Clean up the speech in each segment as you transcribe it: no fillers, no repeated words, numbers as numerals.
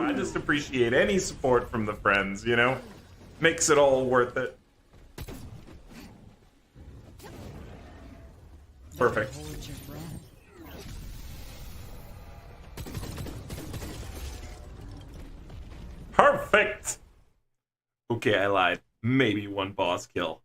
I just appreciate any support from the friends, you know? Makes it all worth it. Perfect. Hold your breath. Perfect! Okay, I lied. Maybe one boss kill.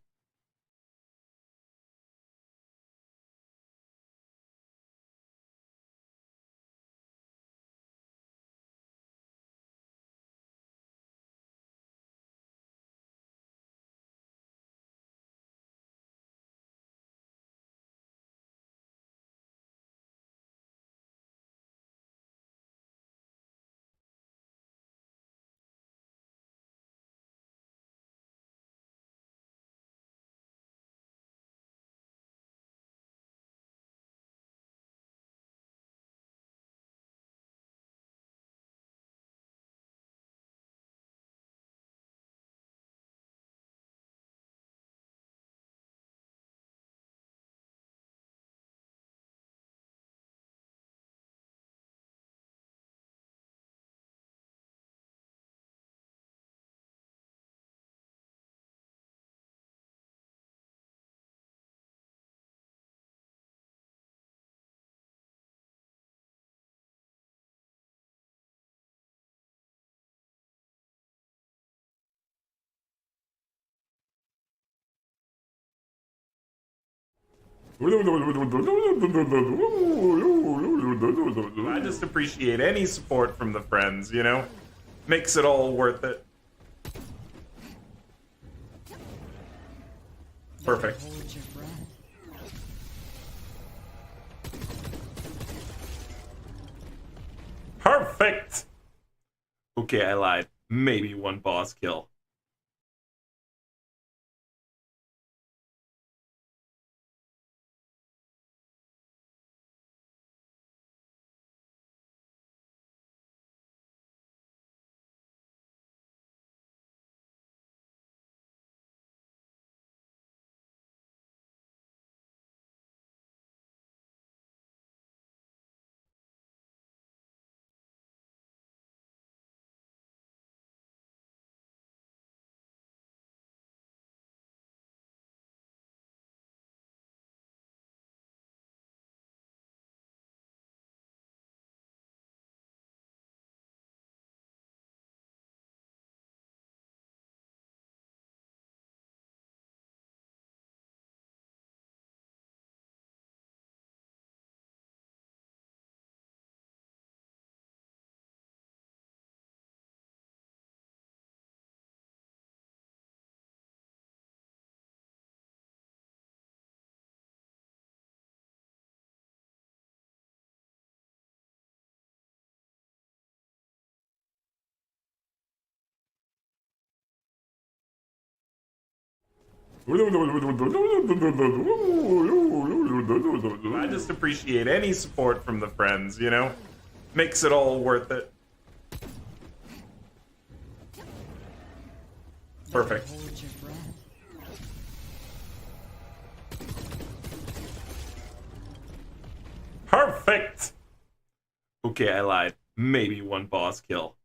I just appreciate any support from the friends, you know? Makes it all worth it. Perfect. Hold your breath. Perfect! Okay, I lied. Maybe one boss kill. I just appreciate any support from the friends, you know? Makes it all worth it. Perfect. Hold your breath. Perfect! Okay, I lied. Maybe one boss kill.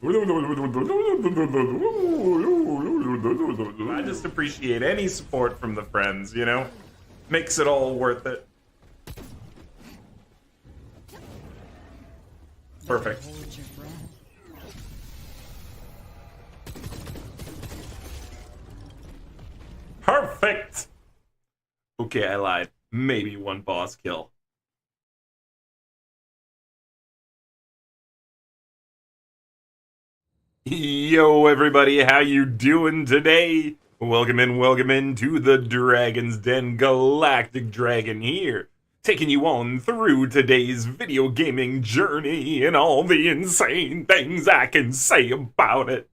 I just appreciate any support from the friends, you know? Makes it all worth it. Perfect. Hold your breath. Perfect! Okay, I lied. Maybe one boss kill. Yo, everybody, how you doing today? Welcome in to the Dragon's Den. Galactic Dragon here, taking you on through today's video gaming journey and all the insane things I can say about it.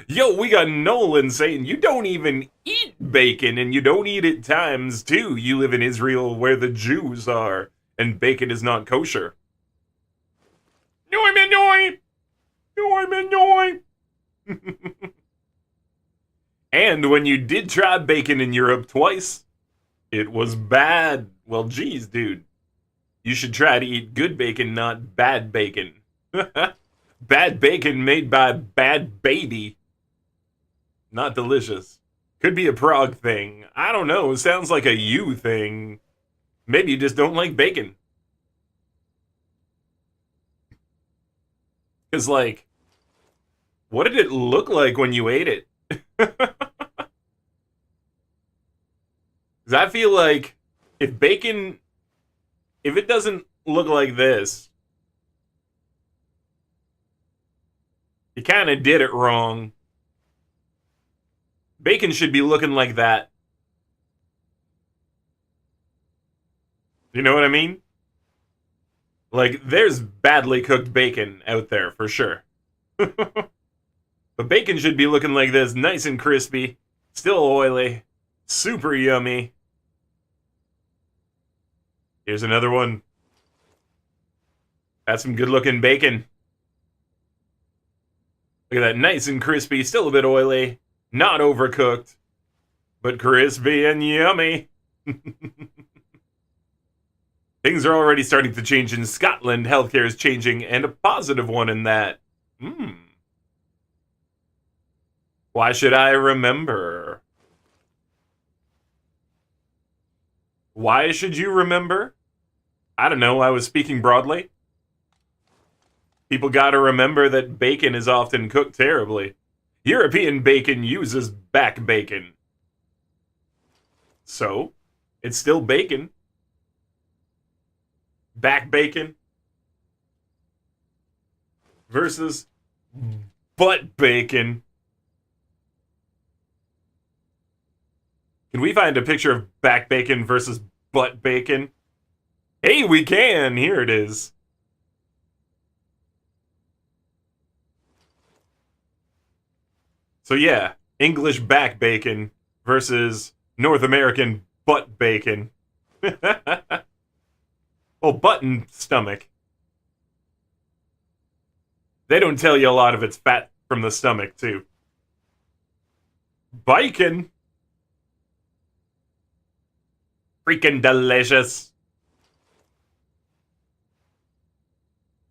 Yo, we got Nolan saying you don't even eat bacon and you don't eat it times two. You live in Israel where the Jews are and bacon is not kosher. And when you did try bacon in Europe twice, it was bad. Well, geez, dude. You should try to eat good bacon, not bad bacon. Bad bacon made by bad baby. Not delicious. Could be a Prague thing. I don't know. It sounds like a you thing. Maybe you just don't like bacon. Because, like, what did it look like when you ate it? Because I feel like if it doesn't look like this, you kind of did it wrong. Bacon should be looking like that. You know what I mean? Like, there's badly cooked bacon out there, for sure. But bacon should be looking like this, nice and crispy, still oily, super yummy. Here's another one. That's some good-looking bacon. Look at that, nice and crispy, still a bit oily, not overcooked, but crispy and yummy. Things are already starting to change in Scotland. Healthcare is changing, and a positive one in that. Why should I remember? Why should you remember? I don't know, I was speaking broadly. People gotta remember that bacon is often cooked terribly. European bacon uses back bacon. So, it's still bacon. Back bacon versus butt bacon. Can we find a picture of back bacon versus butt bacon? Hey, we can! Here it is. So yeah, English back bacon versus North American butt bacon. Oh, butt and stomach. They don't tell you a lot of it's fat from the stomach, too. Bacon. Freaking delicious.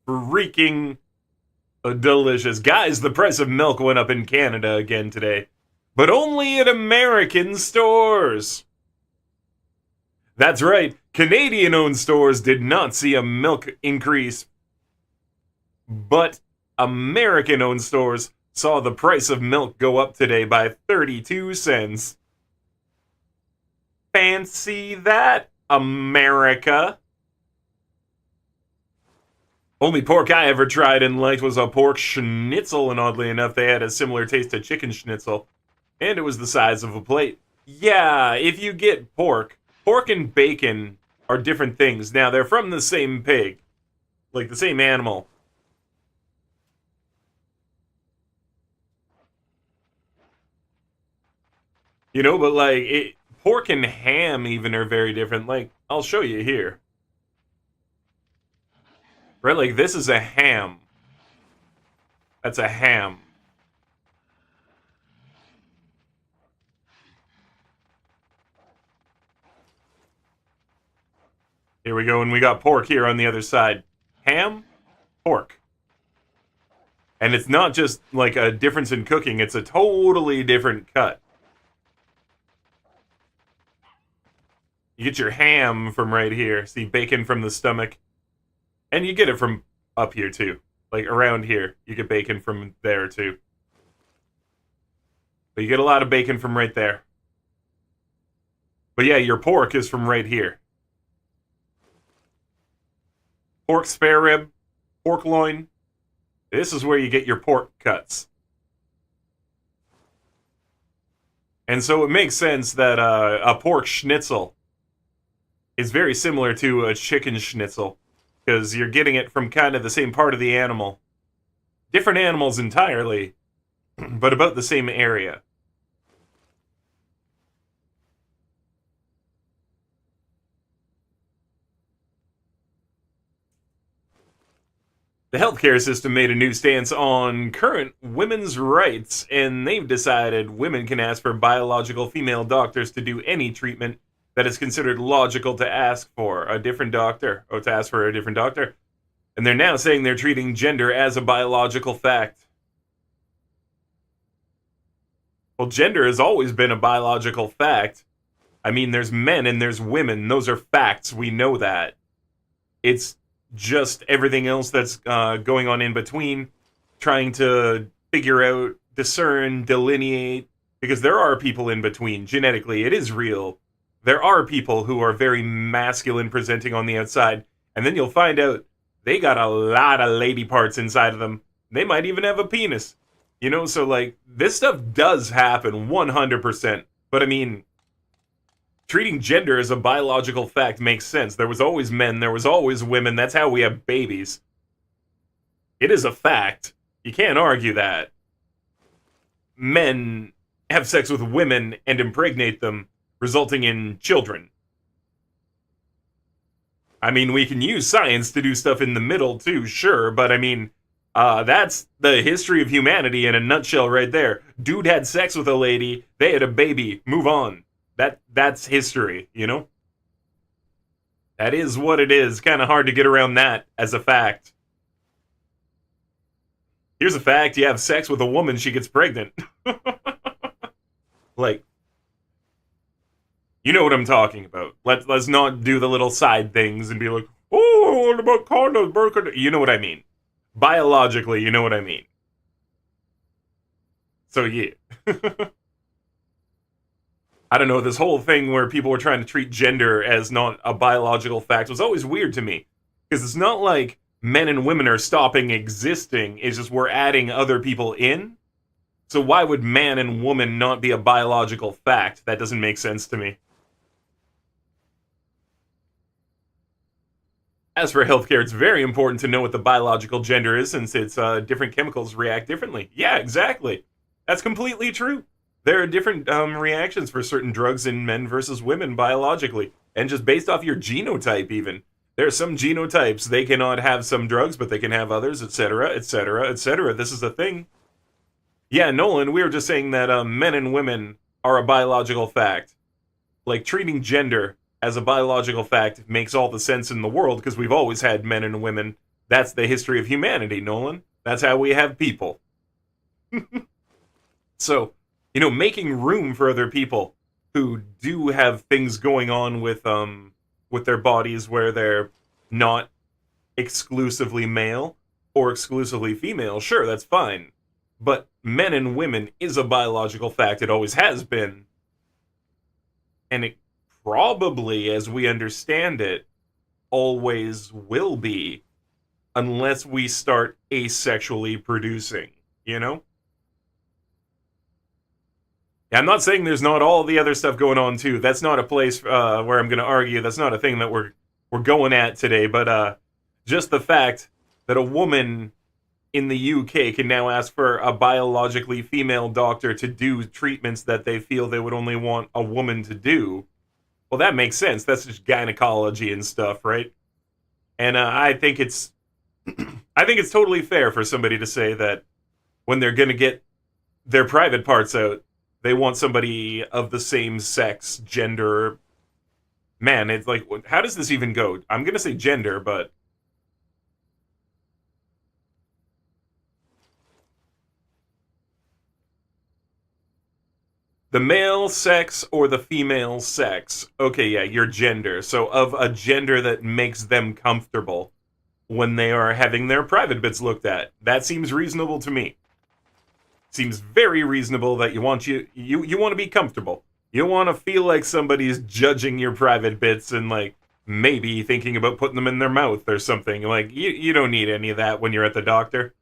Freaking delicious. Guys, the price of milk went up in Canada again today. But only at American stores. That's right. Canadian-owned stores did not see a milk increase. But American-owned stores saw the price of milk go up today by 32 cents. Fancy that, America. Only pork I ever tried and liked was a pork schnitzel, and oddly enough, they had a similar taste to chicken schnitzel. And it was the size of a plate. Yeah, if you get pork and bacon are different things. Now, they're from the same pig. Like, the same animal. You know, but like, pork and ham even are very different. Like, I'll show you here. Right, like, this is a ham. That's a ham. Here we go, and we got pork here on the other side. Ham, pork. And it's not just like a difference in cooking, it's a totally different cut. You get your ham from right here. See, bacon from the stomach. And you get it from up here, too. Like, around here. You get bacon from there, too. But you get a lot of bacon from right there. But yeah, your pork is from right here. Pork spare rib, pork loin. This is where you get your pork cuts. And so it makes sense that a pork schnitzel is very similar to a chicken schnitzel, because you're getting it from kind of the same part of the animal. Different animals entirely, but about the same area. The healthcare system made a new stance on current women's rights, and they've decided women can ask for biological female doctors to do any treatment that is considered logical to ask for a different doctor, or to ask for a different doctor. And they're now saying they're treating gender as a biological fact. Well, gender has always been a biological fact. I mean, there's men and there's women. Those are facts. We know that. It's just everything else that's going on in between, trying to figure out, discern, delineate, because there are people in between. Genetically, it is real. There are people who are very masculine presenting on the outside, and then you'll find out they got a lot of lady parts inside of them. They might even have a penis. You know, so like, this stuff does happen 100%. But I mean, treating gender as a biological fact makes sense. There was always men, there was always women. That's how we have babies. It is a fact. You can't argue that. Men have sex with women and impregnate them, resulting in children. I mean, we can use science to do stuff in the middle too, sure, but I mean, that's the history of humanity in a nutshell right there. Dude had sex with a lady, they had a baby, move on. That's history, you know? That is what it is. Kind of hard to get around that as a fact. Here's a fact: you have sex with a woman, she gets pregnant. Like, you know what I'm talking about. Let's not do the little side things and be like, oh, what about condoms, birth control? You know what I mean. Biologically, you know what I mean. So yeah. I don't know, this whole thing where people were trying to treat gender as not a biological fact was always weird to me. Because it's not like men and women are stopping existing, it's just we're adding other people in. So why would man and woman not be a biological fact? That doesn't make sense to me. As for healthcare, it's very important to know what the biological gender is, since it's different chemicals react differently. Yeah, exactly. That's completely true. There are different reactions for certain drugs in men versus women biologically, and just based off your genotype even. There are some genotypes, they cannot have some drugs, but they can have others, etc., etc., etc. This is a thing. Yeah, Nolan, we were just saying that men and women are a biological fact. Like, treating gender as a biological fact makes all the sense in the world, because we've always had men and women. That's the history of humanity, Nolan. That's how we have people. So, you know, making room for other people who do have things going on with their bodies where they're not exclusively male or exclusively female, sure, that's fine. But men and women is a biological fact. It always has been. And it probably, as we understand it, always will be, unless we start asexually producing, you know? I'm not saying there's not all the other stuff going on too. That's not a place where I'm going to argue. That's not a thing that we're going at today. But just the fact that a woman in the UK can now ask for a biologically female doctor to do treatments that they feel they would only want a woman to do. Well, that makes sense. That's just gynecology and stuff, right? And I think it's totally fair for somebody to say that when they're going to get their private parts out, they want somebody of the same sex, gender. Man, it's like, how does this even go? I'm going to say gender, but The male sex or the female sex. Okay, yeah, your gender. So of a gender that makes them comfortable when they are having their private bits looked at. That seems reasonable to me. Seems very reasonable that you want to be comfortable. You don't want to feel like somebody's judging your private bits and like maybe thinking about putting them in their mouth or something. Like you don't need any of that when you're at the doctor.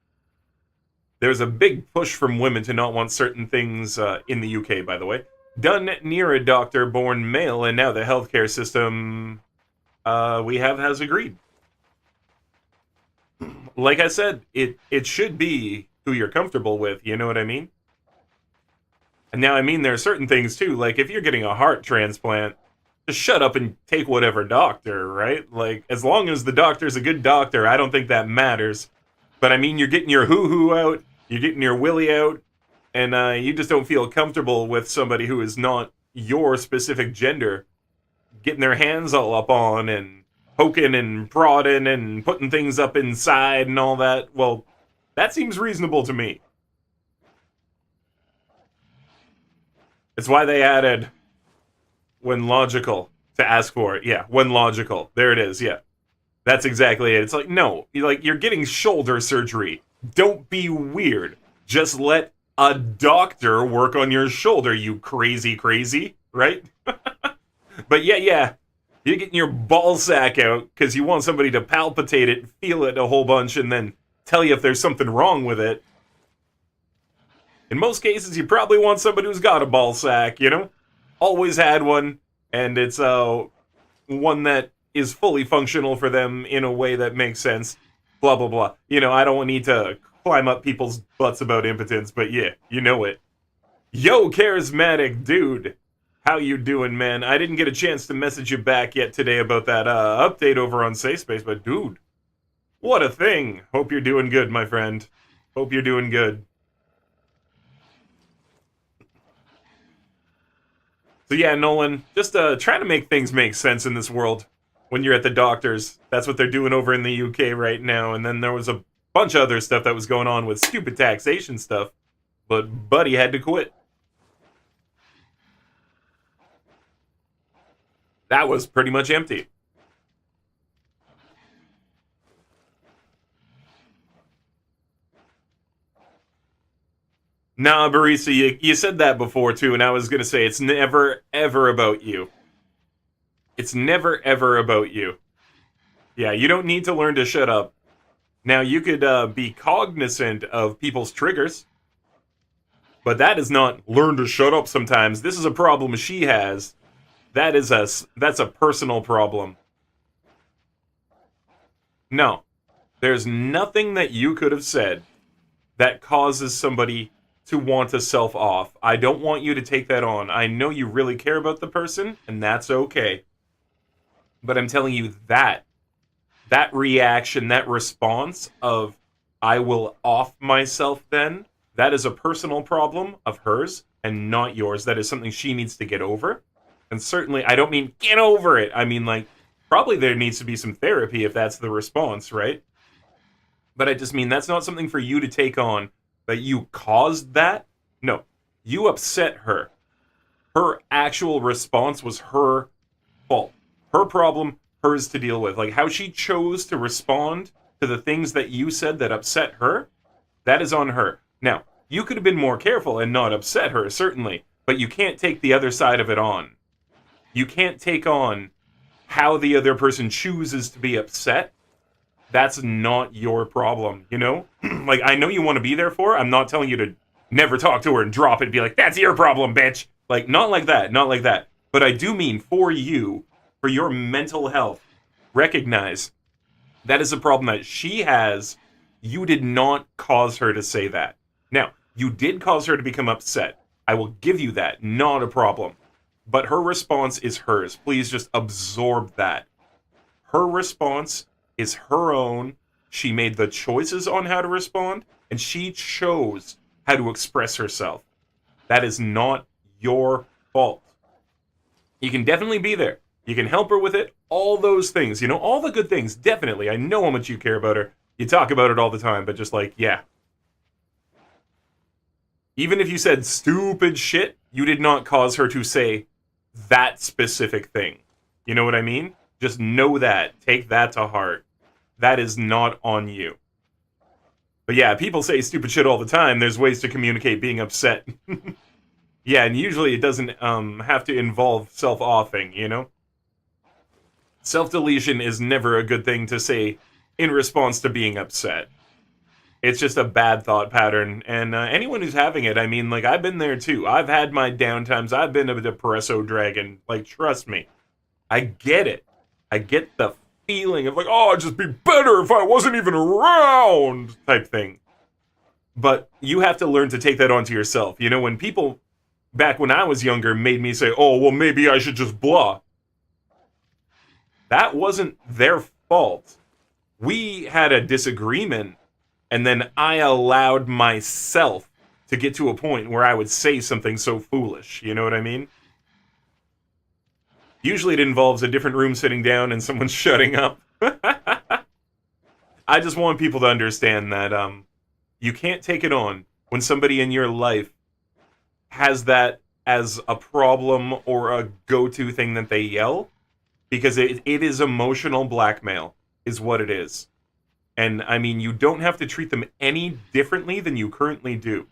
There's a big push from women to not want certain things in the UK, by the way, done near a doctor born male, and now the healthcare system has agreed. Like I said, it should be who you're comfortable with, you know what I mean? And now, I mean, there are certain things, too, like if you're getting a heart transplant, just shut up and take whatever doctor, right? Like, as long as the doctor's a good doctor, I don't think that matters. But I mean, you're getting your hoo-hoo out, you're getting your willy out, and you just don't feel comfortable with somebody who is not your specific gender getting their hands all up on and poking and prodding and putting things up inside and all that. Well, that seems reasonable to me. It's why they added when logical to ask for it. Yeah, when logical. There it is, yeah. That's exactly it. It's like, no, you're getting shoulder surgery. Don't be weird. Just let a doctor work on your shoulder, you crazy, right? But yeah. You're getting your ball sack out because you want somebody to palpitate it, feel it a whole bunch, and then tell you if there's something wrong with it. In most cases, you probably want somebody who's got a ball sack, you know? Always had one, and it's one that is fully functional for them in a way that makes sense. Blah, blah, blah. You know, I don't need to climb up people's butts about impotence, but yeah, you know it. Yo, charismatic dude. How you doing, man? I didn't get a chance to message you back yet today about that update over on Safe Space, but dude, what a thing. Hope you're doing good, my friend. Hope you're doing good. So yeah, Nolan, just trying to make things make sense in this world when you're at the doctors. That's what they're doing over in the UK right now, and then there was a bunch of other stuff that was going on with stupid taxation stuff, but Buddy had to quit. That was pretty much empty. Nah, Barisa, you said that before too, and I was gonna say it's never ever about you. It's never ever about you. Yeah, you don't need to learn to shut up. Now, you could be cognizant of people's triggers, but that is not learn to shut up sometimes. This is a problem she has. That's a personal problem. No. There's nothing that you could have said that causes somebody to want to self-off. I don't want you to take that on. I know you really care about the person, and that's okay. But I'm telling you that reaction, that response of, I will off myself then, that is a personal problem of hers and not yours. That is something she needs to get over. And certainly, I don't mean get over it. I mean, like, probably there needs to be some therapy if that's the response, right? But I just mean that's not something for you to take on, that you caused that. No, you upset her. Her actual response was her fault. Her problem, hers to deal with. Like, how she chose to respond to the things that you said that upset her, that is on her. Now, you could have been more careful and not upset her, certainly, but you can't take the other side of it on. You can't take on how the other person chooses to be upset. That's not your problem, you know? Like, I know you want to be there for her. I'm not telling you to never talk to her and drop it and be like, that's your problem, bitch. Like, not like that, not like that. But I do mean for you, for your mental health, recognize that is a problem that she has. You did not cause her to say that. Now, you did cause her to become upset. I will give you that, not a problem. But her response is hers. Please just absorb that. Her response is her own. She made the choices on how to respond, and she chose how to express herself. That is not your fault. You can definitely be there. You can help her with it. All those things, you know, all the good things, definitely. I know how much you care about her. You talk about it all the time, but just like, yeah. Even if you said stupid shit, you did not cause her to say that specific thing. You know what I mean? Just know that. Take that to heart. That is not on you. But yeah, people say stupid shit all the time. There's ways to communicate being upset. Yeah, and usually it doesn't have to involve self-offing, you know? Self-deletion is never a good thing to say in response to being upset. It's just a bad thought pattern, and anyone who's having it, I mean, like, I've been there too. I've had my downtimes. I've been a depresso dragon. Like, trust me. I get it. I get the feeling of like, oh, I'd just be better if I wasn't even around type thing. But you have to learn to take that onto yourself. You know, when people, back when I was younger, made me say, oh, well, maybe I should just blah. That wasn't their fault. We had a disagreement, and then I allowed myself to get to a point where I would say something so foolish. You know what I mean? Usually it involves a different room sitting down and someone shutting up. I just want people to understand that you can't take it on when somebody in your life has that as a problem or a go-to thing that they yell, because it is emotional blackmail, is what it is. And, I mean, you don't have to treat them any differently than you currently do,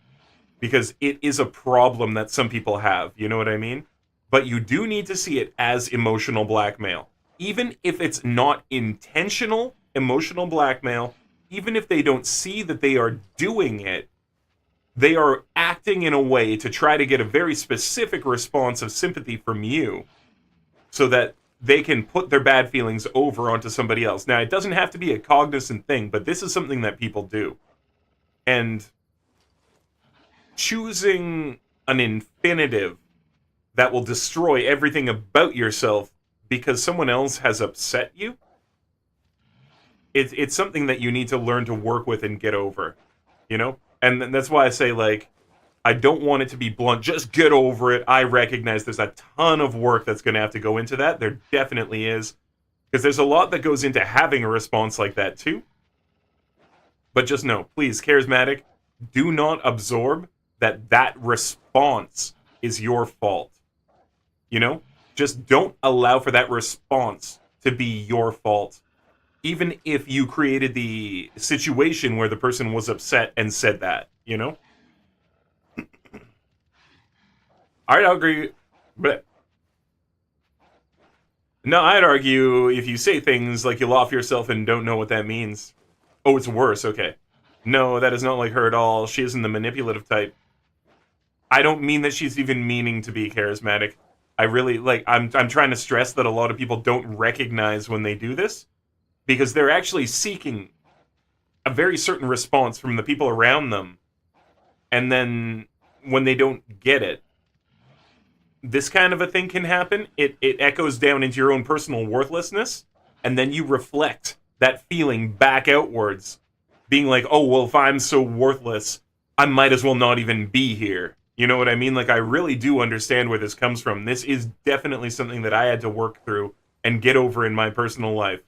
because it is a problem that some people have, you know what I mean? But you do need to see it as emotional blackmail. Even if it's not intentional emotional blackmail, even if they don't see that they are doing it, they are acting in a way to try to get a very specific response of sympathy from you so that they can put their bad feelings over onto somebody else. Now, it doesn't have to be a cognizant thing, but this is something that people do. And choosing an infinitive that will destroy everything about yourself because someone else has upset you, it's something that you need to learn to work with and get over, you know? And that's why I say, like, I don't want it to be blunt. Just get over it. I recognize there's a ton of work that's going to have to go into that. There definitely is. Because there's a lot that goes into having a response like that, too. But just know, please, charismatic, do not absorb that response is your fault. You know? Just don't allow for that response to be your fault. Even if you created the situation where the person was upset and said that, you know? I'd argue... But no, I'd argue if you say things like you'll off yourself and don't know what that means. Oh, it's worse, okay. No, that is not like her at all. She isn't the manipulative type. I don't mean that she's even meaning to be charismatic. I really, like, I'm trying to stress that a lot of people don't recognize when they do this, because they're actually seeking a very certain response from the people around them. And then when they don't get it, this kind of a thing can happen. It echoes down into your own personal worthlessness, and then you reflect that feeling back outwards, being like, oh, well, if I'm so worthless, I might as well not even be here. You know what I mean? Like, I really do understand where this comes from. This is definitely something that I had to work through and get over in my personal life.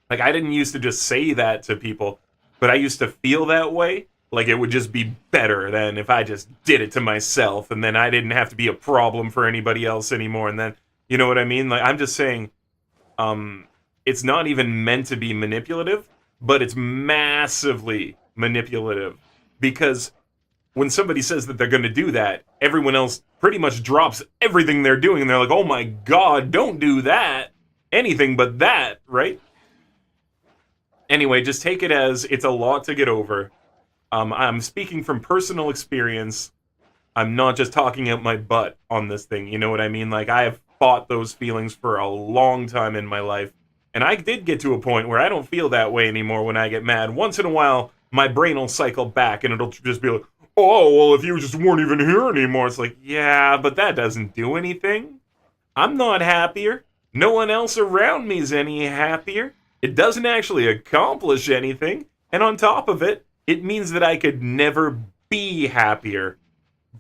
Like, I didn't used to just say that to people, but I used to feel that way. Like, it would just be better than if I just did it to myself, and then I didn't have to be a problem for anybody else anymore. And then, you know what I mean? Like, I'm just saying, it's not even meant to be manipulative, but it's massively manipulative. Because when somebody says that they're going to do that, everyone else pretty much drops everything they're doing, and they're like, oh my god, don't do that. Anything but that, right? Anyway, just take it as it's a lot to get over. I'm speaking from personal experience. I'm not just talking out my butt on this thing, you know what I mean? Like, I have fought those feelings for a long time in my life, and I did get to a point where I don't feel that way anymore when I get mad. Once in a while, my brain will cycle back, and it'll just be like, oh, well, if you just weren't even here anymore. It's like, yeah, but that doesn't do anything. I'm not happier. No one else around me is any happier. It doesn't actually accomplish anything, and on top of it, it means that I could never be happier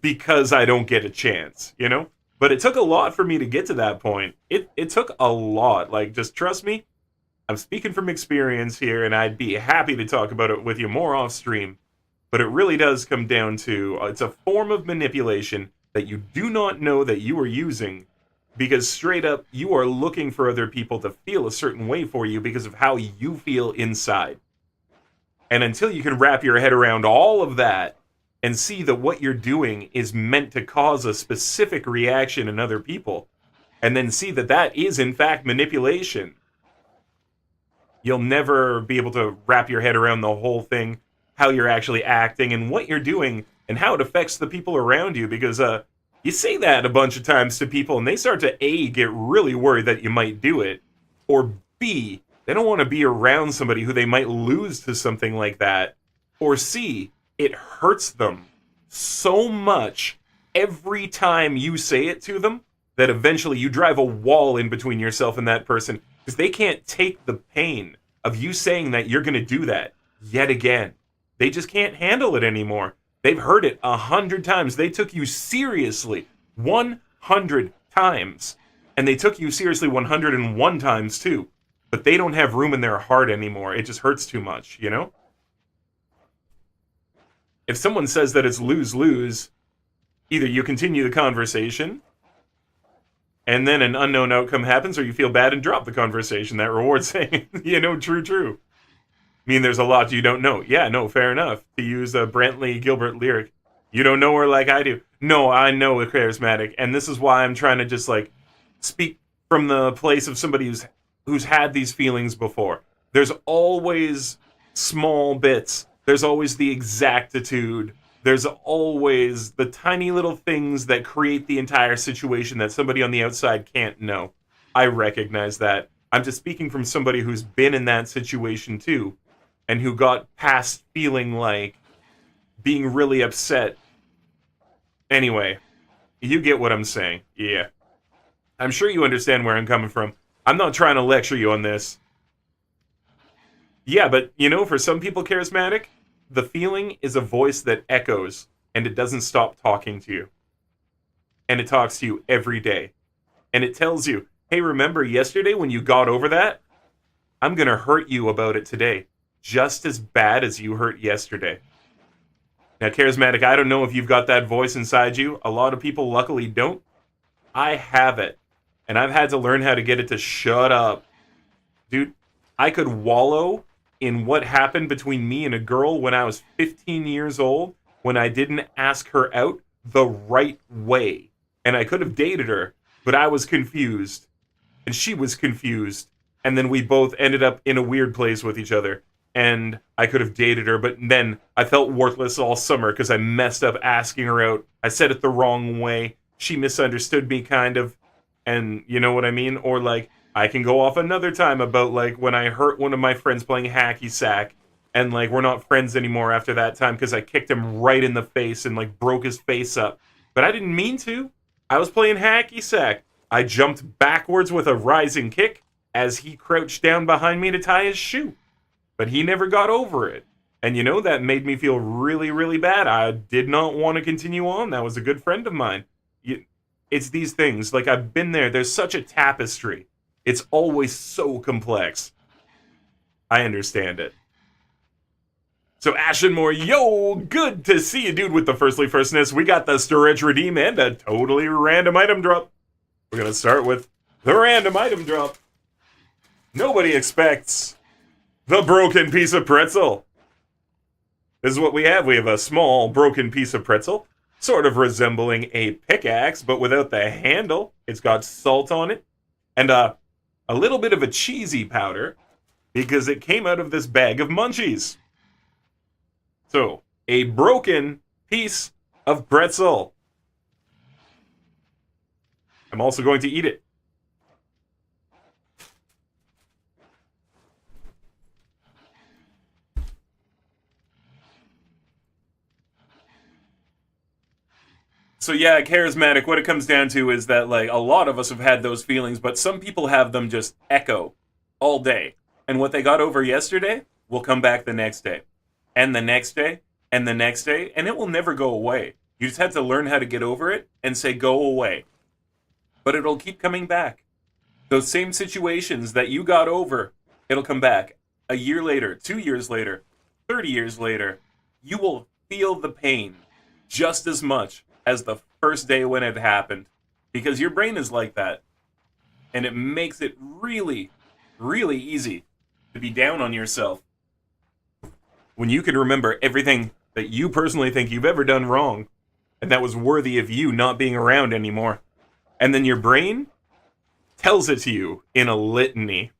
because I don't get a chance, you know? But it took a lot for me to get to that point. It took a lot. Like, just trust me, I'm speaking from experience here, and I'd be happy to talk about it with you more off stream. But it really does come down to, it's a form of manipulation, that you do not know that you are using, because straight up you are looking for other people to feel a certain way for you because of how you feel inside. And until you can wrap your head around all of that and see that what you're doing is meant to cause a specific reaction in other people, and then see that that is in fact manipulation, you'll never be able to wrap your head around the whole thing, how you're actually acting and what you're doing and how it affects the people around you. Because you say that a bunch of times to people and they start to A, get really worried that you might do it, or B, they don't want to be around somebody who they might lose to something like that, or C, it hurts them so much every time you say it to them that eventually you drive a wall in between yourself and that person, because they can't take the pain of you saying that you're going to do that yet again. They just can't handle it anymore. They've heard it 100 times. They took you seriously 100 times. And they took you seriously 101 times too. But they don't have room in their heart anymore. It just hurts too much, you know? If someone says that it's lose-lose, either you continue the conversation, and then an unknown outcome happens, or you feel bad and drop the conversation. That reward's saying, you know, true. I mean, there's a lot you don't know. Yeah, no, fair enough. To use a Brantley Gilbert lyric, you don't know her like I do. No, I know a charismatic, and this is why I'm trying to just, like, speak from the place of somebody who's had these feelings before. There's always small bits. There's always the exactitude. There's always the tiny little things that create the entire situation that somebody on the outside can't know. I recognize that. I'm just speaking from somebody who's been in that situation too, and who got past feeling like being really upset. Anyway, you get what I'm saying. Yeah. I'm sure you understand where I'm coming from. I'm not trying to lecture you on this. Yeah, but, you know, for some people charismatic, the feeling is a voice that echoes, and it doesn't stop talking to you. And it talks to you every day. And it tells you, hey, remember yesterday when you got over that? I'm going to hurt you about it today, just as bad as you hurt yesterday. Now, charismatic, I don't know if you've got that voice inside you. A lot of people luckily don't. I have it. And I've had to learn how to get it to shut up. Dude, I could wallow in what happened between me and a girl when I was 15 years old, when I didn't ask her out the right way. And I could have dated her, but I was confused. And she was confused. And then we both ended up in a weird place with each other. And I could have dated her, but then I felt worthless all summer because I messed up asking her out. I said it the wrong way. She misunderstood me, kind of. And you know what I mean? Or like, I can go off another time about like when I hurt one of my friends playing hacky sack, and like we're not friends anymore after that time because I kicked him right in the face and like broke his face up. But I didn't mean to. I was playing hacky sack. I jumped backwards with a rising kick as he crouched down behind me to tie his shoe. But he never got over it. And you know, that made me feel really, really bad. I did not want to continue on. That was a good friend of mine. It's these things. Like, I've been there. There's such a tapestry. It's always so complex. I understand it. So Ashenmore, yo, good to see you, dude, with the firstness. We got the Storage Redeem and a totally random item drop. We're going to start with the random item drop. Nobody expects the broken piece of pretzel. This is what we have. We have a small broken piece of pretzel, sort of resembling a pickaxe, but without the handle. It's got salt on it, and a little bit of a cheesy powder, because it came out of this bag of munchies. So, a broken piece of pretzel. I'm also going to eat it. So yeah, charismatic, what it comes down to is that, like, a lot of us have had those feelings, but some people have them just echo all day. And what they got over yesterday will come back the next day. And the next day, and the next day, and it will never go away. You just have to learn how to get over it and say, go away. But it'll keep coming back. Those same situations that you got over, it'll come back. A year later, 2 years later, 30 years later, you will feel the pain just as much as the first day when it happened. Because your brain is like that. And it makes it really, really easy to be down on yourself when you can remember everything that you personally think you've ever done wrong and that was worthy of you not being around anymore. And then your brain tells it to you in a litany.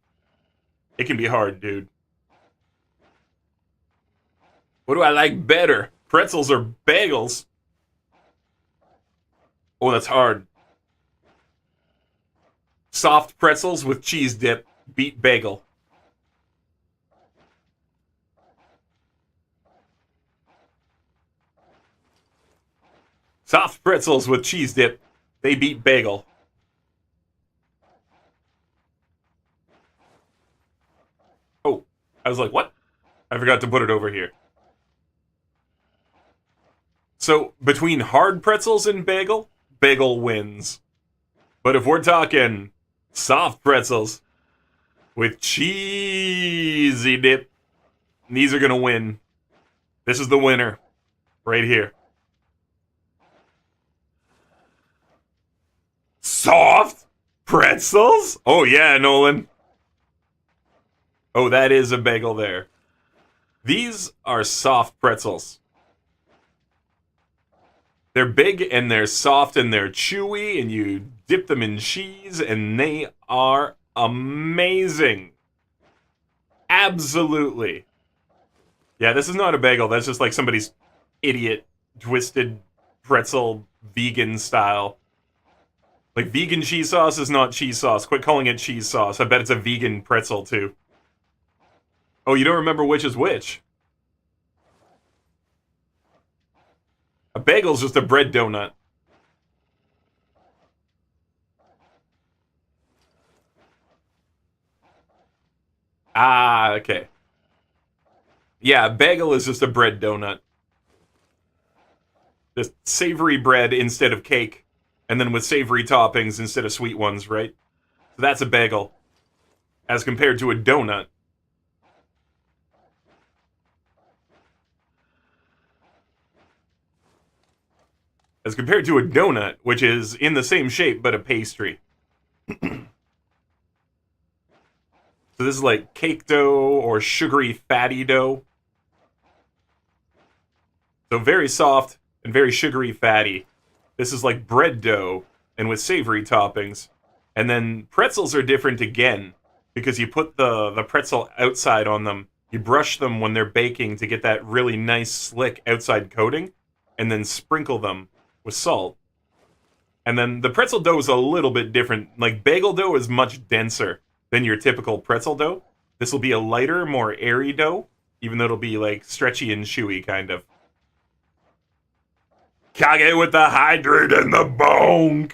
It can be hard, dude. What do I like better? Pretzels or bagels? Oh, that's hard. Soft pretzels with cheese dip beat bagel. Soft pretzels with cheese dip, they beat bagel. Oh, I was like, what? I forgot to put it over here. So, between hard pretzels and bagel, bagel wins. But if we're talking soft pretzels with cheesy dip, these are going to win. This is the winner right here. Soft pretzels? Oh yeah, Nolan. Oh, that is a bagel there. These are soft pretzels. They're big and they're soft and they're chewy and you dip them in cheese and they are amazing. Absolutely. Yeah, this is not a bagel. That's just like somebody's idiot twisted pretzel vegan style. Like, vegan cheese sauce is not cheese sauce. Quit calling it cheese sauce. I bet it's a vegan pretzel, too. Oh, you don't remember which is which? A bagel's just a bread donut. Ah, okay. Yeah, a bagel is just a bread donut. Just savory bread instead of cake. And then with savory toppings instead of sweet ones, right? So that's a bagel. As compared to a donut. As compared to a donut, which is in the same shape but a pastry. So this is like cake dough or sugary fatty dough. So very soft and very sugary fatty. This is like bread dough and with savory toppings. And then pretzels are different again because you put the pretzel outside on them. You brush them when they're baking to get that really nice slick outside coating and then sprinkle them with salt. And then the pretzel dough is a little bit different. Like bagel dough is much denser than your typical pretzel dough. This will be a lighter, more airy dough, even though it'll be like stretchy and chewy kind of. Kage with the hydrate and the bonk.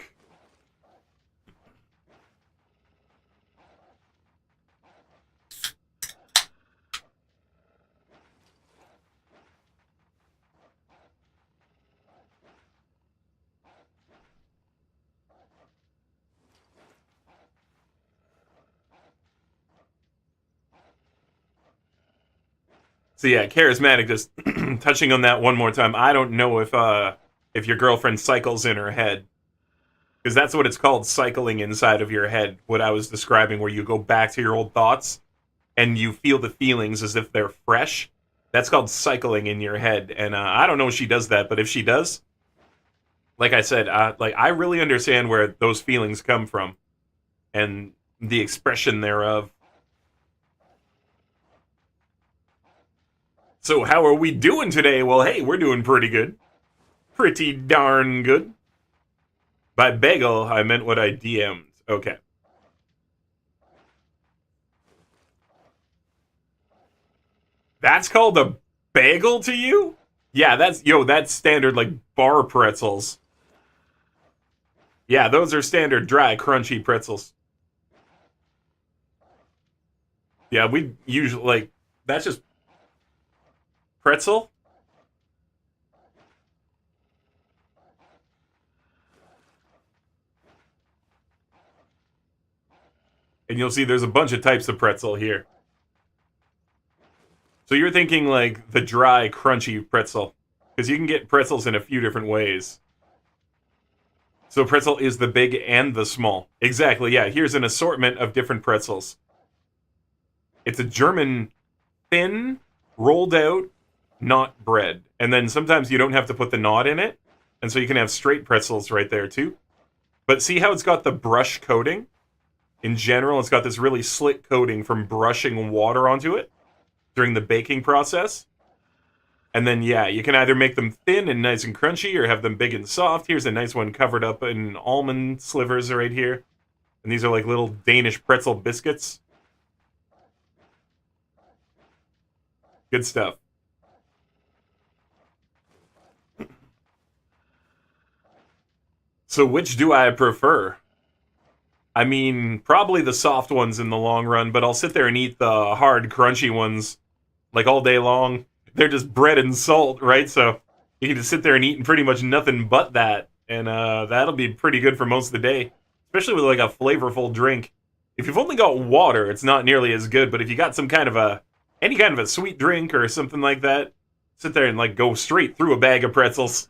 So yeah, charismatic. Just touching on that one more time. I don't know if your girlfriend cycles in her head, because that's what it's called, cycling inside of your head. What I was describing, where you go back to your old thoughts and you feel the feelings as if they're fresh. That's called cycling in your head. And I don't know if she does that, but if she does, like I said, I really understand where those feelings come from and the expression thereof. So how are we doing today? Well, hey, we're doing pretty good. Pretty darn good. By bagel, I meant what I DM'd. Okay. That's called a bagel to you? Yeah, that's standard, like, bar pretzels. Yeah, those are standard dry, crunchy pretzels. Yeah, we usually, like, that's just pretzel. And you'll see there's a bunch of types of pretzel here. So you're thinking like the dry, crunchy pretzel. Because you can get pretzels in a few different ways. So pretzel is the big and the small. Exactly, yeah. Here's an assortment of different pretzels. It's a German thin, rolled out, not bread. And then sometimes you don't have to put the knot in it. And so you can have straight pretzels right there too. But see how it's got the brush coating? In general, it's got this really slick coating from brushing water onto it during the baking process. And then, yeah, you can either make them thin and nice and crunchy or have them big and soft. Here's a nice one covered up in almond slivers right here. And these are like little Danish pretzel biscuits. Good stuff. So which do I prefer? I mean, probably the soft ones in the long run, but I'll sit there and eat the hard, crunchy ones like all day long. They're just bread and salt, right? So you can just sit there and eat pretty much nothing but that. And that'll be pretty good for most of the day, especially with like a flavorful drink. If you've only got water, it's not nearly as good, but if you got some kind of any kind of a sweet drink or something like that, sit there and like go straight through a bag of pretzels.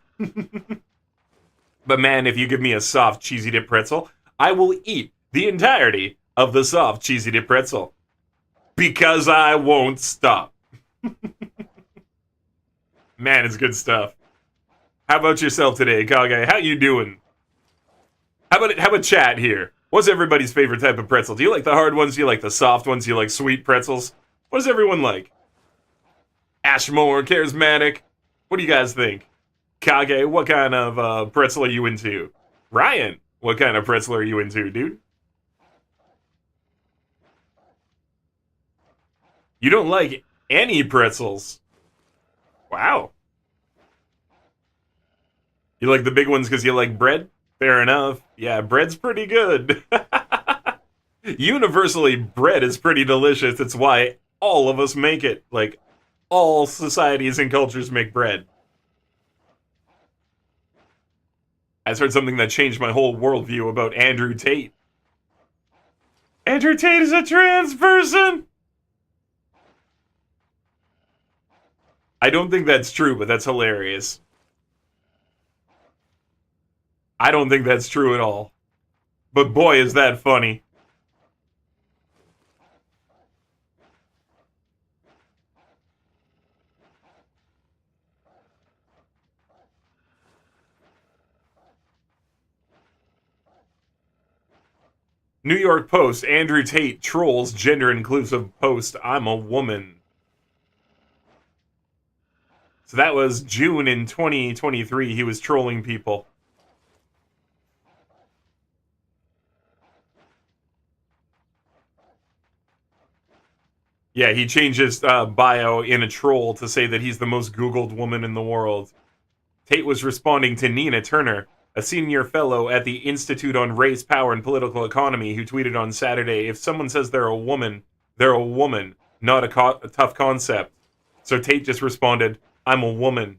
But man, if you give me a soft cheesy dip pretzel, I will eat the entirety of the soft cheesy dip pretzel. Because I won't stop. Man, it's good stuff. How about yourself today, Kage? How you doing? How about chat here? What's everybody's favorite type of pretzel? Do you like the hard ones? Do you like the soft ones? Do you like sweet pretzels? What does everyone like? Ashmore, charismatic. What do you guys think? Kage, what kind of pretzel are you into? Ryan, what kind of pretzel are you into, dude? You don't like any pretzels. Wow. You like the big ones because you like bread? Fair enough. Yeah, bread's pretty good. Universally, bread is pretty delicious. It's why all of us make it. Like, all societies and cultures make bread. I just heard something that changed my whole worldview about Andrew Tate. Andrew Tate is a trans person! I don't think that's true, but that's hilarious. I don't think that's true at all. But boy, is that funny. New York Post, Andrew Tate trolls gender-inclusive post, I'm a woman. So that was June in 2023, he was trolling people. Yeah, he changed his bio in a troll to say that he's the most Googled woman in the world. Tate was responding to Nina Turner, a senior fellow at the Institute on Race, Power, and Political Economy, who tweeted on Saturday, if someone says they're a woman, not a tough concept. So Tate just responded, I'm a woman.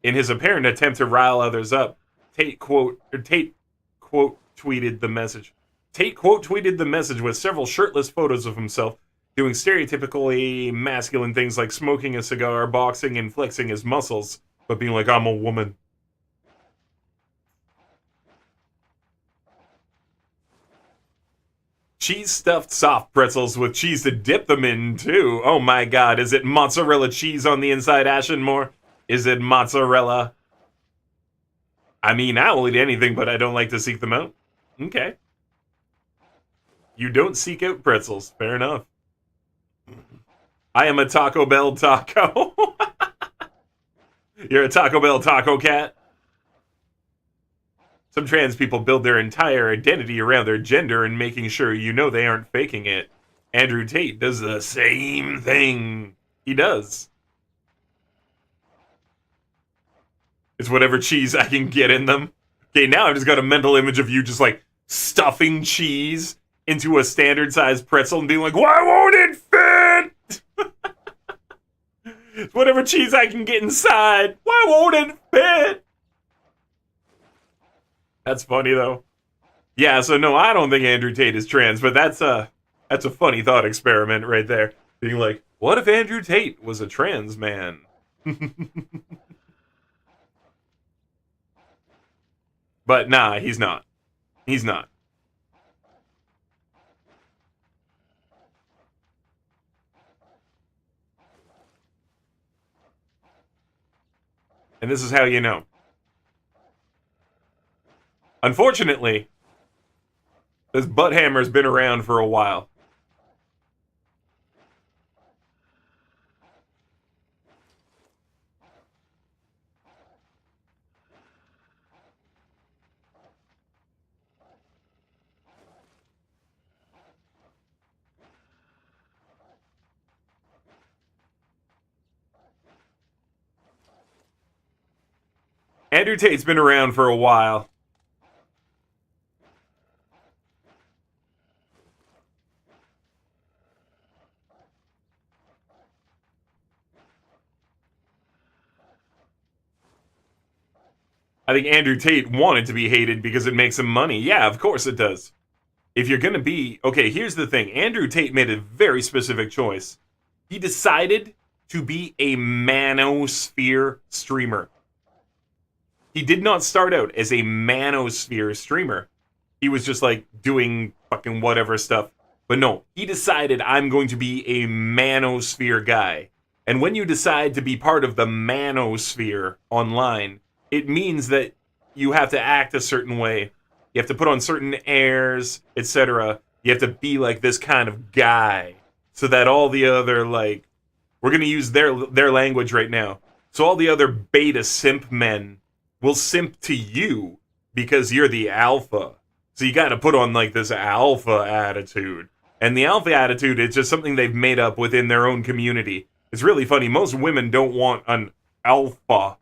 In his apparent attempt to rile others up, Tate quote tweeted the message. Tate quote tweeted the message with several shirtless photos of himself doing stereotypically masculine things like smoking a cigar, boxing, and flexing his muscles, but being like, I'm a woman. Cheese-stuffed soft pretzels with cheese to dip them in, too. Oh my god, is it mozzarella cheese on the inside, Ashenmore? Is it mozzarella? I mean, I will eat anything, but I don't like to seek them out. Okay. You don't seek out pretzels. Fair enough. I am a Taco Bell taco. You're a Taco Bell taco cat? Some trans people build their entire identity around their gender and making sure you know they aren't faking it. Andrew Tate does the same thing. He does. It's whatever cheese I can get in them. Okay, now I've just got a mental image of you just like stuffing cheese into a standard sized pretzel and being like, why won't it fit? It's whatever cheese I can get inside. Why won't it fit? That's funny though. Yeah, so no, I don't think Andrew Tate is trans, but that's a funny thought experiment right there. Being like, what if Andrew Tate was a trans man? But nah, he's not. He's not. And this is how you know. Unfortunately, this butt hammer's been around for a while. Andrew Tate's been around for a while. I think Andrew Tate wanted to be hated because it makes him money. Yeah, of course it does. If you're gonna be... Okay, here's the thing. Andrew Tate made a very specific choice. He decided to be a manosphere streamer. He did not start out as a manosphere streamer. He was just like doing fucking whatever stuff. But no, he decided I'm going to be a manosphere guy. And when you decide to be part of the manosphere online, it means that you have to act a certain way. You have to put on certain airs, etc. You have to be like this kind of guy. So that all the other, like... We're going to use their language right now. So all the other beta simp men will simp to you because you're the alpha. So you got to put on like this alpha attitude. And the alpha attitude is just something they've made up within their own community. It's really funny. Most women don't want an alpha.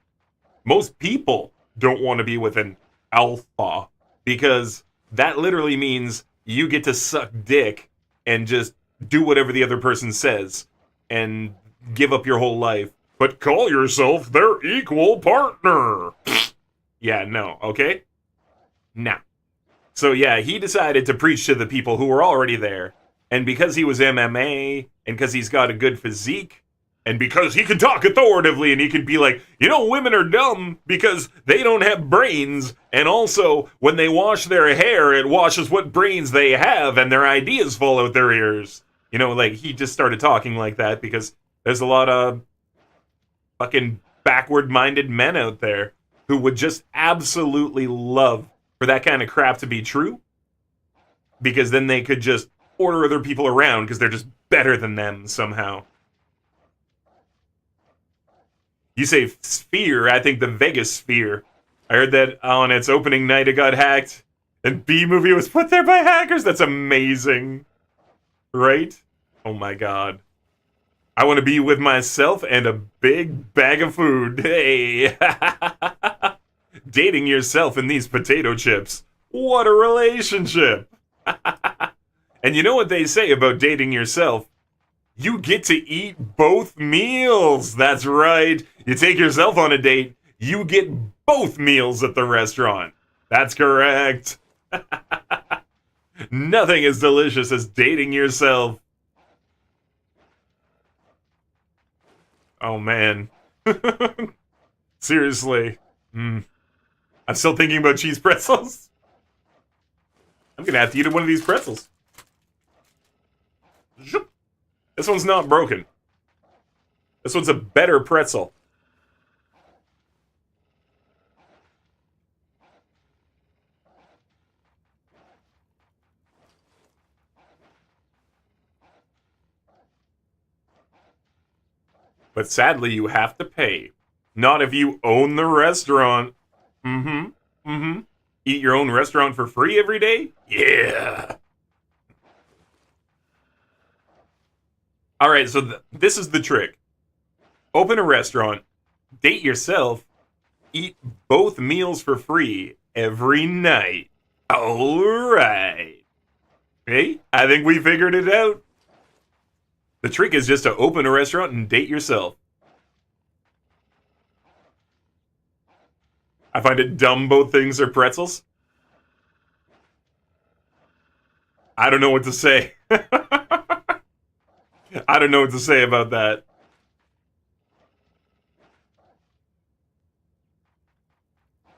Most people don't want to be with an alpha because that literally means you get to suck dick and just do whatever the other person says and give up your whole life. But call yourself their equal partner. Yeah, no, okay? Nah. So yeah, he decided to preach to the people who were already there. And because he was MMA, and because he's got a good physique, and because he could talk authoritatively, and he could be like, you know, women are dumb because they don't have brains, and also, when they wash their hair, it washes what brains they have, and their ideas fall out their ears. You know, like, he just started talking like that because there's a lot of fucking backward-minded men out there who would just absolutely love for that kind of crap to be true, because then they could just order other people around because they're just better than them somehow. You say Sphere, I think the Vegas Sphere. I heard that on its opening night it got hacked, and B-Movie was put there by hackers. That's amazing. Right? Oh my god. I want to be with myself and a big bag of food. Hey! Dating yourself in these potato chips. What a relationship! And you know what they say about dating yourself? You get to eat both meals. That's right. You take yourself on a date, you get both meals at the restaurant. That's correct. Nothing as delicious as dating yourself. Oh, man. Seriously. I'm still thinking about cheese pretzels. I'm gonna have to eat one of these pretzels. Zoop. This one's not broken. This one's a better pretzel. But sadly, you have to pay. Not if you own the restaurant. Eat your own restaurant for free every day? Yeah. Alright, so this is the trick. Open a restaurant, date yourself, eat both meals for free every night. Alright. Hey, I think we figured it out. The trick is just to open a restaurant and date yourself. I find it dumb both things are pretzels. I don't know what to say. I don't know what to say about that.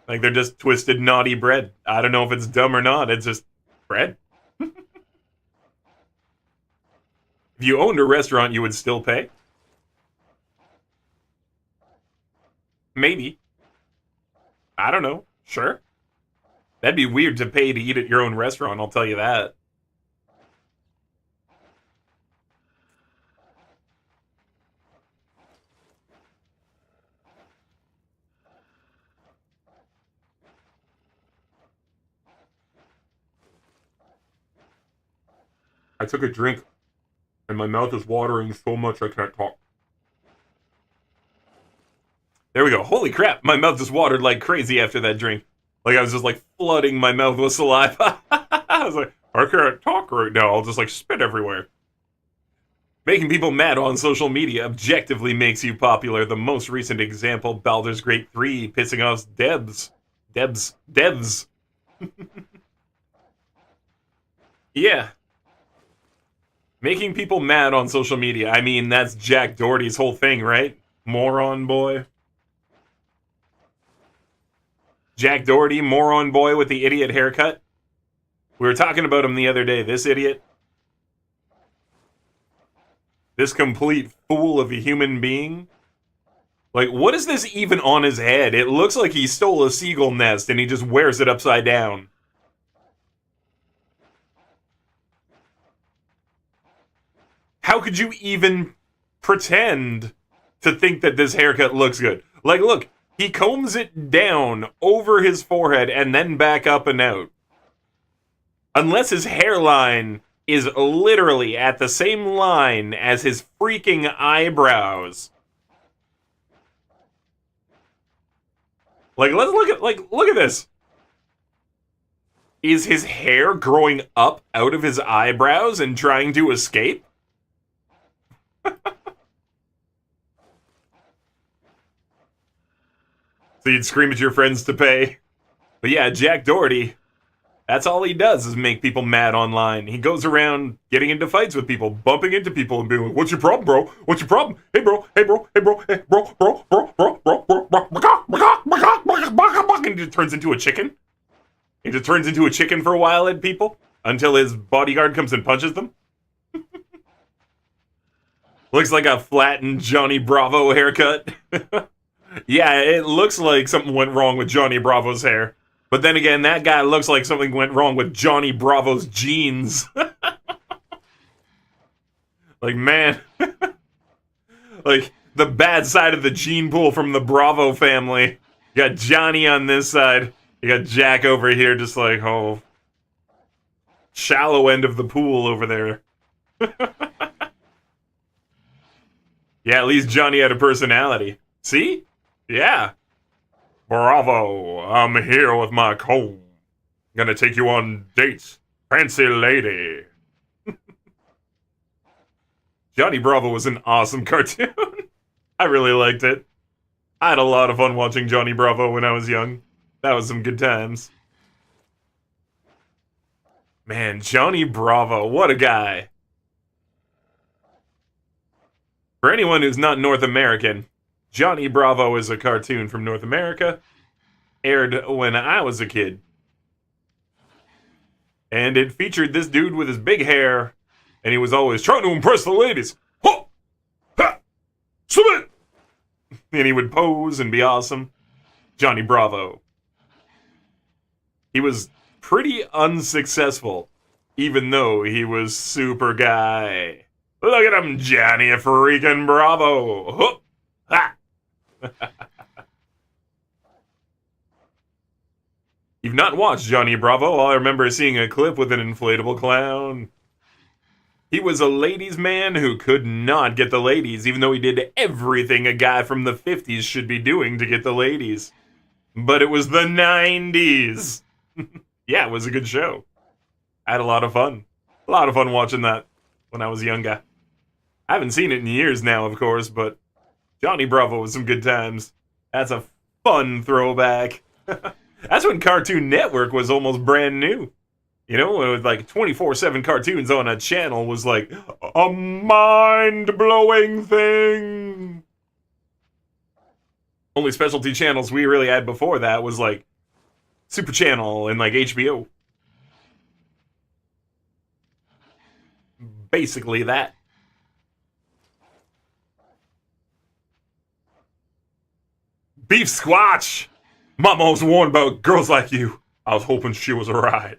Like, they're just twisted, naughty bread. I don't know if it's dumb or not. It's just bread. If you owned a restaurant, you would still pay? Maybe. I don't know. Sure. That'd be weird to pay to eat at your own restaurant, I'll tell you that. I took a drink, and my mouth is watering so much I can't talk. There we go. Holy crap, my mouth just watered like crazy after that drink. Like, I was just, like, flooding my mouth with saliva. I was like, I can't talk right now. I'll just, like, spit everywhere. Making people mad on social media objectively makes you popular. The most recent example, Baldur's Gate 3, pissing off devs. Yeah. Making people mad on social media. I mean, that's Jack Doherty's whole thing, right? Moron boy. Jack Doherty, moron boy with the idiot haircut. We were talking about him the other day. This idiot. This complete fool of a human being. Like, what is this even on his head? It looks like he stole a seagull nest and he just wears it upside down. How could you even pretend to think that this haircut looks good? Like, look, he combs it down over his forehead and then back up and out. Unless his hairline is literally at the same line as his freaking eyebrows. Like, let's look at this. Is his hair growing up out of his eyebrows and trying to escape? So you'd scream at your friends to pay. But yeah, Jack Doherty, that's all he does is make people mad online. He goes around getting into fights with people, bumping into people and being like, what's your problem, bro? What's your problem? Hey, bro, hey, bro, hey, bro, hey, bro, and he just turns into a chicken. He just turns into a chicken for a while at people until his bodyguard comes and punches them. Looks like a flattened Johnny Bravo haircut. Yeah, it looks like something went wrong with Johnny Bravo's hair. But then again, that guy looks like something went wrong with Johnny Bravo's jeans. Like, man. Like, the bad side of the gene pool from the Bravo family. You got Johnny on this side. You got Jack over here just like, oh. Shallow end of the pool over there. Yeah, at least Johnny had a personality. See? Yeah. Bravo, I'm here with my comb. Gonna take you on dates. Fancy lady. Johnny Bravo was an awesome cartoon. I really liked it. I had a lot of fun watching Johnny Bravo when I was young. That was some good times. Man, Johnny Bravo, what a guy. For anyone who's not North American, Johnny Bravo is a cartoon from North America, aired when I was a kid. And it featured this dude with his big hair, and he was always trying to impress the ladies. Ho! Ha! Submit! And he would pose and be awesome. Johnny Bravo. He was pretty unsuccessful, even though he was super guy. Look at him, Johnny freaking Bravo. Ho! Ha! You've not watched Johnny Bravo? I remember seeing a clip with an inflatable clown. He was a ladies' man who could not get the ladies, even though he did everything a guy from the 50s should be doing to get the ladies. But it was the 90s. Yeah, it was a good show. I had a lot of fun. A lot of fun watching that when I was younger. I haven't seen it in years now, of course, but Johnny Bravo was some good times. That's a fun throwback. That's when Cartoon Network was almost brand new. You know, with like 24/7 cartoons on a channel was like a mind-blowing thing. Only specialty channels we really had before that was like Super Channel and like HBO. Basically that. Beef Squatch! Mama was warned about girls like you. I was hoping she was alright.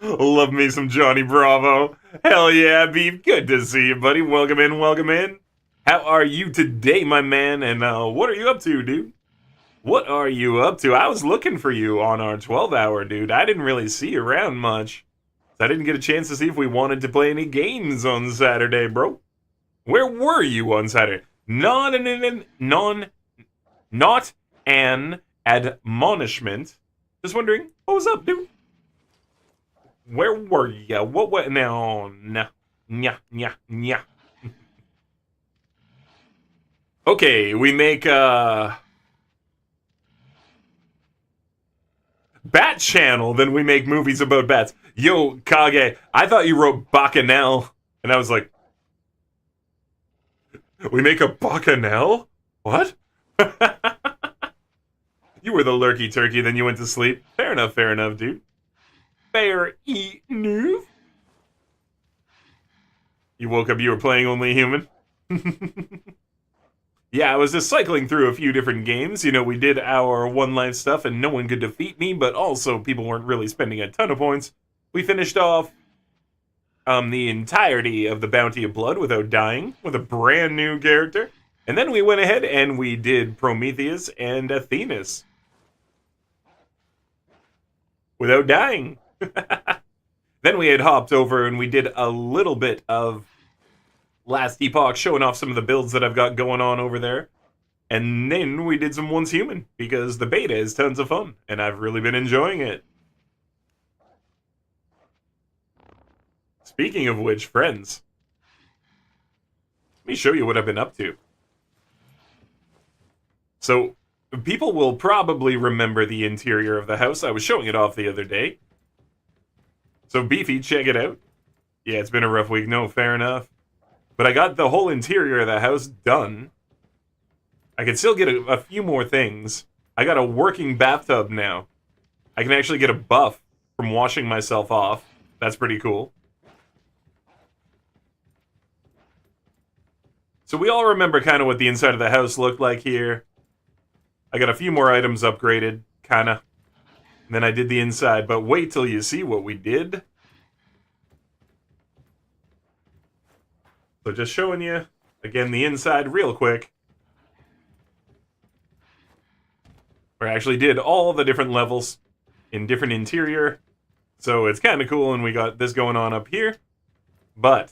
Love me some Johnny Bravo. Hell yeah, Beef. Good to see you, buddy. Welcome in, welcome in. How are you today, my man? And what are you up to, dude? What are you up to? I was looking for you on our 12-hour, dude. I didn't really see you around much. I didn't get a chance to see if we wanted to play any games on Saturday, bro. Where were you on Saturday? Not an admonishment. Just wondering, what was up, dude? Where were you? What went on? Nya. Okay, we make Bat Channel, then we make movies about bats. Yo, Kage, I thought you wrote Bacchanal, and I was like, we make a Bacchanal? What? You were the lurky turkey, then you went to sleep. Fair enough, dude. Fair enough. You woke up, you were playing Only Human? Yeah, I was just cycling through a few different games. You know, we did our One Life stuff, and no one could defeat me, but also people weren't really spending a ton of points. We finished off the entirety of the Bounty of Blood without dying, with a brand new character. And then we went ahead and we did Prometheus and Athenas. Without dying. Then we had hopped over and we did a little bit of Last Epoch, showing off some of the builds that I've got going on over there. And then we did some Once Human, because the beta is tons of fun, and I've really been enjoying it. Speaking of which, friends, let me show you what I've been up to. So, people will probably remember the interior of the house. I was showing it off the other day. So, Beefy, check it out. Yeah, it's been a rough week. No, fair enough. But I got the whole interior of the house done. I can still get a few more things. I got a working bathtub now. I can actually get a buff from washing myself off. That's pretty cool. So we all remember kind of what the inside of the house looked like here. I got a few more items upgraded, kind of. Then I did the inside, but wait till you see what we did. So just showing you, again, the inside real quick. We actually did all the different levels in different interior. So it's kind of cool, and we got this going on up here. But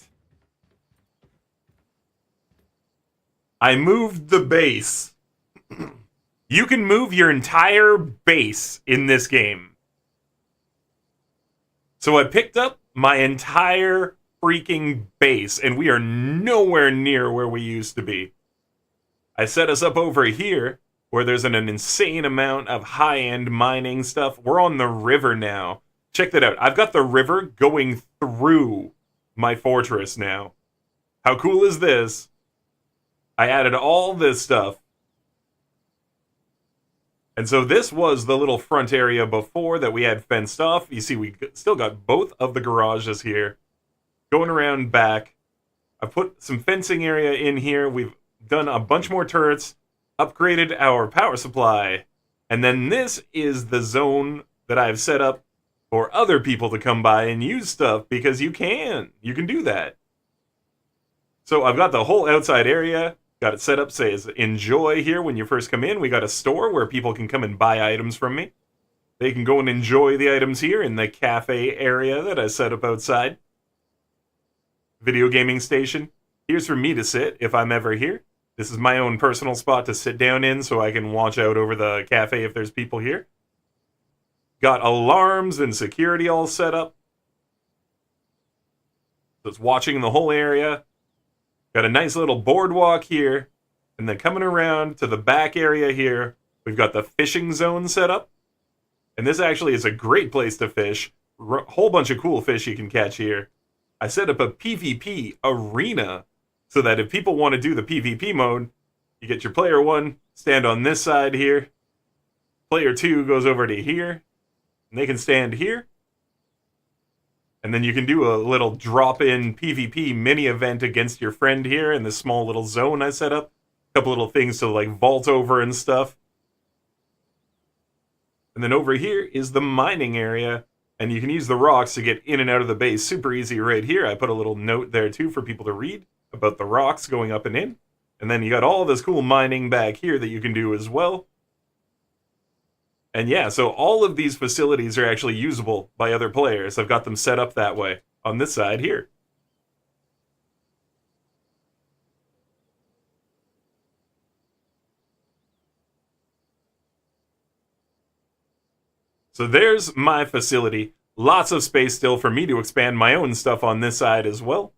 I moved the base. You can move your entire base in this game. So I picked up my entire freaking base, and we are nowhere near where we used to be. I set us up over here, where there's an insane amount of high-end mining stuff. We're on the river now. Check that out. I've got the river going through my fortress now. How cool is this? I added all this stuff. And so this was the little front area before that we had fenced off. You see, we still got both of the garages here. Going around back. I put some fencing area in here. We've done a bunch more turrets. Upgraded our power supply. And then this is the zone that I've set up for other people to come by and use stuff, because you can. You can do that. So I've got the whole outside area. Got it set up, says enjoy here when you first come in. We got a store where people can come and buy items from me. They can go and enjoy the items here in the cafe area that I set up outside. Video gaming station. Here's for me to sit if I'm ever here. This is my own personal spot to sit down in so I can watch out over the cafe if there's people here. Got alarms and security all set up. So it's watching the whole area. Got a nice little boardwalk here. And then coming around to the back area here, we've got the fishing zone set up. And this actually is a great place to fish. Whole bunch of cool fish you can catch here. I set up a PvP arena so that if people want to do the PvP mode, you get your player one, stand on this side here. Player 2 goes over to here, and they can stand here. And then you can do a little drop-in PvP mini-event against your friend here in this small little zone I set up. A couple little things to, like, vault over and stuff. And then over here is the mining area, and you can use the rocks to get in and out of the base super easy right here. I put a little note there, too, for people to read about the rocks going up and in. And then you got all this cool mining back here that you can do as well. And yeah, so all of these facilities are actually usable by other players. I've got them set up that way on this side here. So there's my facility. Lots of space still for me to expand my own stuff on this side as well.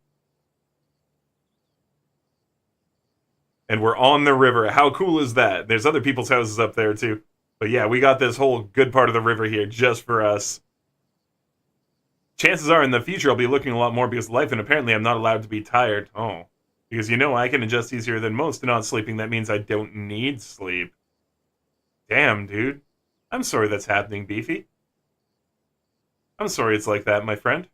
And we're on the river. How cool is that? There's other people's houses up there too. But yeah, we got this whole good part of the river here just for us. Chances are in the future I'll be looking a lot more because of life, and apparently I'm not allowed to be tired. Oh. Because I can adjust easier than most to not sleeping. That means I don't need sleep. Damn, dude. I'm sorry that's happening, Beefy. I'm sorry it's like that, my friend.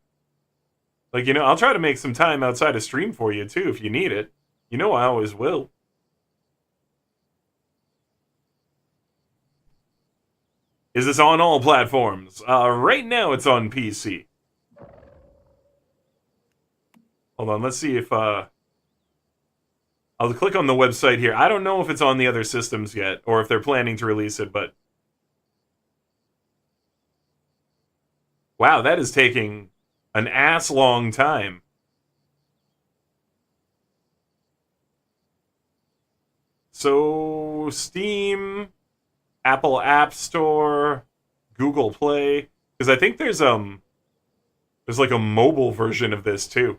Like, I'll try to make some time outside of stream for you, too, if you need it. I always will. Is this on all platforms? Right now it's on PC. Hold on, let's see if, I'll click on the website here. I don't know if it's on the other systems yet, or if they're planning to release it, but... Wow, that is taking an ass-long time. So, Steam, Apple App Store, Google Play, because I think there's like a mobile version of this too.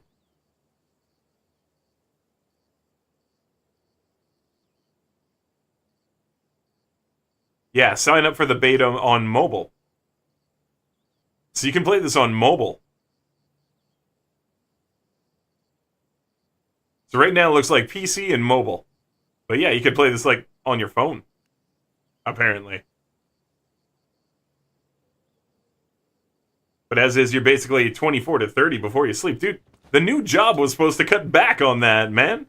Yeah, sign up for the beta on mobile. So you can play this on mobile. So right now it looks like PC and mobile. But yeah, you could play this like on your phone. Apparently. But as is, you're basically 24 to 30 before you sleep. Dude, the new job was supposed to cut back on that, man.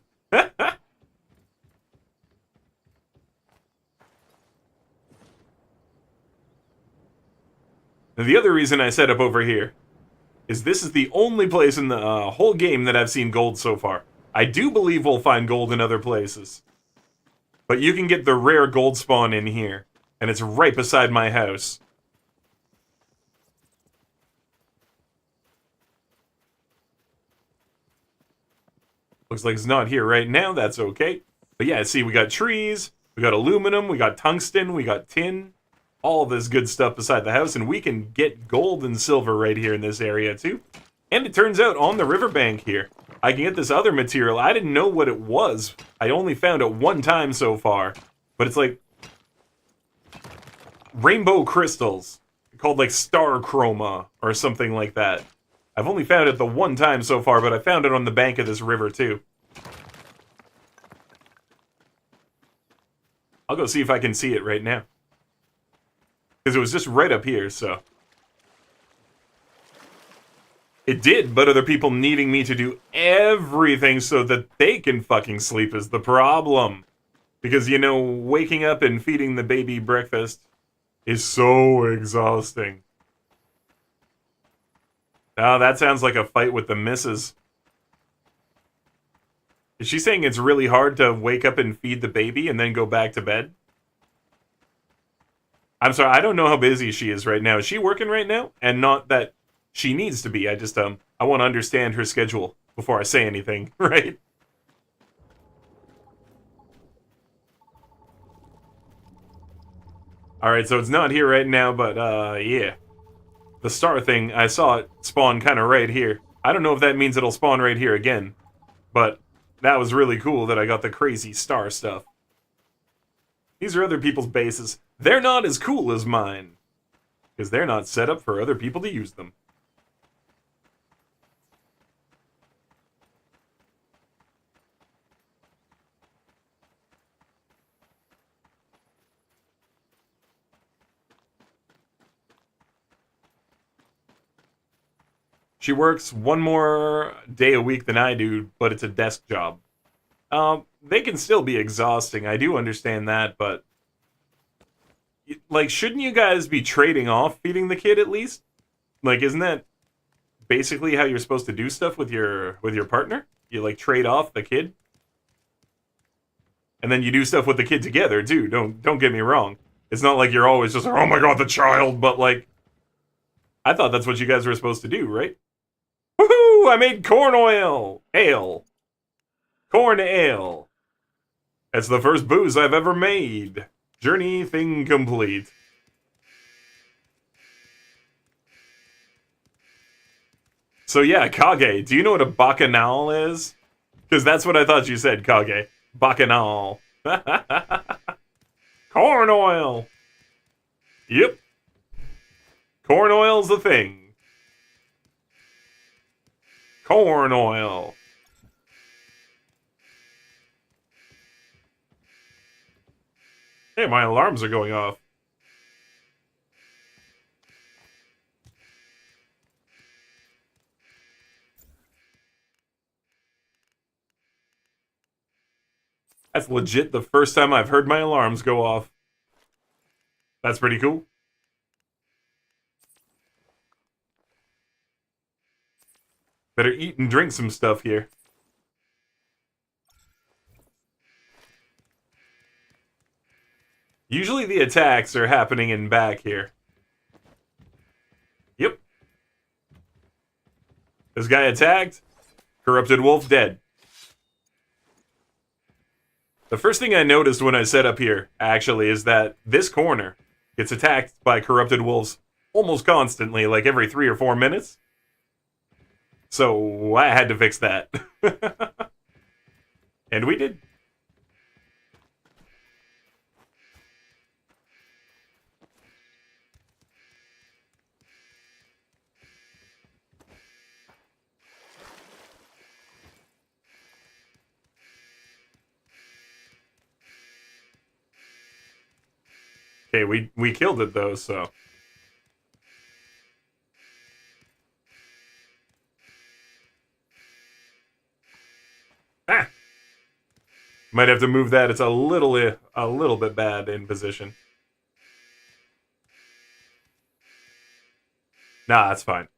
And the other reason I set up over here is this is the only place in the whole game that I've seen gold so far. I do believe we'll find gold in other places. But you can get the rare gold spawn in here, and it's right beside my house. Looks like it's not here right now, that's okay. But yeah, see, we got trees, we got aluminum, we got tungsten, we got tin. All this good stuff beside the house, and we can get gold and silver right here in this area too. And it turns out on the riverbank here, I can get this other material. I didn't know what it was. I only found it one time so far. But it's like rainbow crystals. Called like star chroma or something like that. I've only found it the one time so far, but I found it on the bank of this river too. I'll go see if I can see it right now. Because it was just right up here, so... It did, but other people needing me to do everything so that they can fucking sleep is the problem. Because, waking up and feeding the baby breakfast is so exhausting. Oh, that sounds like a fight with the missus. Is she saying it's really hard to wake up and feed the baby and then go back to bed? I'm sorry, I don't know how busy she is right now. Is she working right now? And not that she needs to be. I just, I want to understand her schedule before I say anything, right? Alright, so it's not here right now, but, yeah. The star thing, I saw it spawn kind of right here. I don't know if that means it'll spawn right here again, but that was really cool that I got the crazy star stuff. These are other people's bases. They're not as cool as mine, because they're not set up for other people to use them. She works one more day a week than I do, but it's a desk job. They can still be exhausting. I do understand that, but like, shouldn't you guys be trading off feeding the kid at least? Like, isn't that basically how you're supposed to do stuff with your partner? You like trade off the kid, and then you do stuff with the kid together too. Don't get me wrong. It's not like you're always just like, oh my god, the child. But like, I thought that's what you guys were supposed to do, right? Woohoo! I made corn oil ale. Corn ale. That's the first booze I've ever made. Journey thing complete. So yeah, Kage, do you know what a bacchanal is? Because that's what I thought you said, Kage. Bacchanal. Corn oil! Yep. Corn oil's the thing. Corn oil. Hey, my alarms are going off. That's legit the first time I've heard my alarms go off. That's pretty cool. Better eat and drink some stuff here. Usually the attacks are happening in back here. Yep. This guy attacked. Corrupted wolf dead. The first thing I noticed when I set up here, actually, is that this corner gets attacked by corrupted wolves almost constantly, like every 3 or 4 minutes. So I had to fix that. And we did. Okay, we killed it though, so. Ah! Might have to move that. It's a little bit bad in position. Nah, that's fine.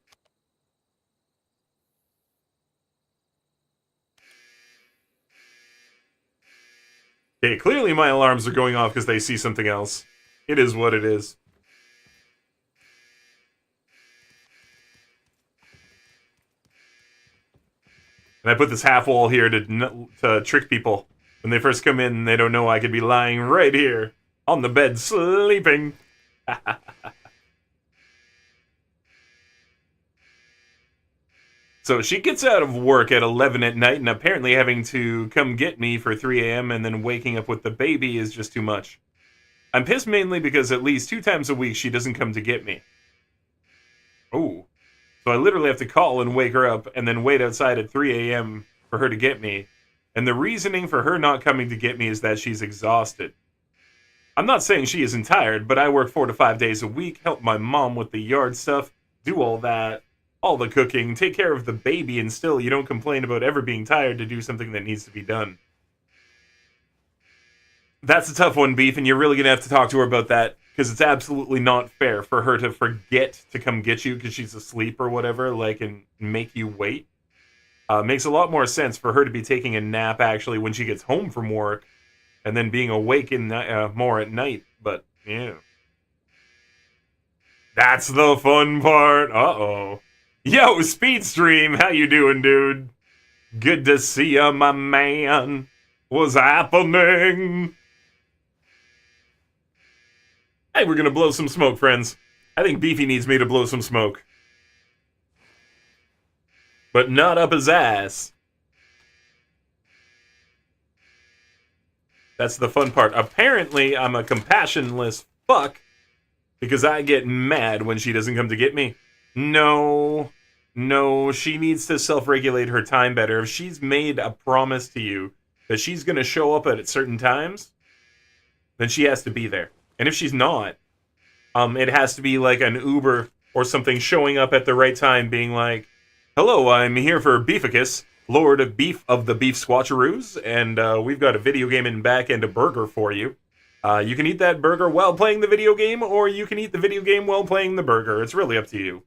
Okay, clearly my alarms are going off because they see something else. It is what it is. And I put this half wall here to trick people. When they first come in, they don't know I could be lying right here on the bed sleeping. So she gets out of work at 11 at night, and apparently having to come get me for 3 a.m. and then waking up with the baby is just too much. I'm pissed mainly because at least 2 times a week she doesn't come to get me. Oh. So I literally have to call and wake her up and then wait outside at 3 a.m. for her to get me. And the reasoning for her not coming to get me is that she's exhausted. I'm not saying she isn't tired, but I work 4 to 5 days a week, help my mom with the yard stuff, do all that, all the cooking, take care of the baby, and still you don't complain about ever being tired to do something that needs to be done. That's a tough one, Beef, and you're really going to have to talk to her about that, because it's absolutely not fair for her to forget to come get you because she's asleep or whatever, like, and make you wait. Makes a lot more sense for her to be taking a nap, actually, when she gets home from work, and then being awake more at night, but, yeah. That's the fun part. Uh-oh. Yo, Speedstream, how you doing, dude? Good to see ya, my man. What's happening? Hey, we're gonna blow some smoke, friends. I think Beefy needs me to blow some smoke. But not up his ass. That's the fun part. Apparently, I'm a compassionless fuck because I get mad when she doesn't come to get me. No, she needs to self-regulate her time better. If she's made a promise to you that she's gonna show up at certain times, then she has to be there. And if she's not, it has to be like an Uber or something showing up at the right time being like, Hello, I'm here for Beeficus, Lord of Beef of the Beef Squatcheroos, and we've got a video game in back and a burger for you. You can eat that burger while playing the video game, or you can eat the video game while playing the burger. It's really up to you.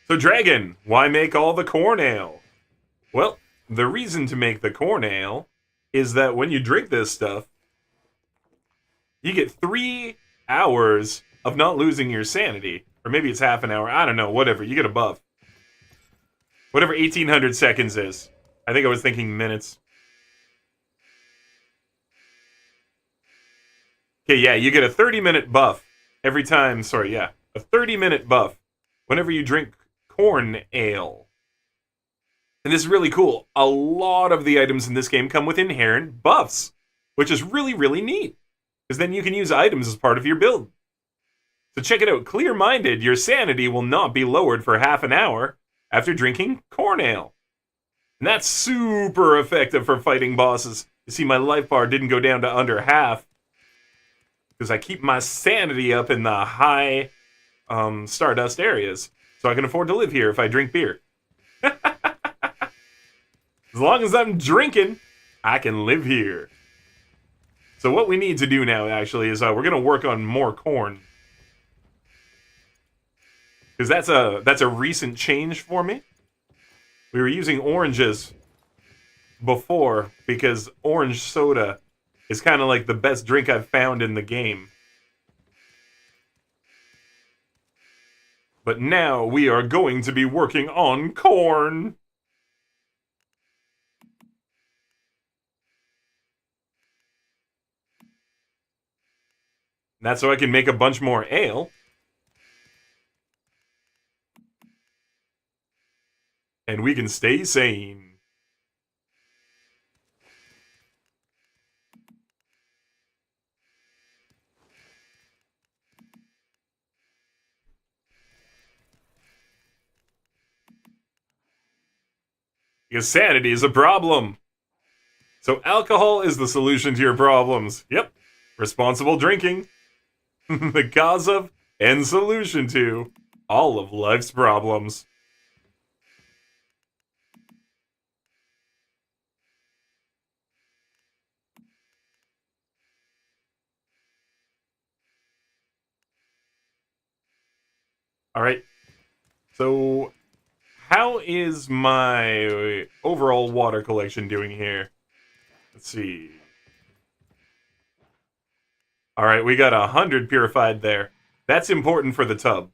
So, Dragon, why make all the corn ale? Well, the reason to make the corn ale is that when you drink this stuff, you get 3 hours of not losing your sanity. Or maybe it's half an hour. I don't know. Whatever. You get a buff. Whatever 1800 seconds is. I think I was thinking minutes. Okay, yeah, you get a 30-minute buff every time. Sorry, yeah. A 30-minute buff whenever you drink corn ale. And this is really cool. A lot of the items in this game come with inherent buffs, which is really, really neat. Because then you can use items as part of your build. So check it out. Clear-minded, your sanity will not be lowered for half an hour after drinking corn ale. And that's super effective for fighting bosses. You see, my life bar didn't go down to under half because I keep my sanity up in the high Stardust areas. So I can afford to live here if I drink beer. As long as I'm drinking, I can live here. So what we need to do now, actually, is we're going to work on more corn. Because that's a recent change for me. We were using oranges before because orange soda is kind of like the best drink I've found in the game. But now we are going to be working on corn. That's so I can make a bunch more ale. And we can stay sane. Because sanity is a problem. So alcohol is the solution to your problems. Yep. Responsible drinking. The cause of and solution to all of life's problems. All right. So, how is my overall water collection doing here? Let's see. All right, we got 100 purified there. That's important for the tub.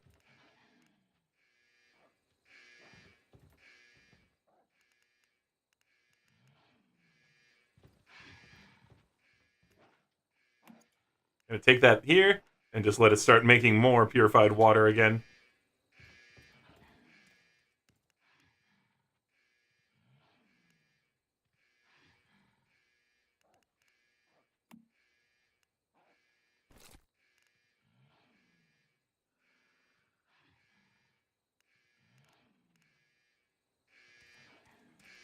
Gonna take that here and just let it start making more purified water again.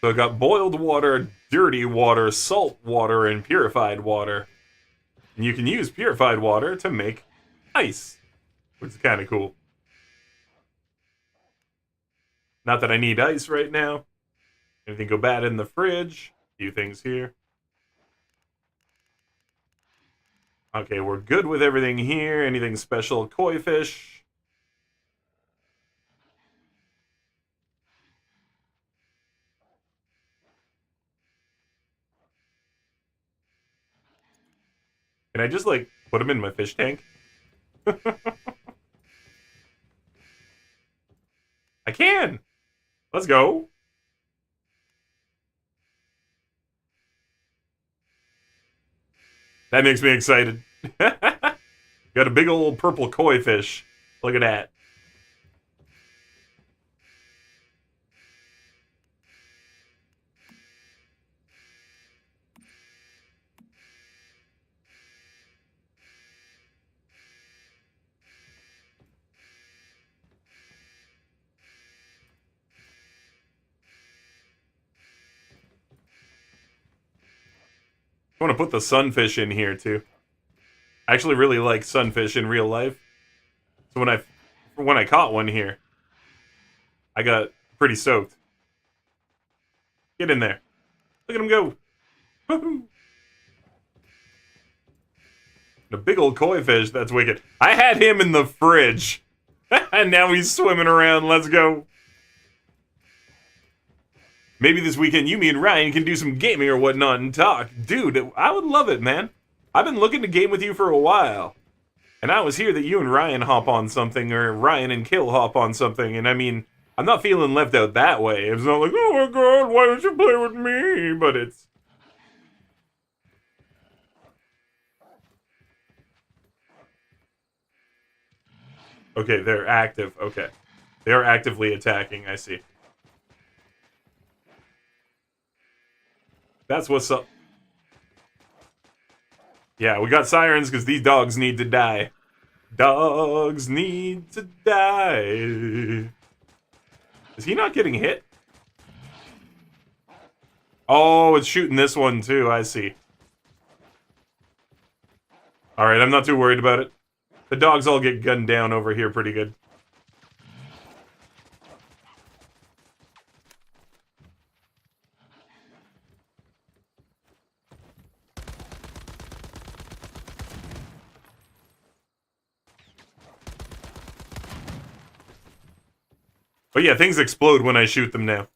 So I got boiled water, dirty water, salt water, and purified water. And you can use purified water to make ice, which is kind of cool. Not that I need ice right now. Anything go bad in the fridge? A few things here. Okay, we're good with everything here. Anything special? Koi fish. Can I just, like, put them in my fish tank? I can! Let's go! That makes me excited. Got a big old purple koi fish. Look at that. want to put the sunfish in here too. I actually really like sunfish in real life. So when I caught one here, I got pretty stoked. Get in there. Look at him go. Woohoo! A big old koi fish, that's wicked. I had him in the fridge. And now he's swimming around. Let's go. Maybe this weekend you, me, and Ryan can do some gaming or whatnot and talk. Dude, I would love it, man. I've been looking to game with you for a while. And I was here that you and Ryan hop on something, or Ryan and Kill hop on something, and I mean, I'm not feeling left out that way. It's not like, oh my god, why don't you play with me? But it's... Okay, they're active. Okay. They are actively attacking, I see. That's what's up. Yeah, we got sirens because these dogs need to die. Dogs need to die. Is he not getting hit? Oh, it's shooting this one too, I see. Alright, I'm not too worried about it. The dogs all get gunned down over here pretty good. But yeah, things explode when I shoot them now.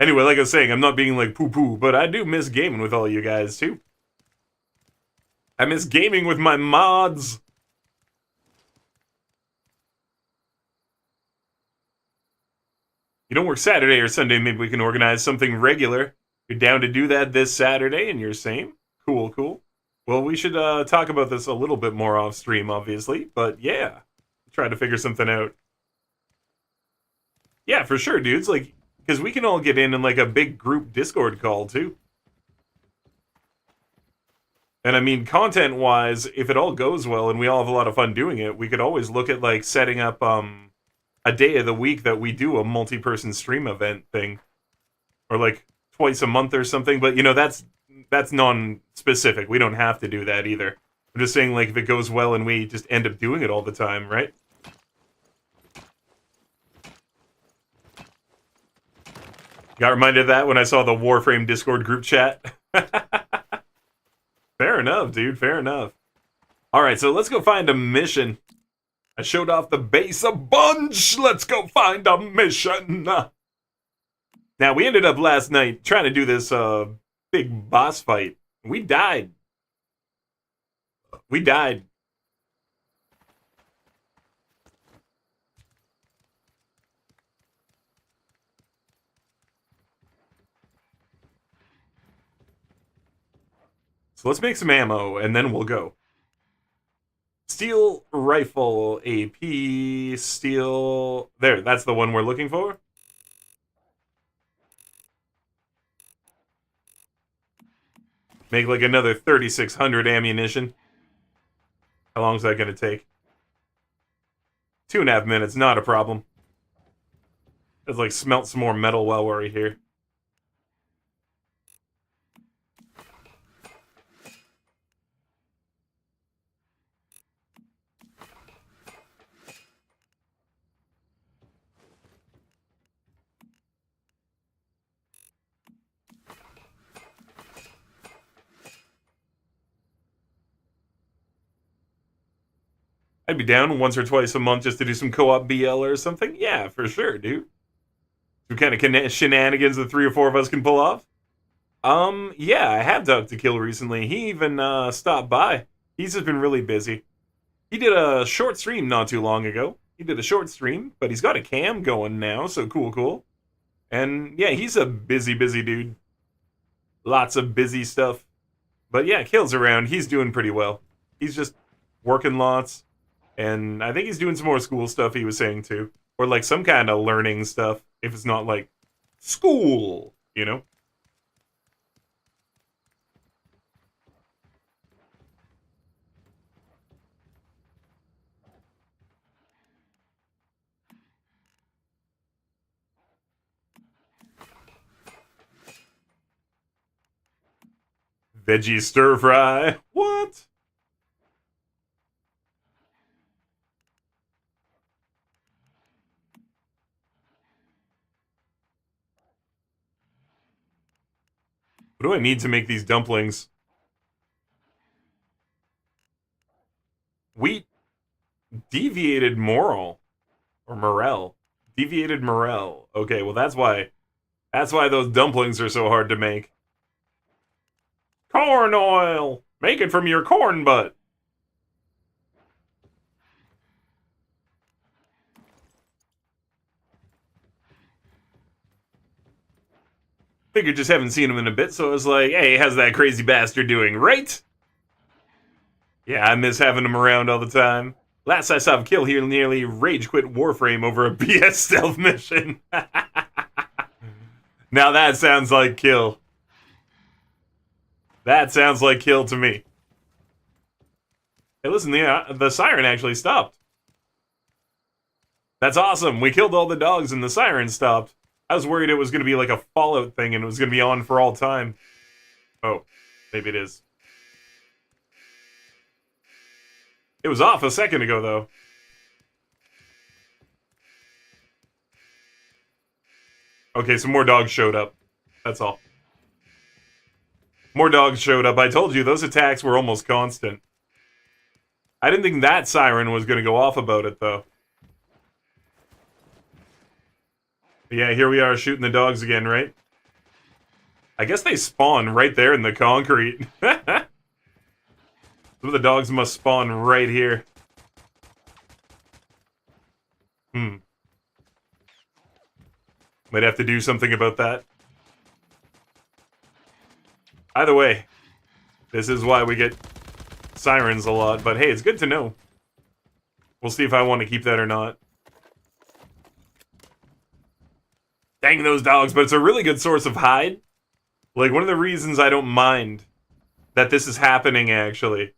Anyway, like I was saying, I'm not being like poo-poo, but I do miss gaming with all you guys, too. I miss gaming with my mods. You don't work Saturday or Sunday, maybe we can organize something regular. You're down to do that this Saturday, and you're same? Cool, cool. Well, we should talk about this a little bit more off stream, obviously, but yeah. Try to figure something out. Yeah, for sure, dudes. Like, because we can all get in like a big group Discord call too. And I mean, content-wise, if it all goes well and we all have a lot of fun doing it, we could always look at like setting up a day of the week that we do a multi-person stream event thing, or like twice a month or something. But you know, that's non-specific. We don't have to do that either. I'm just saying, like, if it goes well and we just end up doing it all the time, right? Got reminded of that when I saw the Warframe Discord group chat. Fair enough, dude. Fair enough. Alright, so let's go find a mission. I showed off the base a bunch. Let's go find a mission. Now, we ended up last night trying to do this big boss fight. We died. We died. So let's make some ammo, and then we'll go. Steel rifle, AP, steel... There, that's the one we're looking for. Make like another 3,600 ammunition. How long is that going to take? 2.5 minutes, not a problem. Let's like smelt some more metal while we're here. I'd be down once or twice a month just to do some co-op BL or something. Yeah, for sure, dude. Some kind of shenanigans the 3 or 4 of us can pull off. Yeah, I have talked to Kill recently. He even stopped by. He's just been really busy. He did a short stream not too long ago. He did a short stream, but he's got a cam going now, so cool. And yeah, he's a busy dude. Lots of busy stuff. But yeah, Kill's around. He's doing pretty well. He's just working lots. And I think he's doing some more school stuff, he was saying, too. Or, like, some kind of learning stuff, if it's not, like, school, you know? Veggie stir fry. What? What do I need to make these dumplings? Wheat deviated moral or morel. Deviated morel. Okay, well that's why those dumplings are so hard to make. Corn oil. Make it from your corn butt. Figured just haven't seen him in a bit, so I was like, hey, how's that crazy bastard doing, right? Yeah, I miss having him around all the time. Last I saw him kill, he nearly rage quit Warframe over a BS stealth mission. Now that sounds like kill. That sounds like kill to me. Hey, listen, the siren actually stopped. That's awesome. We killed all the dogs and the siren stopped. I was worried it was going to be like a Fallout thing and it was going to be on for all time. Oh, maybe it is. It was off a second ago, though. Okay, some more dogs showed up. That's all. More dogs showed up. I told you, those attacks were almost constant. I didn't think that siren was going to go off about it, though. But yeah, here we are shooting the dogs again, right? I guess they spawn right there in the concrete. Some of the dogs must spawn right here. Might have to do something about that. Either way, this is why we get sirens a lot, but hey, it's good to know. We'll see if I want to keep that or not. Dang those dogs, but it's a really good source of hide. Like, one of the reasons I don't mind that this is happening, actually,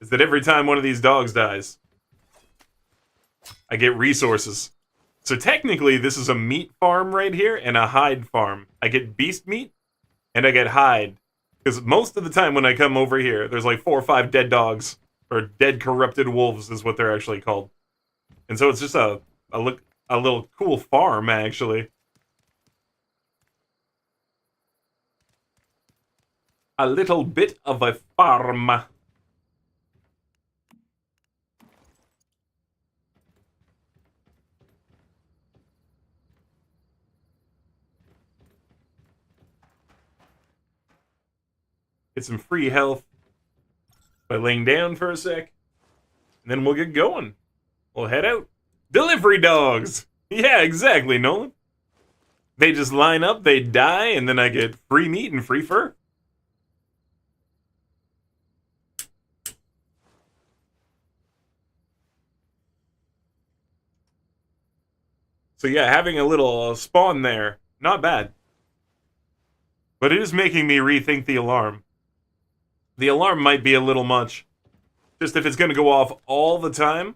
is that every time one of these dogs dies, I get resources. So technically, this is a meat farm right here and a hide farm. I get beast meat and I get hide. Because most of the time when I come over here, there's like 4 or 5 dead dogs. Or dead corrupted wolves is what they're actually called. And so it's just a little cool farm, actually. A little bit of a farm. Get some free health by laying down for a sec. And then we'll get going. We'll head out. Delivery dogs! Yeah, exactly, Nolan. They just line up, they die, and then I get free meat and free fur. So yeah, having a little spawn there, not bad. But it is making me rethink the alarm. The alarm might be a little much. Just if it's going to go off all the time.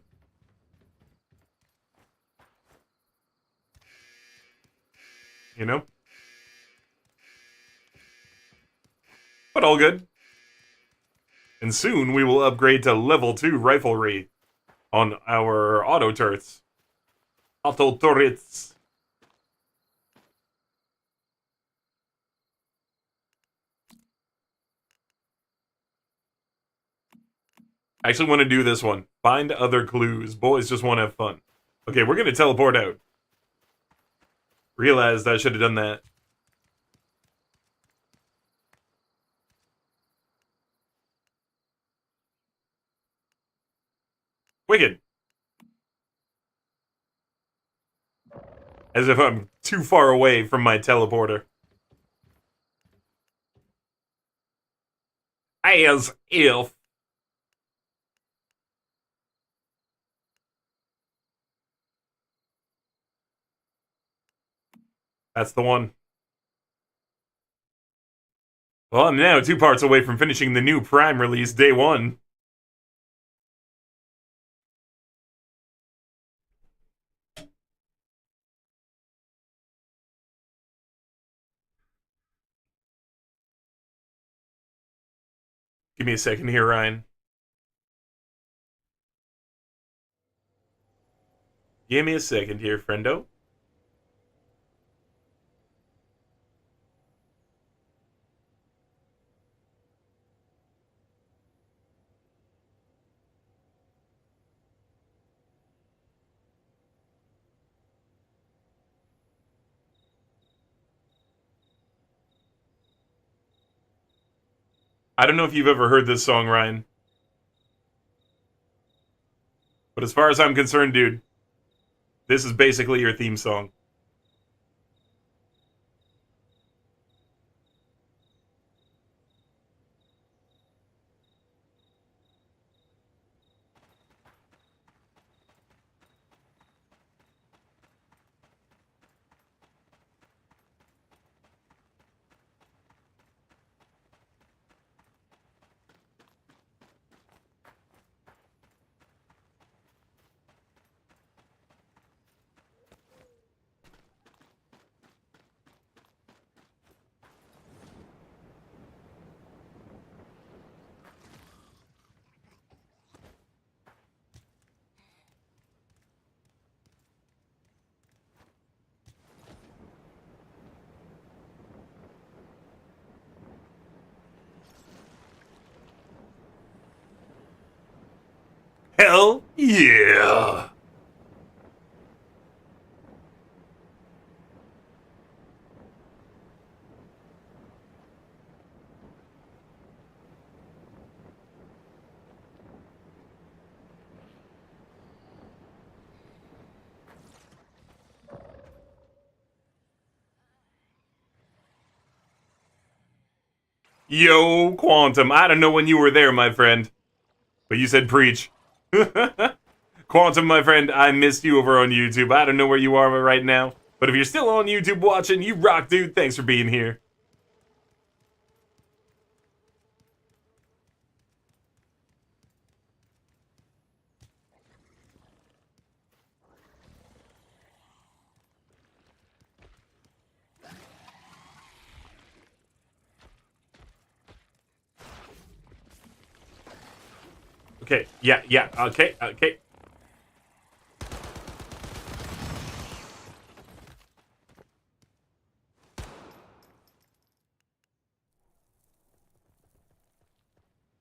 You know? But all good. And soon we will upgrade to level 2 riflery on our auto turrets. Auto turrets. I actually want to do this one. Find other clues. Boys just want to have fun. Okay, we're going to teleport out. Realized I should have done that. Wicked. As if I'm too far away from my teleporter. As if. That's the one. Well, I'm now 2 parts away from finishing the new Prime release day 1. Give me a second here, Ryan. Give me a second here, friendo. I don't know if you've ever heard this song, Ryan. But as far as I'm concerned, dude, this is basically your theme song. Hell yeah! Yo, Quantum, I don't know when you were there, my friend, but you said preach. Quantum, my friend, I missed you over on YouTube. I don't know where you are right now, but if you're still on YouTube watching, you rock, dude. Thanks for being here. Okay, yeah, okay.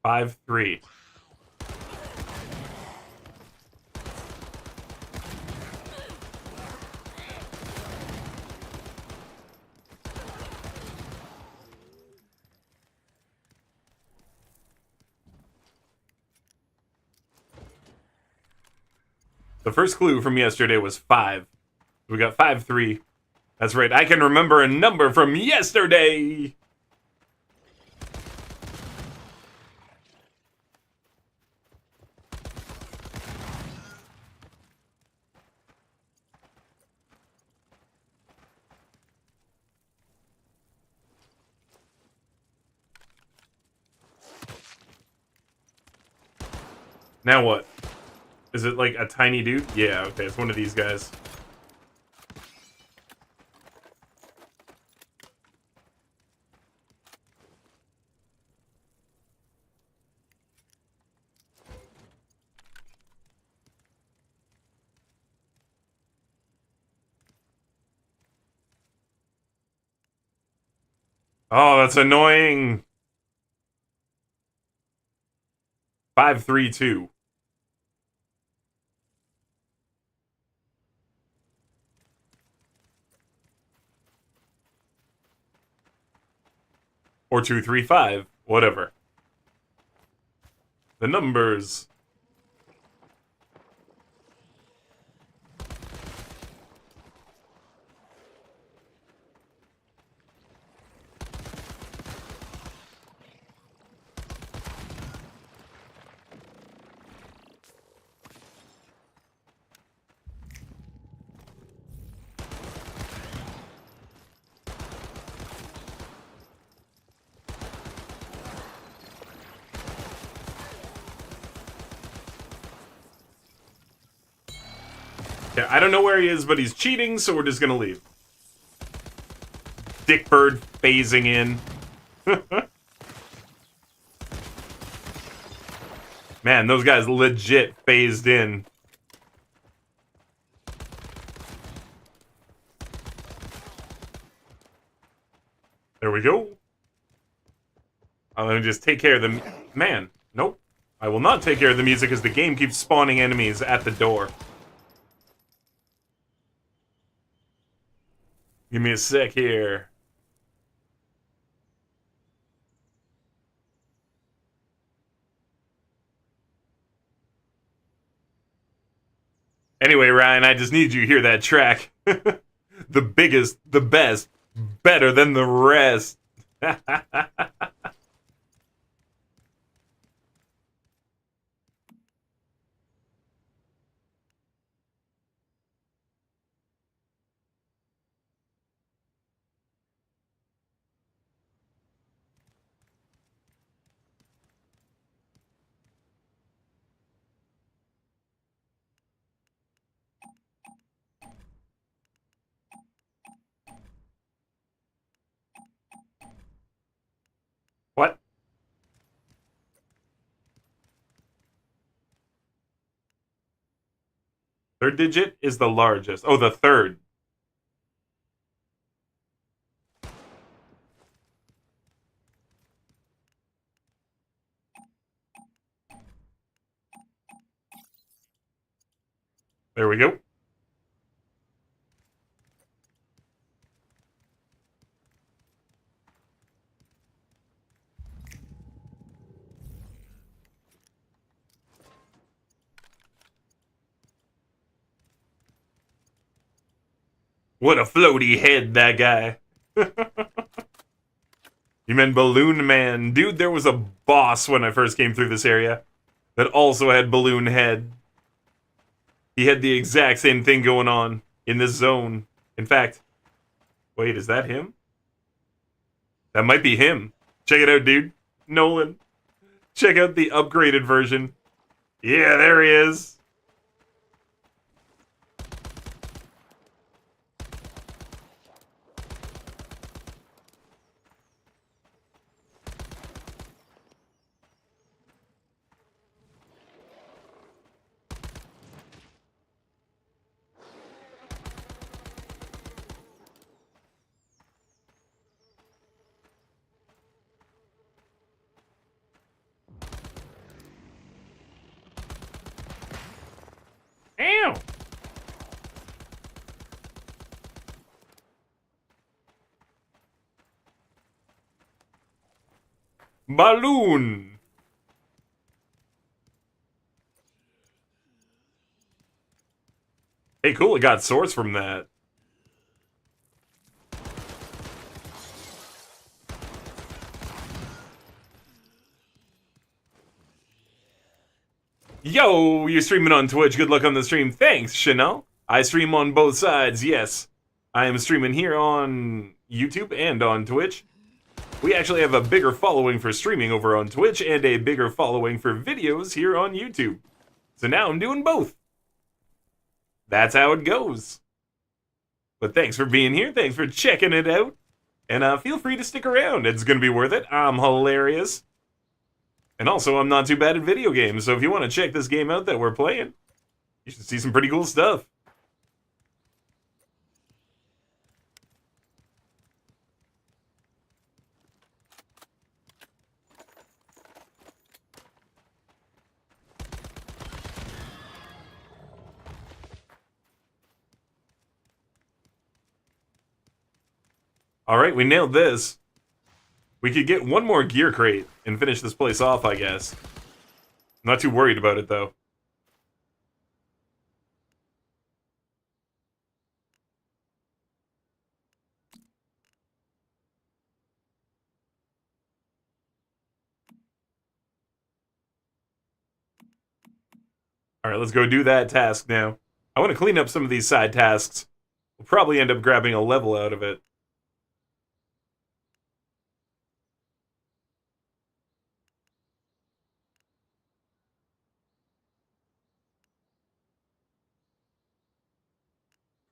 Five, 3. The first clue from yesterday was 5. We got 5, 3. That's right, I can remember a number from yesterday! Now what? Is it like a tiny dude? Yeah, okay, it's one of these guys. Oh, that's annoying! 5, 3, 2. Or 2, 3, 5. Whatever. The numbers. Yeah, I don't know where he is, but he's cheating, so we're just gonna leave. Dickbird phasing in. Man, those guys legit phased in. There we go. Let me just take care of the... Man, nope. I will not take care of the music as the game keeps spawning enemies at the door. Give me a sec here. Anyway, Ryan, I just need you to hear that track. The biggest, the best, better than the rest. What? Third digit is the largest. Oh, the third. There we go. What a floaty head, that guy. You meant Balloon Man. Dude, there was a boss when I first came through this area that also had balloon head. He had the exact same thing going on in this zone. In fact, wait, is that him? That might be him. Check it out, dude. Nolan. Check out the upgraded version. Yeah, there he is. Ow! Balloon! Hey, cool, it got swords from that. Yo, you're streaming on Twitch. Good luck on the stream. Thanks, Chanel. I stream on both sides, yes. I am streaming here on YouTube and on Twitch. We actually have a bigger following for streaming over on Twitch and a bigger following for videos here on YouTube. So now I'm doing both. That's how it goes. But thanks for being here. Thanks for checking it out. And feel free to stick around. It's going to be worth it. I'm hilarious. And also, I'm not too bad at video games, so if you want to check this game out that we're playing, you should see some pretty cool stuff. Alright, we nailed this. We could get one more gear crate and finish this place off, I guess. I'm not too worried about it, though. Alright, let's go do that task now. I want to clean up some of these side tasks. We'll probably end up grabbing a level out of it.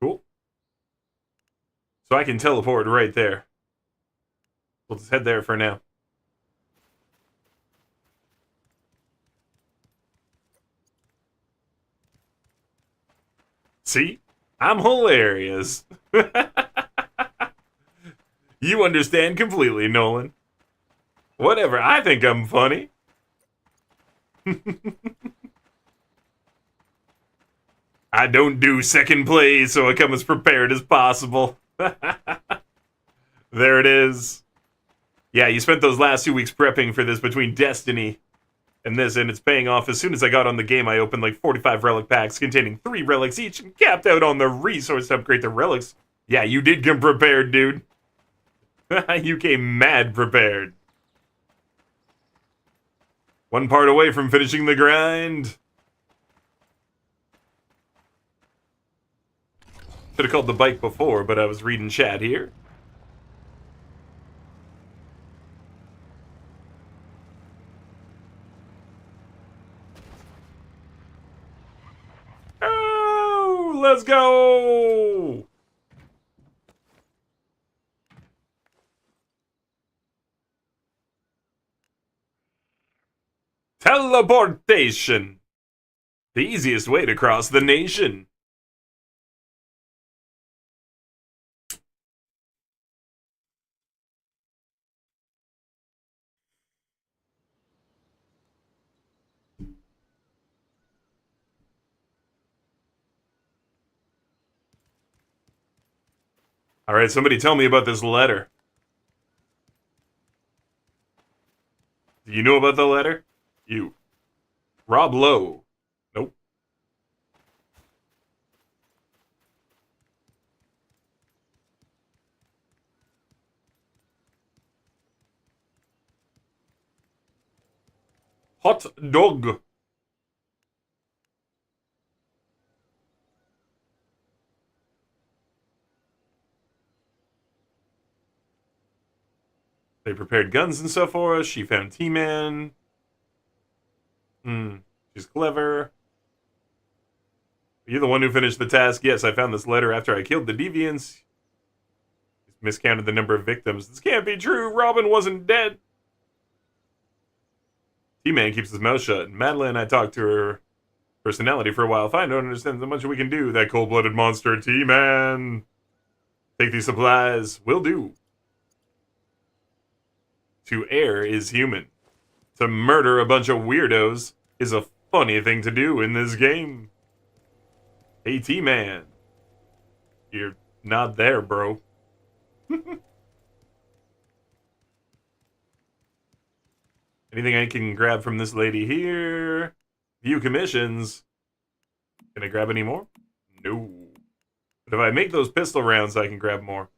Cool. So I can teleport right there. We'll just head there for now. See? I'm hilarious. You understand completely, Nolan. Whatever, I think I'm funny. I don't do second place, so I come as prepared as possible. There it is. Yeah, you spent those last 2 weeks prepping for this between Destiny and this, and it's paying off. As soon as I got on the game, I opened like 45 relic packs containing 3 relics each and capped out on the resource to upgrade the relics. Yeah, you did come prepared, dude. You came mad prepared. One part away from finishing the grind. Should have called the bike before, but I was reading chat here. Oh, let's go! Teleportation! The easiest way to cross the nation. Alright, somebody tell me about this letter. Do you know about the letter? You. Rob Lowe. Nope. Hot dog. They prepared guns and stuff for us. She found T-Man. She's clever. You're the one who finished the task. Yes, I found this letter after I killed the deviants. He's miscounted the number of victims. This can't be true. Robin wasn't dead. T-Man keeps his mouth shut. Madeline and I talked to her personality for a while. If I don't understand how much we can do, that cold-blooded monster, T-Man. Take these supplies. Will do. To err is human. To murder a bunch of weirdos is a funny thing to do in this game. Hey, T-Man. You're not there, bro. Anything I can grab from this lady here? View commissions. Can I grab any more? No. But if I make those pistol rounds, I can grab more.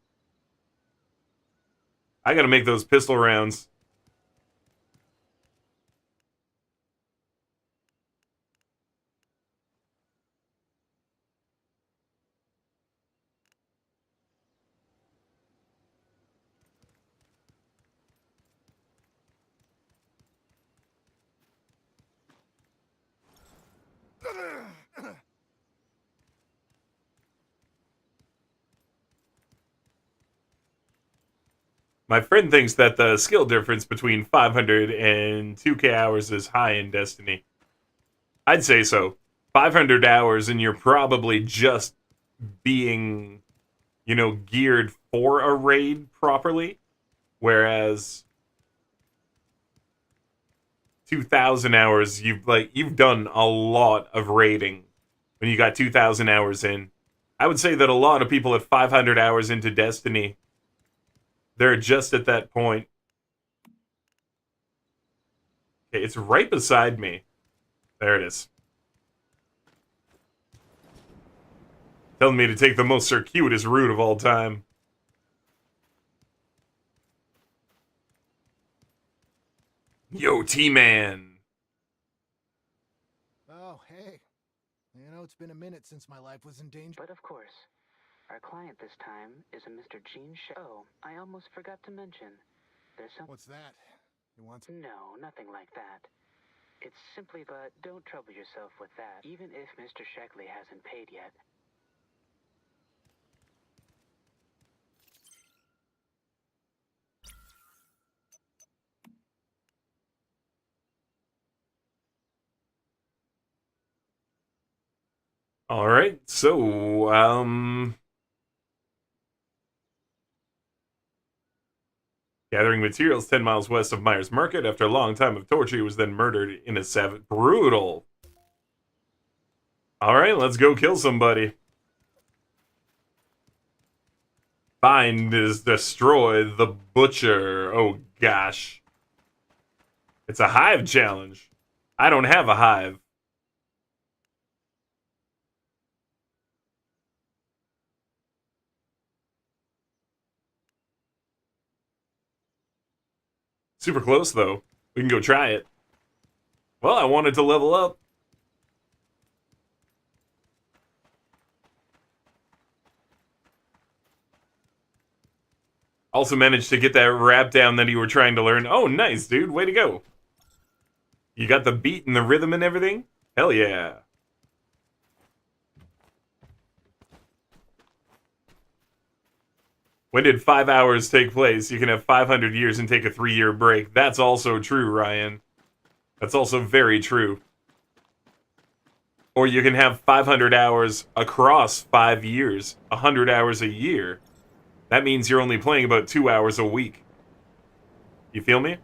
I gotta make those pistol rounds. My friend thinks that the skill difference between 500 and 2K hours is high in Destiny. I'd say so. 500 hours and you're probably just being, geared for a raid properly. Whereas 2,000 hours, you've done a lot of raiding when you got 2,000 hours in. I would say that a lot of people at 500 hours into Destiny, they're just at that point. Okay, it's right beside me. There it is. Telling me to take the most circuitous route of all time. Yo, T-Man. Oh, hey. It's been a minute since my life was in danger. But of course, our client this time is a Mr. Gene Oh, I almost forgot to mention. There's some... What's that? You want to... No, nothing like that. It's simply, but don't trouble yourself with that, even if Mr. Sheckley hasn't paid yet. All right, so gathering materials 10 miles west of Myers Market. After a long time of torture, he was then murdered in a savage. Brutal. All right, let's go kill somebody. Find is destroy the butcher. Oh gosh. It's a hive challenge. I don't have a hive. Super close though. We can go try it. Well, I wanted to level up. Also managed to get that rap down that you were trying to learn. Oh, nice, dude. Way to go. You got the beat and the rhythm and everything? Hell yeah. When did 5 hours take place? You can have 500 years and take a 3-year break. That's also true, Ryan. That's also very true. Or you can have 500 hours across 5 years, 100 hours a year. That means you're only playing about 2 hours a week. You feel me?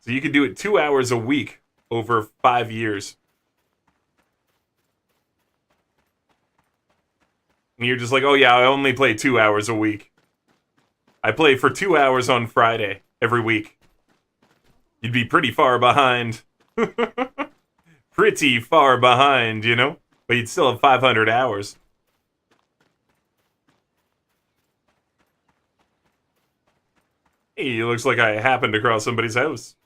So you could do it 2 hours a week over 5 years. And you're just like, oh yeah, I only play 2 hours a week. I play for 2 hours on Friday every week. You'd be pretty far behind. Pretty far behind, you know? But you'd still have 500 hours. Hey, it looks like I happened across somebody's house.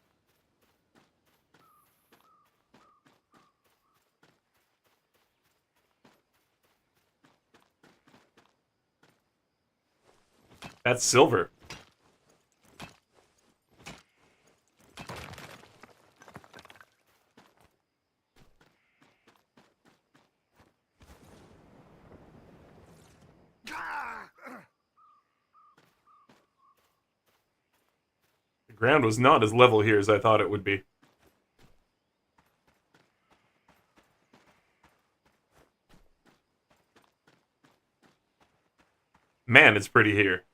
That's silver. The ground was not as level here as I thought it would be. Man, it's pretty here.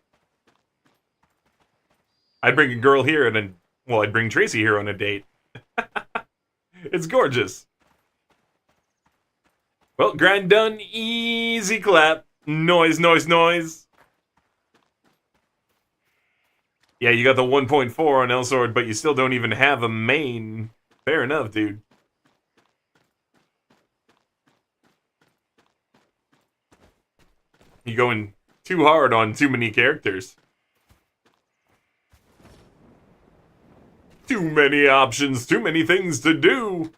I'd bring a girl here and then, well, I'd bring Tracy here on a date. It's gorgeous. Well, grind done. Easy clap. Noise, noise, noise. Yeah, you got the 1.4 on Elsword, but you still don't even have a main. Fair enough, dude. You going too hard on too many characters. Too many options, too many things to do.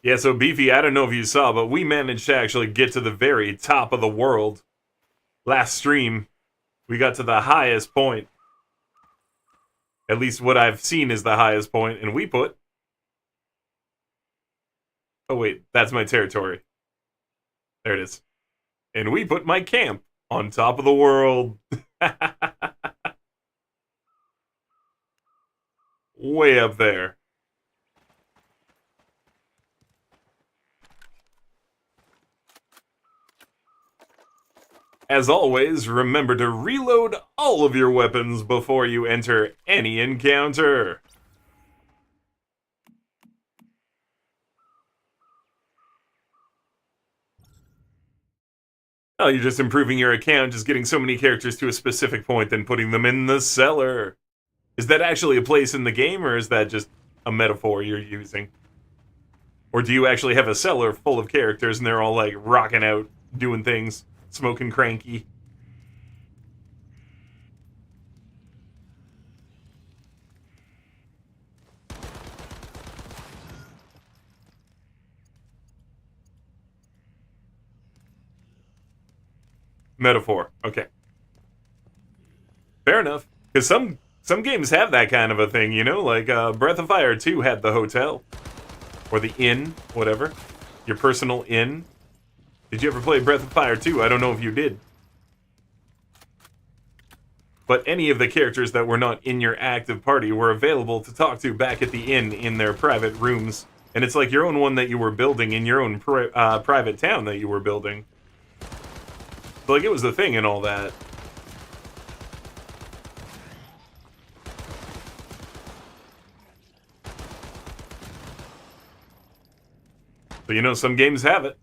Yeah, so Beefy, I don't know if you saw, but we managed to actually get to the very top of the world. Last stream, we got to the highest point. At least what I've seen is the highest point, and we put... Oh wait, that's my territory. There it is. And we put my camp on top of the world. Way up there. As always, remember to reload all of your weapons before you enter any encounter. Oh, you're just improving your account, just getting so many characters to a specific point, then putting them in the cellar. Is that actually a place in the game, or is that just a metaphor you're using? Or do you actually have a cellar full of characters and they're all like rocking out, doing things, smoking cranky? Metaphor. Okay. Fair enough. Because some games have that kind of a thing, you know? Like Breath of Fire 2 had the hotel. Or the inn, whatever. Your personal inn. Did you ever play Breath of Fire 2? I don't know if you did. But any of the characters that were not in your active party were available to talk to back at the inn in their private rooms. And it's like your own one that you were building in your own private town that you were building. So, like, it was the thing and all that. But you know, some games have it.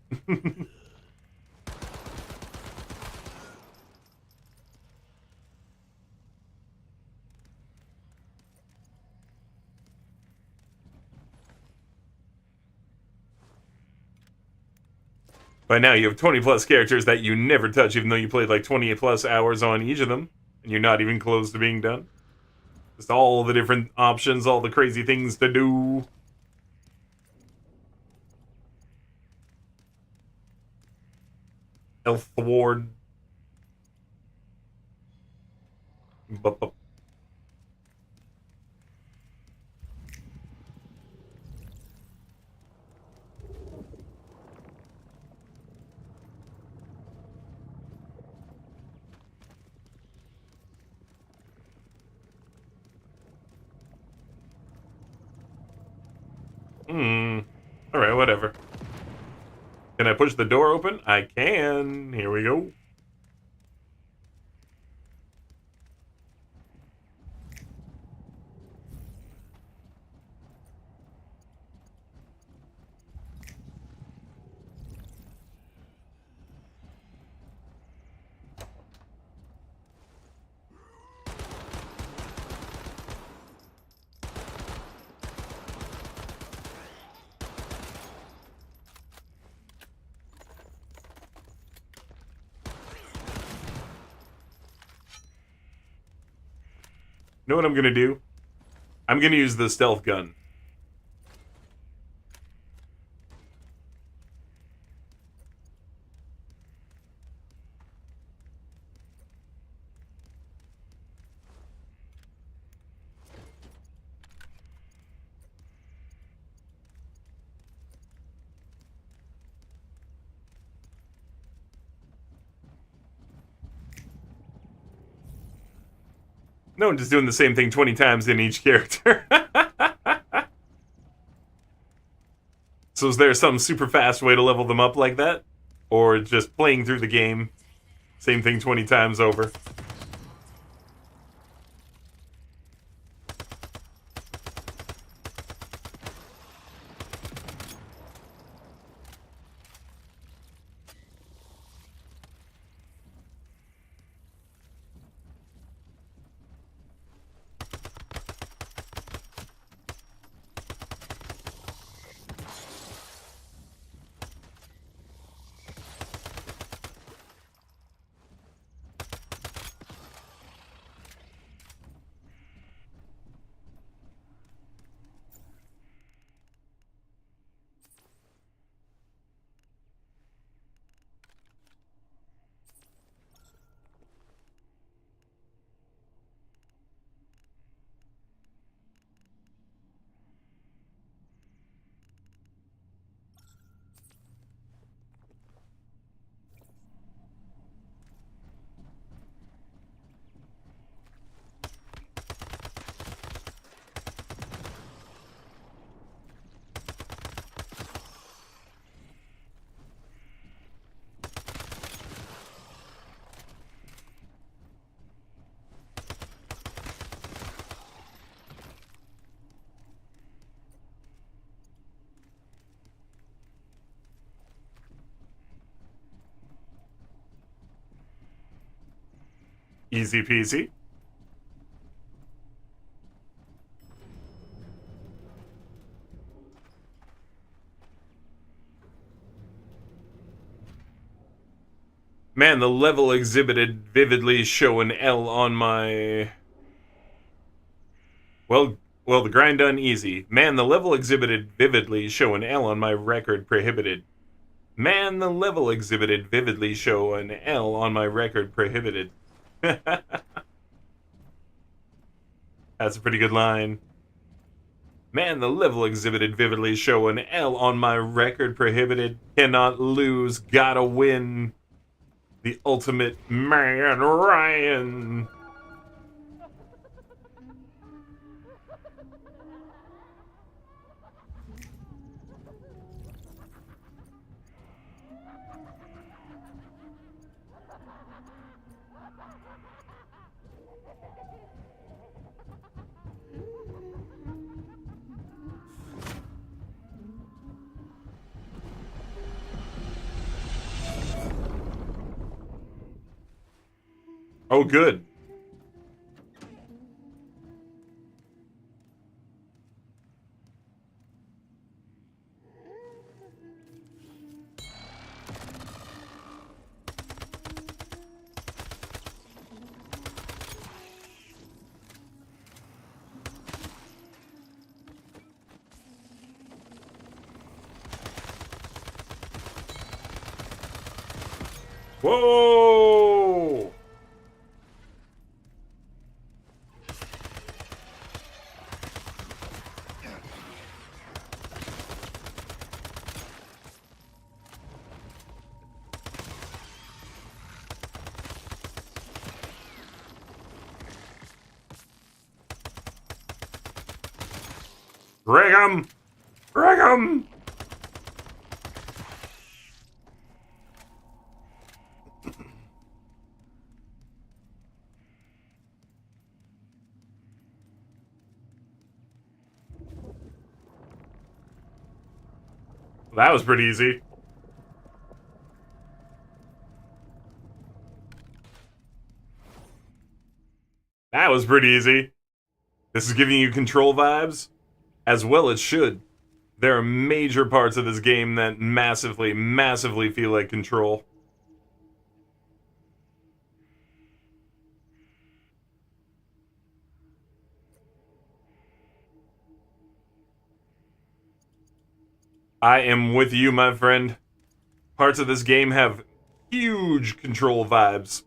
By now, you have 20 plus characters that you never touch, even though you played like 20 plus hours on each of them, and you're not even close to being done. Just all the different options, all the crazy things to do. Elf Ward. Bup. Alright, whatever. Can I push the door open? I can. Here we go. Know what I'm gonna do? I'm gonna use the stealth gun. No, I'm just doing the same thing 20 times in each character. So is there some super fast way to level them up like that? Or just playing through the game, same thing 20 times over? Easy peasy. Man, the level exhibited vividly show an L on my... Well, the grind done easy. Man, the level exhibited vividly show an L on my record prohibited. Man, the level exhibited vividly show an L on my record prohibited. That's a pretty good line. Man, the level exhibited vividly show an L on my record prohibited. Cannot lose, gotta win. The ultimate man, Ryan. Oh, good. Whoa! Rig 'em! Rig 'em! That was pretty easy. That was pretty easy. This is giving you control vibes? As well it should. There are major parts of this game that massively, massively feel like control. I am with you, my friend. Parts of this game have huge control vibes.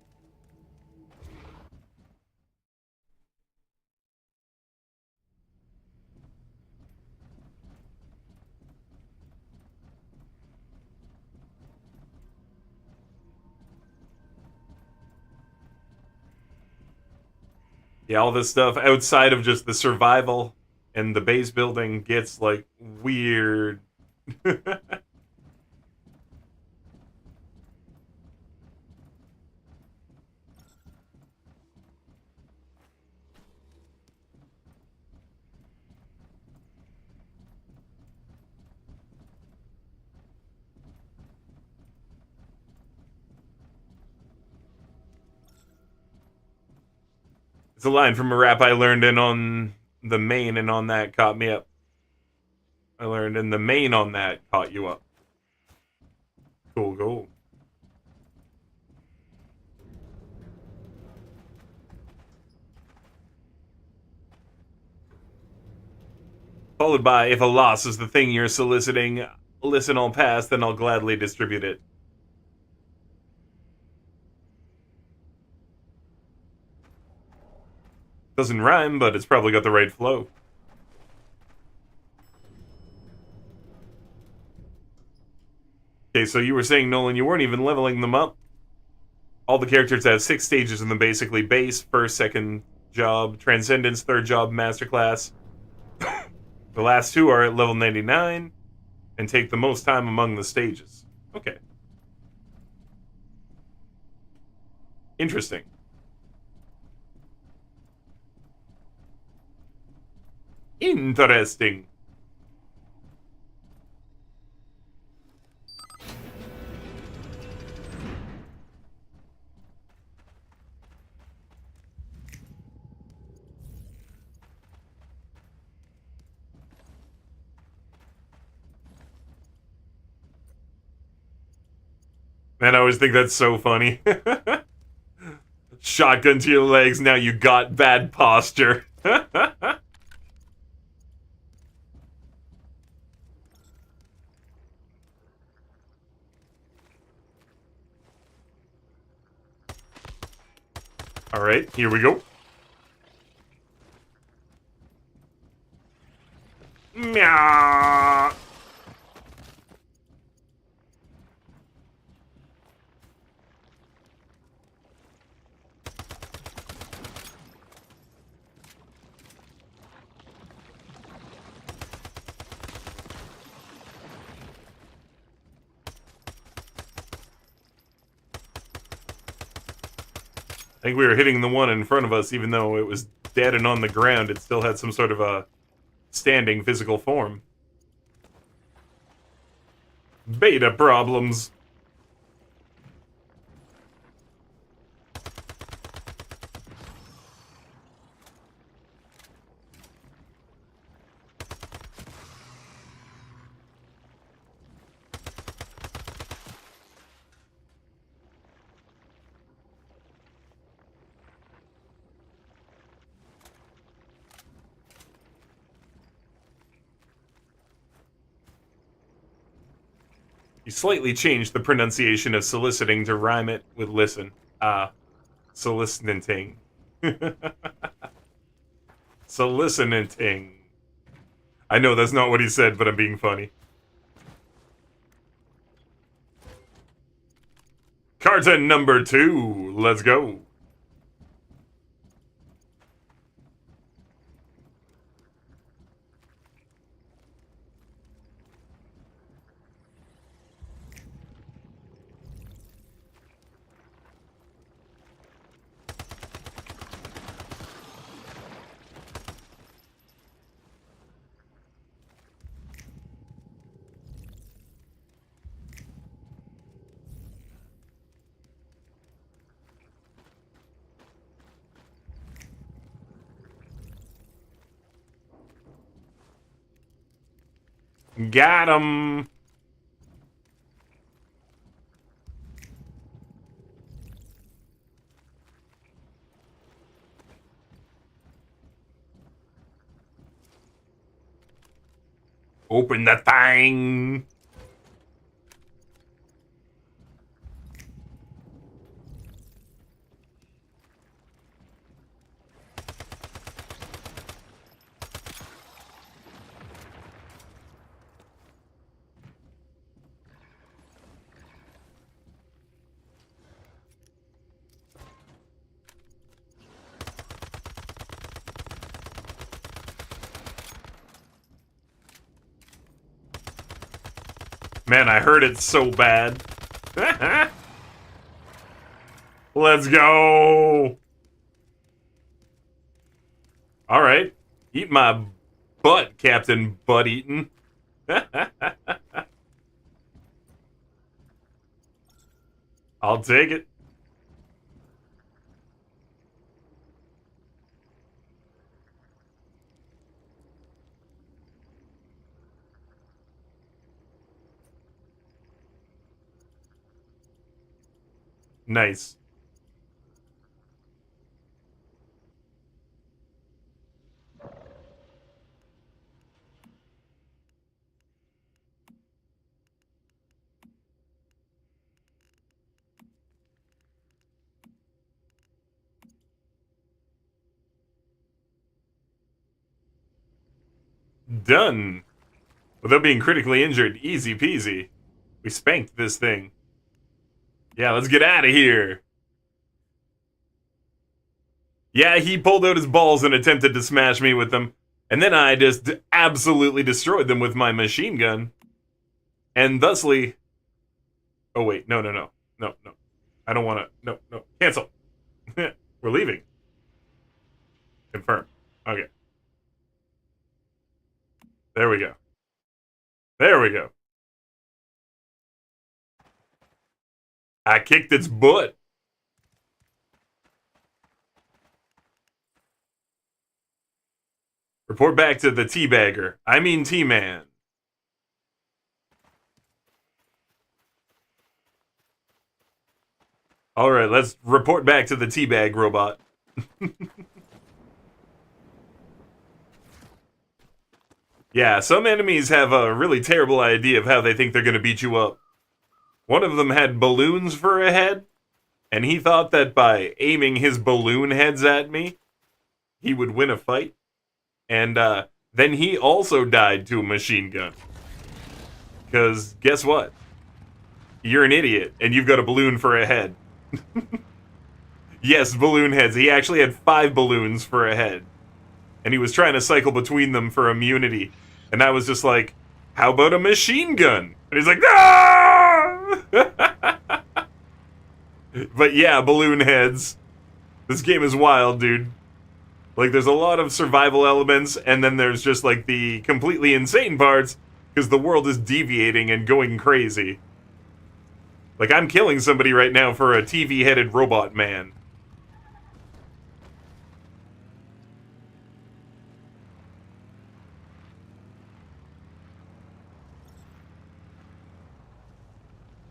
Yeah, all this stuff outside of just the survival and the base building gets, like, weird. It's a line from a rap I learned in on the main, and on that caught me up. I learned in the main on that caught you up. Cool, cool. Followed by, if a loss is the thing you're soliciting, listen, I'll pass, then I'll gladly distribute it. Doesn't rhyme, but it's probably got the right flow. Okay, so you were saying, Nolan, you weren't even leveling them up. All the characters have 6 stages in them, basically. Base, first, second job, Transcendence, third job, Masterclass. The last 2 are at level 99 and take the most time among the stages. Okay. Interesting. Interesting. Man, I always think that's so funny. Shotgun to your legs, now you got bad posture. Alright, here we go. Meow. I think we were hitting the one in front of us, even though it was dead and on the ground, it still had some sort of a standing physical form. Beta problems. You slightly changed the pronunciation of soliciting to rhyme it with listen. Soliciting. Soliciting. I know that's not what he said, but I'm being funny. Carton number 2. Let's go. Got him. Open the thing. Man, I heard it so bad. Let's go. All right. Eat my butt, Captain Butt Eaton. I'll take it. Nice. Done. Without being critically injured, easy peasy. We spanked this thing. Yeah, let's get out of here. Yeah, he pulled out his balls and attempted to smash me with them. And then I just absolutely destroyed them with my machine gun. And thusly... Oh, wait. No. No. I don't want to... No. Cancel. We're leaving. Confirm. Okay. There we go. There we go. I kicked its butt. Report back to the teabagger. I mean T-Man. All right, let's report back to the teabag robot. Yeah, some enemies have a really terrible idea of how they think they're going to beat you up. One of them had balloons for a head, and he thought that by aiming his balloon heads at me, he would win a fight. And then he also died to a machine gun. Because guess what? You're an idiot, and you've got a balloon for a head. Yes, balloon heads. He actually had 5 balloons for a head. And he was trying to cycle between them for immunity. And I was just like, how about a machine gun? And he's like, ah! But yeah, balloon heads. This game is wild, dude. Like, there's a lot of survival elements, and then there's just, like, the completely insane parts, because the world is deviating and going crazy. Like, I'm killing somebody right now for a TV-headed robot man.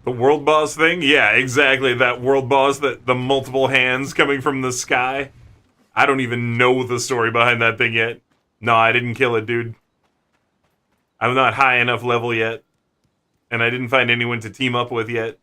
The world boss thing? Yeah, exactly. That world boss, that the multiple hands coming from the sky. I don't even know the story behind that thing yet. No, I didn't kill it, dude. I'm not high enough level yet. And I didn't find anyone to team up with yet.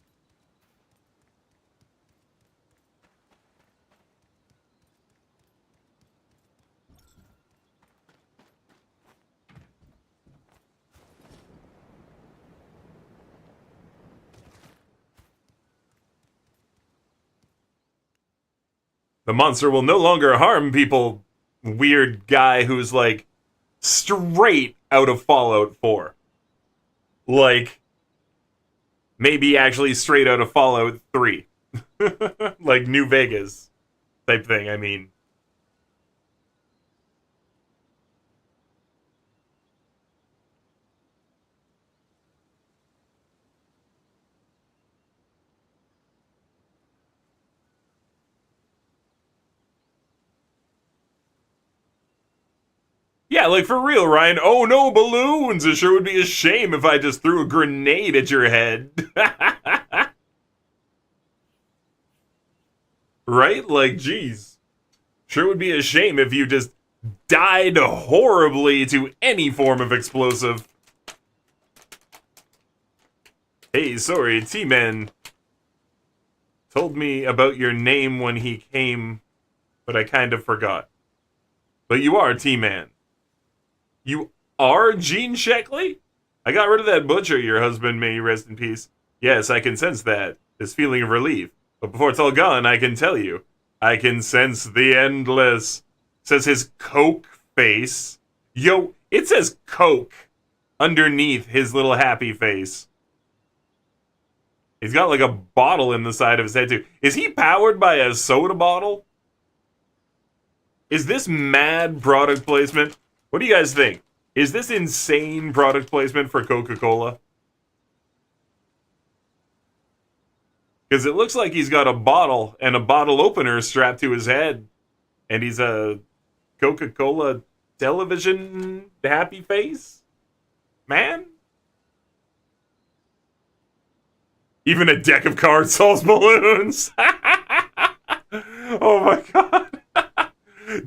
The monster will no longer harm people. Weird guy who's like straight out of Fallout 4. Like, maybe actually straight out of Fallout 3. Like New Vegas type thing, I mean. Yeah, like for real, Ryan. Oh no, balloons! It sure would be a shame if I just threw a grenade at your head. Right? Like, geez. Sure would be a shame if you just died horribly to any form of explosive. Hey, sorry, T-Man told me about your name when he came, but I kind of forgot. But you are T-Man. You are Gene Sheckley? I got rid of that butcher your husband, may he rest in peace. Yes, I can sense that, this feeling of relief. But before it's all gone, I can tell you, I can sense the endless. Says his Coke face. Yo, it says Coke underneath his little happy face. He's got like a bottle in the side of his head too. Is he powered by a soda bottle? Is this mad product placement? What do you guys think? Is this insane product placement for Coca-Cola? Because it looks like he's got a bottle and a bottle opener strapped to his head. And he's a Coca-Cola television happy face? Man? Even a deck of cards solves balloons. Oh my god.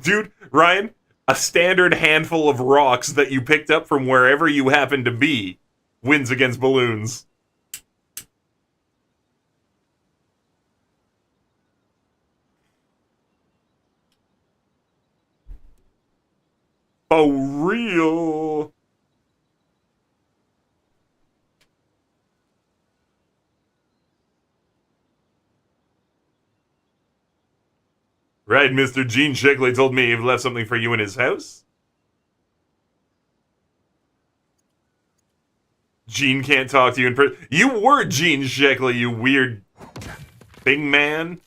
Dude, Ryan, a standard handful of rocks that you picked up from wherever you happen to be wins against balloons. For real. Right, Mr. Gene Sheckley told me he left something for you in his house? Gene can't talk to you in person. You were Gene Sheckley, you weird thing man.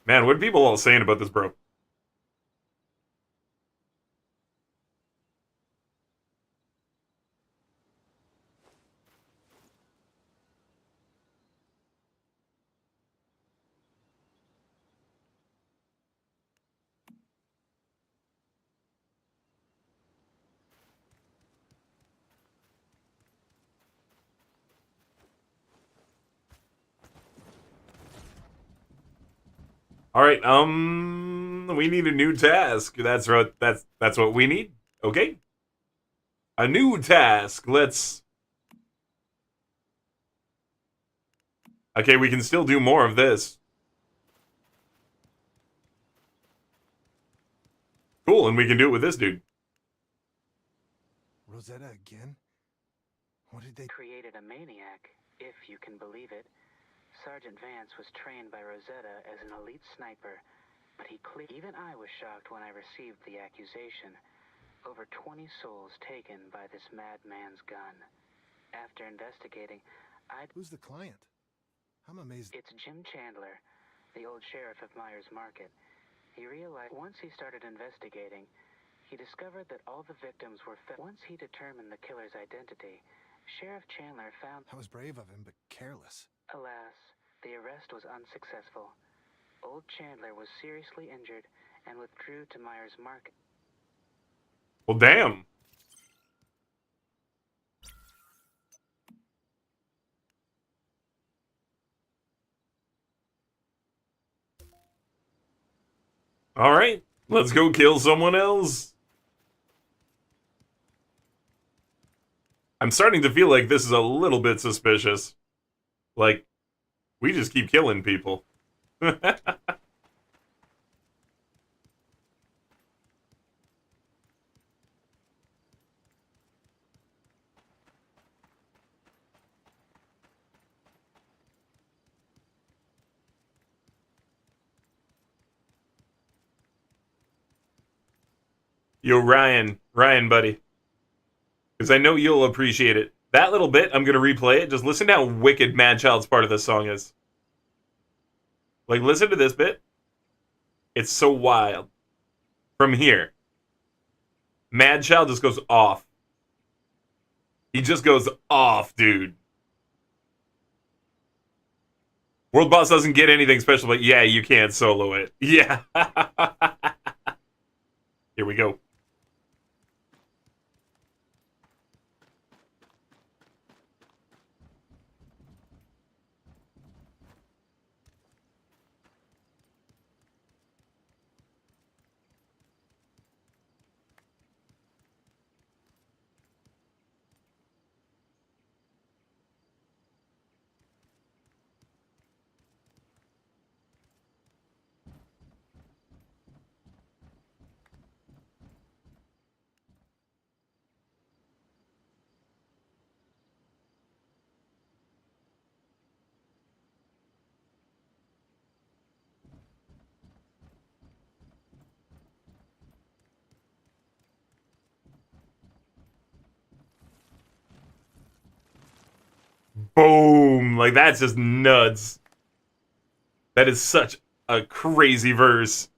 Man, what are people all saying about this, bro? All right, we need a new task. That's what we need. Okay. A new task. Okay, we can still do more of this. Cool, and we can do it with this dude. Rosetta again? What did they... Created a maniac, if you can believe it. Sergeant Vance was trained by Rosetta as an elite sniper, but even I was shocked when I received the accusation. Over 20 souls taken by this madman's gun. After investigating, Who's the client? I'm amazed. It's Jim Chandler, the old sheriff of Myers Market. He realized once he started investigating, he discovered that all the victims were once he determined the killer's identity, Sheriff Chandler found... That was brave of him, but careless. Alas, the arrest was unsuccessful. Old Chandler was seriously injured and withdrew to Myers Market. Well, damn. All right, let's go kill someone else. I'm starting to feel like this is a little bit suspicious. Like, we just keep killing people. Yo, Ryan, buddy. Because I know you'll appreciate it. That little bit, I'm going to replay it. Just listen to how wicked Mad Child's part of this song is. Like, listen to this bit. It's so wild. From here. Mad Child just goes off. He just goes off, dude. World Boss doesn't get anything special, but yeah, you can't solo it. Yeah. Here we go. Boom! Like, that's just nuts. That is such a crazy verse.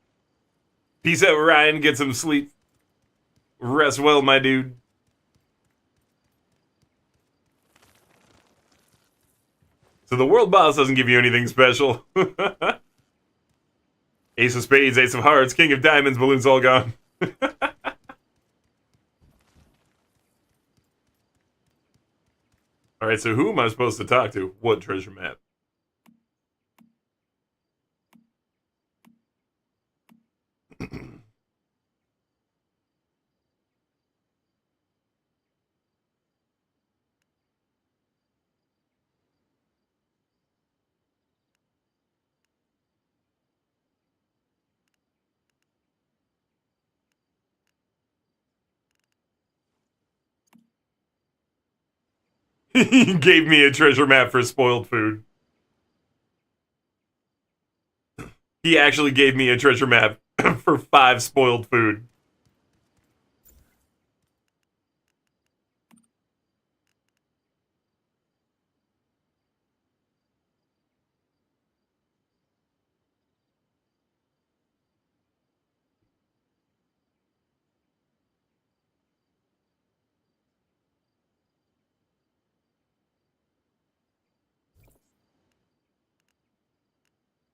Peace out, Ryan. Get some sleep. Rest well, my dude. So the World Boss doesn't give you anything special. Ace of Spades, Ace of Hearts, King of Diamonds, balloons all gone. Alright, so who am I supposed to talk to? What treasure map? He gave me a treasure map for spoiled food. He actually gave me a treasure map for 5 spoiled food.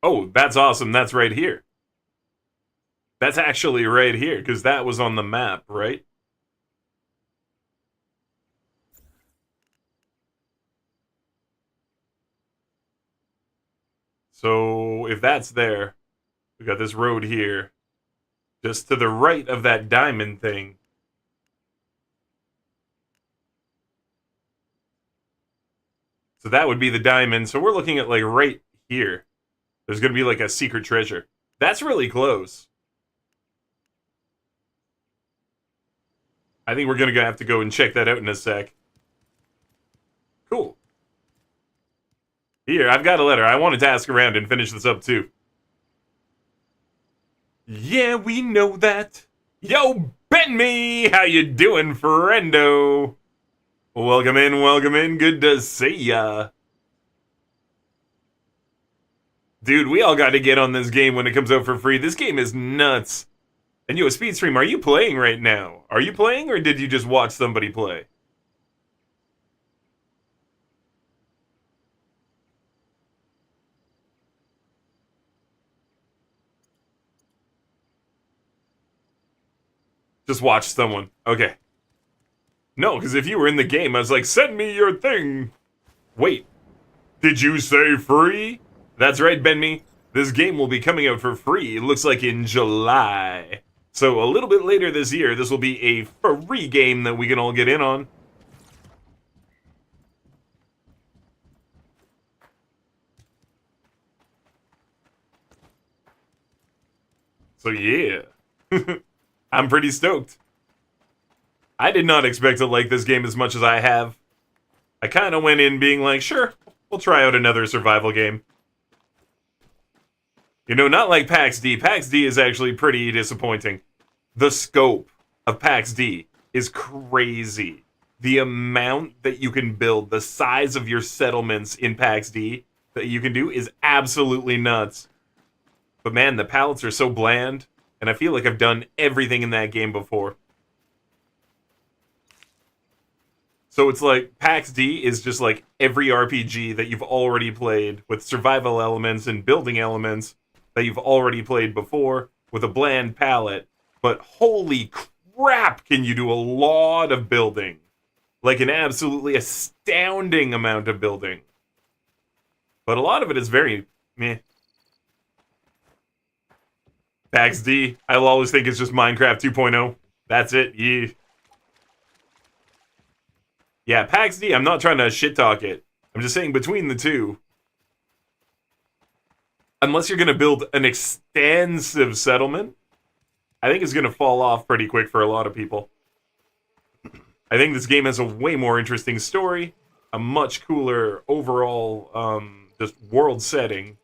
Oh, that's awesome. That's right here. That's actually right here, because that was on the map, right? So, if that's there, We got this road here. Just to the right of that diamond thing. So that would be the diamond. So we're looking at like right here. There's going to be like a secret treasure. That's really close. I think we're going to have to go and check that out in a sec. Cool. Here, I've got a letter. I wanted to ask around and finish this up too. Yeah, we know that. Yo, Ben Me! How you doing, friendo? Welcome in. Good to see ya. Dude, we all got to get on this game when it comes out for free. This game is nuts. And yo, Speed Stream, are you playing right now? Are you playing, or did you just watch somebody play? Just watch someone. Okay. No, because if you were in the game, I was like, send me your thing. Wait. Did you say free? That's right, Benme. This game will be coming out for free. It looks like in July. So a little bit later this year, this will be a free game that we can all get in on. So yeah. I'm pretty stoked. I did not expect to like this game as much as I have. I kind of went in being like, sure, we'll try out another survival game. You know, not like PAX D. PAX D is actually pretty disappointing. The scope of PAX D is crazy. The amount that you can build, the size of your settlements in PAX D that you can do is absolutely nuts. But man, the palettes are so bland, and I feel like I've done everything in that game before. So it's like, PAX D is just like every RPG that you've already played, with survival elements and building elements that you've already played before, with a bland palette. But holy crap, can you do a lot of building. Like an absolutely astounding amount of building. But a lot of it is very meh. PAX D, I'll always think it's just Minecraft 2.0. That's it, yeah. Yeah, PAX D, I'm not trying to shit talk it. I'm just saying between the two, unless you're going to build an extensive settlement, I think it's going to fall off pretty quick for a lot of people. I think this game has a way more interesting story, a much cooler overall just world setting,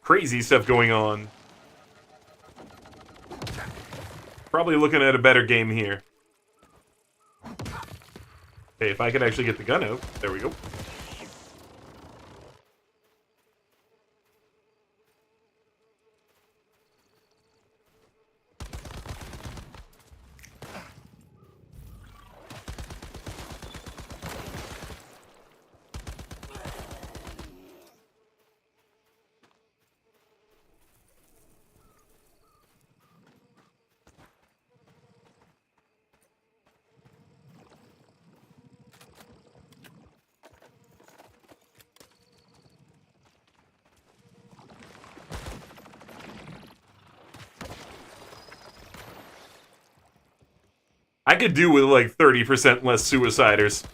crazy stuff going on. Probably looking at a better game here. Okay, if I could actually get the gun out. There we go. I could do with like 30% less suiciders.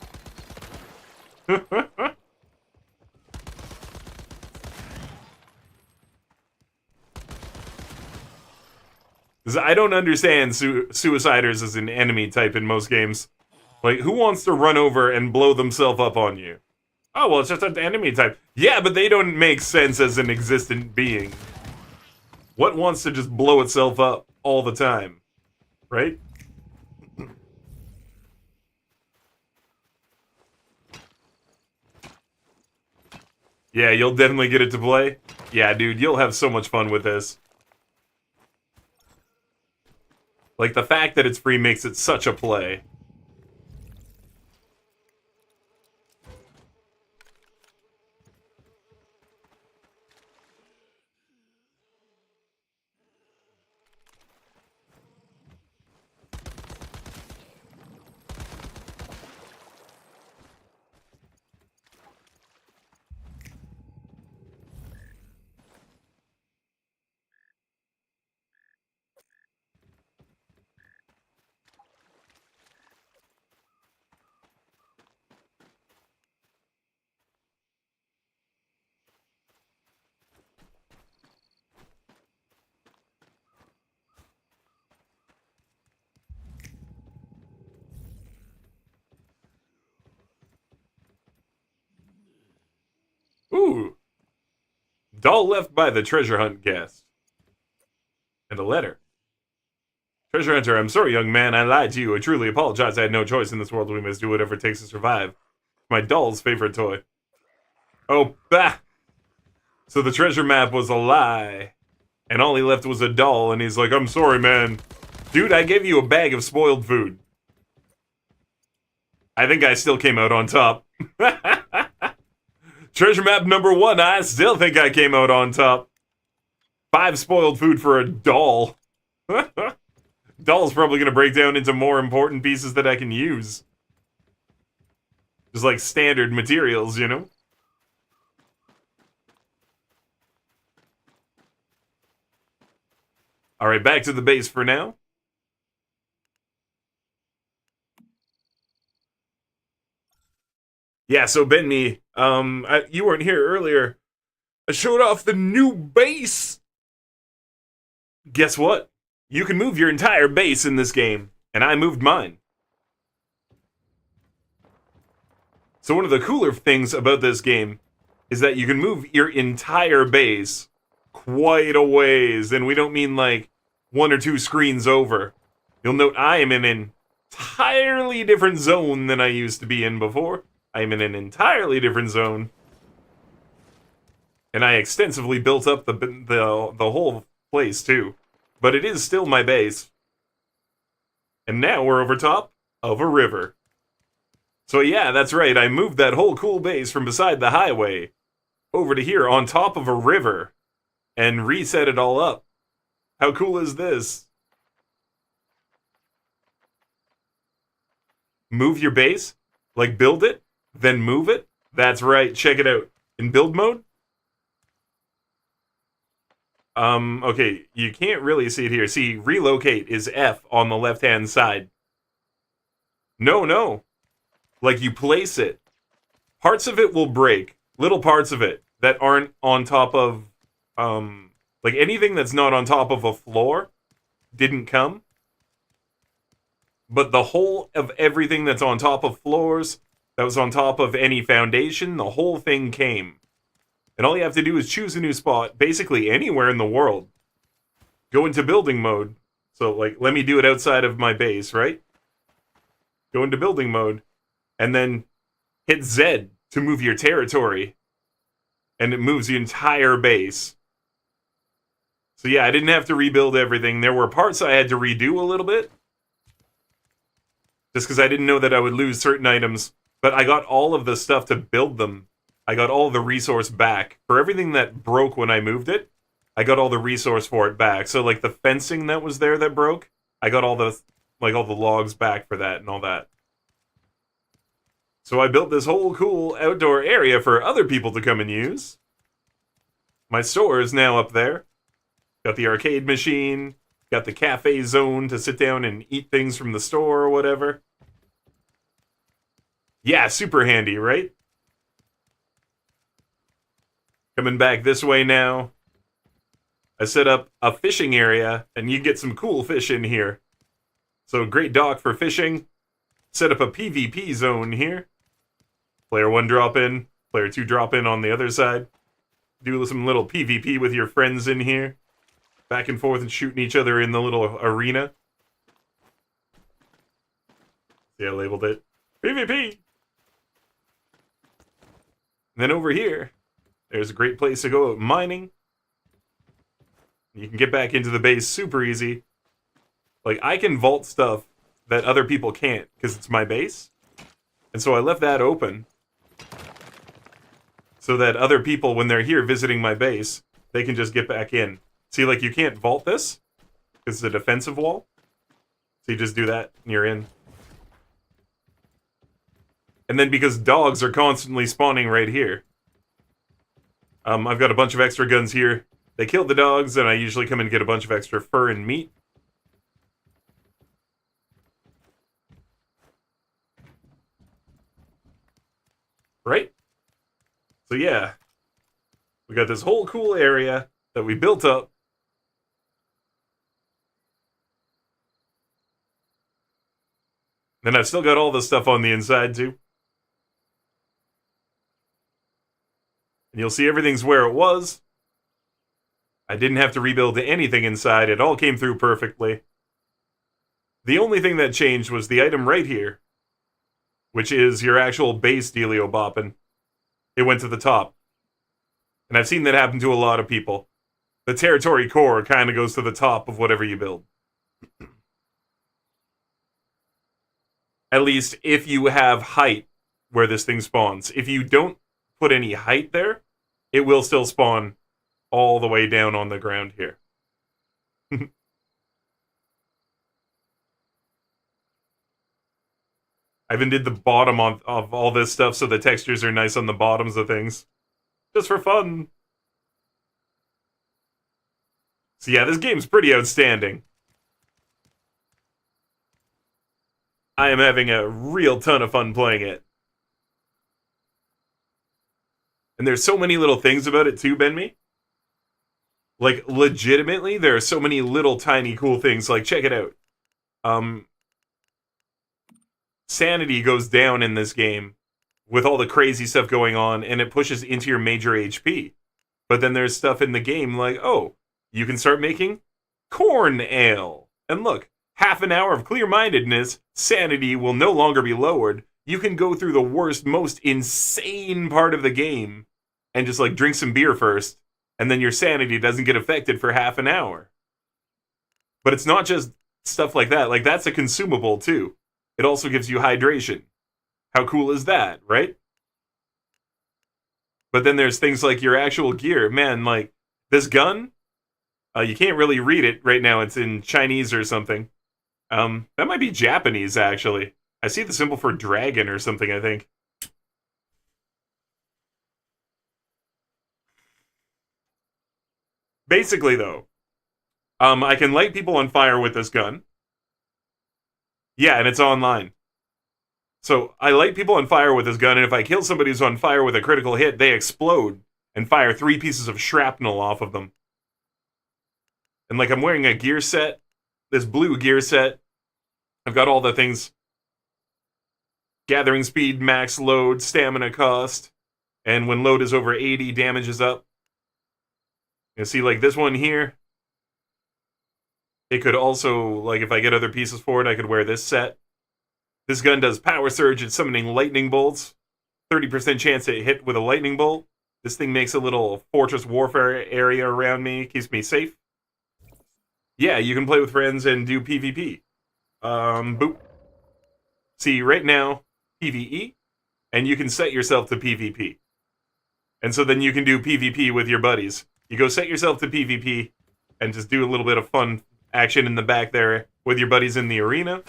I don't understand suiciders as an enemy type in most games. Like, who wants to run over and blow themselves up on you? Oh, well, it's just an enemy type. Yeah, but they don't make sense as an existent being. What wants to just blow itself up all the time? Right? Yeah, you'll definitely get it to play. Yeah, dude, you'll have so much fun with this. Like, the fact that it's free makes it such a play. Doll left by the treasure hunt guest. And a letter. Treasure hunter, I'm sorry, young man, I lied to you. I truly apologize. I had no choice in this world. We must do whatever it takes to survive. My doll's favorite toy. Oh, bah! So the treasure map was a lie. And all he left was a doll, and he's like, I'm sorry, man. Dude, I gave you a bag of spoiled food. I think I still came out on top. Treasure map number 1, I still think I came out on top. 5 spoiled food for a doll. Doll's probably gonna break down into more important pieces that I can use. Just like standard materials, you know? Alright, back to the base for now. Yeah, so Benny, you weren't here earlier. I showed off the new base! Guess what? You can move your entire base in this game, and I moved mine. So one of the cooler things about this game is that you can move your entire base quite a ways, and we don't mean like 1 or 2 screens over. You'll note I am in an entirely different zone than I used to be in before. I am in an entirely different zone. And I extensively built up the whole place too. But it is still my base. And now we're over top of a river. So yeah, that's right, I moved that whole cool base from beside the highway over to here on top of a river and reset it all up. How cool is this? Move your base? Like build it? Then move it? That's right, check it out. In build mode? Okay, you can't really see it here. See, relocate is F on the left-hand side. No. Like, you place it. Parts of it will break. Little parts of it that aren't on top of, like, anything that's not on top of a floor didn't come. But the whole of everything that's on top of floors, that was on top of any foundation, the whole thing came. And all you have to do is choose a new spot, basically anywhere in the world. Go into building mode. So, like, let me do it outside of my base, right? Go into building mode. And then hit Z to move your territory. And it moves the entire base. So yeah, I didn't have to rebuild everything. There were parts I had to redo a little bit. Just because I didn't know that I would lose certain items. But I got all of the stuff to build them. I got all the resource back. For everything that broke when I moved it, I got all the resource for it back. So like the fencing that was there that broke, I got all the logs back for that and all that. So I built this whole cool outdoor area for other people to come and use. My store is now up there. Got the arcade machine, got the cafe zone to sit down and eat things from the store or whatever. Yeah, super handy, right? Coming back this way now. I set up a fishing area, and you get some cool fish in here. So great dock for fishing. Set up a PvP zone here. Player 1 drop in, player 2 drop in on the other side. Do some little PvP with your friends in here. Back and forth and shooting each other in the little arena. See, I labeled it PvP. And then over here, there's a great place to go out mining. You can get back into the base super easy. Like, I can vault stuff that other people can't, because it's my base. And so I left that open. So that other people, when they're here visiting my base, they can just get back in. See, like, you can't vault this, because it's a defensive wall. So you just do that, and you're in. And then because dogs are constantly spawning right here, I've got a bunch of extra guns here. They kill the dogs, and I usually come and get a bunch of extra fur and meat. Right? So yeah, we got this whole cool area that we built up. And I've still got all the stuff on the inside too. And you'll see everything's where it was. I didn't have to rebuild anything inside. It all came through perfectly. The only thing that changed was the item right here, which is your actual base Dealio Boppin. It went to the top. And I've seen that happen to a lot of people. The territory core kind of goes to the top of whatever you build. At least if you have height where this thing spawns. If you don't put any height there, it will still spawn all the way down on the ground here. I even did the bottom of all this stuff so the textures are nice on the bottoms of things. Just for fun. So yeah, this game's pretty outstanding. I am having a real ton of fun playing it. And there's so many little things about it too, Benmi. Like, legitimately, there are so many little tiny cool things. Like, check it out. Sanity goes down in this game with all the crazy stuff going on, and it pushes into your major HP. But then there's stuff in the game like, oh, you can start making corn ale. And look, half an hour of clear-mindedness, sanity will no longer be lowered. You can go through the worst, most insane part of the game and just, like, drink some beer first, and then your sanity doesn't get affected for half an hour. But it's not just stuff like that. Like, that's a consumable, too. It also gives you hydration. How cool is that, right? But then there's things like your actual gear. Man, like, this gun, you can't really read it right now. It's in Chinese or something. That might be Japanese, actually. I see the symbol for dragon or something, I think. Basically, though, I can light people on fire with this gun. Yeah, and it's online. So, I light people on fire with this gun, and if I kill somebody who's on fire with a critical hit, they explode and fire 3 pieces of shrapnel off of them. And, like, I'm wearing a gear set, this blue gear set. I've got all the things. Gathering speed, max load, stamina cost. And when load is over 80, damage is up. You see, like, this one here. It could also, like, if I get other pieces for it, I could wear this set. This gun does power surge at summoning lightning bolts. 30% chance to hit with a lightning bolt. This thing makes a little fortress warfare area around me. Keeps me safe. Yeah, you can play with friends and do PvP. Boop. See, right now, PvE. And you can set yourself to PvP. And so then you can do PvP with your buddies. You go set yourself to PvP and just do a little bit of fun action in the back there with your buddies in the arena.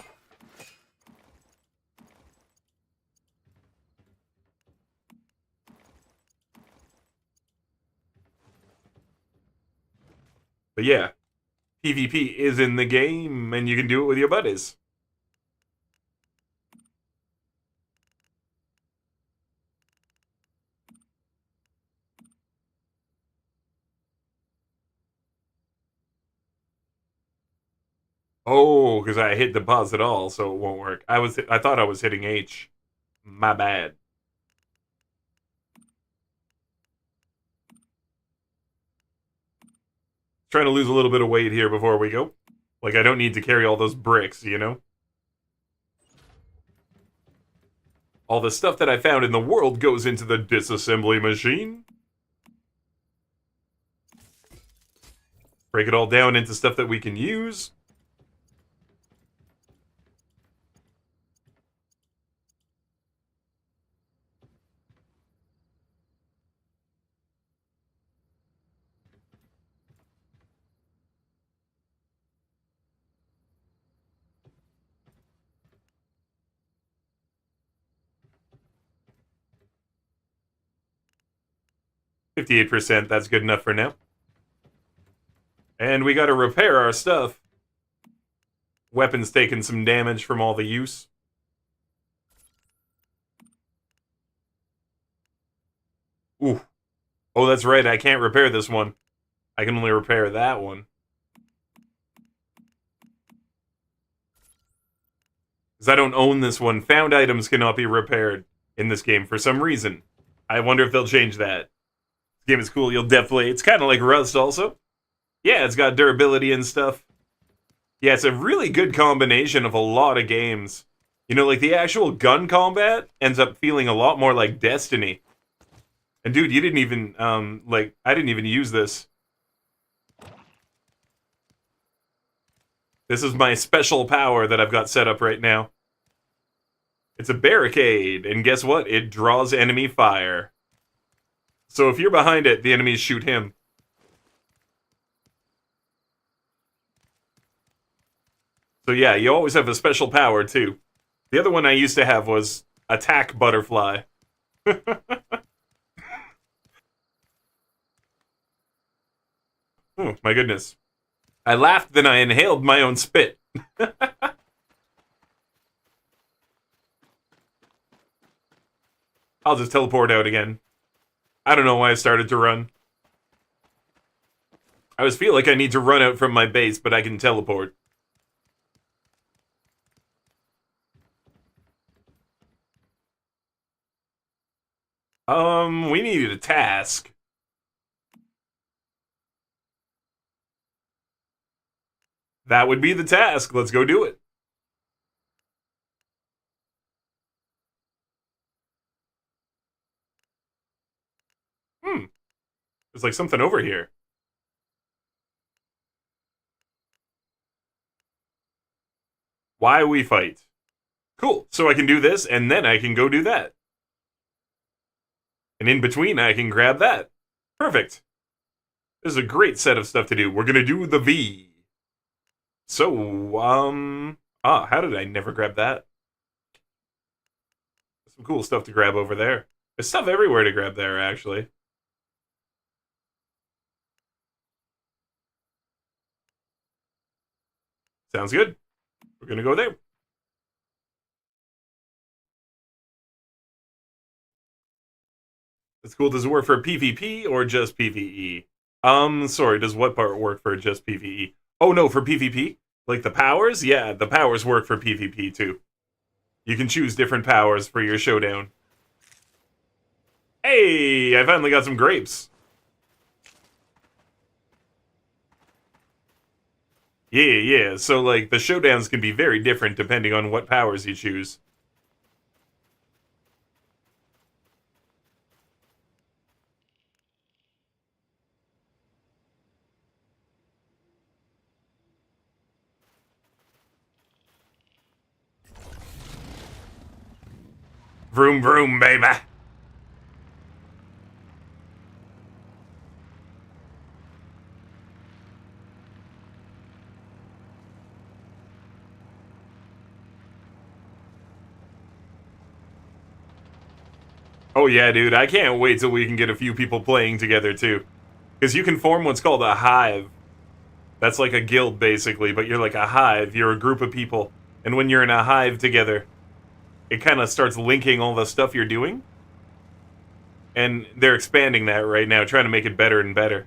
But yeah, PvP is in the game, and you can do it with your buddies. Oh, because I hit deposit all, so it won't work. I thought I was hitting H. My bad. Trying to lose a little bit of weight here before we go. Like, I don't need to carry all those bricks, you know? All the stuff that I found in the world goes into the disassembly machine. Break it all down into stuff that we can use. %, that's good enough for now. And we gotta repair our stuff. Weapon's taking some damage from all the use. Ooh. Oh, that's right, I can't repair this one. I can only repair that one. Because I don't own this one. Found items cannot be repaired in this game for some reason. I wonder if they'll change that. This game is cool, you'll definitely... It's kind of like Rust also. Yeah, it's got durability and stuff. Yeah, it's a really good combination of a lot of games. You know, like the actual gun combat ends up feeling a lot more like Destiny. And dude, you didn't even, I didn't even use this. This is my special power that I've got set up right now. It's a barricade, and guess what? It draws enemy fire. So if you're behind it, the enemies shoot him. So yeah, you always have a special power, too. The other one I used to have was Attack Butterfly. Oh, my goodness. I laughed, then I inhaled my own spit. I'll just teleport out again. I don't know why I started to run. I always feel like I need to run out from my base, but I can teleport. We needed a task. That would be the task. Let's go do it. There's like something over here. Why we fight. Cool. So I can do this, and then I can go do that. And in between, I can grab that. Perfect. This is a great set of stuff to do. We're gonna do the V. So, how did I never grab that? Some cool stuff to grab over there. There's stuff everywhere to grab there, actually. Sounds good. We're gonna go there. That's cool. Does it work for PvP or just PvE? Sorry, does what part work for just PvE? Oh no, for PvP? Like the powers? Yeah, the powers work for PvP too. You can choose different powers for your showdown. Hey, I finally got some grapes. Yeah. So, like, the showdowns can be very different depending on what powers you choose. Vroom, vroom, baby. Oh yeah, dude, I can't wait till we can get a few people playing together, too. Because you can form what's called a hive. That's like a guild, basically, but you're like a hive. You're a group of people. And when you're in a hive together, it kind of starts linking all the stuff you're doing. And they're expanding that right now, trying to make it better and better.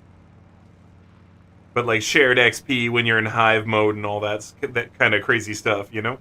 But like shared XP when you're in hive mode and all that kind of crazy stuff, you know?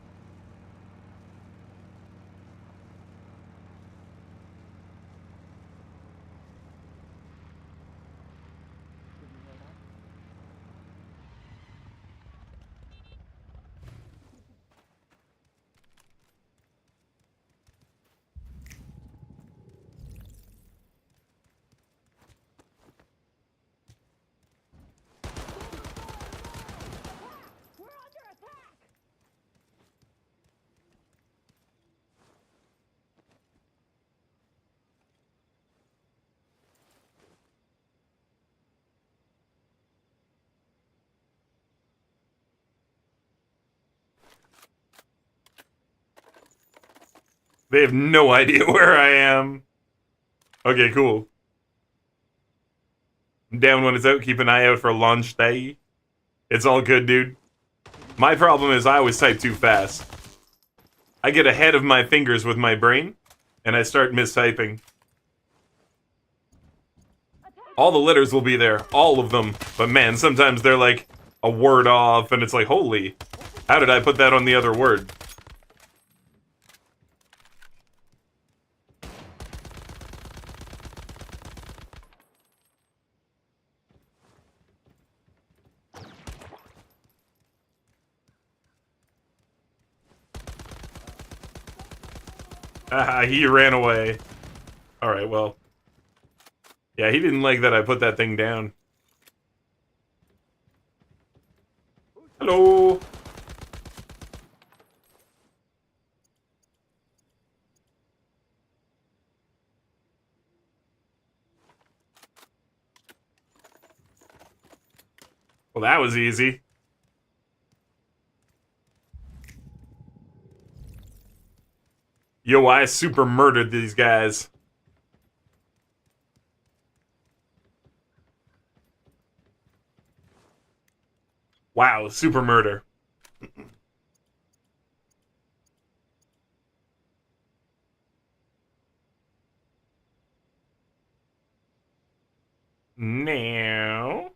They have no idea where I am. Okay, cool. I'm down when it's out. Keep an eye out for launch day. It's all good, dude. My problem is I always type too fast. I get ahead of my fingers with my brain, and I start mistyping. All the letters will be there. All of them. But man, sometimes they're like a word off, and it's like, holy, how did I put that on the other word? He ran away. Alright, well. Yeah, he didn't like that I put that thing down. Hello! Well, that was easy. Yo, I super murdered these guys. Wow, super murder. Now...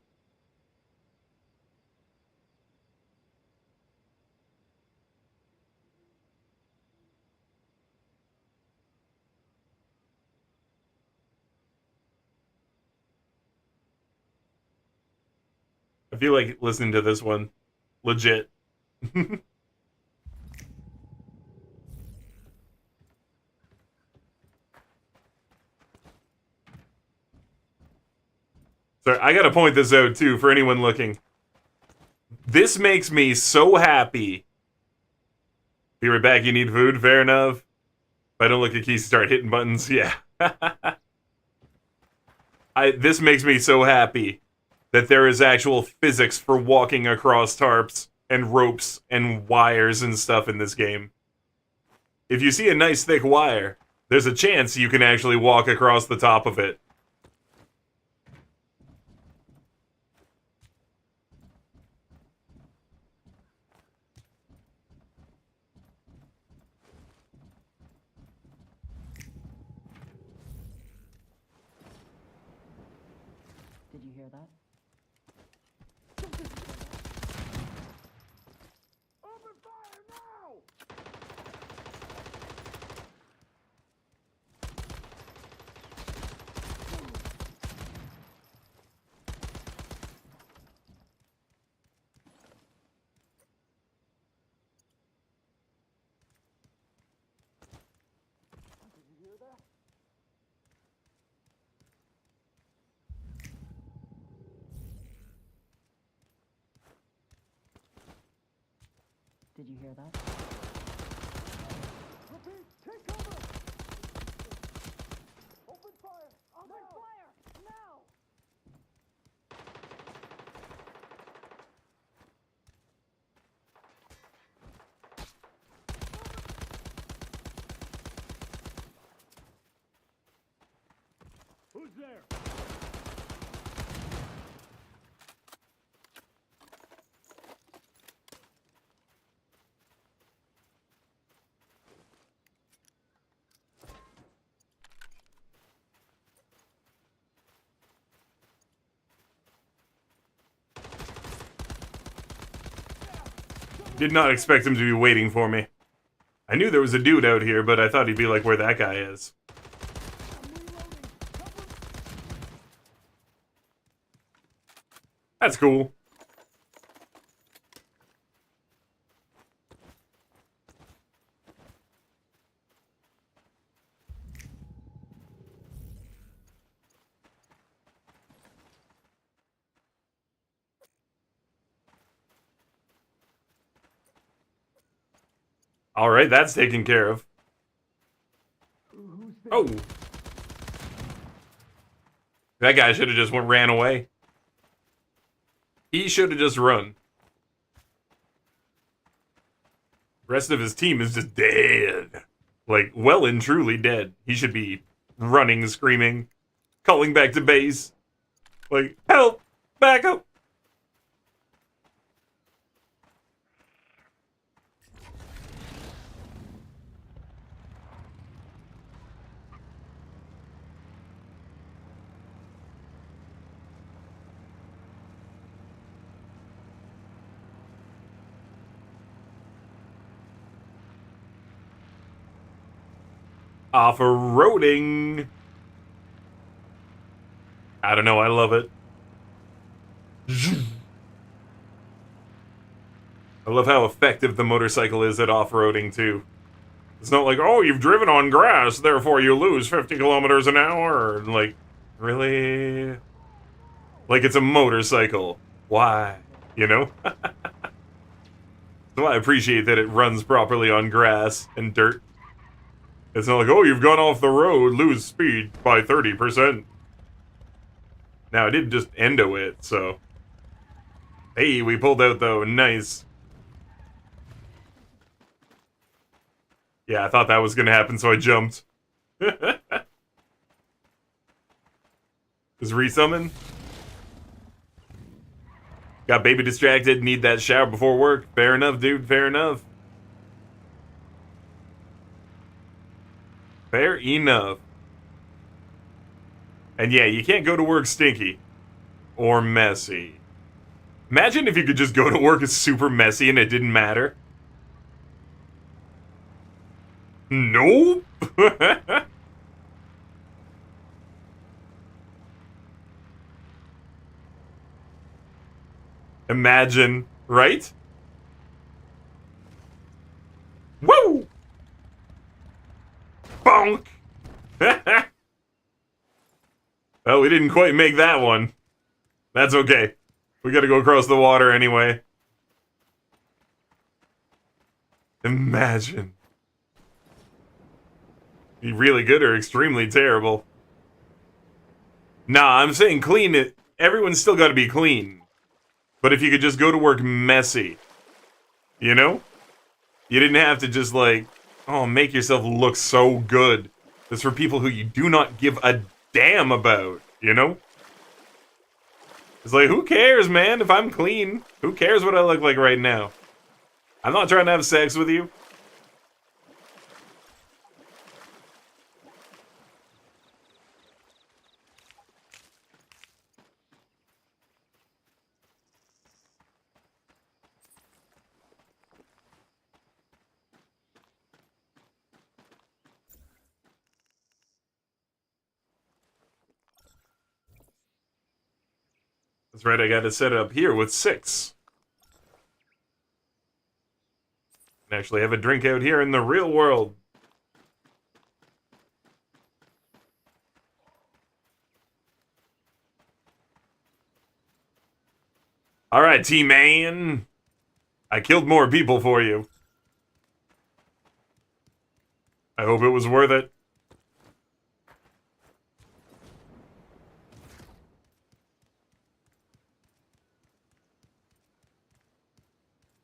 I feel like listening to this one. Legit. Sorry, I gotta point this out, too, for anyone looking. This makes me so happy. Be right back, you need food? Fair enough. If I don't look at keys, start hitting buttons, yeah. This makes me so happy that there is actual physics for walking across tarps and ropes and wires and stuff in this game. If you see a nice thick wire, there's a chance you can actually walk across the top of it. Did you hear that? Did you hear that? Repeat, take cover! Open fire! Open fire! Now! Who's there? Did not expect him to be waiting for me. I knew there was a dude out here, but I thought he'd be like where that guy is. That's cool. Alright, that's taken care of. Oh! That guy should have just ran away. He should have just run. The rest of his team is just dead. Like, well and truly dead. He should be running, screaming, calling back to base. Like, help! Back up! Off-roading. I don't know, I love it. I love how effective the motorcycle is at off-roading, too. It's not like, oh, you've driven on grass, therefore you lose 50 kilometers an hour. Like, really? Like it's a motorcycle. Why? You know? So I appreciate that it runs properly on grass and dirt. It's not like, oh, you've gone off the road, lose speed by 30%. Now, I did just endo it, so... Hey, we pulled out, though. Nice. Yeah, I thought that was gonna happen, so I jumped. Is resummon? Got baby distracted, need that shower before work. Fair enough, dude, fair enough. Fair enough. And yeah, you can't go to work stinky. Or messy. Imagine if you could just go to work as super messy and it didn't matter. Nope. Imagine, right? Woo! Bonk! Well, we didn't quite make that one. That's okay. We gotta go across the water anyway. Imagine. Be really good or extremely terrible. Nah, I'm saying clean it. Everyone's still gotta be clean. But if you could just go to work messy. You know? You didn't have to just like, oh, make yourself look so good. It's for people who you do not give a damn about, you know? It's like, who cares, man, if I'm clean? Who cares what I look like right now? I'm not trying to have sex with you. That's right, I gotta set it up here with 6. And actually have a drink out here in the real world. Alright, T-Man. I killed more people for you. I hope it was worth it.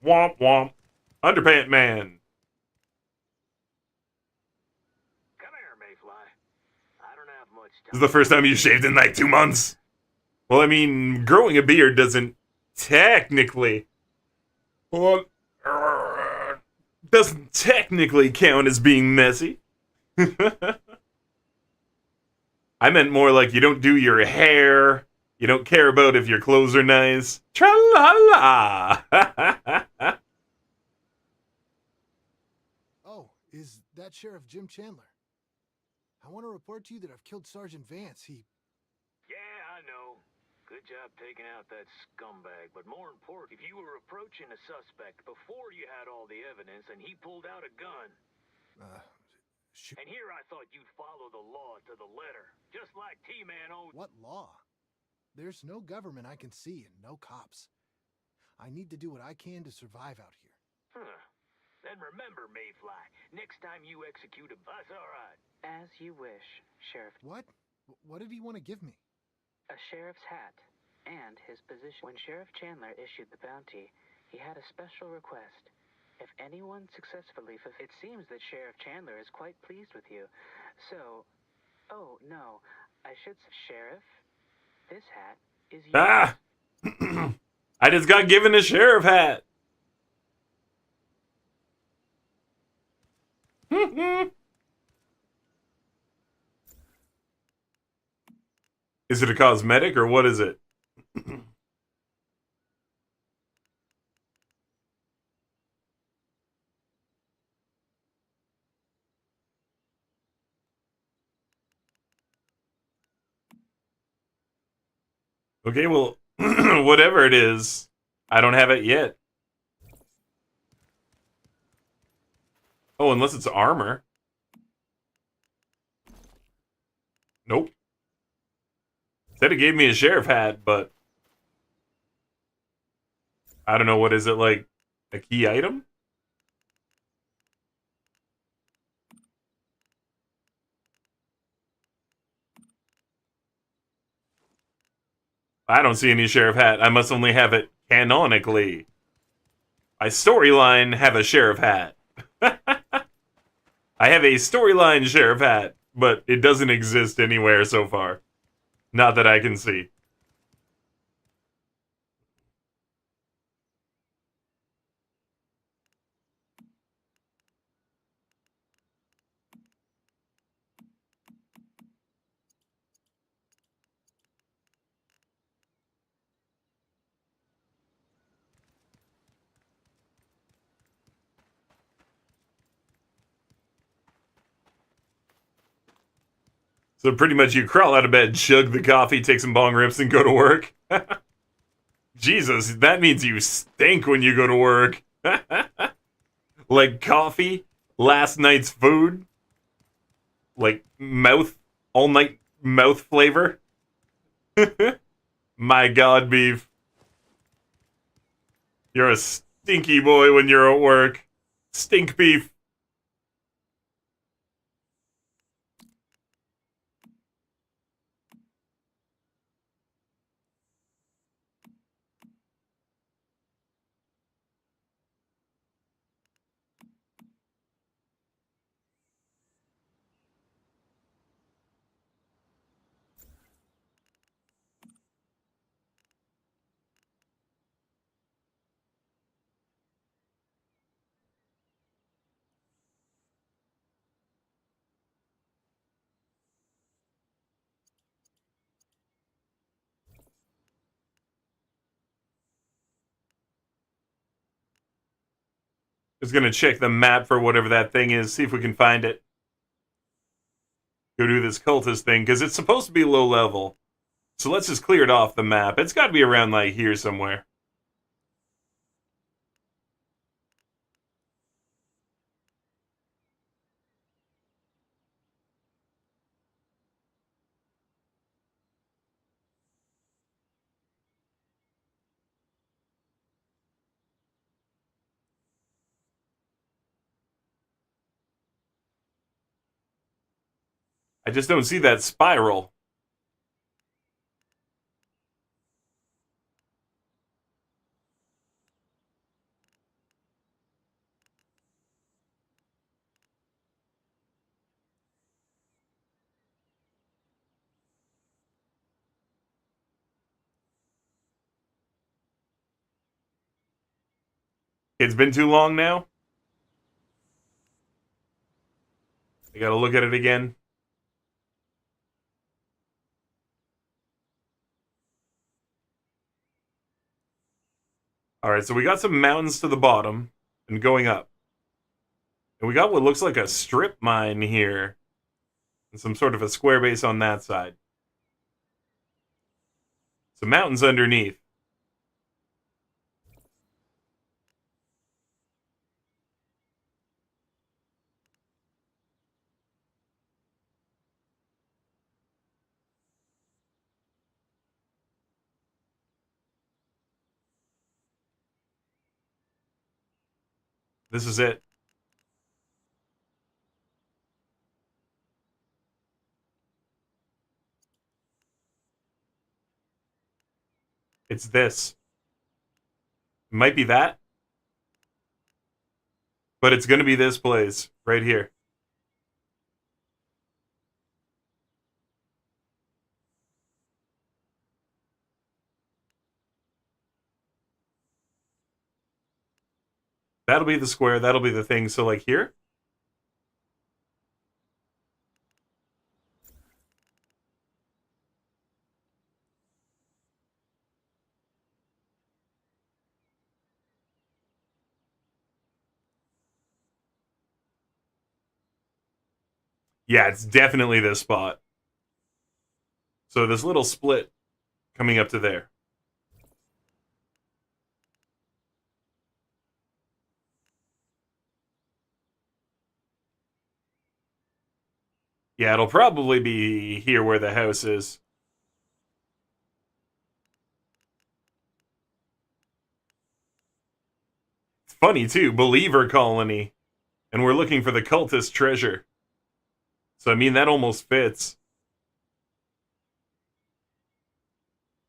Womp womp. Underpant Man. Come here, Mayfly. I don't have much time. This is the first time you shaved in like 2 months. Well, I mean, growing a beard doesn't technically... Well, doesn't technically count as being messy. I meant more like you don't do your hair. You don't care about if your clothes are nice. Tra-la-la! Oh, is that Sheriff Jim Chandler? I want to report to you that I've killed Sergeant Vance. Yeah, I know. Good job taking out that scumbag. But more important, if you were approaching a suspect before you had all the evidence and he pulled out a gun, and here I thought you'd follow the law to the letter, just like T-Man owed. What law? There's no government I can see and no cops. I need to do what I can to survive out here. Huh. Then remember, Mayfly, next time you execute a bus, all right. As you wish, Sheriff. What? What did he want to give me? A sheriff's hat and his position. When Sheriff Chandler issued the bounty, he had a special request. If anyone successfully it seems that Sheriff Chandler is quite pleased with you. So, oh no, I should say, Sheriff, this hat is yours. Ah! I just got given a sheriff hat. Is it a cosmetic or what is it? Okay, well, whatever it is, I don't have it yet. Oh, unless it's armor. Nope. Said it gave me a sheriff hat, but I don't know, what is it, like a key item? I don't see any sheriff hat. I must only have it canonically. My storyline have a sheriff hat. I have a storyline sheriff hat, but it doesn't exist anywhere so far. Not that I can see. So pretty much you crawl out of bed, chug the coffee, take some bong rips, and go to work. Jesus, that means you stink when you go to work. Like coffee, last night's food, like all night mouth flavor. My God, beef. You're a stinky boy when you're at work. Stink beef. Just gonna check the map for whatever that thing is, see if we can find it. Go do this cultist thing, because it's supposed to be low level. So let's just clear it off the map. It's gotta be around, like, here somewhere. I just don't see that spiral. It's been too long now. I gotta look at it again. Alright, so we got some mountains to the bottom and going up. And we got what looks like a strip mine here. And some sort of a square base on that side. Some mountains underneath. This is it. It's this. It might be that. But it's gonna be this place. Right here. That'll be the square. That'll be the thing. So, like, here? Yeah, it's definitely this spot. So this little split coming up to there. Yeah, it'll probably be here where the house is. It's funny, too. Believer colony. And we're looking for the cultist treasure. So, I mean, that almost fits.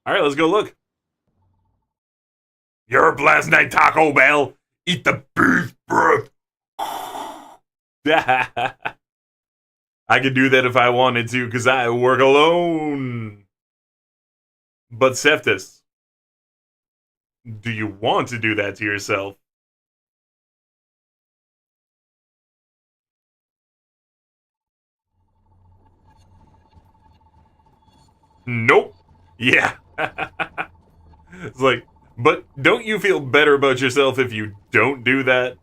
Alright, let's go look. You're up last night, Taco Bell. Eat the beef breath. I could do that if I wanted to, because I work alone. But Seftis, do you want to do that to yourself? Nope. Yeah. It's like, but don't you feel better about yourself if you don't do that?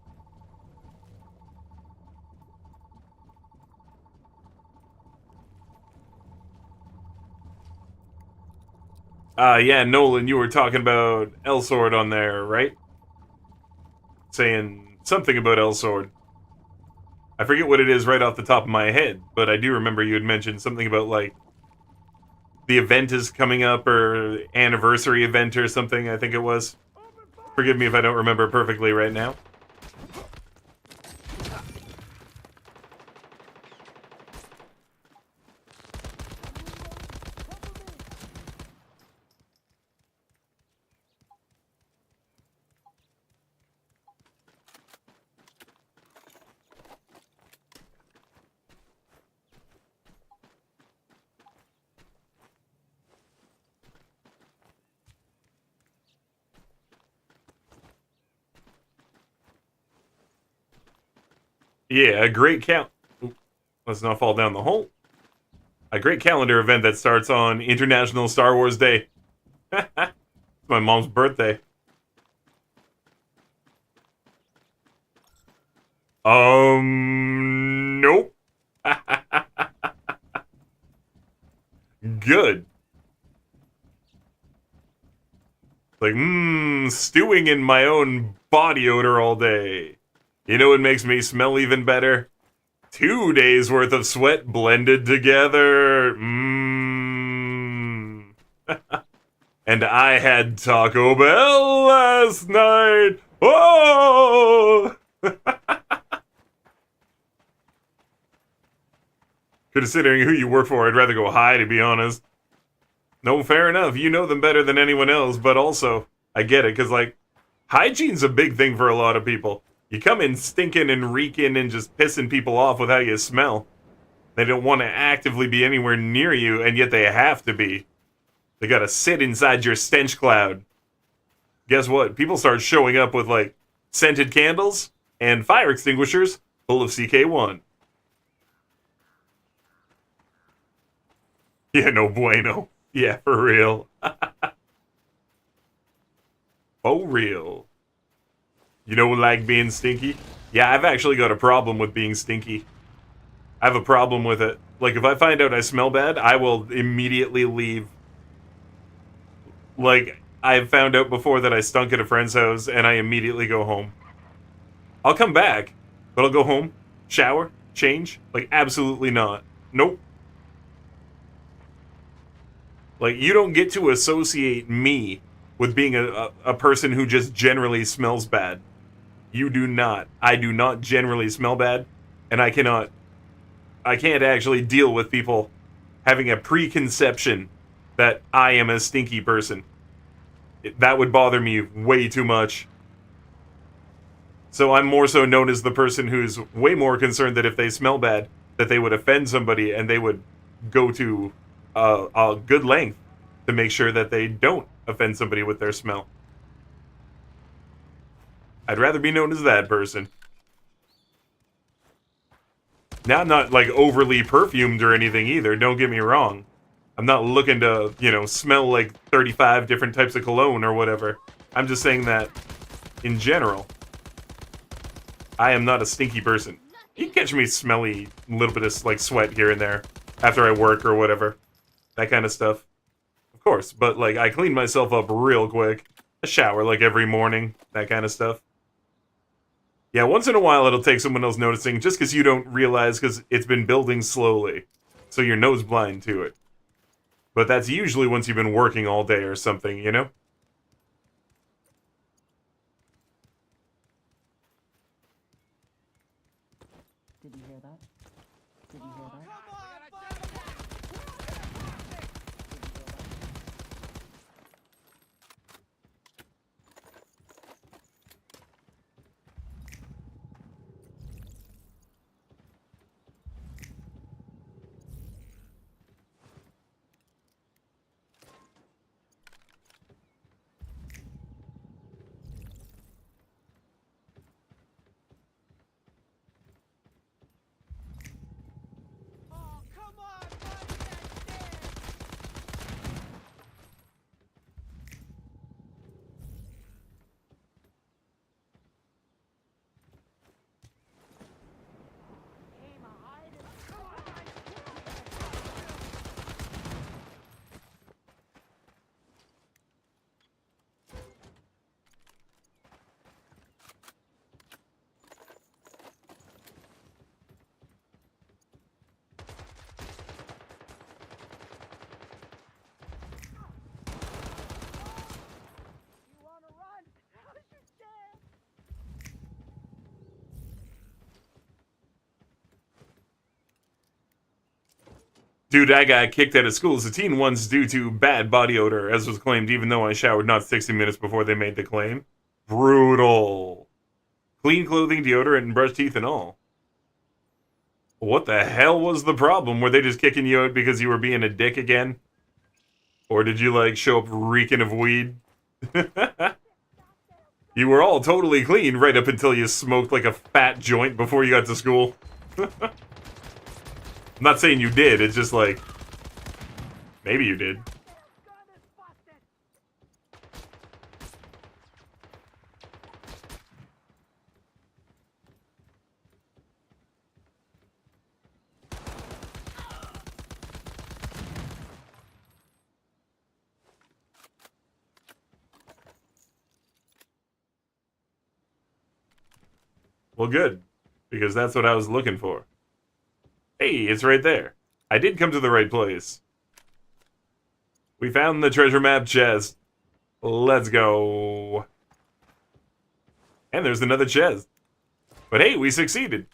Yeah, Nolan, you were talking about Elsword on there, right? Saying something about Elsword. I forget what it is right off the top of my head, but I do remember you had mentioned something about, like, the event is coming up, or anniversary event or something, I think it was. Forgive me if I don't remember perfectly right now. Yeah, a great let's not fall down the hole. A great calendar event that starts on International Star Wars Day. It's my mom's birthday. Nope. Good. Like, stewing in my own body odor all day. You know what makes me smell even better? 2 days worth of sweat blended together. And I had Taco Bell last night. Oh! Considering who you work for, I'd rather go high, to be honest. No, fair enough. You know them better than anyone else, but also, I get it, because, like, hygiene's a big thing for a lot of people. You come in stinking and reeking and just pissing people off with how you smell. They don't want to actively be anywhere near you, and yet they have to be. They gotta sit inside your stench cloud. Guess what? People start showing up with, like, scented candles and fire extinguishers full of CK1. Yeah, no bueno. Yeah, for real. For real. You know, like being stinky? Yeah, I've actually got a problem with being stinky. I have a problem with it. Like, if I find out I smell bad, I will immediately leave. Like, I've found out before that I stunk at a friend's house, and I immediately go home. I'll come back, but I'll go home, shower, change. Like, absolutely not. Nope. Like, you don't get to associate me with being a person who just generally smells bad. You do not. I do not generally smell bad, and I can't actually deal with people having a preconception that I am a stinky person. That would bother me way too much. So I'm more so known as the person who's way more concerned that if they smell bad, that they would offend somebody, and they would go to a good length to make sure that they don't offend somebody with their smell. I'd rather be known as that person. Now, I'm not, like, overly perfumed or anything either, don't get me wrong. I'm not looking to, you know, smell like 35 different types of cologne or whatever. I'm just saying that, in general, I am not a stinky person. You can catch me smelly, a little bit of, like, sweat here and there after I work or whatever. That kind of stuff. Of course, but, like, I clean myself up real quick. I shower, like, every morning. That kind of stuff. Yeah, once in a while it'll take someone else noticing, just because you don't realize, because it's been building slowly. so you're nose blind to it. But that's usually once you've been working all day or something, you know? Did you hear that? Did you hear that? Dude, I got kicked out of school as a teen once due to bad body odor, as was claimed, even though I showered not 60 minutes before they made the claim. Brutal. Clean clothing, deodorant, and brushed teeth and all. What the hell was the problem? Were they just kicking you out because you were being a dick again? Or did you, like, show up reeking of weed? You were all totally clean right up until you smoked like a fat joint before you got to school. I'm not saying you did, it's just like... maybe you did. Well, good. Because that's what I was looking for. Hey, it's right there. I did come to the right place. We found the treasure map chest. Let's go. And there's another chest. But hey, we succeeded.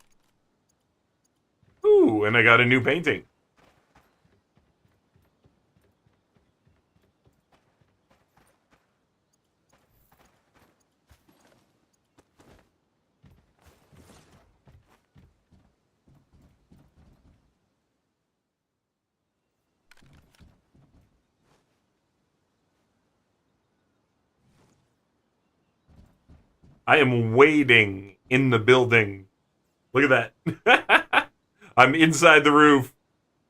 Ooh, and I got a new painting. I am waiting in the building. Look at that. I'm inside the roof.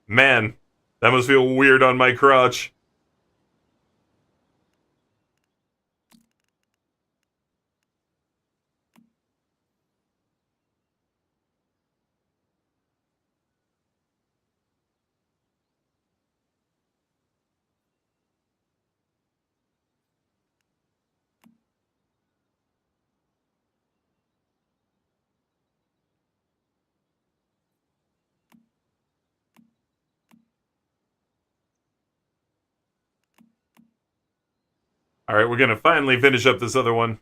Man, that must feel weird on my crotch. Alright, we're gonna finally finish up this other one.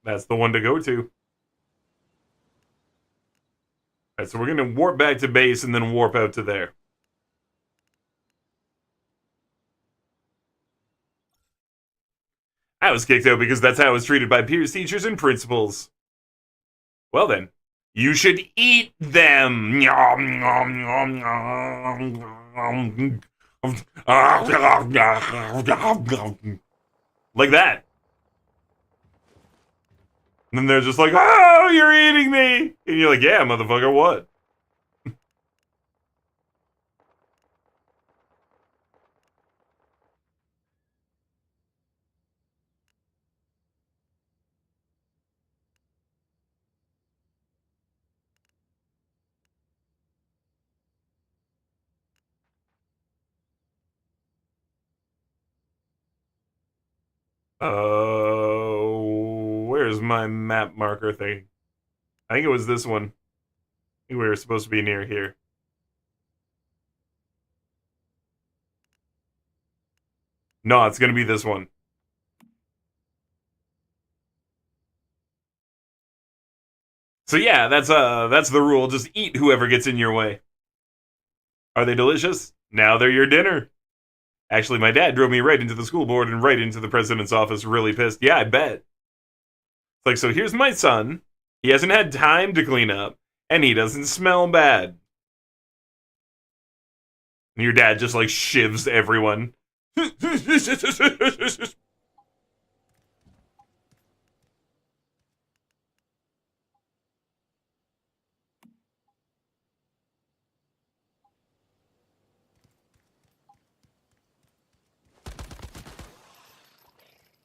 That's the one to go to. Alright, so we're gonna warp back to base and then warp out to there. I was kicked out because that's how I was treated by peers, teachers, and principals. Well then, you should eat them! Like that. And then they're just like, oh, you're eating me! And you're like, yeah, motherfucker, what? Where's my map marker thing? I think it was this one. I think we were supposed to be near here. No, it's gonna be this one. So yeah, that's the rule. Just eat whoever gets in your way. Are they delicious? Now they're your dinner. Actually, my dad drove me right into the school board and right into the president's office, really pissed. Yeah, I bet. It's like, so here's my son. He hasn't had time to clean up, and he doesn't smell bad. And your dad just like shivs everyone.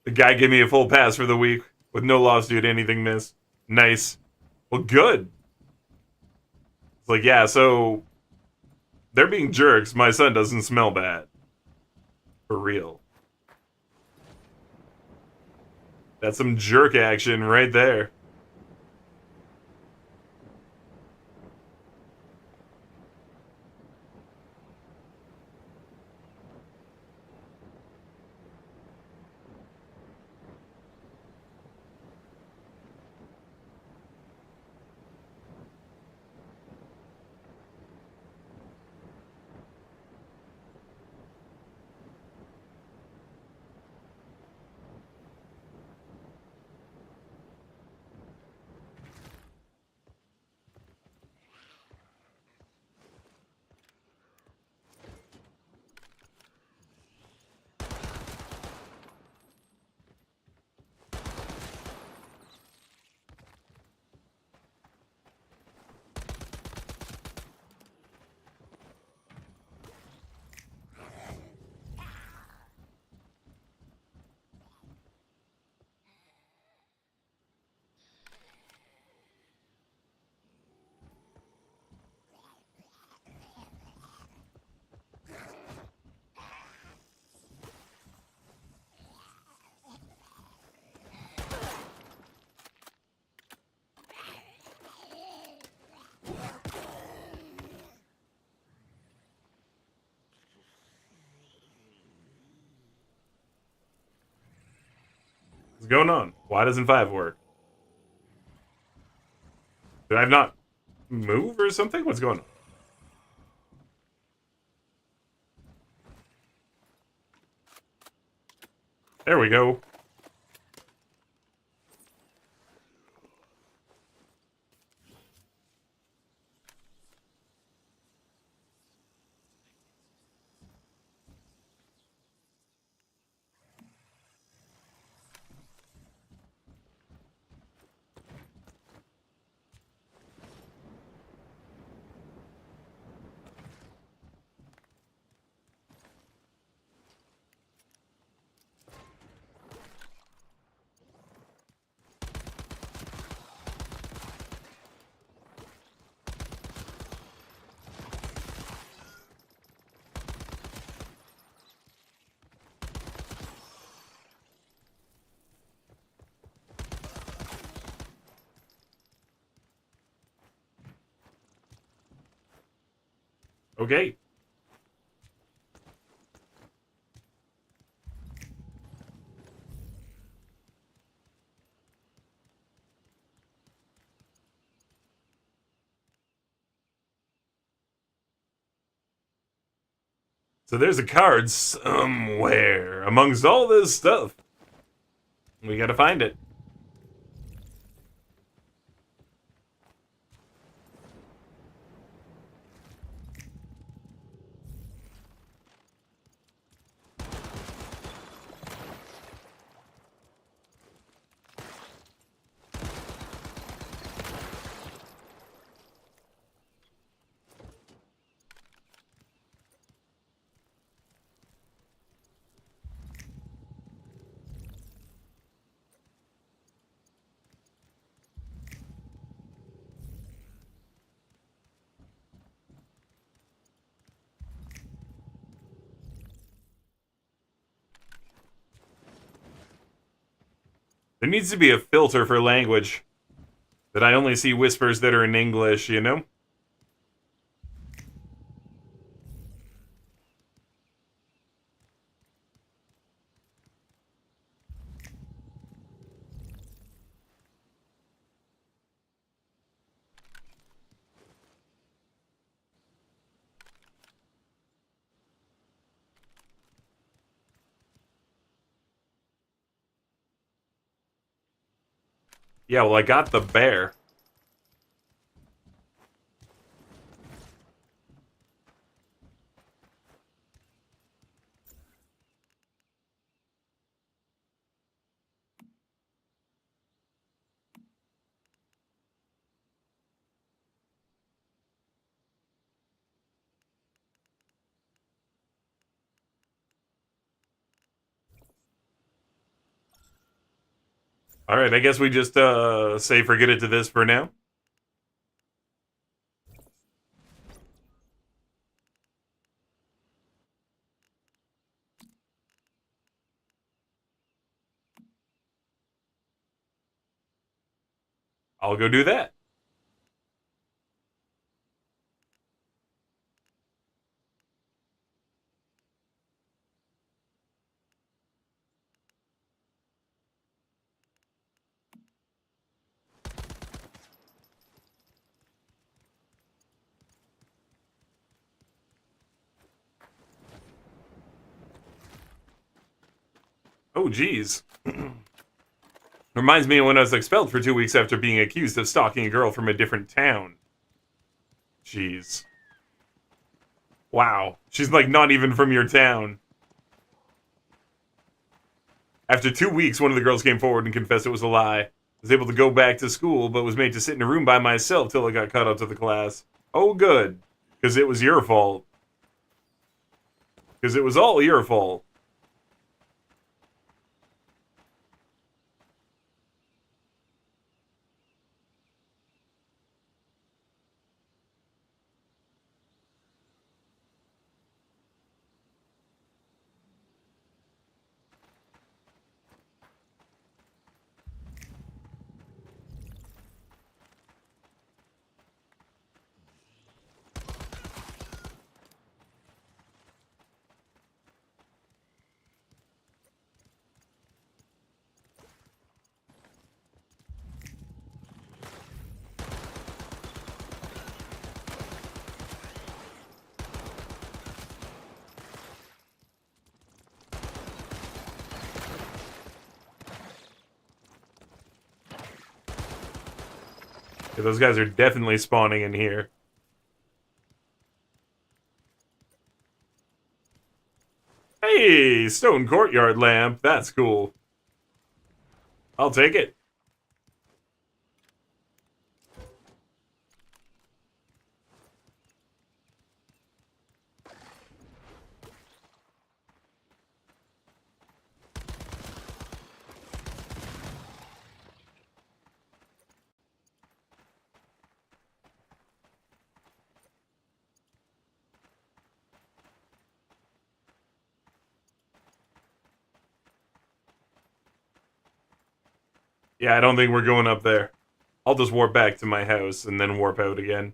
The guy gave me a full pass for the week with no lawsuit, anything missed. Nice. Well, good. It's like, yeah, so they're being jerks. My son doesn't smell bad. For real. That's some jerk action right there. What's going on? Why doesn't 5 work? Did I not move or something? What's going on? There we go. Okay. So there's a card somewhere amongst all this stuff. We gotta find it. There needs to be a filter for language. That I only see whispers that are in English, you know? Yeah, well, I got the bear. Alright, I guess we just, say forget it to this for now. I'll go do that. Oh, geez. Reminds me of when I was expelled for 2 weeks after being accused of stalking a girl from a different town. Jeez. Wow. She's like not even from your town. After 2 weeks, one of the girls came forward and confessed it was a lie. I was able to go back to school, but was made to sit in a room by myself till I got cut out to the class. Oh, good. Because it was your fault. Because it was all your fault. Yeah, those guys are definitely spawning in here. Hey, stone courtyard lamp. That's cool. I'll take it. Yeah, I don't think we're going up there. I'll just warp back to my house and then warp out again.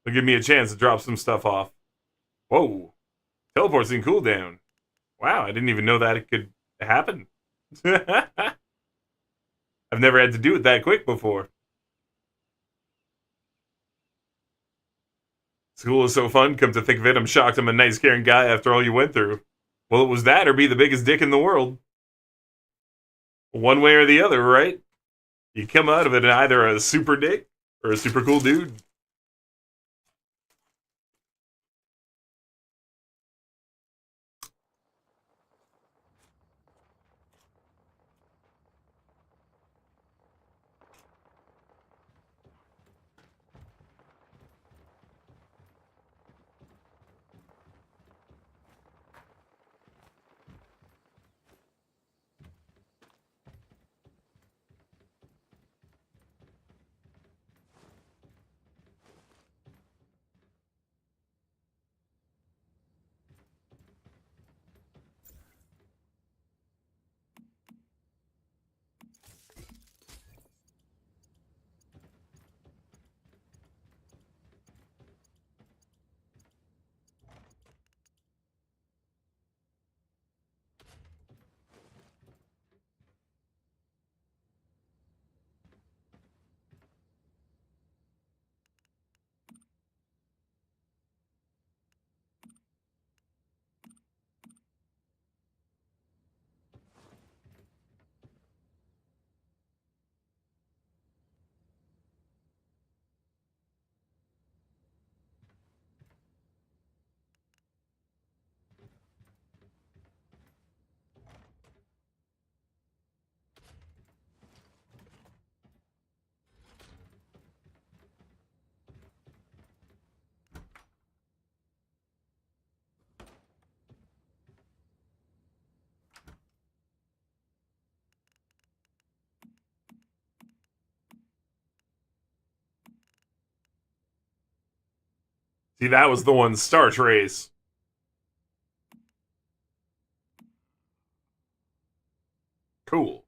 It'll give me a chance to drop some stuff off. Whoa. Teleports in cooldown. Wow, I didn't even know that it could happen. I've never had to do it that quick before. School is so fun. Come to think of it, I'm shocked I'm a nice, caring guy after all you went through. Well, it was that or be the biggest dick in the world. One way or the other, right? You come out of it either a super dick or a super cool dude. See, that was the one, Star Trace. Cool.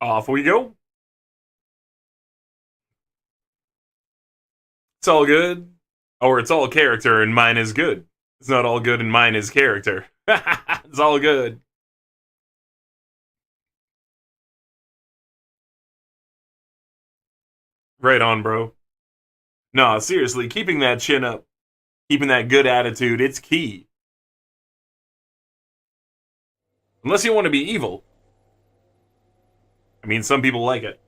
Off we go. It's all good. Or it's all character and mine is good. It's not all good and mine is character. It's all good. Right on, bro. No, seriously, keeping that chin up, keeping that good attitude, it's key. Unless you want to be evil. I mean, some people like it.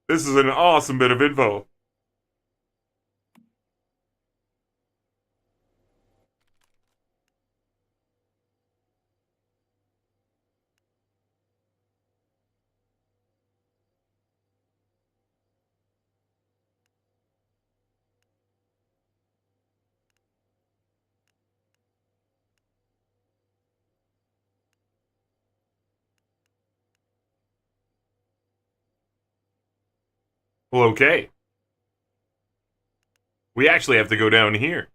This is an awesome bit of info. Well, okay. We actually have to go down here.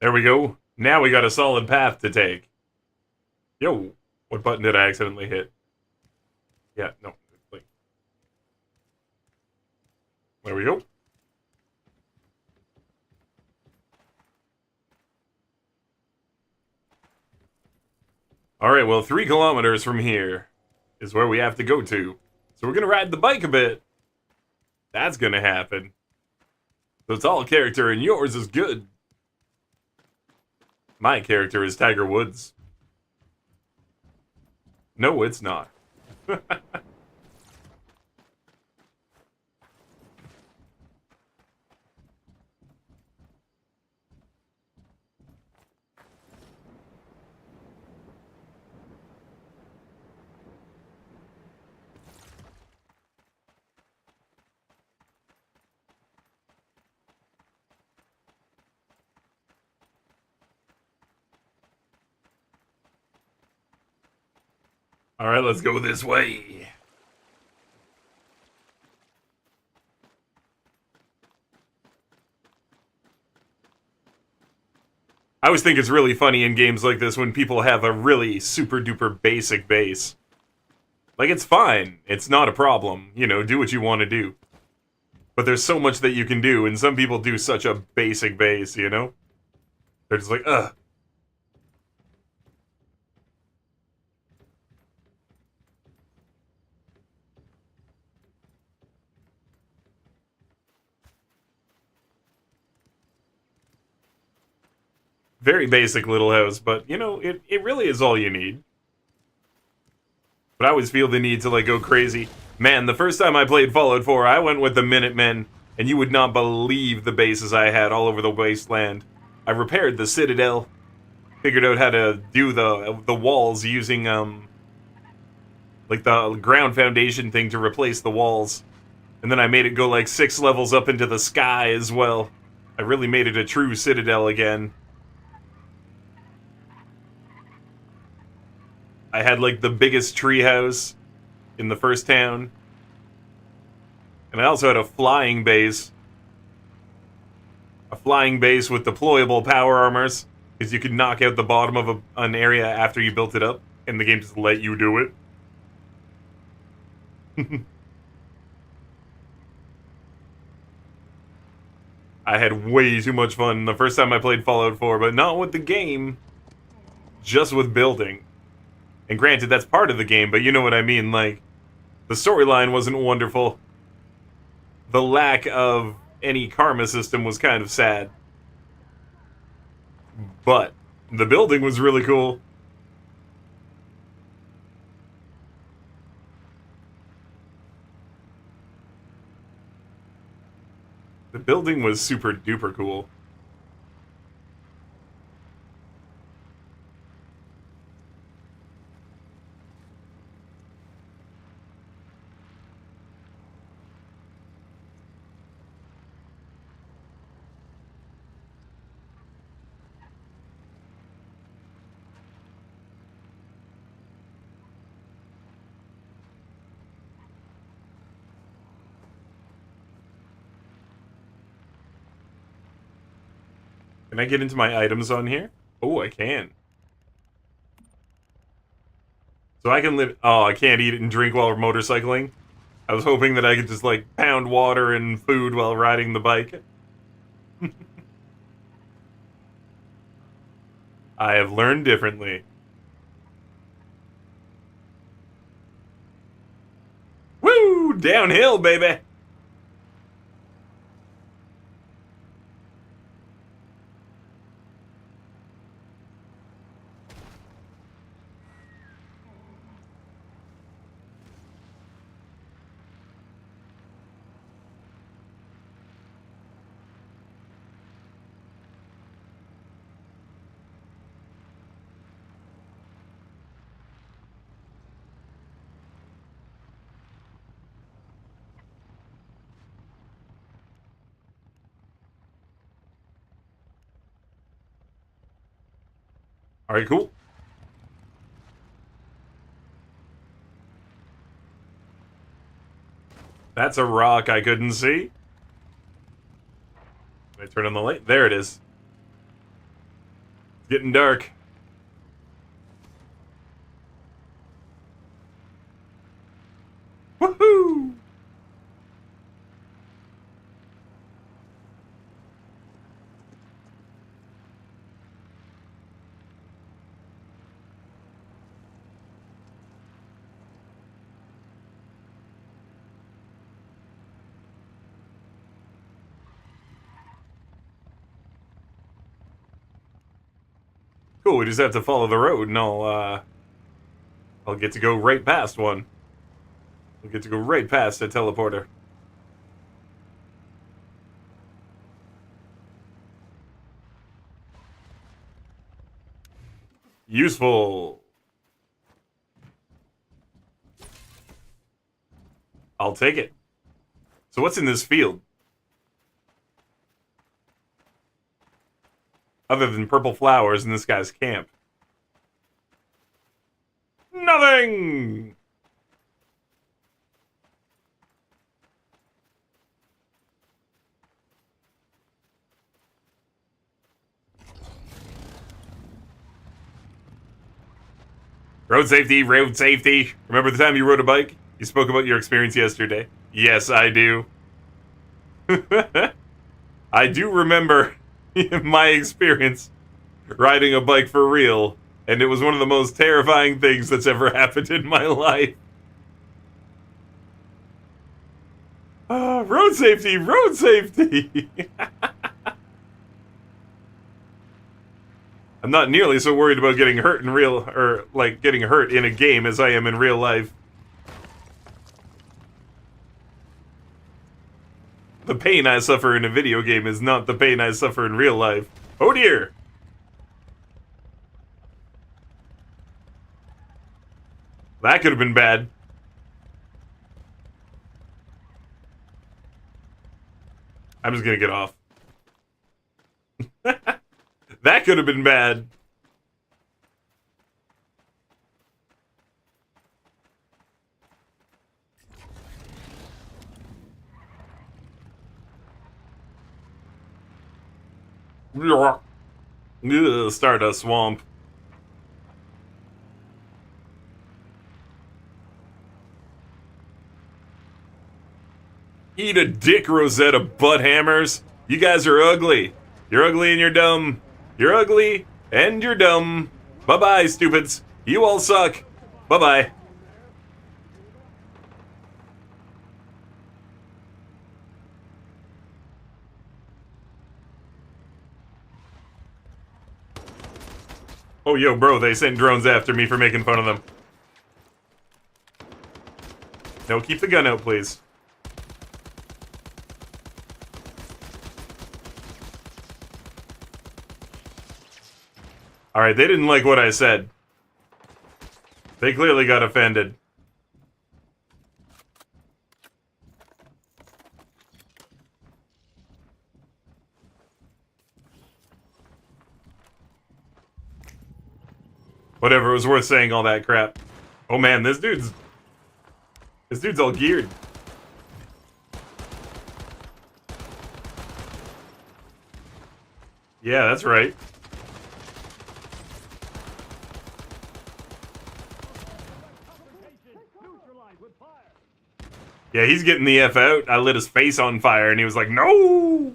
There we go. Now we got a solid path to take. Yo, what button did I accidentally hit? Yeah, no. There we go. Alright, well, 3 kilometers from here is where we have to go to. So we're gonna ride the bike a bit. That's gonna happen. So it's all character and yours is good. My character is Tiger Woods. No, it's not. Alright, let's go this way. I always think it's really funny in games like this when people have a really super duper basic base. Like, it's fine. It's not a problem. You know, do what you want to do. But there's so much that you can do, and some people do such a basic base, you know? They're just like, ugh. Very basic little house, but, you know, it really is all you need. But I always feel the need to, like, go crazy. Man, the first time I played Fallout 4, I went with the Minutemen, and you would not believe the bases I had all over the wasteland. I repaired the Citadel. figured out how to do the walls using like the ground foundation thing to replace the walls. And then I made it go like 6 levels up into the sky as well. I really made it a true citadel again. I had like the biggest treehouse in the first town. And I also had a flying base. A flying base with deployable power armors. Because you could knock out the bottom of an area after you built it up. And the game just let you do it. I had way too much fun the first time I played Fallout 4, but not with the game, just with building. And granted, that's part of the game, but you know what I mean, like, the storyline wasn't wonderful. The lack of any karma system was kind of sad. But the building was really cool. The building was super duper cool. Can I get into my items on here? Oh, I can. So I can live... Oh, I can't eat and drink while motorcycling? I was hoping that I could just, like, pound water and food while riding the bike. I have learned differently. Woo! Downhill, baby! Alright, cool. That's a rock I couldn't see. Can I turn on the light? There it is. It's getting dark. Woohoo! Cool, we just have to follow the road and I'll get to go right past one. We'll get to go right past a teleporter. Useful. I'll take it. So what's in this field? Other than purple flowers in this guy's camp. Nothing! Road safety, road safety. Remember the time you rode a bike? You spoke about your experience yesterday. Yes, I do. I do remember my experience riding a bike for real, and it was one of the most terrifying things that's ever happened in my life. Road safety, road safety! I'm not nearly so worried about getting hurt in real, or like getting hurt in a game as I am in real life. The pain I suffer in a video game is not the pain I suffer in real life. Oh dear! That could have been bad. I'm just gonna get off. That could have been bad. Ugh, Stardust Swamp. Eat a dick, Rosetta butthammers. You guys are ugly. You're ugly and you're dumb. You're ugly and you're dumb. Bye-bye, stupids. You all suck. Bye-bye. Oh, yo, bro, they sent drones after me for making fun of them. No, keep the gun out, please. Alright, they didn't like what I said. They clearly got offended. Whatever, it was worth saying all that crap. Oh man, this dude's all geared. Yeah, that's right. Yeah, he's getting the F out. I lit his face on fire and he was like, no!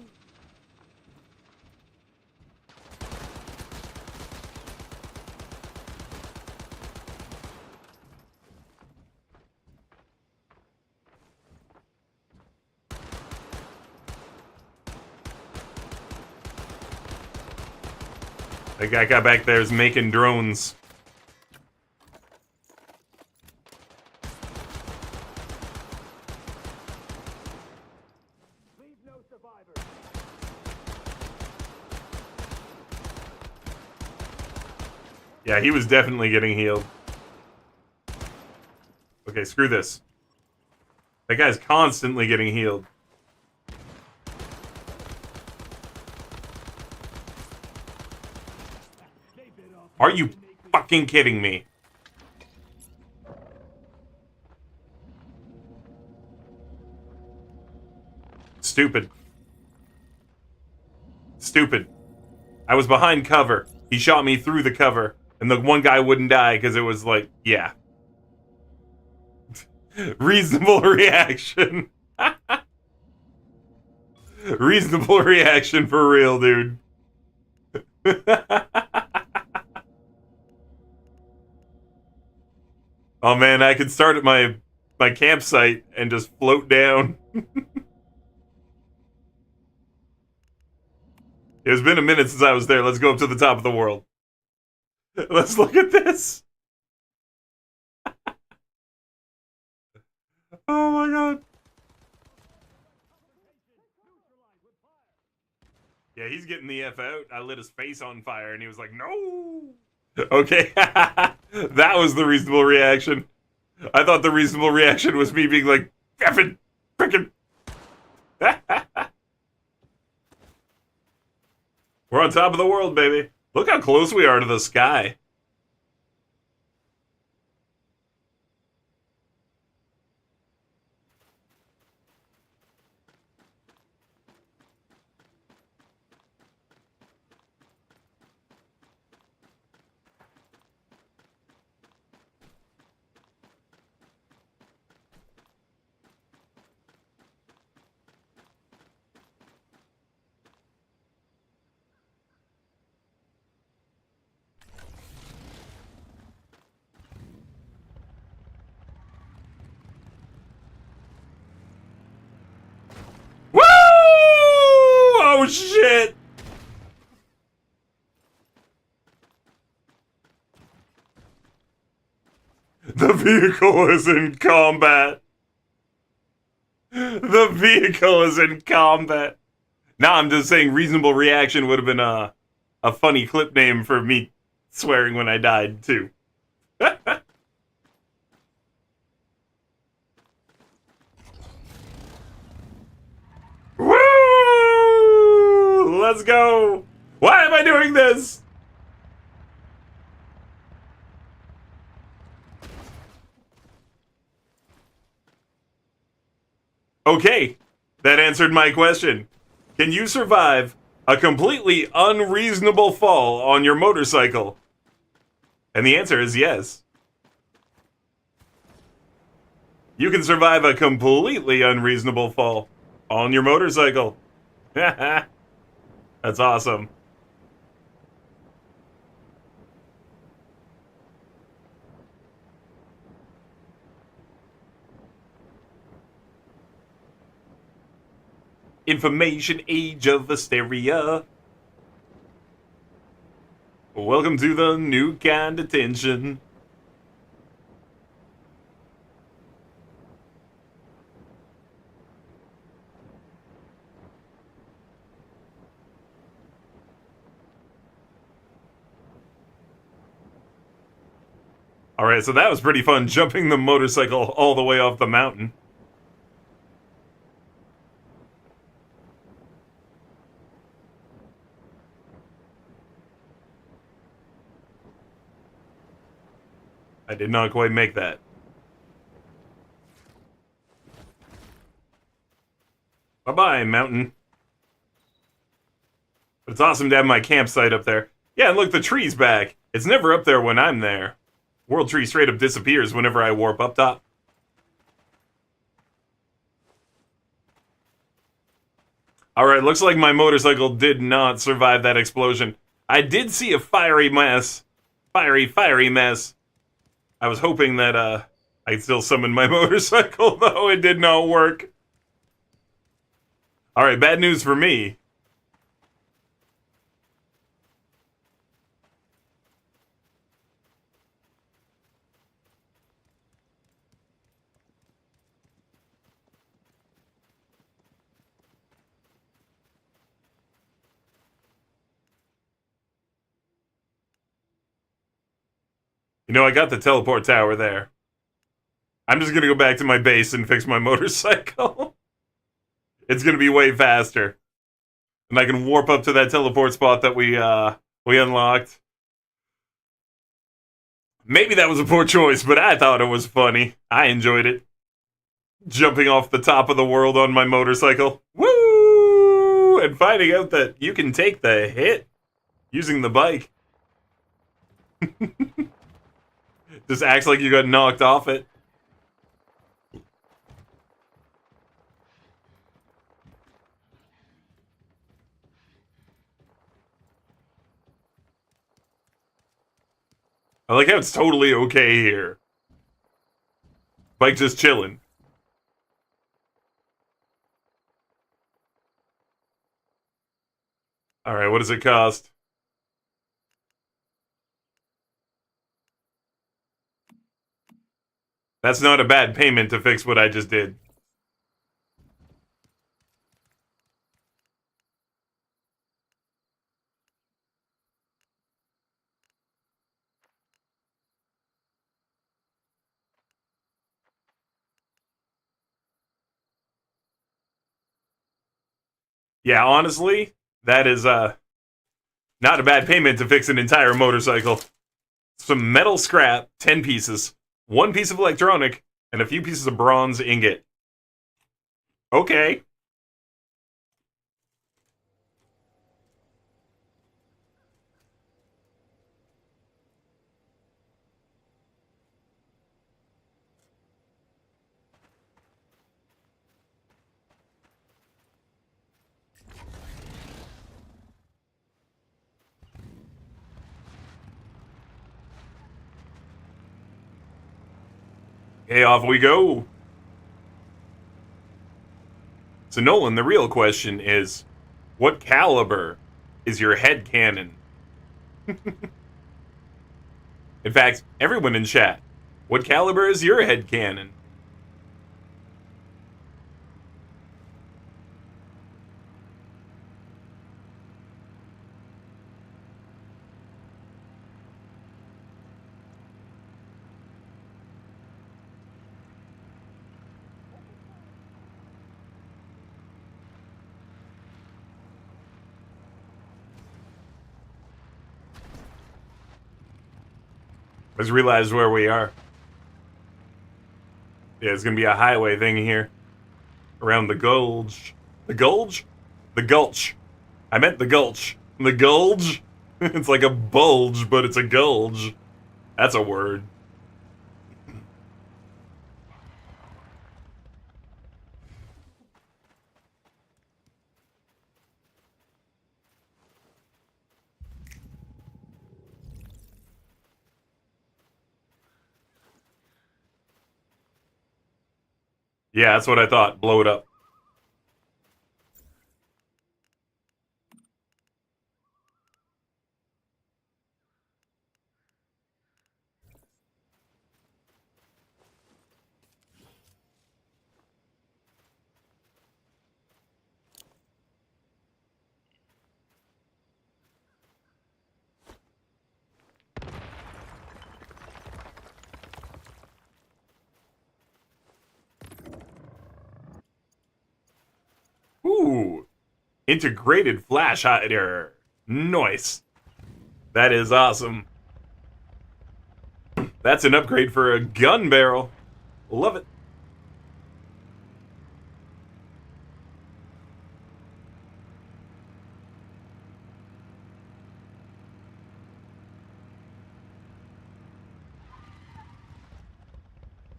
That guy got back there is making drones. Leave no survivors. Yeah, he was definitely getting healed. Okay, screw this. That guy's constantly getting healed. Are you fucking kidding me? Stupid. Stupid. I was behind cover. He shot me through the cover. And the one guy wouldn't die because it was like, yeah. Reasonable reaction. Reasonable reaction for real, dude. Oh man, I could start at my campsite and just float down. It's been a minute since I was there. Let's go up to the top of the world. Let's look at this. Oh my god. Yeah, he's getting the F out. I lit his face on fire and he was like, no! Okay, that was the reasonable reaction. I thought the reasonable reaction was me being like, effing, frickin'. We're on top of the world, baby. Look how close we are to the sky. Woo! Oh shit! The vehicle is in combat. The vehicle is in combat. Now I'm just saying reasonable reaction would have been a funny clip name for me swearing when I died too. Let's go! Why am I doing this? Okay, that answered my question. Can you survive a completely unreasonable fall on your motorcycle? And the answer is yes. You can survive a completely unreasonable fall on your motorcycle. That's awesome. Information age of hysteria. Welcome to the new kind of tension. Alright, so that was pretty fun, jumping the motorcycle all the way off the mountain. I did not quite make that. Bye-bye, mountain. But it's awesome to have my campsite up there. Yeah, and look, the tree's back. It's never up there when I'm there. World Tree straight up disappears whenever I warp up top. Alright, looks like my motorcycle did not survive that explosion. I did see a fiery mess. Fiery mess. I was hoping that, I'd still summon my motorcycle, though it did not work. Alright, bad news for me. You know, I got the teleport tower there. I'm just gonna go back to my base and fix my motorcycle. It's gonna be way faster. And I can warp up to that teleport spot that we unlocked. Maybe that was a poor choice, but I thought it was funny. I enjoyed it. Jumping off the top of the world on my motorcycle. Woo! And finding out that you can take the hit using the bike. Just acts like you got knocked off it. I like how it's totally okay here. Bike just chilling. Alright, what does it cost? That's not a bad payment to fix what I just did. Yeah, honestly, that is not a bad payment to fix an entire motorcycle. Some metal scrap, 10 pieces, 1 piece of electronic, and a few pieces of bronze ingot. Okay. Okay, off we go. So Nolan, the real question is, what caliber is your head cannon? In fact, everyone in chat, what caliber is your head cannon? I just realized where we are. Yeah, it's gonna be a highway thing here. Around the gulch. The gulch? The gulch. I meant the gulch. The gulch? It's like a bulge, but it's a gulch. That's a word. Yeah, that's what I thought. Blow it up. Ooh. Integrated flash hider. Nice. That is awesome. That's an upgrade for a gun barrel. Love it.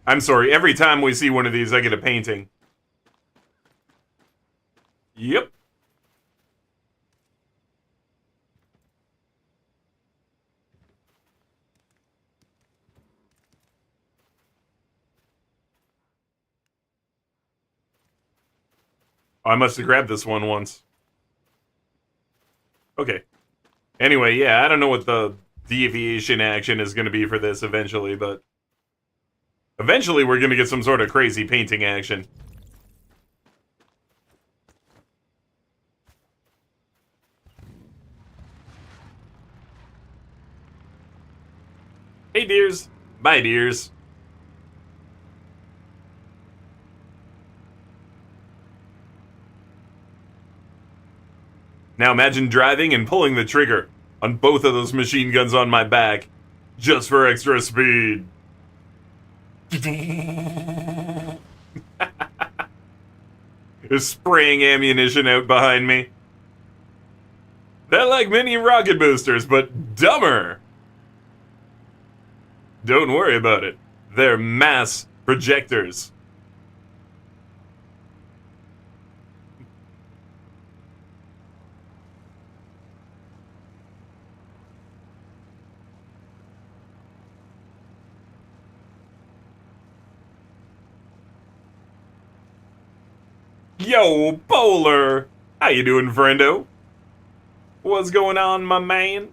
I'm sorry, every time we see one of these, I get a painting. Yep. I must have grabbed this one once. Okay. Anyway, yeah, I don't know what the deviation action is going to be for this eventually, but eventually we're going to get some sort of crazy painting action. Hey, dears. Bye, dears. Now imagine driving and pulling the trigger on both of those machine guns on my back, just for extra speed. There's spraying ammunition out behind me. They're like mini rocket boosters, but dumber. Don't worry about it. They're mass projectors. Yo, Bowler! How you doing, friendo? What's going on, my man?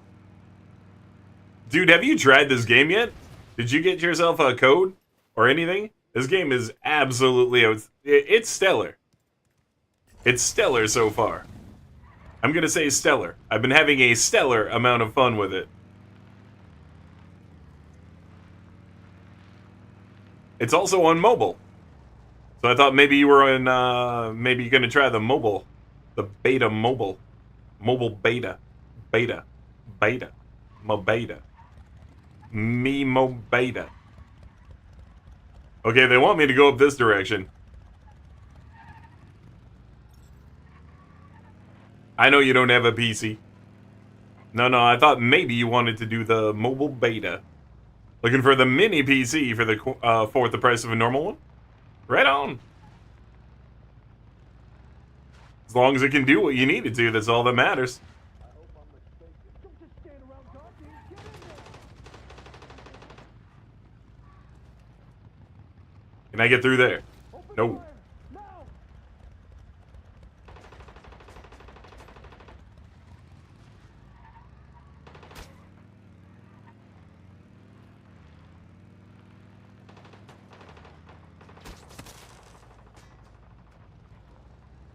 Dude, have you tried this game yet? Did you get yourself a code or anything? This game is absolutely... It's stellar. It's stellar so far. I'm gonna say stellar. I've been having a stellar amount of fun with it. It's also on mobile. So I thought maybe you were on, maybe you're gonna try the mobile. The beta mobile. Mobile beta. Beta. Beta. Mo beta. Me mo beta. Okay, they want me to go up this direction. I know you don't have a PC. No, I thought maybe you wanted to do the mobile beta. Looking for the mini PC for the fourth the price of a normal one? Right on. As long as it can do what you need it to, that's all that matters. Don't just stand around talking. Get in there. Can I get through there? Open No. fire. Now.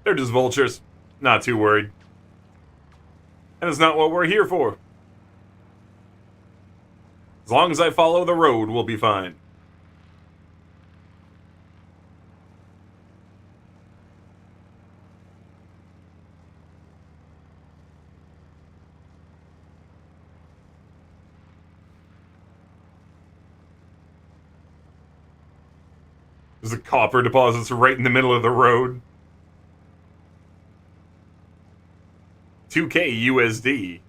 They're just vultures. Not too worried. And it's not what we're here for. As long as I follow the road, we'll be fine. There's the copper deposits right in the middle of the road. 2K USD.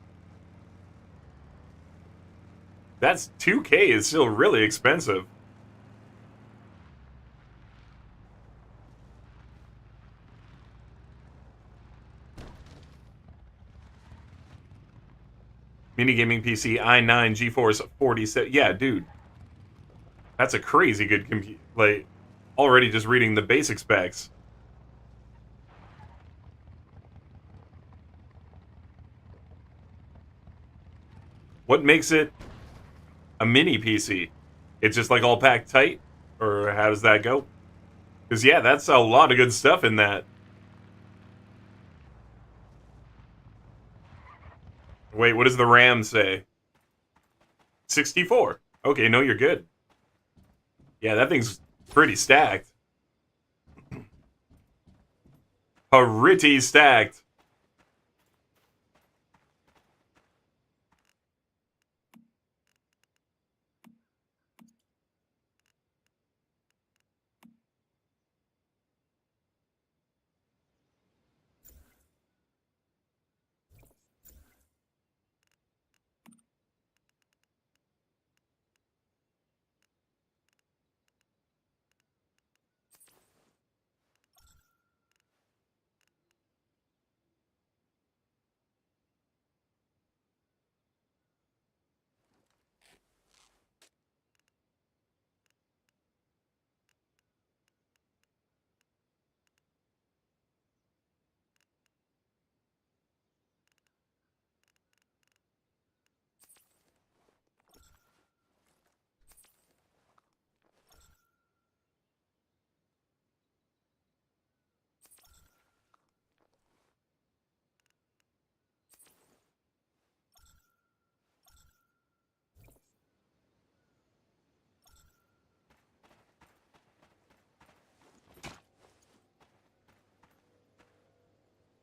That's 2K is still really expensive. Mini gaming PC i9 GeForce 47. Yeah, dude. That's a crazy good computer. Like, already just reading the basic specs. What makes it a mini PC? It's just like all packed tight? Or how does that go? Because, yeah, that's a lot of good stuff in that. Wait, what does the RAM say? 64. Okay, no, you're good. Yeah, that thing's pretty stacked. Pretty stacked.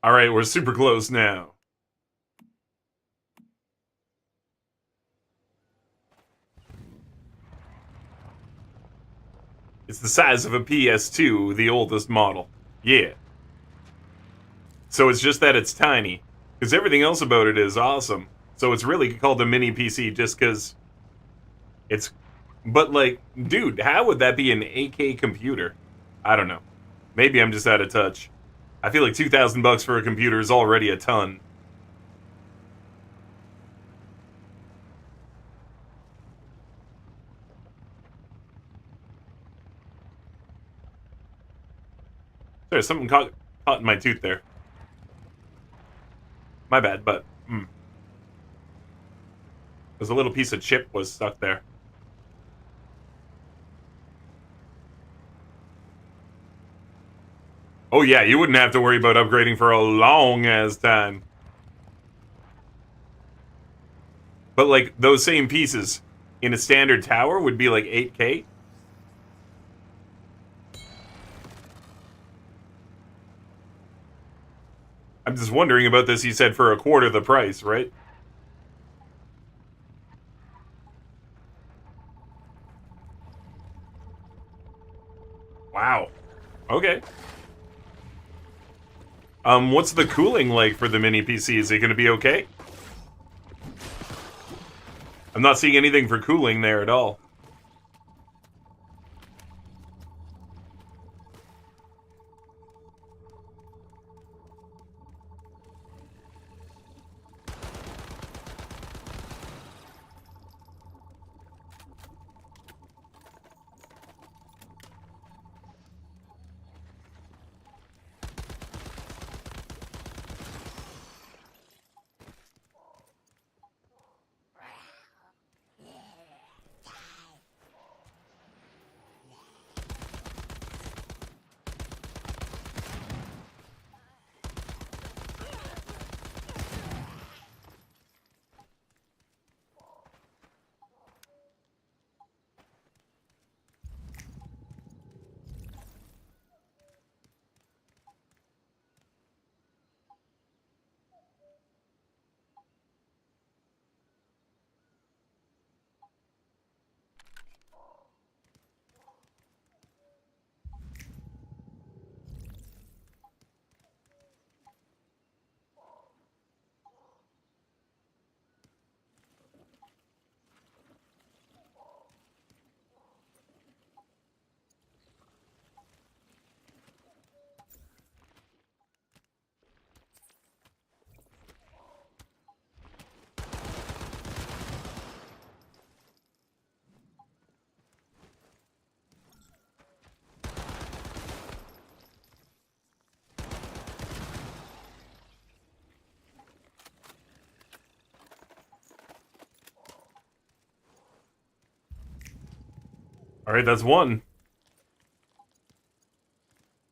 Alright, we're super close now. It's the size of a PS2, the oldest model. Yeah. So it's just that it's tiny. Because everything else about it is awesome. So it's really called a mini PC just because it's... But, like, dude, how would that be an 8K computer? I don't know. Maybe I'm just out of touch. I feel like $2,000 for a computer is already a ton. Sorry, something caught in my tooth there. My bad, but... There's a little piece of chip was stuck there. Oh yeah, you wouldn't have to worry about upgrading for a long-ass time. But, like, those same pieces in a standard tower would be, like, 8K? I'm just wondering about this, you said for a quarter the price, right? Wow. Okay. What's the cooling like for the mini PC? Is it gonna be okay? I'm not seeing anything for cooling there at all. Alright, that's one.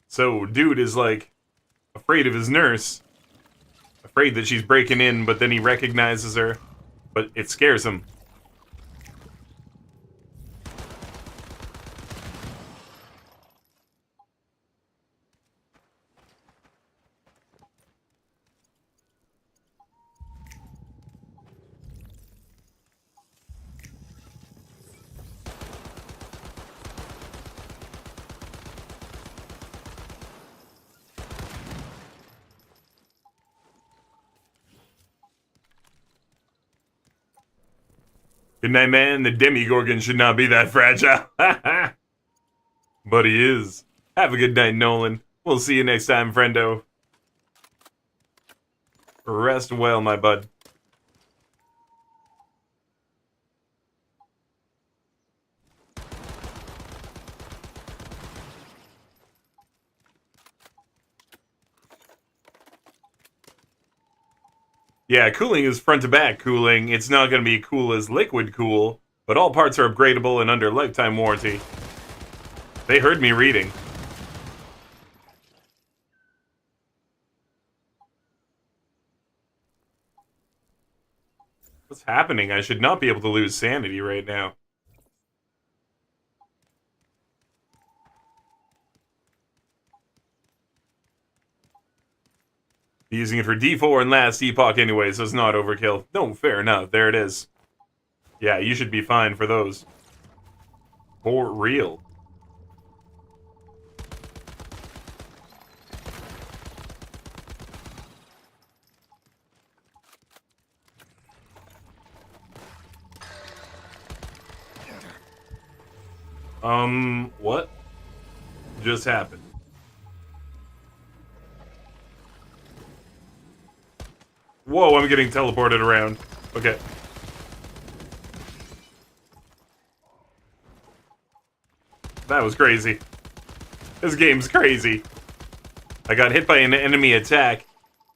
So, dude is like afraid of his nurse. Afraid that she's breaking in, but then he recognizes her. But it scares him. Good night, man. The Demigorgon should not be that fragile. But he is. Have a good night, Nolan. We'll see you next time, friendo. Rest well, my bud. Yeah, cooling is front-to-back cooling. It's not going to be cool as liquid cool, but all parts are upgradable and under lifetime warranty. They heard me reading. What's happening? I should not be able to lose sanity right now. Using it for D4 and last epoch anyway, so it's not overkill. No, fair enough. There it is. Yeah, you should be fine for those. For real. What just happened? Whoa, I'm getting teleported around. Okay. That was crazy. This game's crazy. I got hit by an enemy attack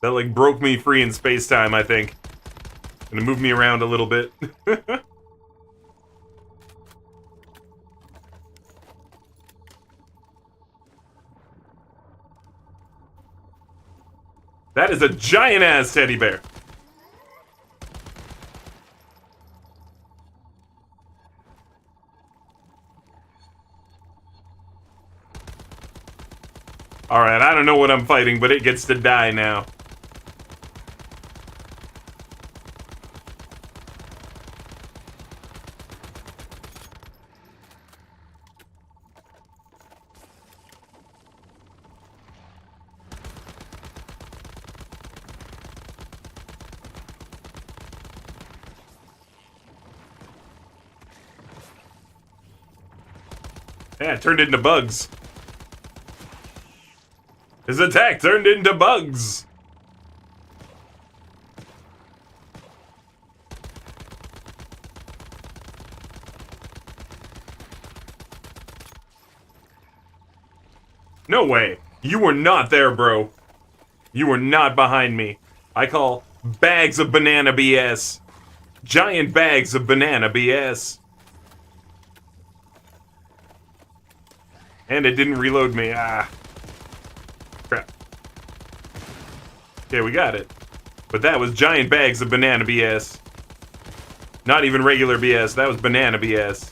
that, like, broke me free in space-time, I think. And it moved me around a little bit. That is a giant-ass teddy bear. Alright, I don't know what I'm fighting, but it gets to die now. Yeah, it turned into bugs. His attack turned into bugs. No way. You were not there, bro. You were not behind me. I call bags of banana BS. Giant bags of banana BS. And it didn't reload me. Ah. Crap. Okay, we got it. But that was giant bags of banana BS. Not even regular BS. That was banana BS.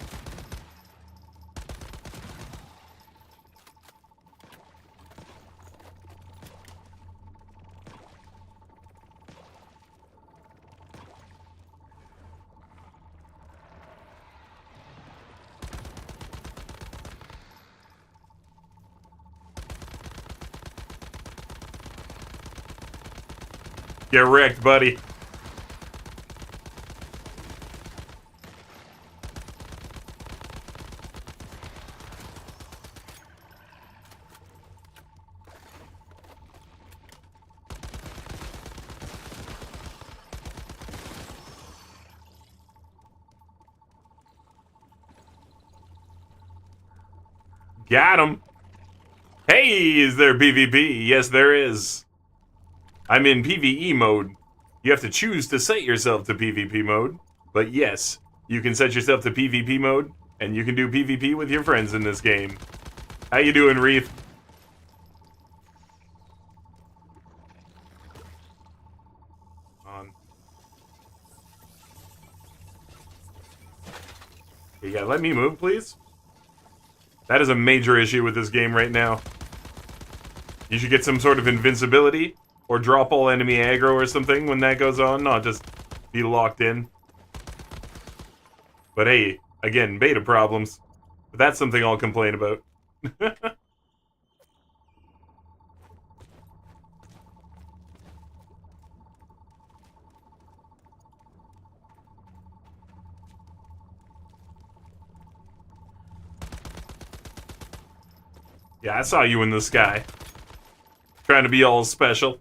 Get wrecked, buddy. Got him. Hey, is there PvP? Yes, there is. I'm in PvE mode. You have to choose to set yourself to PvP mode. But yes, you can set yourself to PvP mode. and you can do PvP with your friends in this game. How you doing, Reef? On. You gotta let me move, please? That is a major issue with this game right now. You should get some sort of invincibility, or drop all enemy aggro or something when that goes on, not just be locked in. But hey, again, beta problems. But that's something I'll complain about. Yeah, I saw you in the sky. Trying to be all special.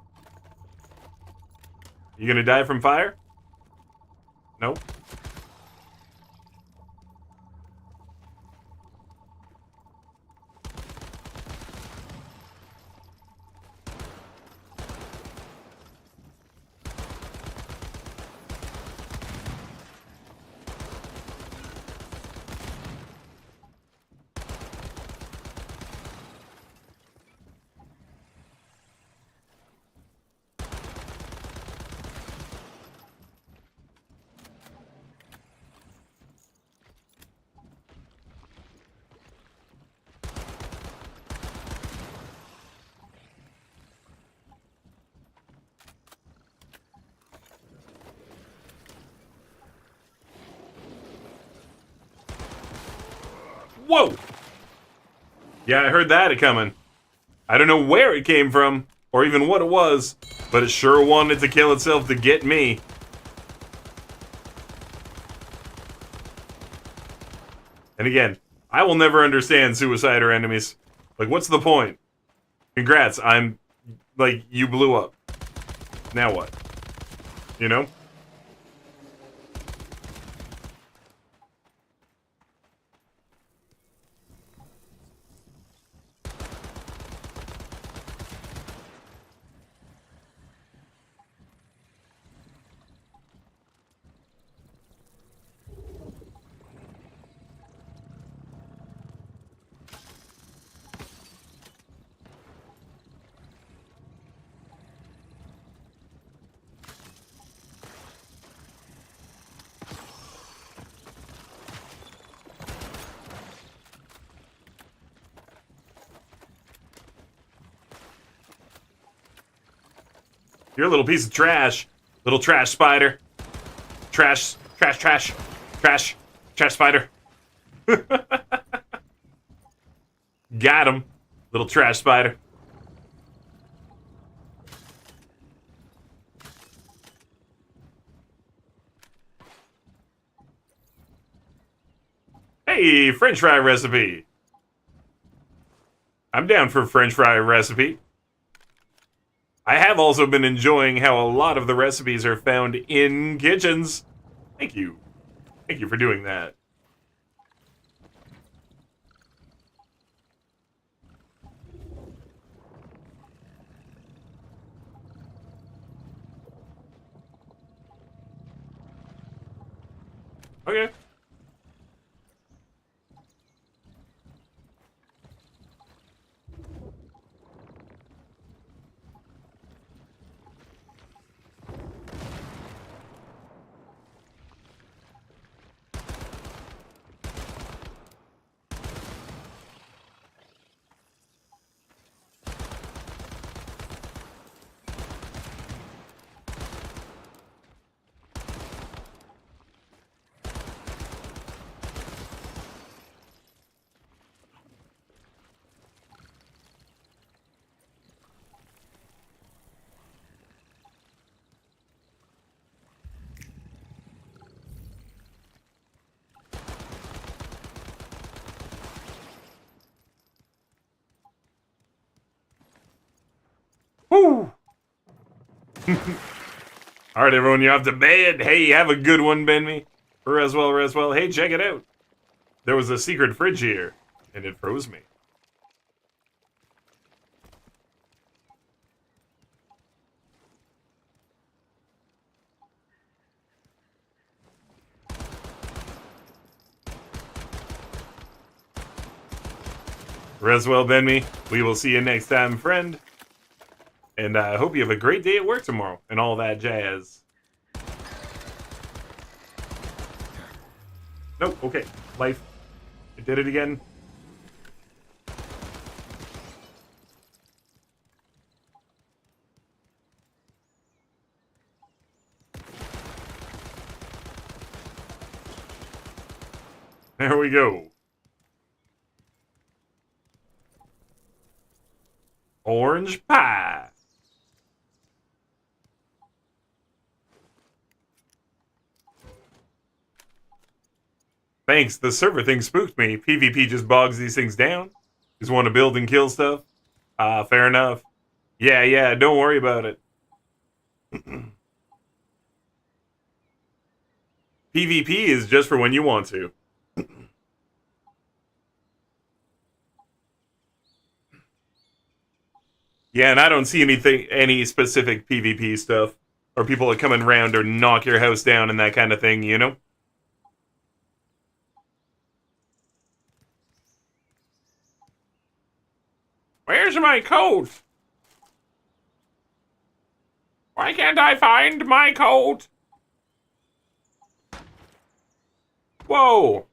You gonna die from fire? Nope. Whoa! Yeah, I heard that coming. I don't know where it came from, or even what it was, but it sure wanted to kill itself to get me. And again, I will never understand suicider enemies. Like, what's the point? Congrats, like, you blew up. Now what? You know? You're a little piece of trash. Little trash spider. Trash spider. Got him. Little trash spider. Hey, French fry recipe. I'm down for a French fry recipe. I have also been enjoying how a lot of the recipes are found in kitchens. Thank you. Thank you for doing that. Okay. Woo! Alright, everyone, you're off to bed. Hey, have a good one, Benmy. Reswell. Hey, check it out. There was a secret fridge here, and it froze me. Rest well, Benmy. We will see you next time, friend. And I hope you have a great day at work tomorrow and all that jazz. Nope, okay. Life. I did it again. There we go. Orange pie. Thanks, the server thing spooked me. PvP just bogs these things down. Just want to build and kill stuff. Fair enough. Yeah, don't worry about it. PvP is just for when you want to. Yeah, and I don't see any specific PvP stuff. Or people that come around or knock your house down and that kind of thing, you know? Where's my coat? Why can't I find my coat? Whoa!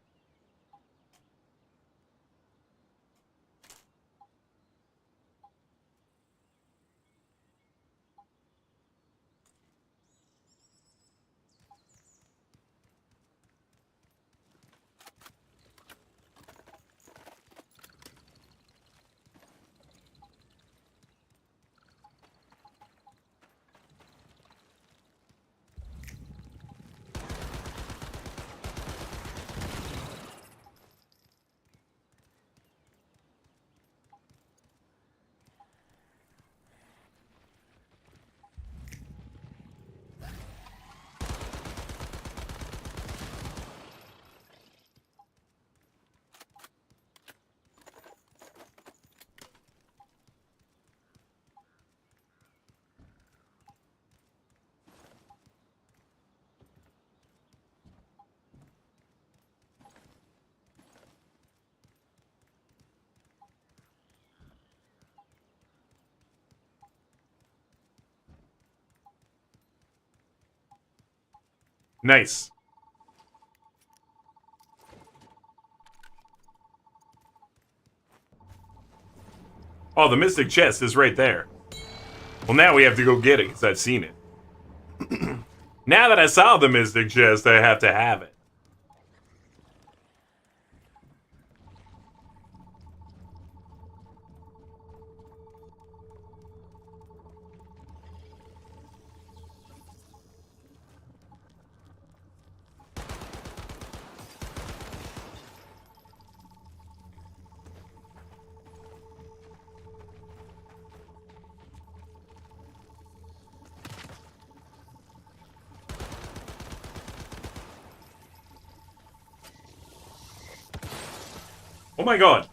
Nice. Oh, the Mystic Chest is right there. Well, now we have to go get it, because I've seen it. Now that I saw the Mystic Chest, I have to have it. Oh my god.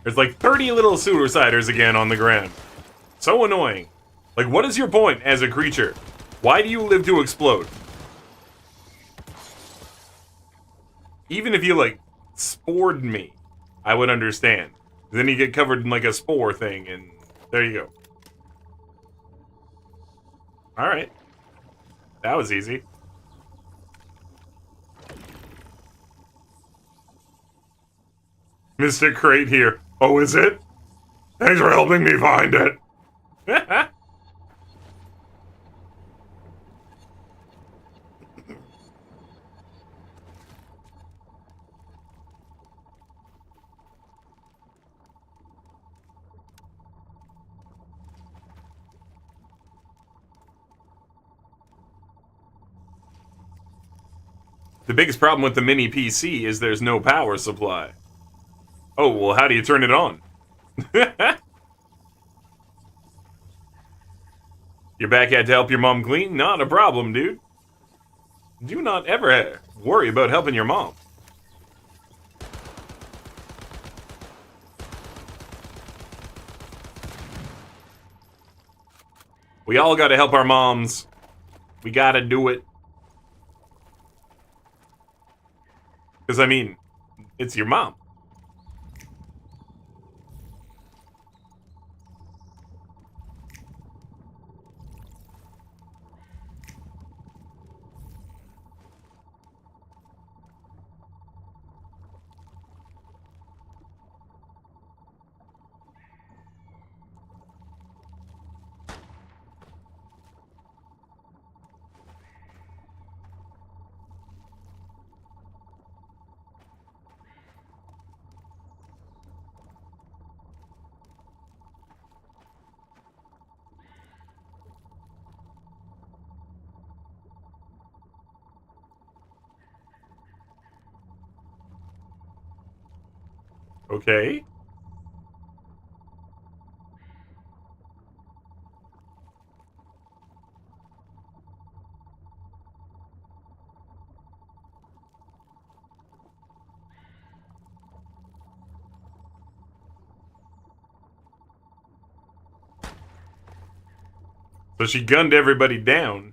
There's like 30 little suiciders again on the ground. So annoying. Like, what is your point as a creature? Why do you live to explode? Even if you, like, spored me, I would understand. Then you get covered in, like, a spore thing, and there you go. Alright. That was easy. Mystic Crate here. Oh, is it? Thanks for helping me find it. The biggest problem with the mini PC is there's no power supply. Oh, well, how do you turn it on? You're back at to help your mom clean? Not a problem, dude. Do not ever worry about helping your mom. We all gotta help our moms. We gotta do it. Because, I mean, it's your mom. Okay. So she gunned everybody down.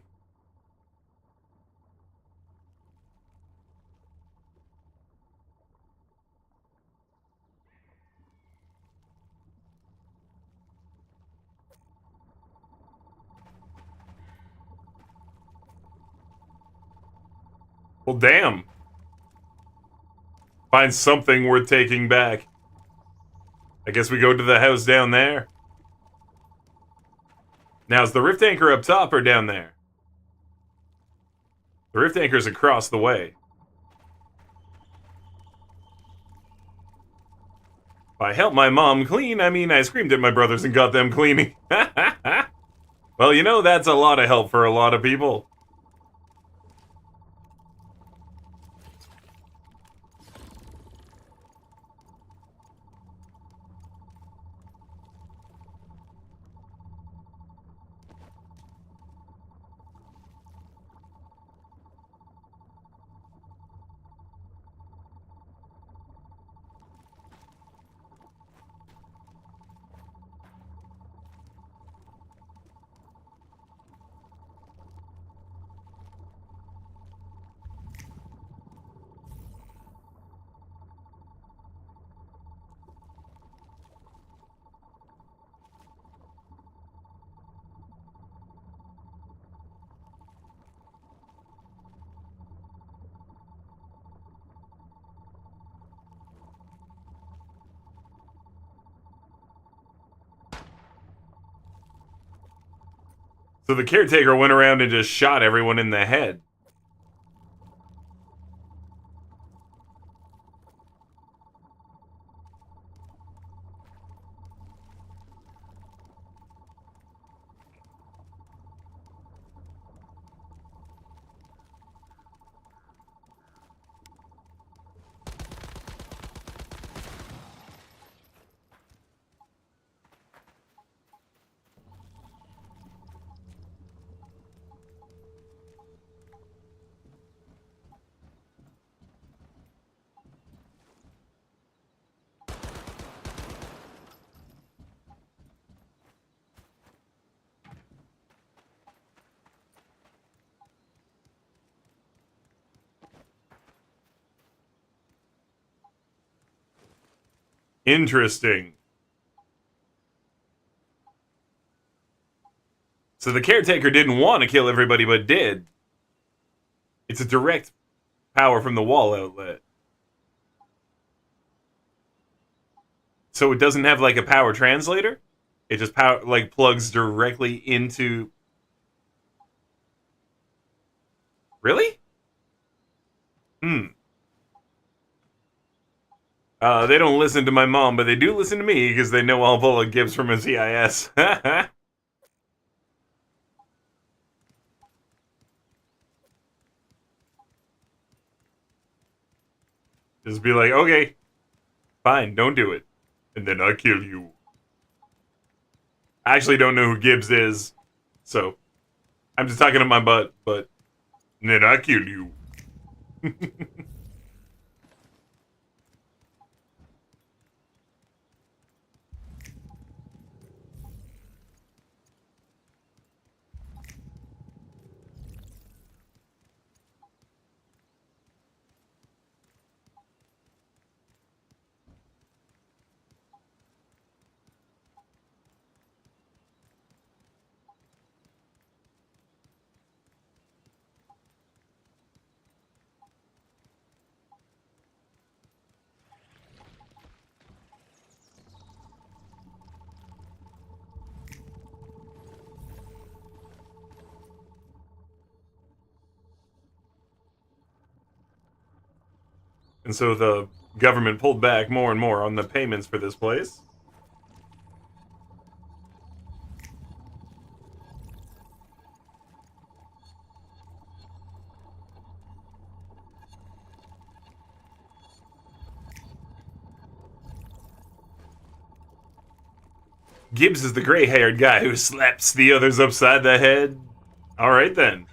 Well, damn. Find something worth taking back. I guess we go to the house down there. Now, is the rift anchor up top or down there? The rift anchor's across the way. If I helped my mom clean, I mean I screamed at my brothers and got them cleaning. Well, you know, that's a lot of help for a lot of people. So the caretaker went around and just shot everyone in the head. Interesting. So the caretaker didn't want to kill everybody, but did. It's a direct power from the wall outlet. So it doesn't have like a power translator? It just plugs directly into... Really? They don't listen to my mom, but they do listen to me because they know I'll pull a Gibbs from a CIS. Just be like, okay, fine, don't do it. And then I kill you. I actually don't know who Gibbs is, so I'm just talking to my butt, but then I kill you. And so the government pulled back more and more on the payments for this place. Gibbs is the gray-haired guy who slaps the others upside the head. All right, then.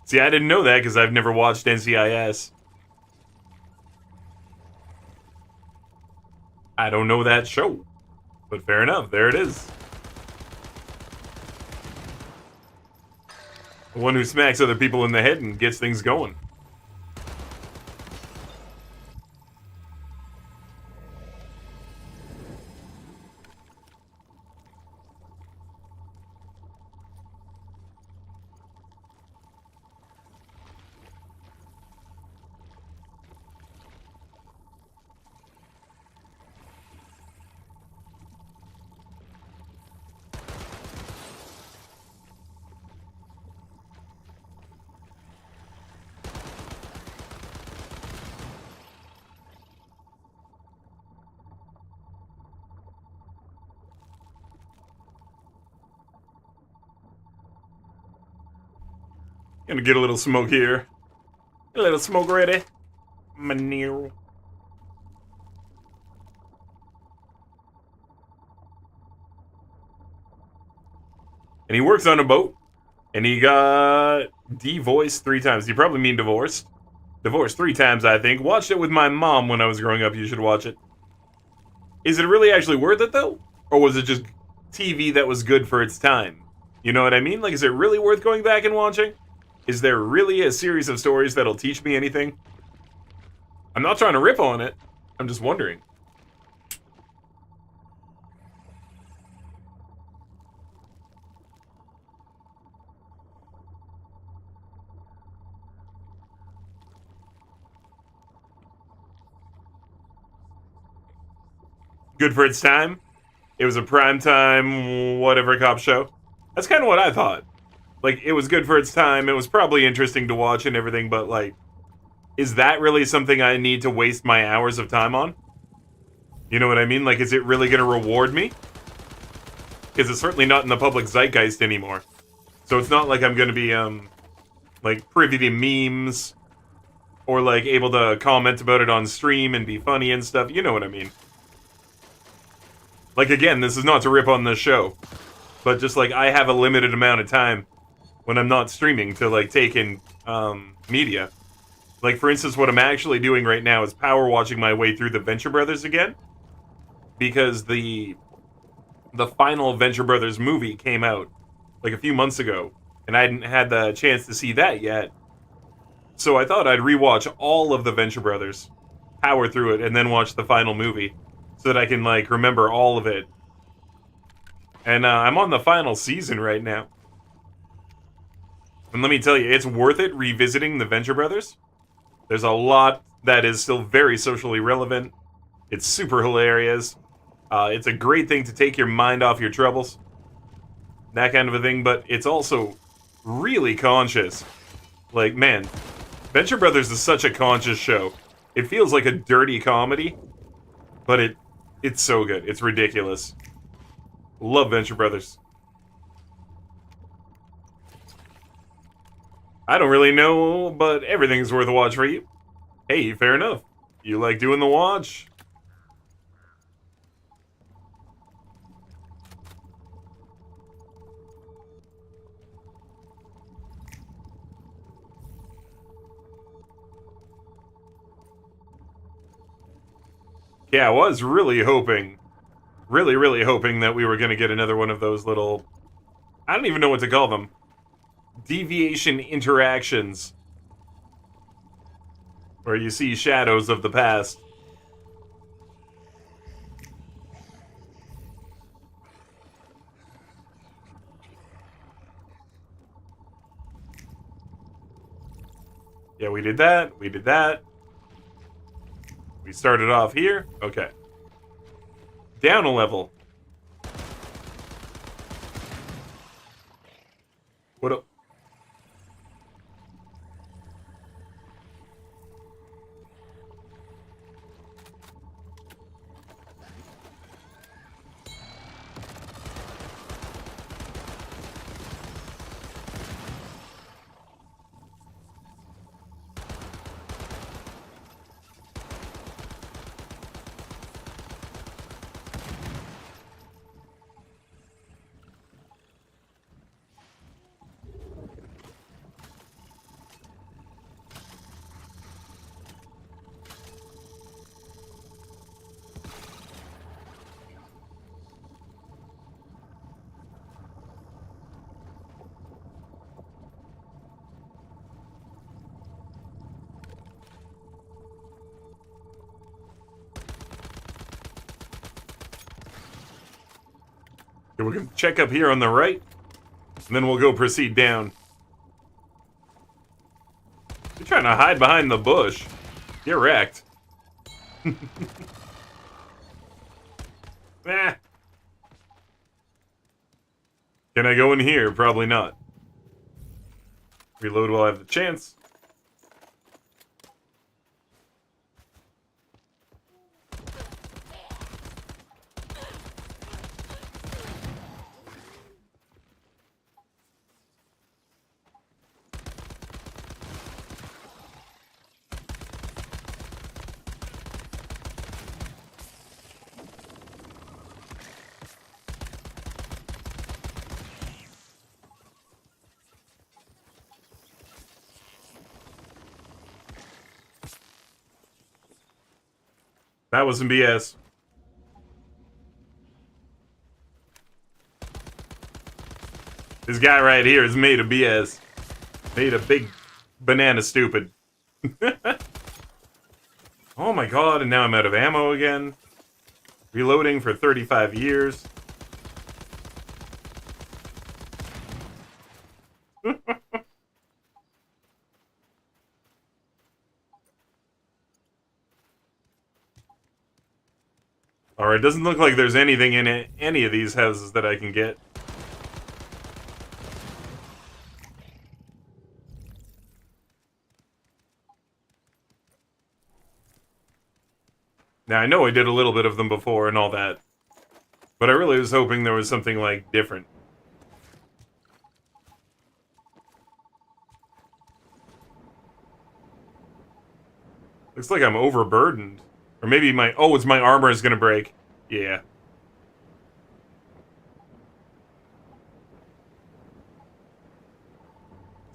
See, I didn't know that because I've never watched NCIS. I don't know that show. But fair enough, there it is. The one who smacks other people in the head and gets things going. Gonna get a little smoke here. A little smoke ready. Manero. And he works on a boat. And he got divorced 3 times. You probably mean divorced. Divorced 3 times, I think. Watched it with my mom when I was growing up. You should watch it. Is it really actually worth it, though? Or was it just TV that was good for its time? You know what I mean? Like, is it really worth going back and watching? Is there really a series of stories that'll teach me anything? I'm not trying to rip on it. I'm just wondering. Good for its time. It was a primetime whatever cop show. That's kind of what I thought. Like, it was good for its time. It was probably interesting to watch and everything, but, like, is that really something I need to waste my hours of time on? You know what I mean? Like, is it really going to reward me? Because it's certainly not in the public zeitgeist anymore. So it's not like I'm going to be, like, privy to memes or, like, able to comment about it on stream and be funny and stuff. You know what I mean? Like, again, this is not to rip on the show, but just, like, I have a limited amount of time when I'm not streaming to, like, take in media. Like, for instance, what I'm actually doing right now is power watching my way through the Venture Brothers again, because the final Venture Brothers movie came out, like, a few months ago, and I hadn't had the chance to see that yet. So I thought I'd rewatch all of the Venture Brothers, power through it, and then watch the final movie, so that I can, like, remember all of it. And I'm on the final season right now. And let me tell you, it's worth it revisiting the Venture Brothers. There's a lot that is still very socially relevant. It's super hilarious. It's a great thing to take your mind off your troubles. That kind of a thing, but it's also really conscious. Like, man, Venture Brothers is such a conscious show. It feels like a dirty comedy, but it's so good. It's ridiculous. Love Venture Brothers. I don't really know, but everything's worth a watch for you. Hey, fair enough. You like doing the watch? Yeah, I was really hoping, really hoping that we were going to get another one of those little, I don't even know what to call them, deviation interactions, where you see shadows of the past. Yeah, we did that, we did that. We started off here. Okay. Down a level. What up? Okay, we can check up here on the right, and then we'll go proceed down. You're trying to hide behind the bush. Get wrecked. Ah. Can I go in here? Probably not. Reload while I have the chance. That was some BS. This guy right here is made of BS. Made a big banana stupid. Oh my god, and now I'm out of ammo again. Reloading for 35 years. Alright, it doesn't look like there's anything in any of these houses that I can get. Now, I know I did a little bit of them before and all that, but I really was hoping there was something, like, different. Looks like I'm overburdened. Or maybe my... Oh, it's my armor is gonna break. Yeah.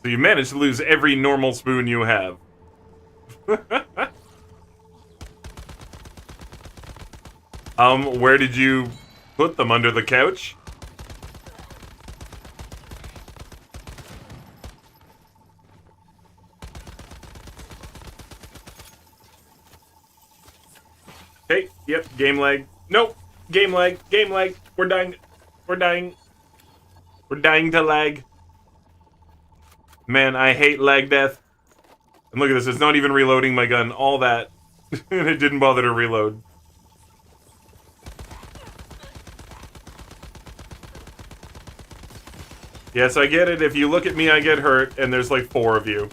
So you managed to lose every normal spoon you have. Where did you put them? Under the couch? Hey, yep, game lag. Nope, game lag, game lag. We're dying. We're dying. We're dying to lag. Man, I hate lag death. And look at this, it's not even reloading my gun. All that. And it didn't bother to reload. Yes, I get it. If you look at me, I get hurt, and there's like 4 of you.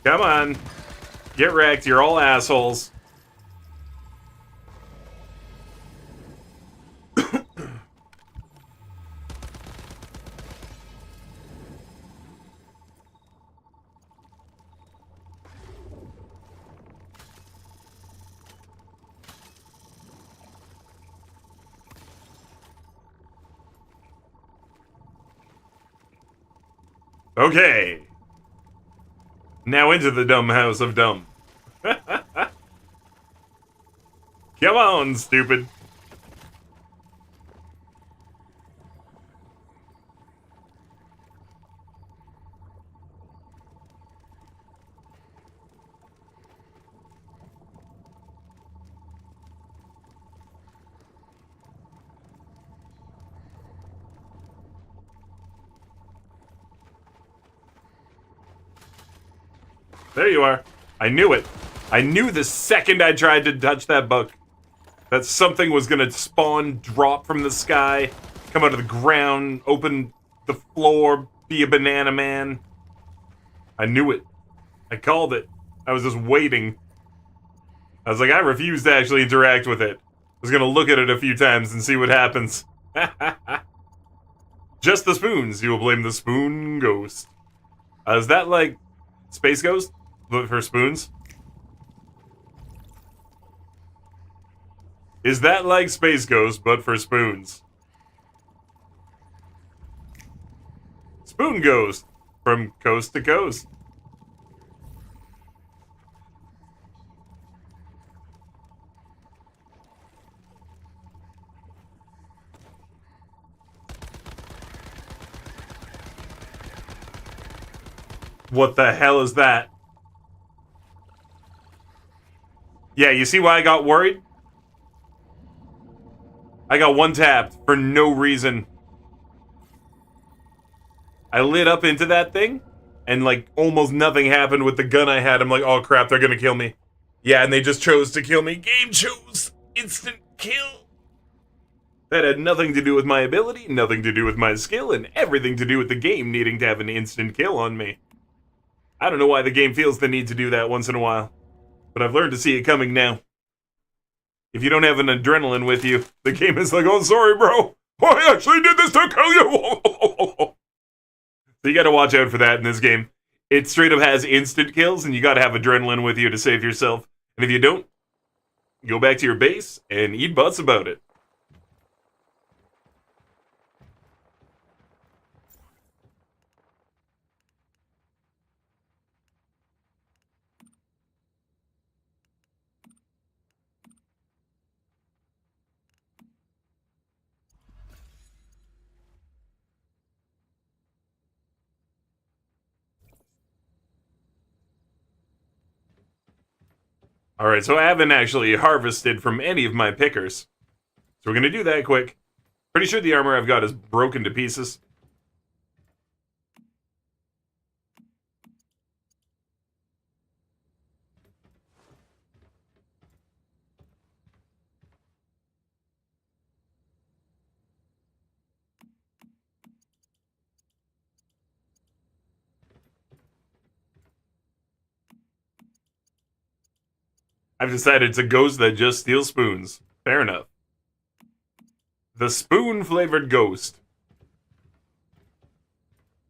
Come on. Get wrecked, you're all assholes. Okay. Now into the dumb house of dumb. Come on, stupid. There you are. I knew it. I knew the second I tried to touch that book that something was gonna spawn, drop from the sky, come out of the ground, open the floor, be a banana man. I knew it. I called it. I was just waiting. I was like, I refuse to actually interact with it. I was gonna look at it a few times and see what happens. Just the spoons. You will blame the spoon ghost. Is that like Space Ghost? For spoons? Is that like Space Ghost, but for spoons? Spoon Ghost, from coast to coast. What the hell is that? Yeah, you see why I got worried? I got one tapped for no reason. I lit up into that thing, and like almost nothing happened with the gun I had. I'm like, oh crap, they're gonna kill me. Yeah, and they just chose to kill me. Game chose instant kill. That had nothing to do with my ability, nothing to do with my skill, and everything to do with the game needing to have an instant kill on me. I don't know why the game feels the need to do that once in a while, but I've learned to see it coming now. If you don't have an adrenaline with you, the game is like, oh, sorry, bro. I actually did this to kill you. So you gotta watch out for that in this game. It straight up has instant kills, and you gotta have adrenaline with you to save yourself. And if you don't, go back to your base and eat butts about it. Alright, so I haven't actually harvested from any of my pickers. So we're gonna do that quick. Pretty sure the armor I've got is broken to pieces. I've decided it's a ghost that just steals spoons. Fair enough. The spoon-flavored ghost.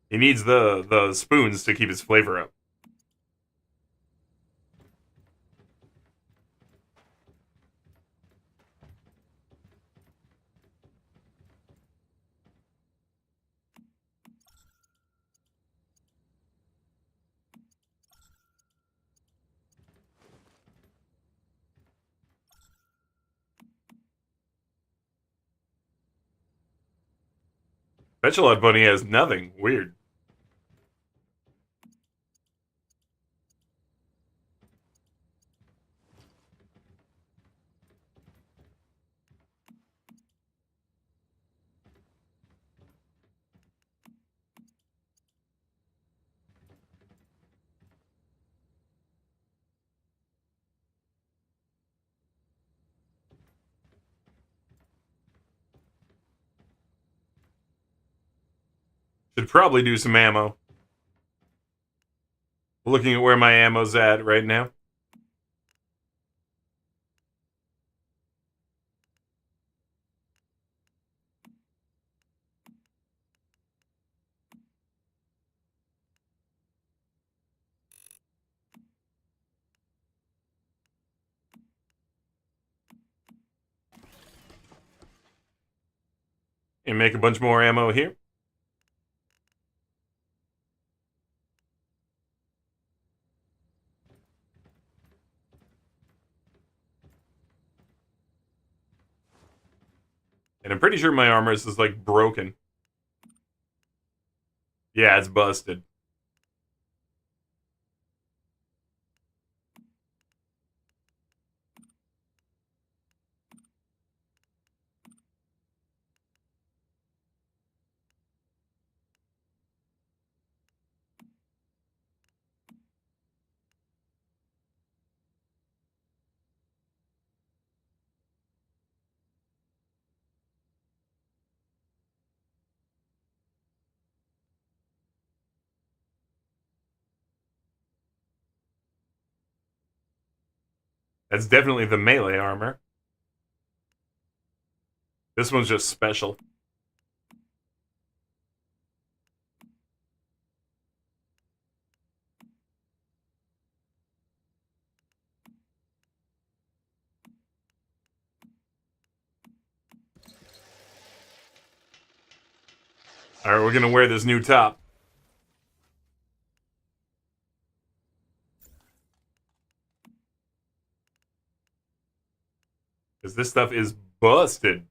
He needs the spoons to keep his flavor up. Fetch-a-Lot Bunny has nothing. Weird. Should probably do some ammo. Looking at where my ammo's at right now. And make a bunch more ammo here. And I'm pretty sure my armor is like broken. Yeah, it's busted. That's definitely the melee armor. This one's just special. Alright, we're gonna wear this new top. Because this stuff is busted.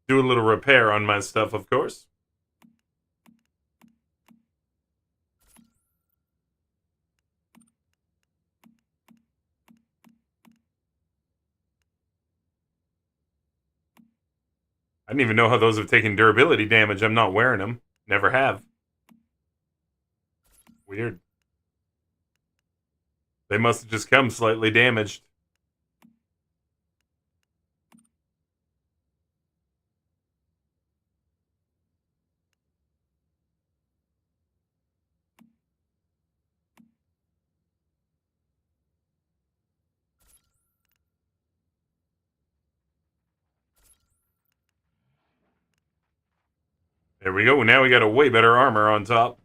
Do a little repair on my stuff, of course. I didn't even know how those have taken durability damage. I'm not wearing them. Never have. Weird. They must have just come slightly damaged. There we go. Now we got a way better armor on top.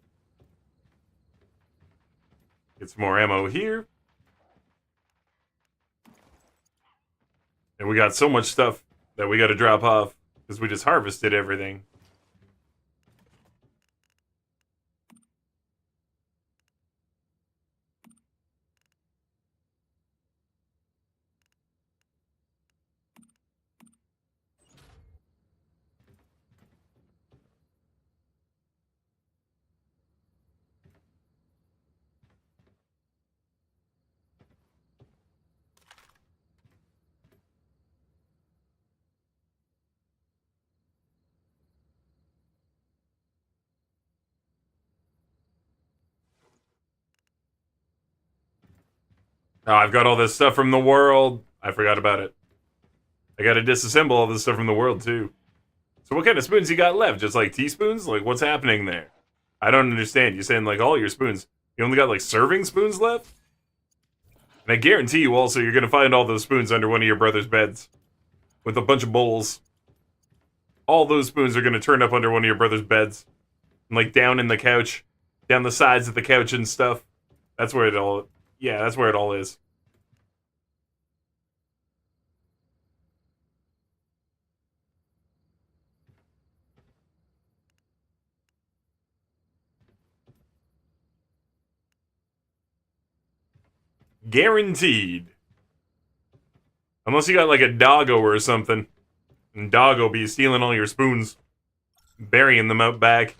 Get some more ammo here. And we got so much stuff that we got to drop off because we just harvested everything. Oh, I've got all this stuff from the world. I forgot about it. I got to disassemble all this stuff from the world, too. So what kind of spoons you got left? Just like teaspoons? Like, what's happening there? I don't understand. You're saying, like, all your spoons. You only got, like, serving spoons left? And I guarantee you also you're going to find all those spoons under one of your brother's beds. With a bunch of bowls. All those spoons are going to turn up under one of your brother's beds. And, like, down in the couch. Down the sides of the couch and stuff. That's where it all... Yeah, that's where it all is. Guaranteed. Unless you got like a doggo or something. And doggo be stealing all your spoons. Burying them out back.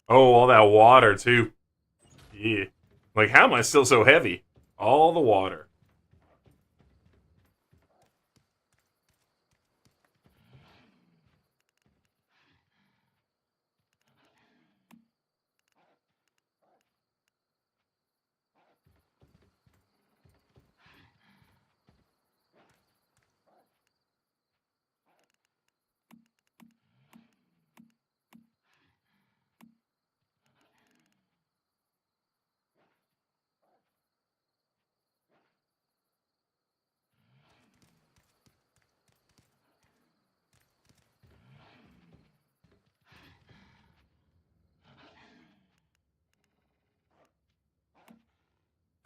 Oh, all that water too. Yeah. Like, how am I still so heavy? All the water.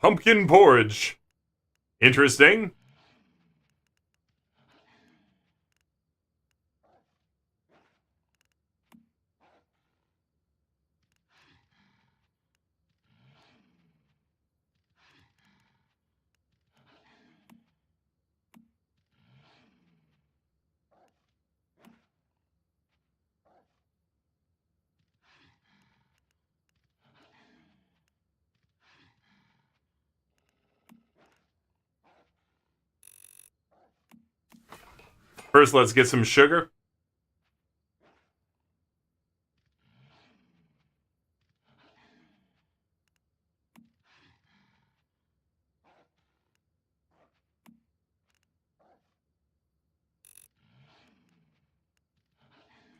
Pumpkin porridge. Interesting. First, let's get some sugar.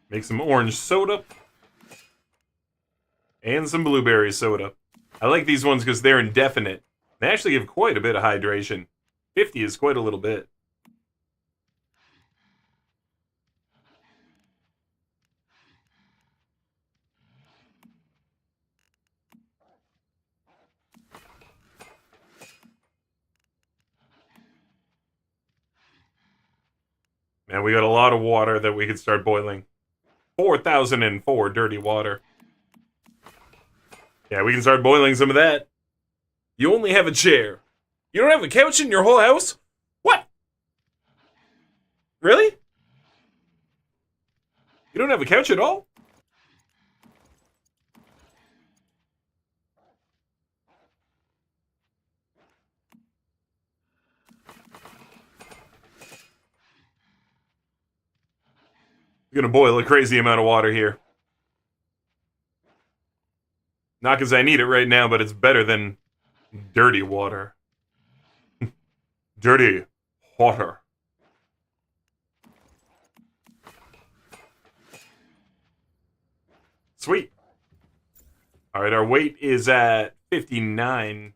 Make some orange soda. And some blueberry soda. I like these ones because they're indefinite. They actually give quite a bit of hydration. 50 is quite a little bit. Man, we got a lot of water that we could start boiling. 4004 dirty water. Yeah, we can start boiling some of that. You only have a chair. You don't have a couch in your whole house? What? Really? You don't have a couch at all? You're gonna boil a crazy amount of water here. Not because I need it right now, but it's better than dirty water. Dirty water. Sweet. All right, our weight is at 59.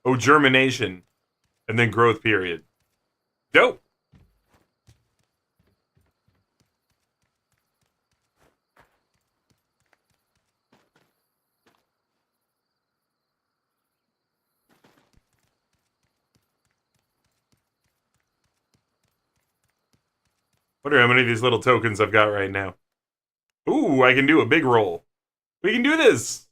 Oh, germination. And then growth period. Dope. Wonder how many of these little tokens I've got right now. Ooh, I can do a big roll. We can do this!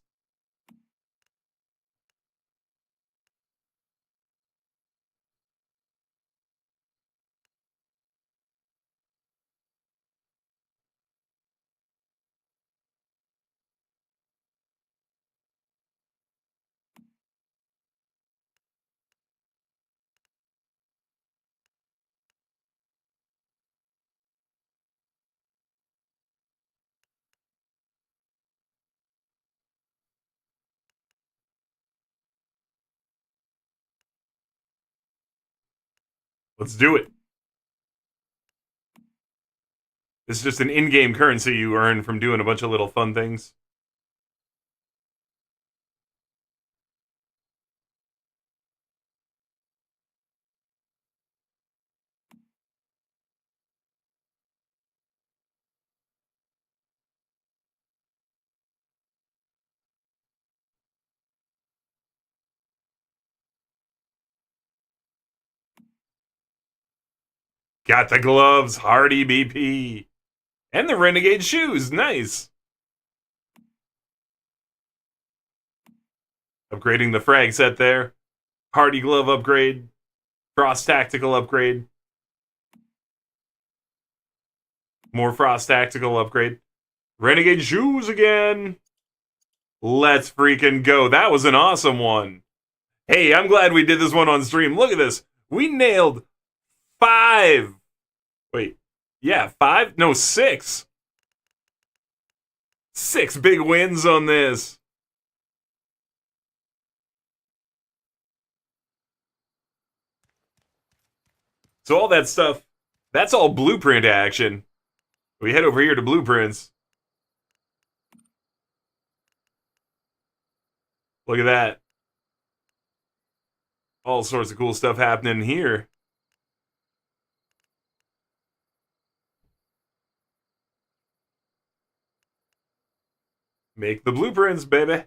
Let's do it. This is just an in-game currency you earn from doing a bunch of little fun things. Got the gloves, Hardy BP. And the Renegade shoes, nice. Upgrading the frag set there. Hardy glove upgrade. Frost tactical upgrade. More Frost tactical upgrade. Renegade shoes again. Let's freaking go. That was an awesome one. Hey, I'm glad we did this one on stream. Look at this. We nailed 5. Wait. Yeah, 5? No, 6. 6 big wins on this. So all that stuff, that's all blueprint action. We head over here to blueprints. Look at that. All sorts of cool stuff happening here. Make the blueprints, baby.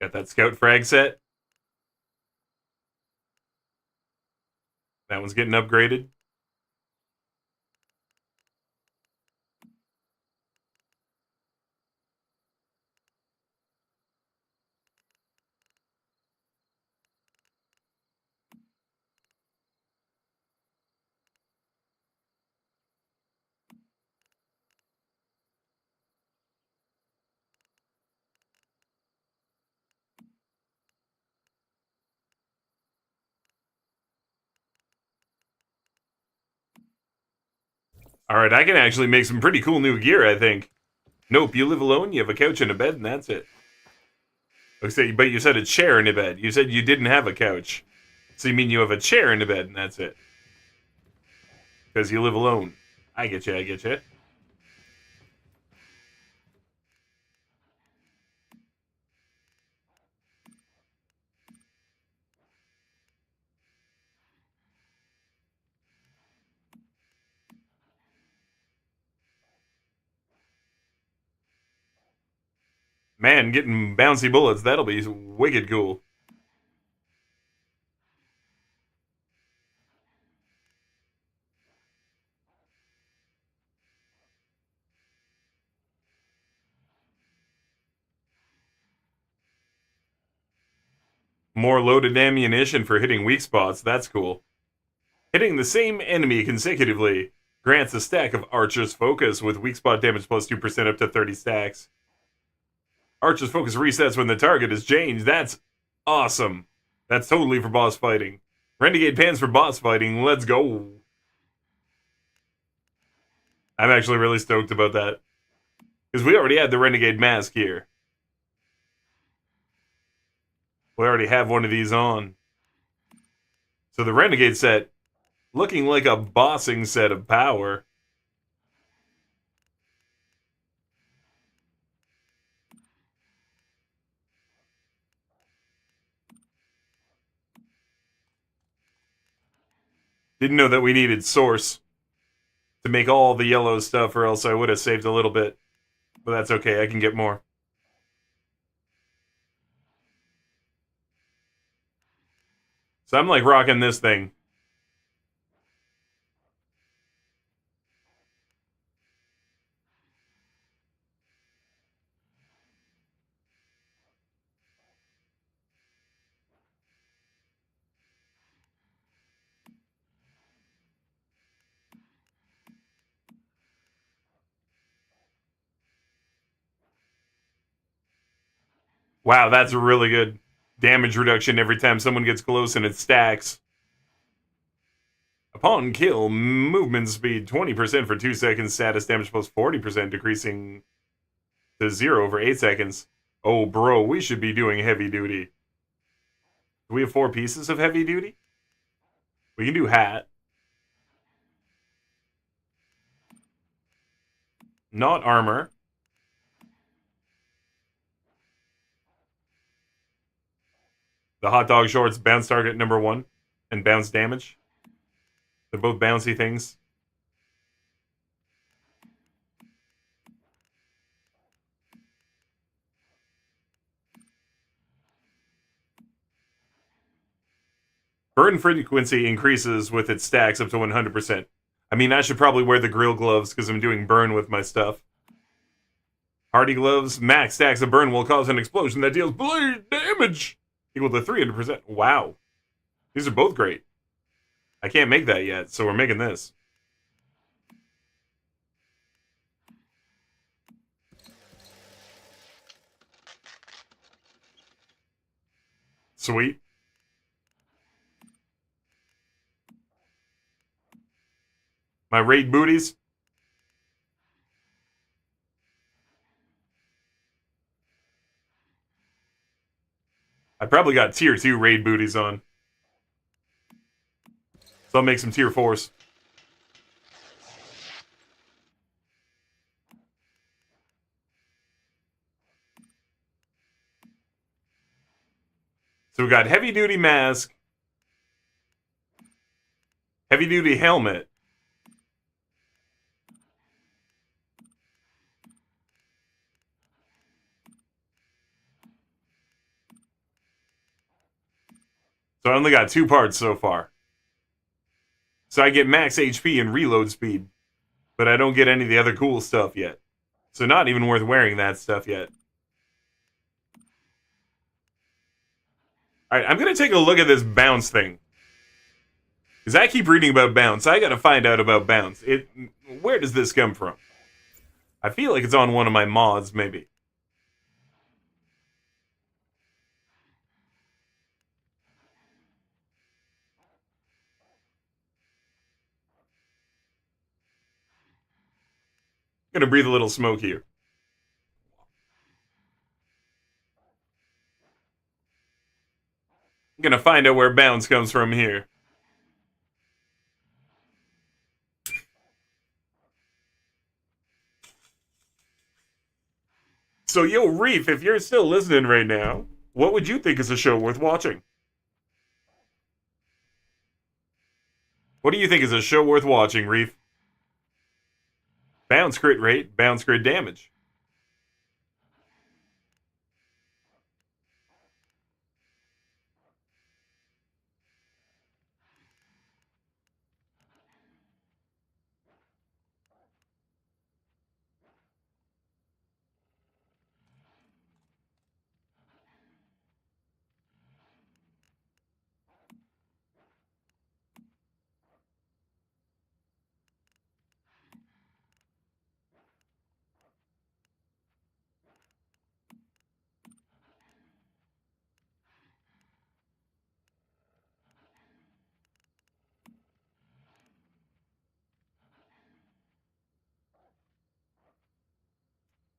Got that scout frag set. That one's getting upgraded. Alright, I can actually make some pretty cool new gear, I think. Nope, you live alone, you have a couch and a bed, and that's it. Okay, but you said a chair in a bed. You said you didn't have a couch. So you mean you have a chair in a bed and that's it? Because you live alone. I get you, I get you. Man, getting bouncy bullets, that'll be wicked cool. More loaded ammunition for hitting weak spots, that's cool. Hitting the same enemy consecutively grants a stack of Archer's Focus with weak spot damage plus 2% up to 30 stacks. Archer's Focus resets when the target is changed. That's awesome. That's totally for boss fighting. Renegade Pants for boss fighting. Let's go. I'm actually really stoked about that. Because we already had the Renegade Mask here. We already have one of these on. So the Renegade set, looking like a bossing set of power. Didn't know that we needed Source to make all the yellow stuff, or else I would have saved a little bit. But that's okay, I can get more. So I'm like rocking this thing. Wow, that's really good. Damage reduction every time someone gets close and it stacks. Upon kill, movement speed 20% for 2 seconds, status damage plus 40%, decreasing to 0 over 8 seconds. Oh, bro, we should be doing heavy duty. Do we have 4 pieces of heavy duty? We can do hat. Not armor. The hot dog shorts, bounce target number 1, and bounce damage. They're both bouncy things. Burn frequency increases with its stacks up to 100%. I mean, I should probably wear the grill gloves because I'm doing burn with my stuff. Hardy gloves, max stacks of burn will cause an explosion that deals blade damage equal to 300%. Wow. These are both great. I can't make that yet, so we're making this. Sweet. My raid booties. I probably got tier 2 raid booties on. So I'll make some tier 4s. So we got heavy duty mask, heavy duty helmet, so I only got 2 parts so far. So I get max HP and reload speed, but I don't get any of the other cool stuff yet. So not even worth wearing that stuff yet. Alright, I'm gonna take a look at this bounce thing. Because I keep reading about bounce. I gotta find out about bounce. Where does this come from? I feel like it's on one of my mods, maybe. Gonna breathe a little smoke here. I'm gonna find out where bounce comes from here. So, yo, Reef, if you're still listening right now, what would you think is a show worth watching? What do you think is a show worth watching, Reef? Bounce crit rate, bounce crit damage.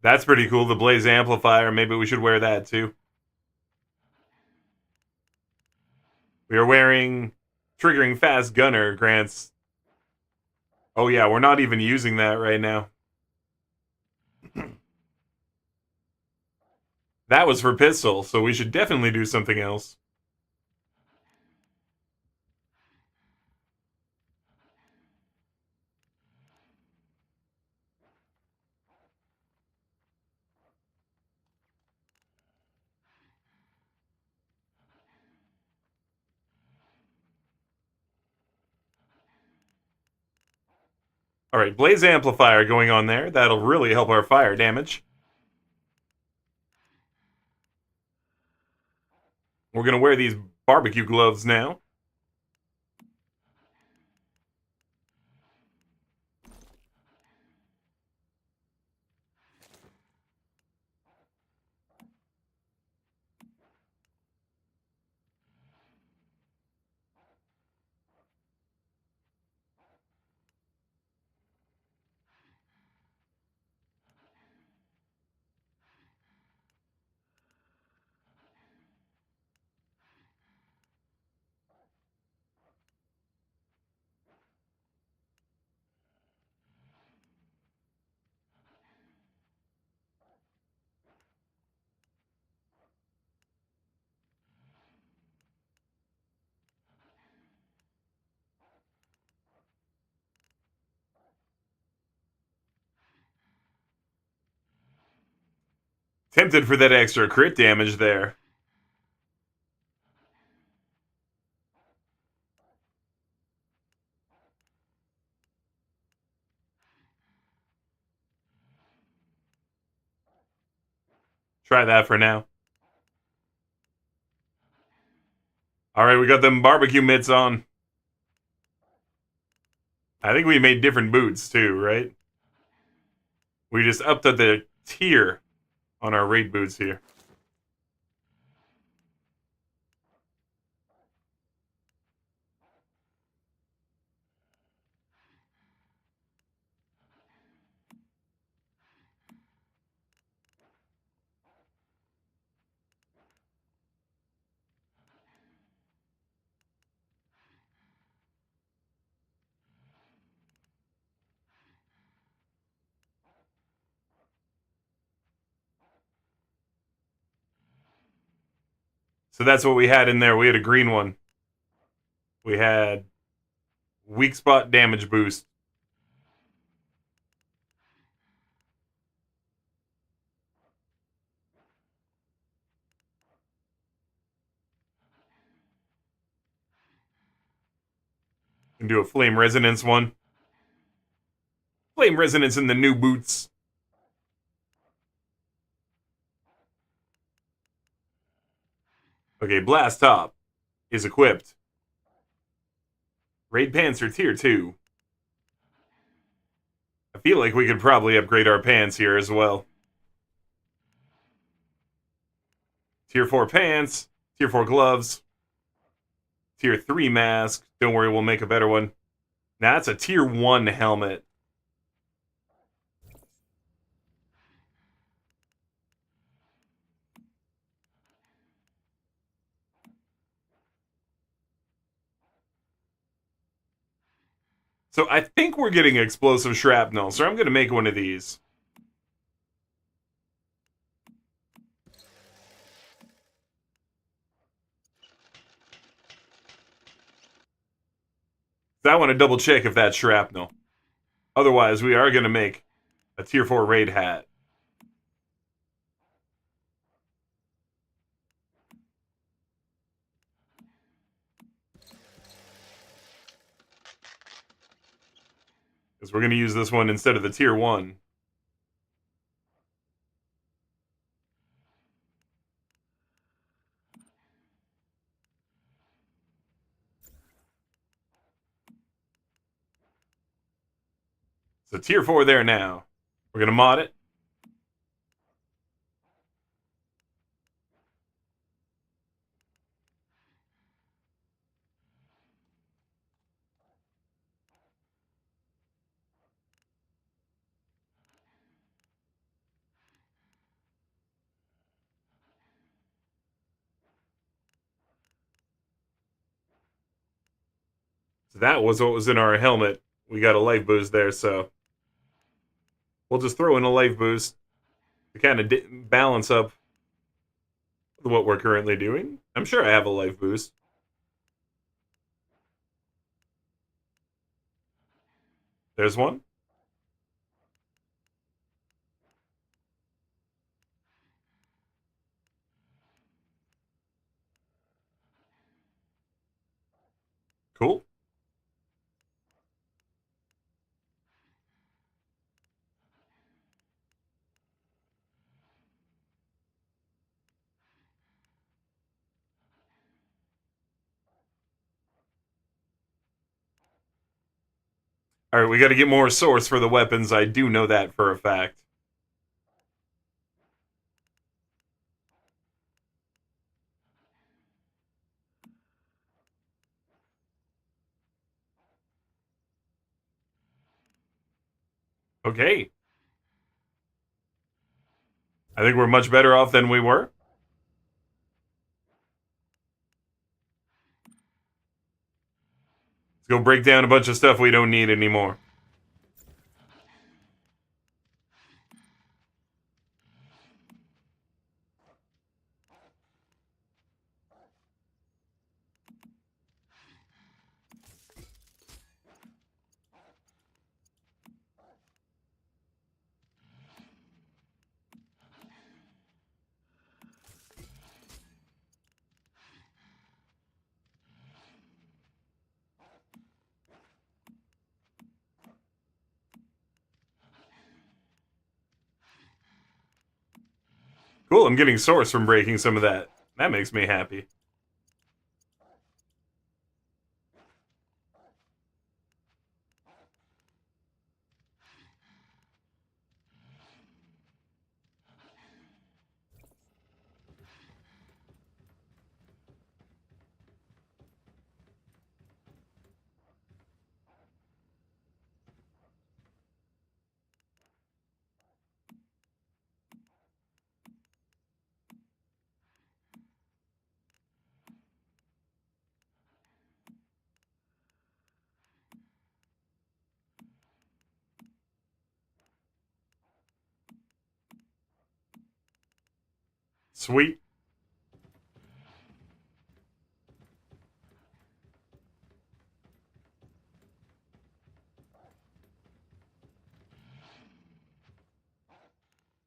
That's pretty cool, the Blaze Amplifier. Maybe we should wear that too. We are wearing Triggering Fast Gunner grants. Oh yeah, we're not even using that right now. That was for pistol, so we should definitely do something else. Alright, Blaze Amplifier going on there. That'll really help our fire damage. We're gonna wear these barbecue gloves now. Tempted for that extra crit damage there. Try that for now. Alright, we got them barbecue mitts on. I think we made different boots too, right? We just upped the tier on our raid boots here. So that's what we had in there. We had a green one. We had weak spot damage boost. And do a flame resonance one. Flame resonance in the new boots. Okay, Blast Top is equipped. Raid pants are tier 2. I feel like we could probably upgrade our pants here as well. Tier 4 pants, tier 4 gloves, tier 3 mask. Don't worry, we'll make a better one. Now that's a tier 1 helmet. So I think we're getting explosive shrapnel, so I'm going to make one of these. So I want to double check if that's shrapnel. Otherwise, we are going to make a tier 4 raid hat. Because we're going to use this one instead of the tier 1. So tier 4 there now. We're going to mod it. So that was what was in our helmet. We got a life boost there, so we'll just throw in a life boost to kind of balance up what we're currently doing. I'm sure I have a life boost. There's one. Cool. Alright, we gotta get more source for the weapons. I do know that for a fact. Okay. I think we're much better off than we were. Let's go break down a bunch of stuff we don't need anymore. Cool, I'm getting source from breaking some of that. That makes me happy. Sweet.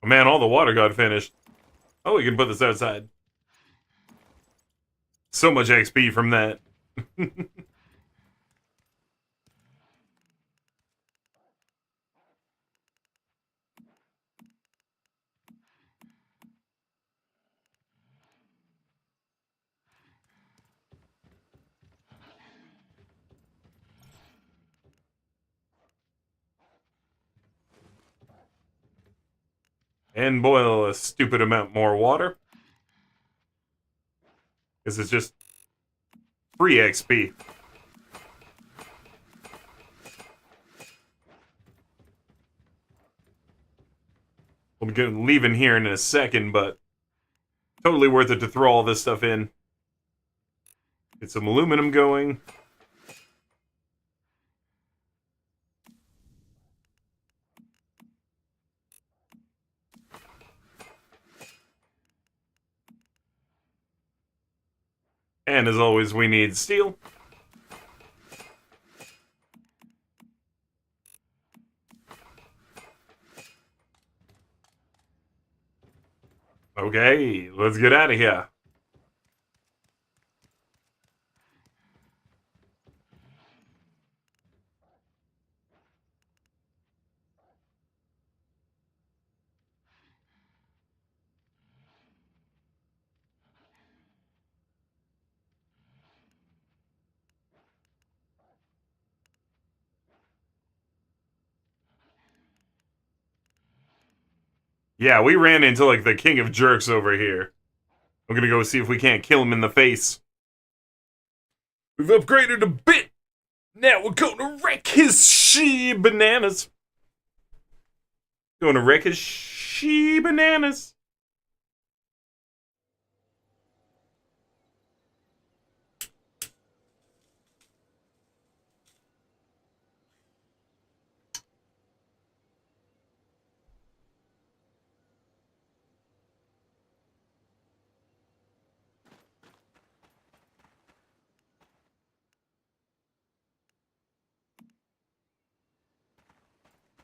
Oh man, all the water got finished. Oh, we can put this outside. So much XP from that. And boil a stupid amount more water. This is just free XP. We'll be leaving here in a second, but totally worth it to throw all this stuff in. Get some aluminum going. And as always, we need steel. Okay, let's get out of here. Yeah, we ran into, like, the king of jerks over here. I'm gonna go see if we can't kill him in the face. We've upgraded a bit! Now we're gonna wreck his she-bananas! Gonna wreck his she-bananas!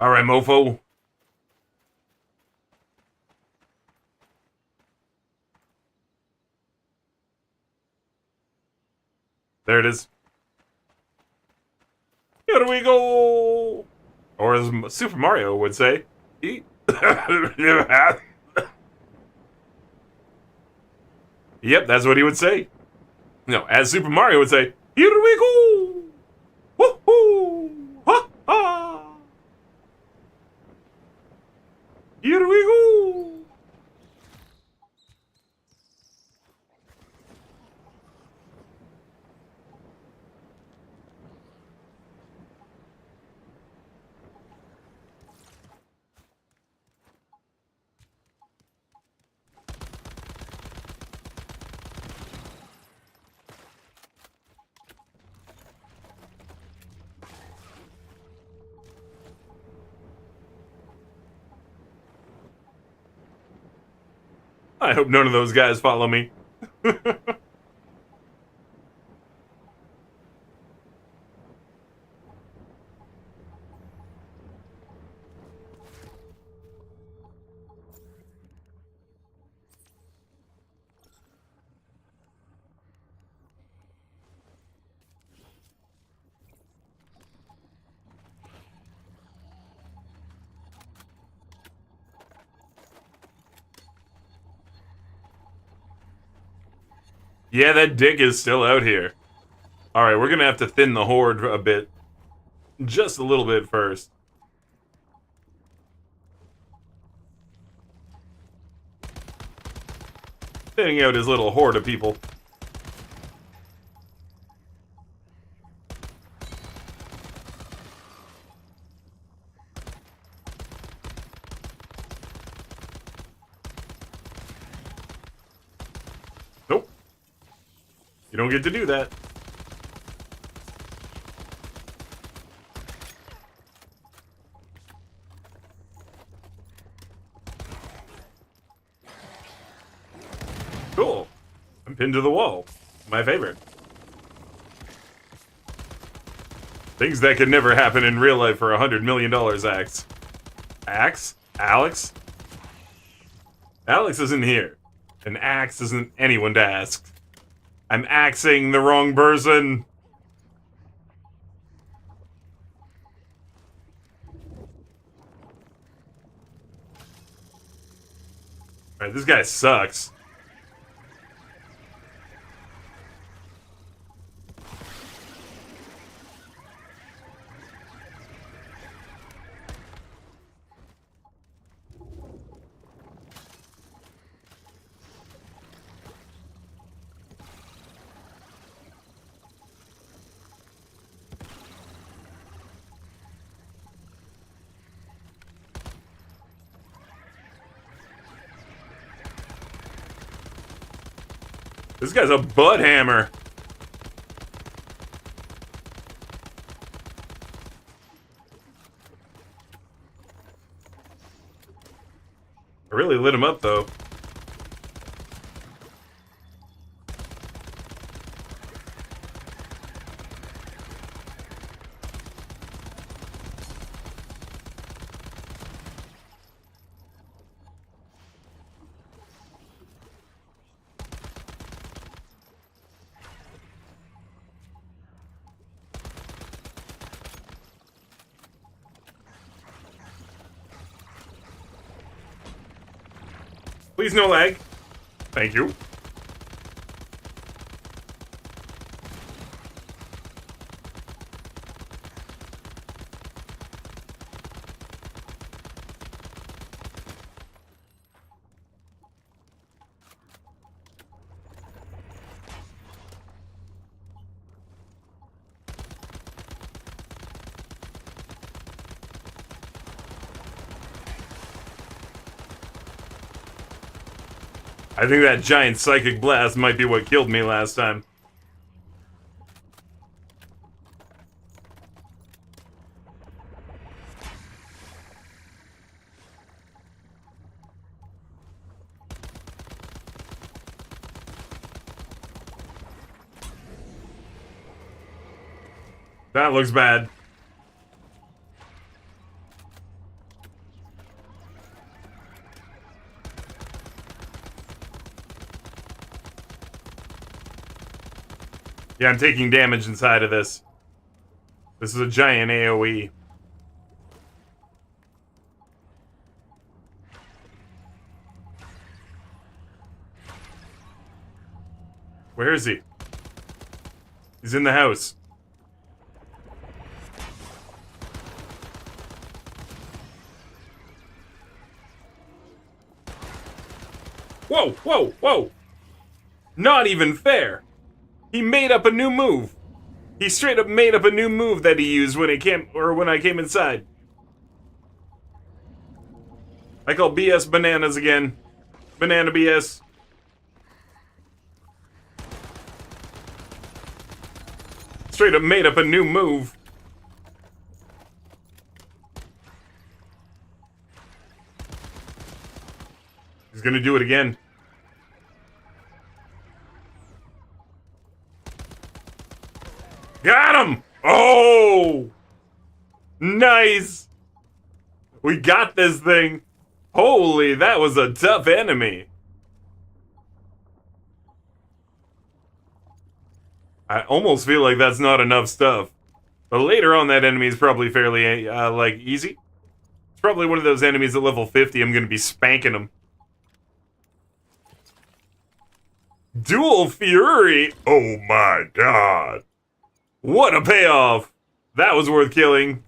Alright, mofo. There it is. Here we go! Or as Super Mario would say, Yep, that's what he would say. No, as Super Mario would say, here we go! Woohoo! Ha ha! Here we go! I hope none of those guys follow me. Yeah, that dick is still out here. Alright, we're gonna have to thin the horde a bit. Just a little bit first. Thinning out his little horde of people. Nope. You don't get to do that. Cool. I'm pinned to the wall. My favorite. Things that could never happen in real life for $100 million, Axe. Axe? Alex? Alex isn't here. And Axe isn't anyone to ask. I'm axing the wrong person. Alright, this guy sucks. This guy's a butt hammer. I really lit him up, though. Please no lag. Thank you. I think that giant psychic blast might be what killed me last time. That looks bad. Yeah, I'm taking damage inside of this. This is a giant AoE. Where is he? He's in the house. Whoa, whoa, whoa! Not even fair! He made up a new move. He straight up made up a new move that he used when I came inside. I call BS bananas again. Banana BS. Straight up made up a new move. He's gonna do it again. Got him! Oh! Nice! We got this thing. Holy, that was a tough enemy. I almost feel like that's not enough stuff. But later on, that enemy is probably fairly, like, easy. It's probably one of those enemies at level 50 I'm gonna be spanking them. Dual Fury! Oh my god. What a payoff! That was worth killing.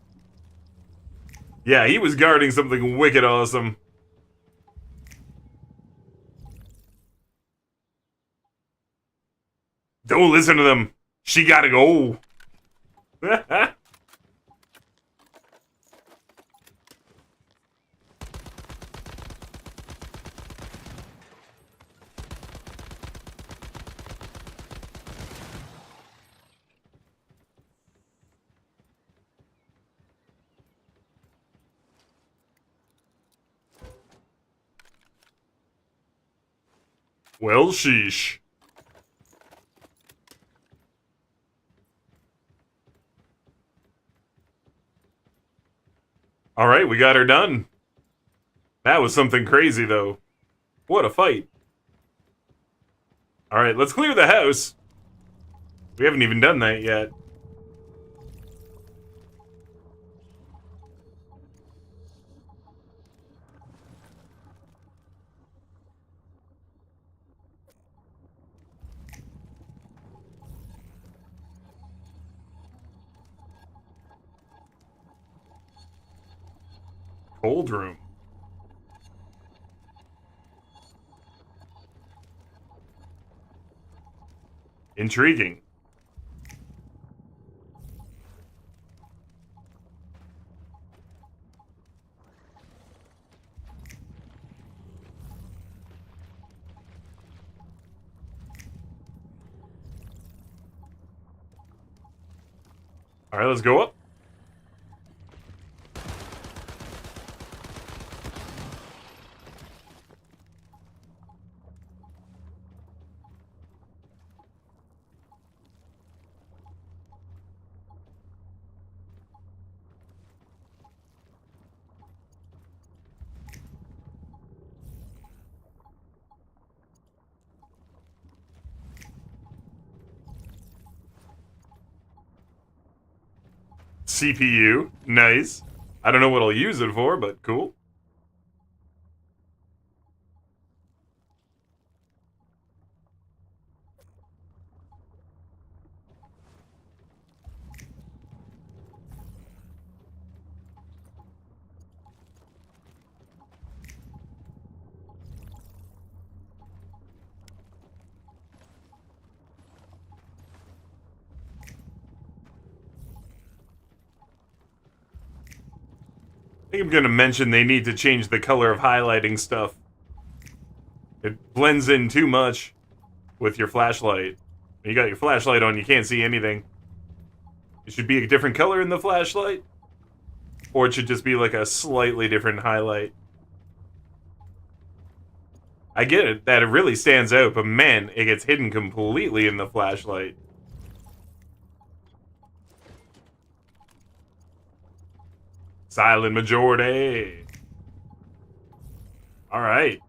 Yeah, he was guarding something wicked awesome. Don't listen to them. She gotta go. Well, sheesh. Alright, we got her done. That was something crazy, though. What a fight. Alright, let's clear the house. We haven't even done that yet. Cold room. Intriguing. All right, let's go up. CPU, nice. I don't know what I'll use it for, but cool. think I'm gonna mention they need to change the color of highlighting stuff. It blends in too much with your flashlight. When you got your flashlight on, you can't see anything. It should be a different color in the flashlight, or it should just be like a slightly different highlight. I get it, that it really stands out, but man, it gets hidden completely in the flashlight. Silent majority. Alright.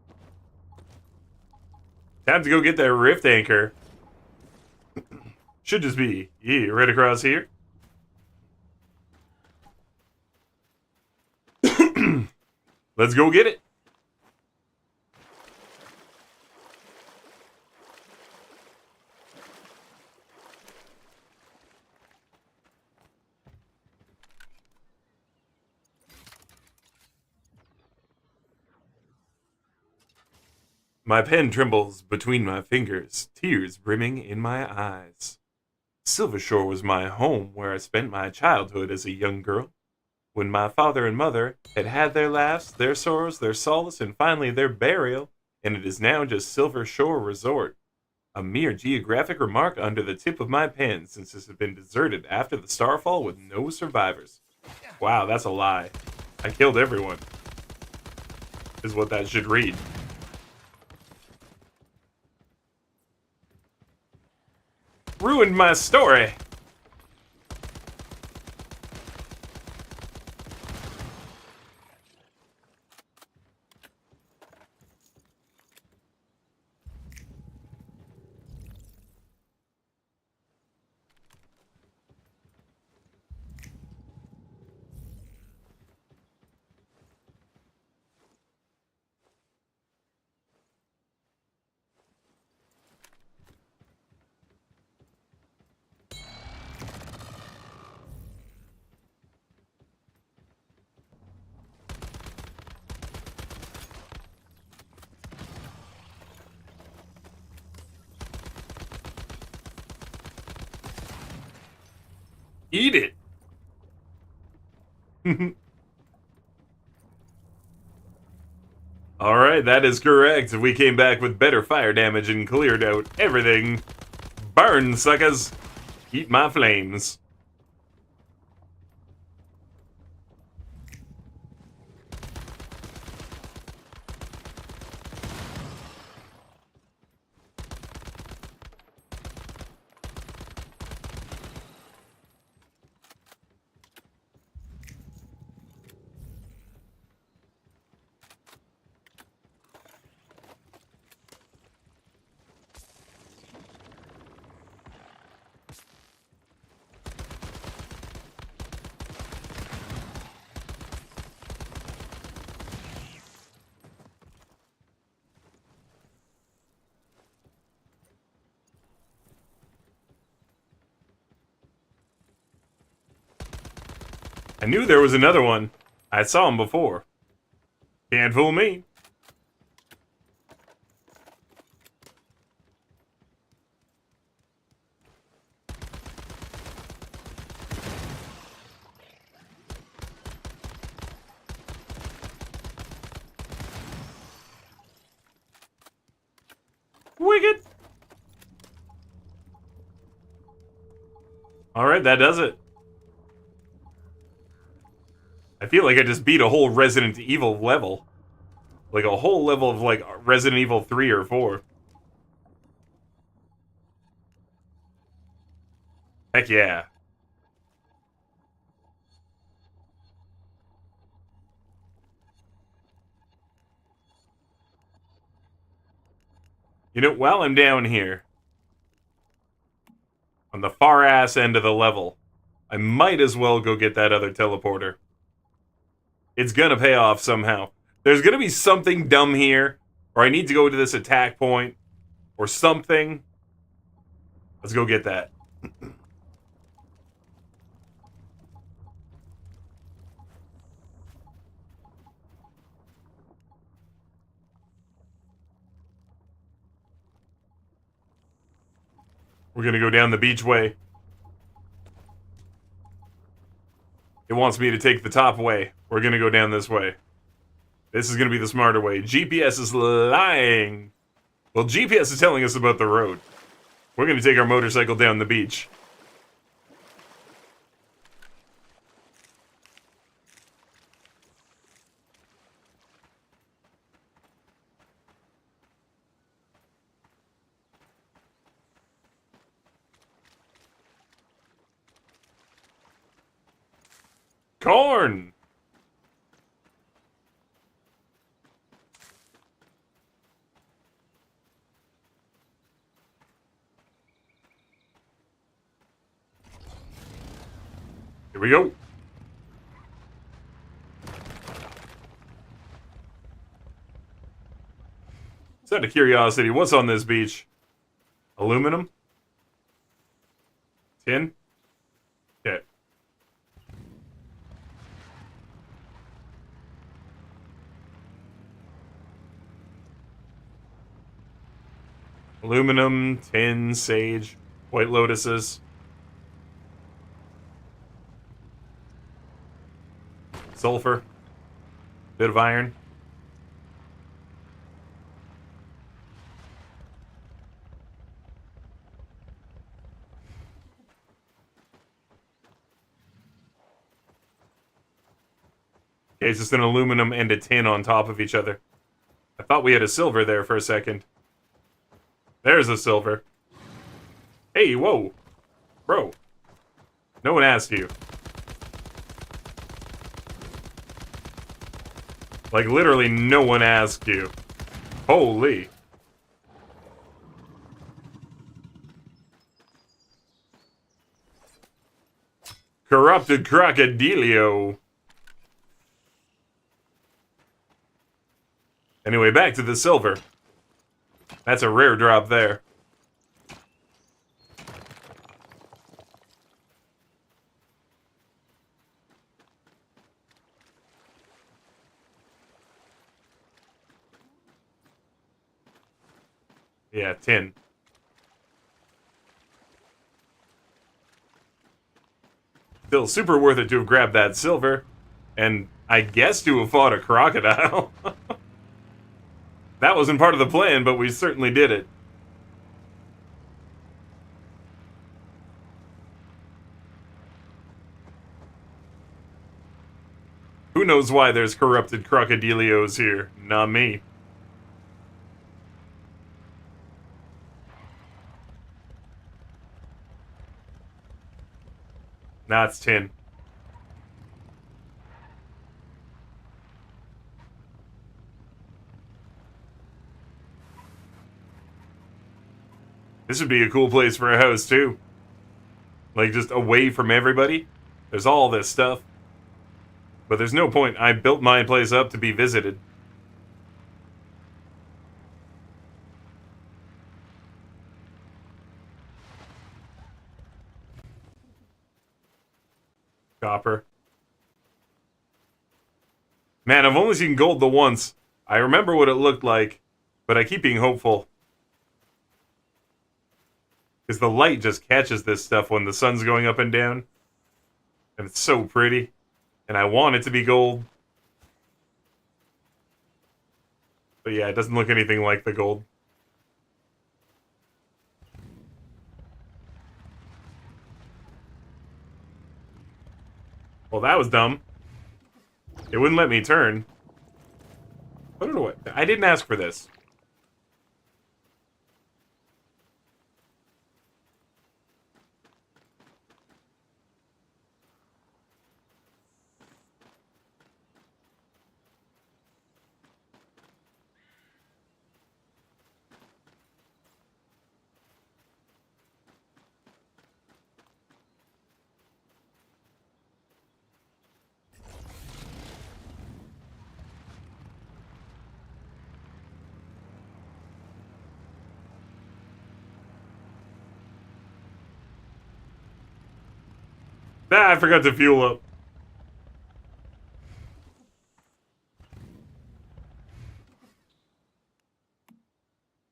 Time to go get that rift anchor. Should just be right across here. Let's go get it. My pen trembles between my fingers, tears brimming in my eyes. Silvershore was my home where I spent my childhood as a young girl, when my father and mother had had their laughs, their sorrows, their solace, and finally their burial, and it is now just Silvershore Resort. A mere geographic remark under the tip of my pen, since it has been deserted after the starfall with no survivors. Wow, that's a lie. I killed everyone, is what that should read. Ruined my story. Eat it. Alright, that is correct. We came back with better fire damage and cleared out everything. Burn, suckers. Eat my flames. I knew there was another one. I saw him before. Can't fool me. Wicked. Alright, that does it. I feel like I just beat a whole Resident Evil level. Like a whole level of like Resident Evil 3 or 4. Heck yeah. You know, while I'm down here, on the far ass end of the level, I might as well go get that other teleporter. It's gonna pay off somehow. There's gonna be something dumb here, or I need to go to this attack point, or something. Let's go get that. We're gonna go down the beach way. It wants me to take the top way. We're gonna go down this way. This is gonna be the smarter way. GPS is lying. Well, GPS is telling us about the road. We're gonna take our motorcycle down the beach. Corn! Here we go. Just out of curiosity, what's on this beach? Aluminum? Tin? Okay. Aluminum, tin, sage, white lotuses. Sulfur. Bit of iron. Okay, it's just an aluminum and a tin on top of each other. I thought we had a silver there for a second. There's a silver. Hey, whoa. Bro. No one asked you. Like, literally no one asked you. Holy. Corrupted Crocodilio. Anyway, back to the silver. That's a rare drop there. Yeah, tin. Still super worth it to have grabbed that silver. And I guess to have fought a crocodile. That wasn't part of the plan, but we certainly did it. Who knows why there's corrupted crocodilios here? Not me. Nah, it's tin. This would be a cool place for a house, too. Like, just away from everybody. There's all this stuff. But there's no point. I built my place up to be visited. Copper. Man, I've only seen gold the once. I remember what it looked like, but I keep being hopeful. Because the light just catches this stuff when the sun's going up and down. And it's so pretty. And I want it to be gold. But yeah, it doesn't look anything like the gold. Well, that was dumb. It wouldn't let me turn. I don't know what. I didn't ask for this. Ah, I forgot to fuel up.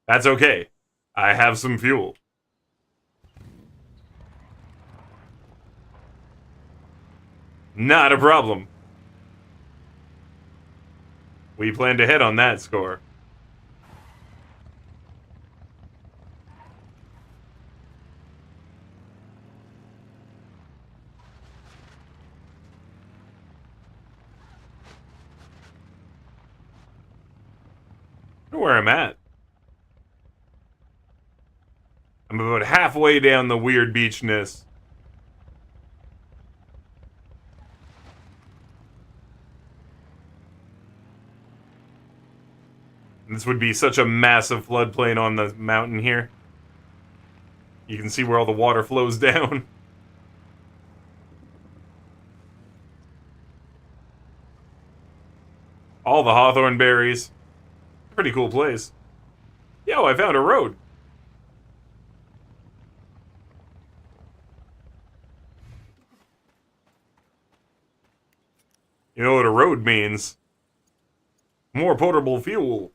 That's okay. I have some fuel. Not a problem. We plan to head on that score. I wonder where I'm at. I'm about halfway down the weird beachness. This would be such a massive floodplain on the mountain here. You can see where all the water flows down. All the hawthorn berries. Pretty cool place. Yo, I found a road. You know what a road means? More potable fuel.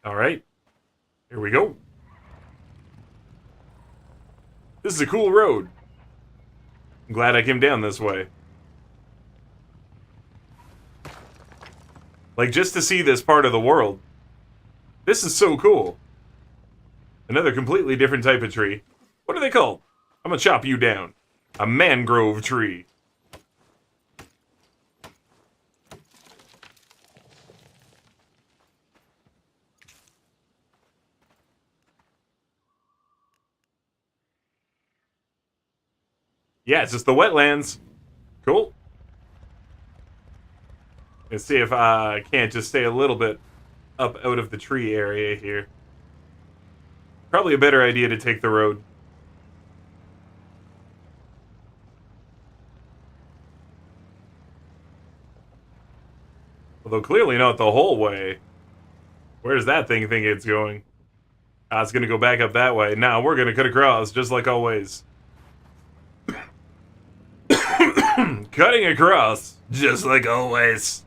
Alright, here we go. This is a cool road. I'm glad I came down this way. Like, just to see this part of the world. This is so cool. Another completely different type of tree. What are they called? I'm gonna chop you down. A mangrove tree. Yeah, it's just the wetlands. Cool. Let's see if I can't just stay a little bit up out of the tree area here. Probably a better idea to take the road. Although clearly not the whole way. Where's that thing think it's going? Ah, it's gonna go back up that way. Now we're gonna cut across, just like always. Cutting across, just like always.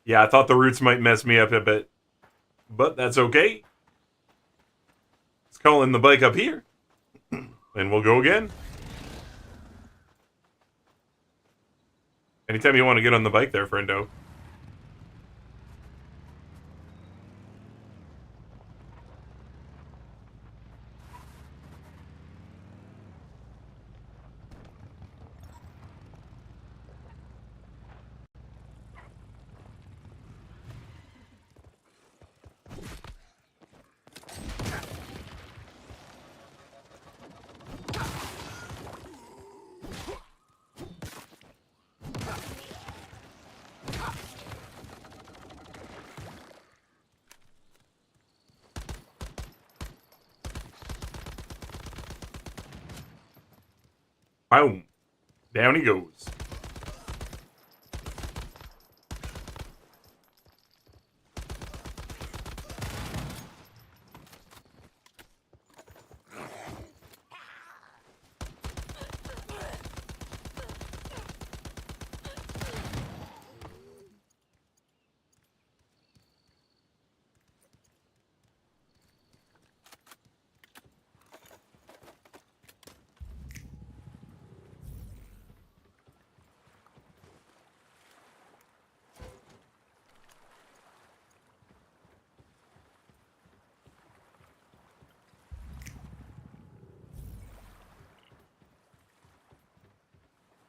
Yeah, I thought the roots might mess me up a bit. But that's okay. Let's call in the bike up here. And we'll go again. Anytime you want to get on the bike there, friendo. Boom. Down he goes.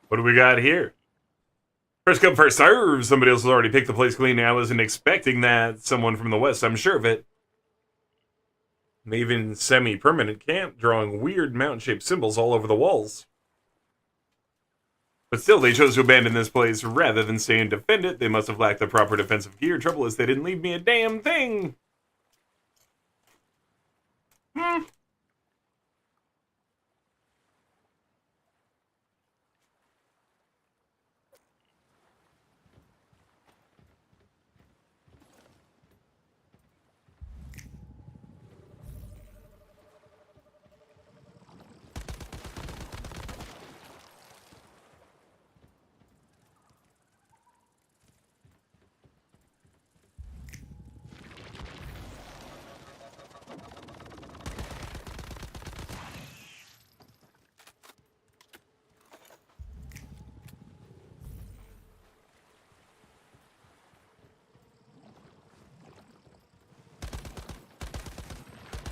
What do we got here? First come, first serve. Somebody else has already picked the place clean. I wasn't expecting that. Someone from the west, I'm sure of it. An even semi-permanent camp drawing weird mountain-shaped symbols all over the walls. But still, they chose to abandon this place rather than stay and defend it. They must have lacked the proper defensive gear. Trouble is, they didn't leave me a damn thing.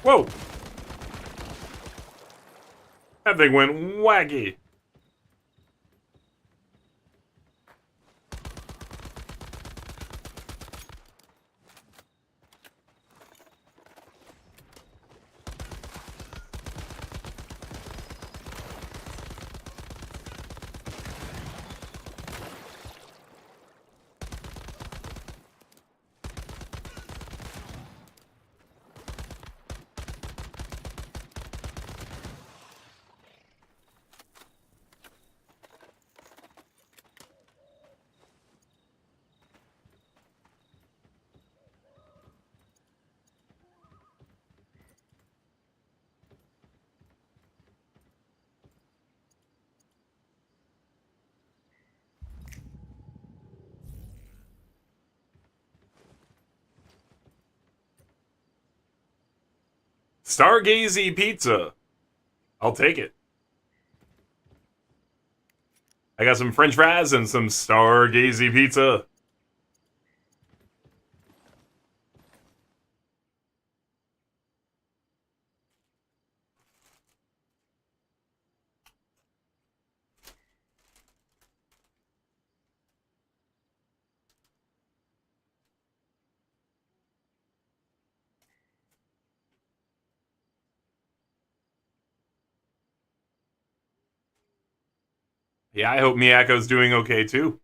Whoa! That thing went wacky. Stargazy pizza. I'll take it. I got some french fries and some Stargazy pizza. Yeah, I hope Miyako's doing okay too.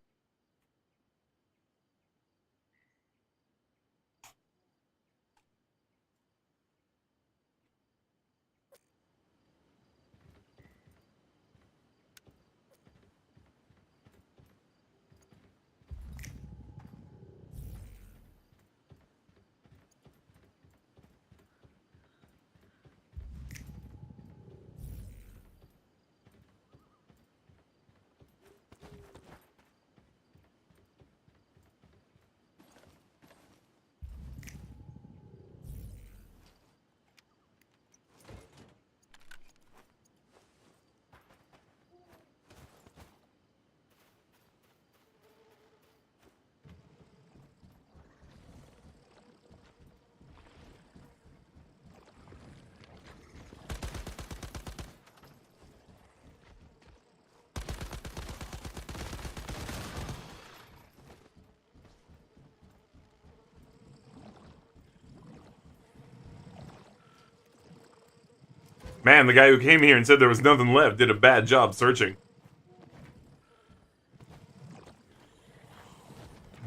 Man, the guy who came here and said there was nothing left did a bad job searching.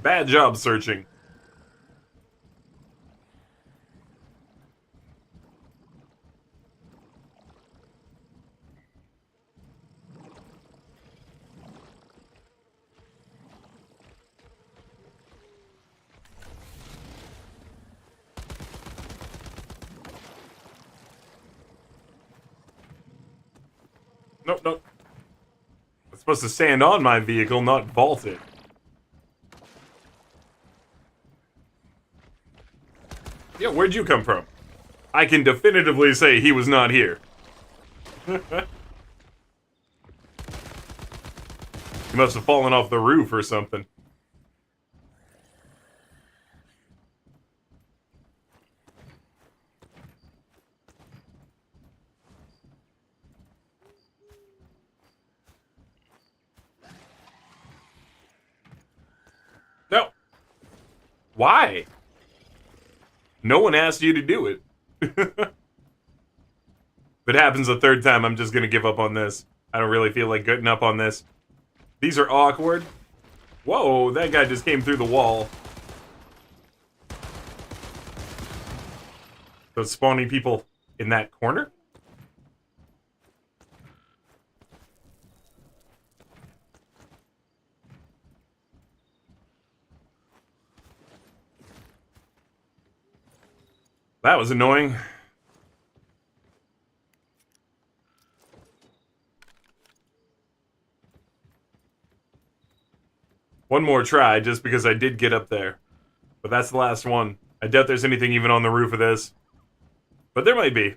Bad job searching. Nope, nope. I'm supposed to stand on my vehicle, not vault it. Yeah, where'd you come from? I can definitively say he was not here. He must have fallen off the roof or something. No. Why? No one asked you to do it. If it happens a third time, I'm just gonna give up on this. I don't really feel like getting up on this. These are awkward. Whoa, that guy just came through the wall. So it's spawning people in that corner? That was annoying. One more try, just because I did get up there. But that's the last one. I doubt there's anything even on the roof of this. But there might be.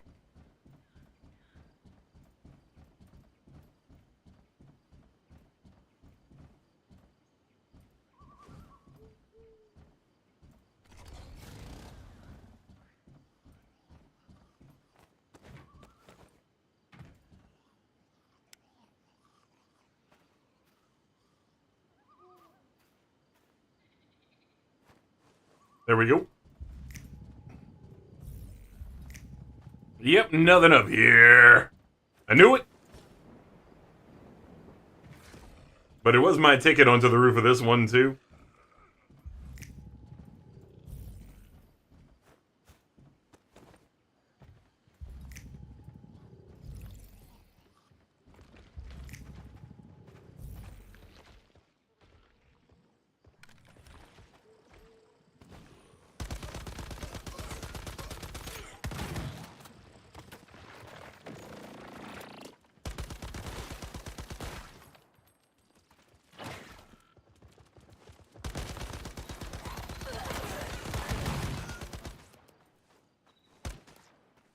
There we go. Yep, nothing up here. I knew it. But it was my ticket onto the roof of this one, too.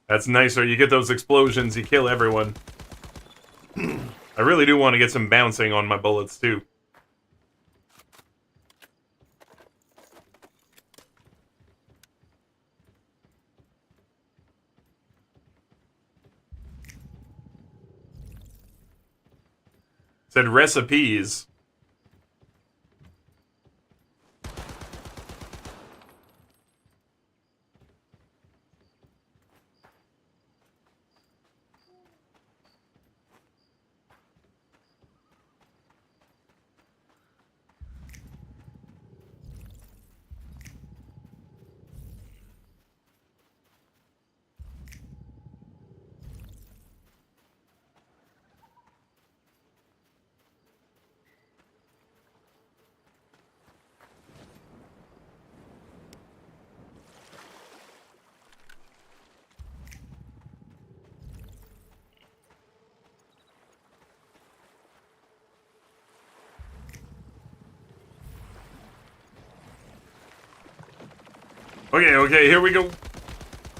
That's nicer. You get those explosions, you kill everyone. I really do want to get some bouncing on my bullets, too. Said recipes. Okay, here we go.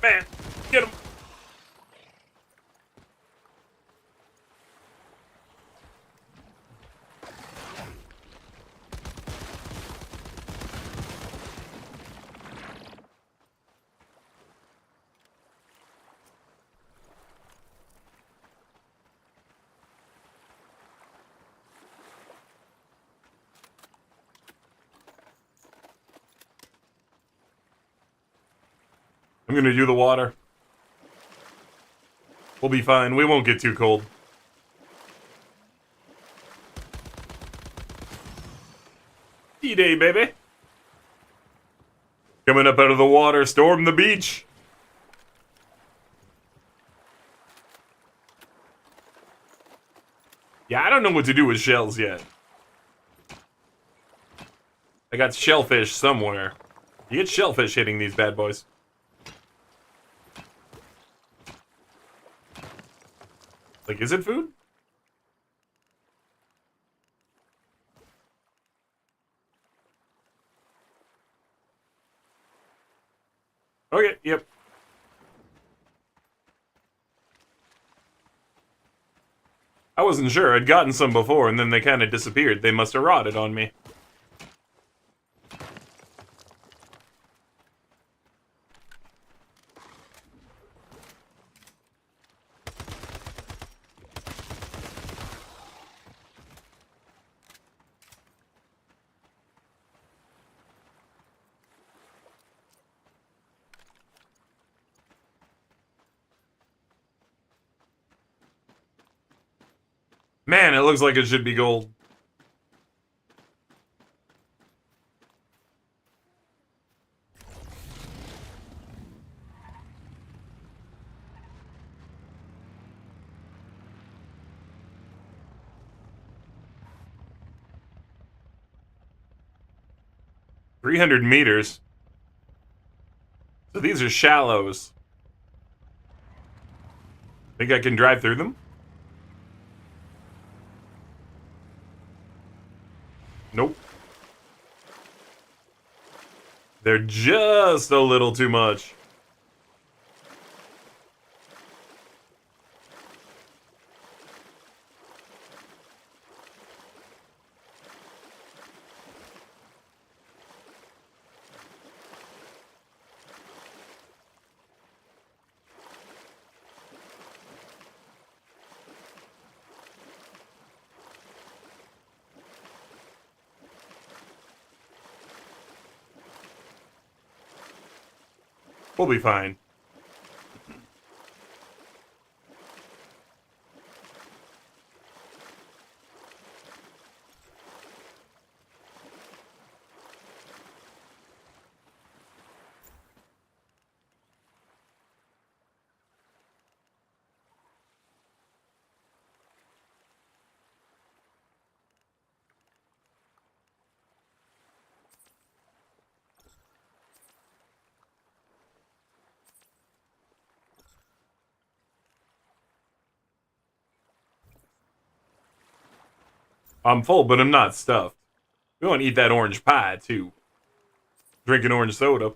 Man, get him. I'm gonna do the water. We'll be fine. We won't get too cold. D-Day, baby. Coming up out of the water, storm the beach. Yeah, I don't know what to do with shells yet. I got shellfish somewhere. You get shellfish hitting these bad boys. Like, is it food? Okay, yep. I wasn't sure. I'd gotten some before, and then they kind of disappeared. They must have rotted on me. Man, it looks like it should be gold. 300 meters. So these are shallows. Think I can drive through them? Nope. They're just a little too much. We'll be fine. I'm full, but I'm not stuffed. We want to eat that orange pie, too. Drink an orange soda.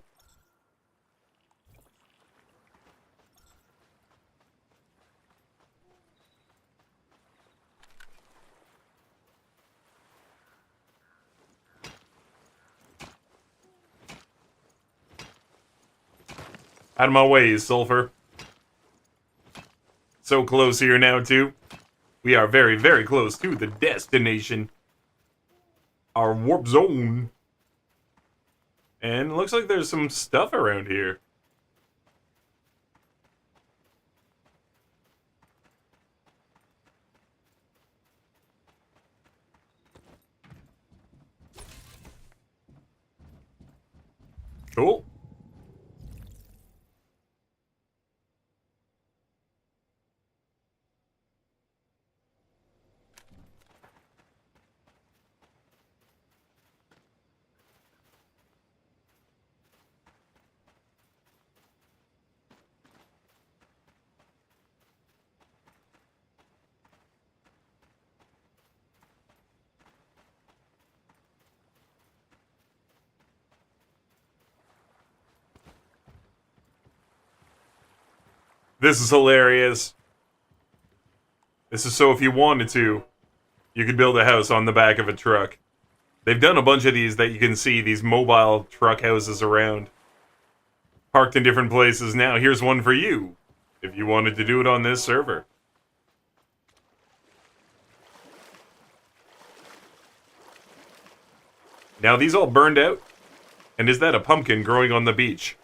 Out of my way, Sulfur. So close here now, too. We are very, very close to the destination. Our warp zone. And it looks like there's some stuff around here. Cool. This is hilarious. This is so if you wanted to, you could build a house on the back of a truck. They've done a bunch of these that you can see, these mobile truck houses around. Parked in different places. Now, here's one for you, if you wanted to do it on this server. Now, these all burned out? And is that a pumpkin growing on the beach?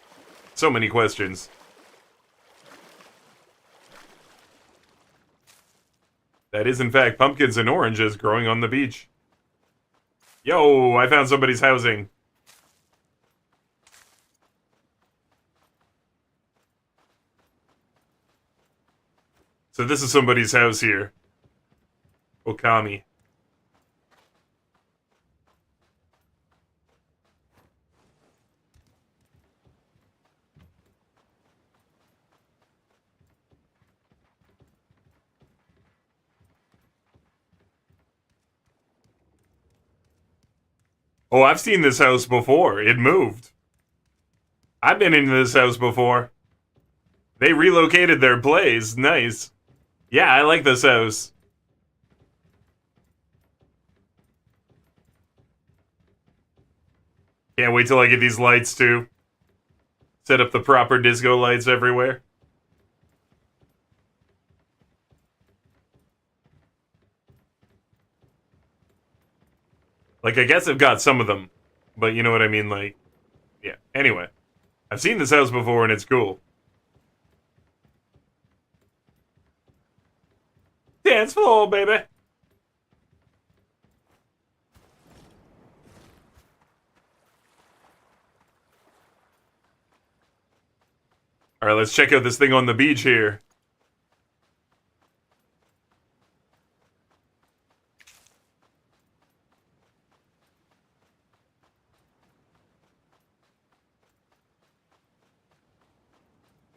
So many questions. That is, in fact, pumpkins and oranges growing on the beach. Yo, I found somebody's housing. So this is somebody's house here. Okami. Oh, I've seen this house before. It moved. I've been into this house before. They relocated their place. Nice. Yeah, I like this house. Can't wait till I get these lights, too. Set up the proper disco lights everywhere. Like, I guess I've got some of them. But you know what I mean, like... Yeah, anyway. I've seen this house before and it's cool. Dance floor, baby! Alright, let's check out this thing on the beach here.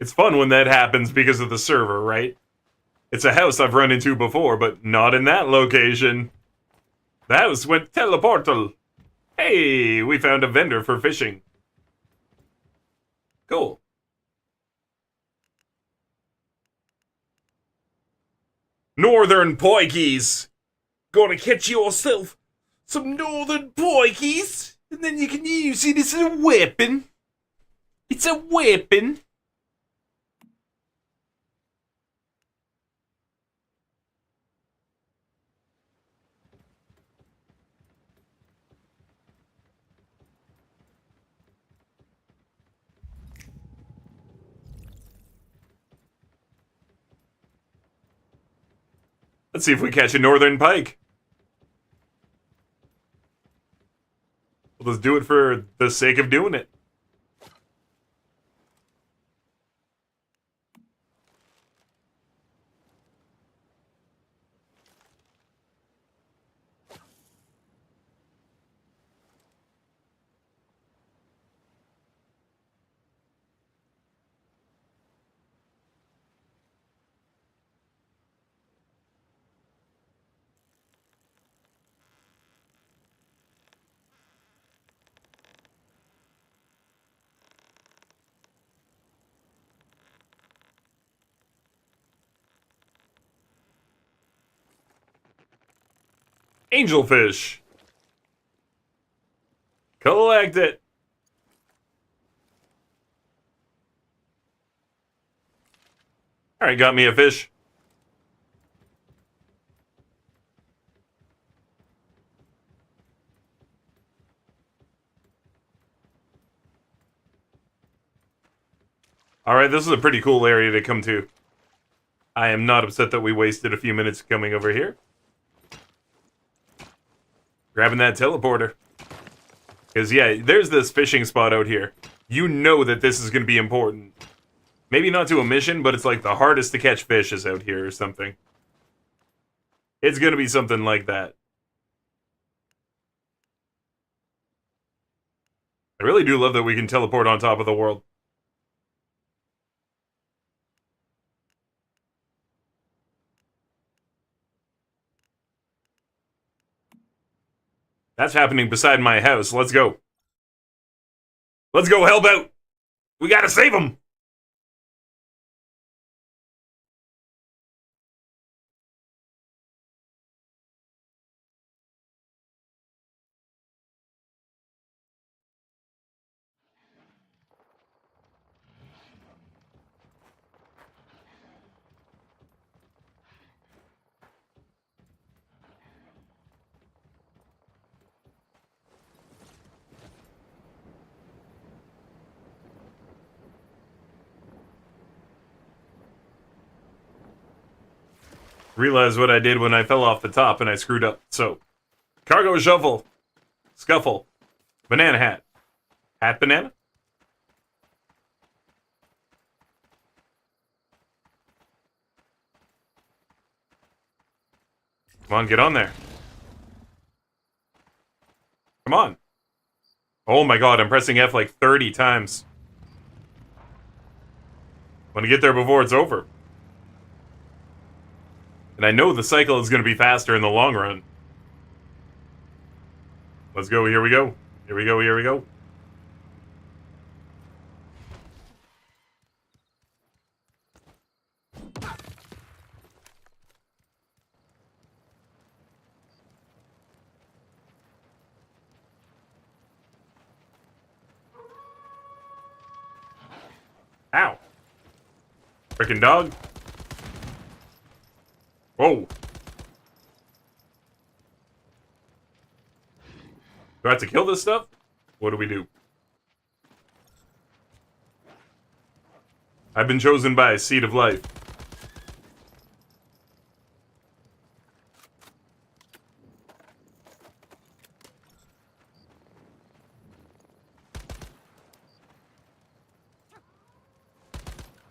It's fun when that happens because of the server, right? It's a house I've run into before, but not in that location. The house went teleportal. Hey, we found a vendor for fishing. Cool. Northern poikies. Gonna catch yourself some northern poikies, and then you can use it as a weapon. It's a weapon. Let's see if we catch a northern pike. We'll just do it for the sake of doing it. Angelfish. Collect it. Alright, got me a fish. Alright, this is a pretty cool area to come to. I am not upset that we wasted a few minutes coming over here. Grabbing that teleporter. Because, yeah, there's this fishing spot out here. You know that this is going to be important. Maybe not to a mission, but it's like the hardest to catch fish is out here or something. It's going to be something like that. I really do love that we can teleport on top of the world. That's happening beside my house. Let's go. Let's go help out. We gotta save him. Realize what I did when I fell off the top and I screwed up. So, cargo shovel, scuffle, banana hat, hat banana. Come on, get on there. Come on. Oh my god, I'm pressing F like 30 times. Want to get there before it's over. And I know the cycle is going to be faster in the long run. Let's go, here we go. Here we go, here we go. Ow. Frickin' dog. Whoa. Do I have to kill this stuff? What do we do? I've been chosen by a seed of life.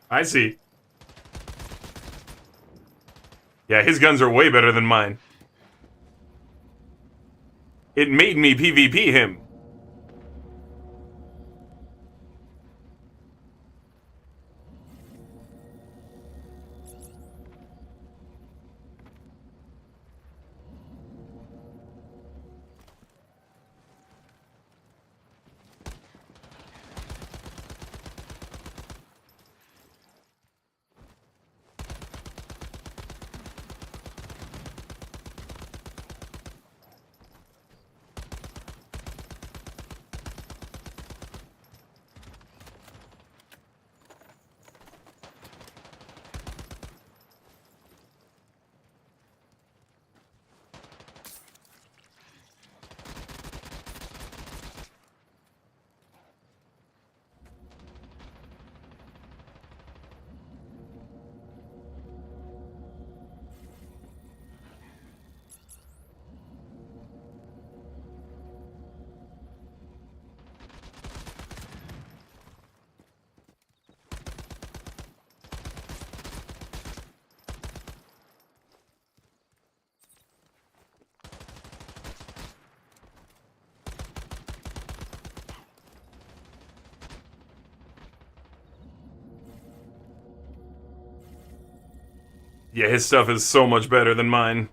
I see. Yeah, his guns are way better than mine. It made me PvP him. Yeah, his stuff is so much better than mine.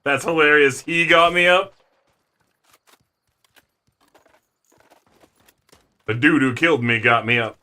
That's hilarious. He got me up. The dude who killed me got me up.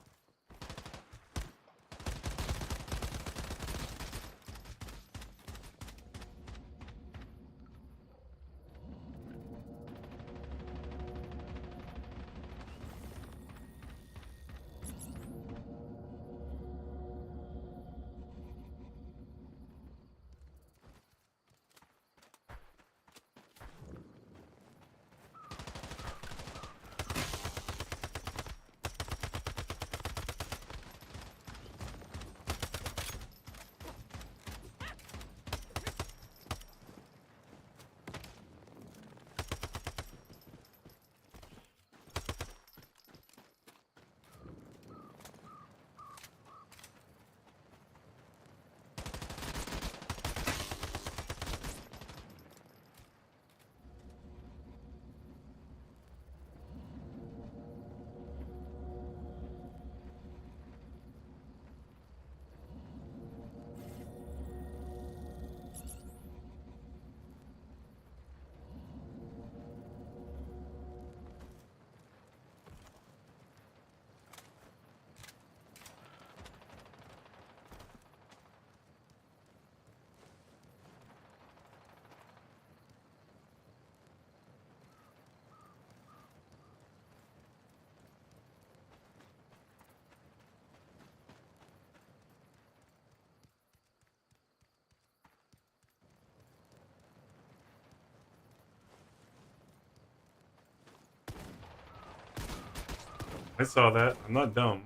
I saw that. I'm not dumb.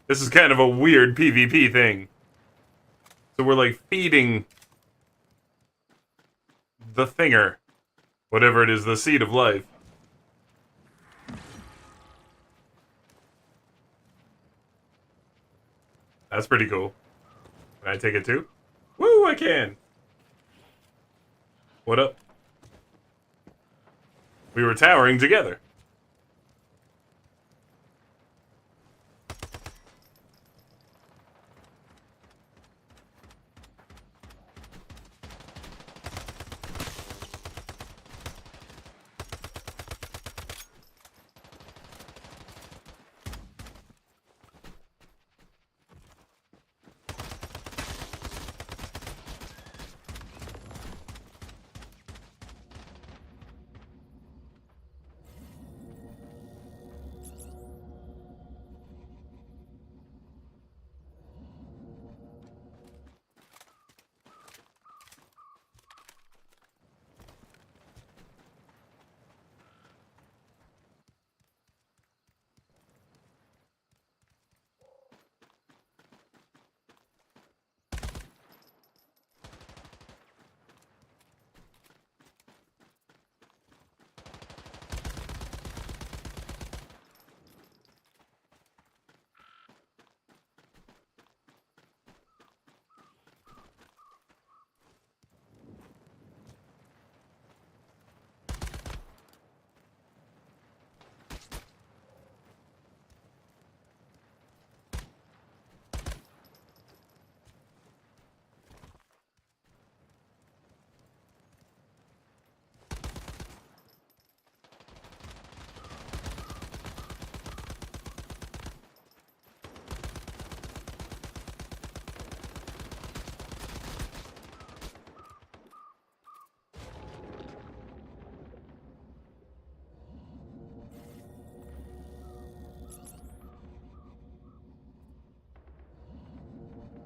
This is kind of a weird PvP thing. So we're like feeding the thinger. Whatever it is, the seed of life. That's pretty cool. Can I take it too? Woo, I can! What up? We were towering together.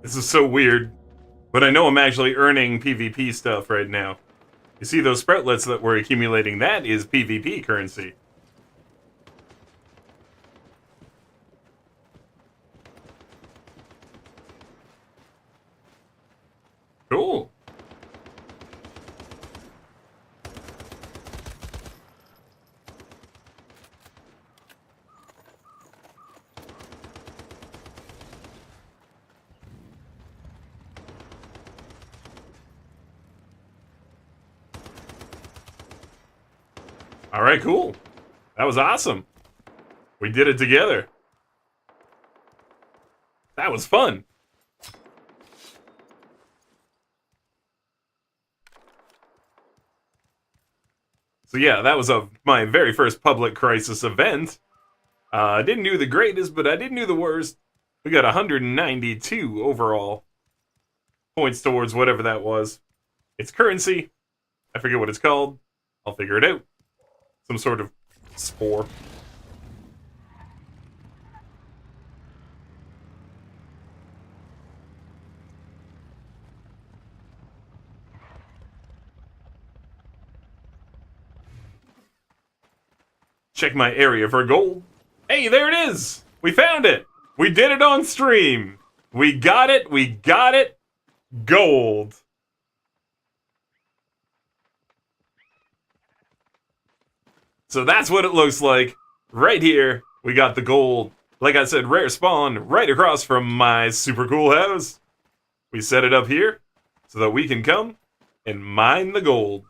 This is so weird. But I know I'm actually earning PvP stuff right now. You see those sproutlets that we're accumulating? That is PvP currency. Cool. Alright, cool. That was awesome. We did it together. That was fun. So yeah, that was my very first public crisis event. I didn't do the greatest, but I didn't do the worst. We got 192 overall points towards whatever that was. It's currency. I forget what it's called. I'll figure it out. Some sort of spore. Check my area for gold. Hey, there it is! We found it! We did it on stream! We got it! We got it! Gold! So that's what it looks like. Right here, we got the gold. Like I said, rare spawn right across from my super cool house. We set it up here so that we can come and mine the gold.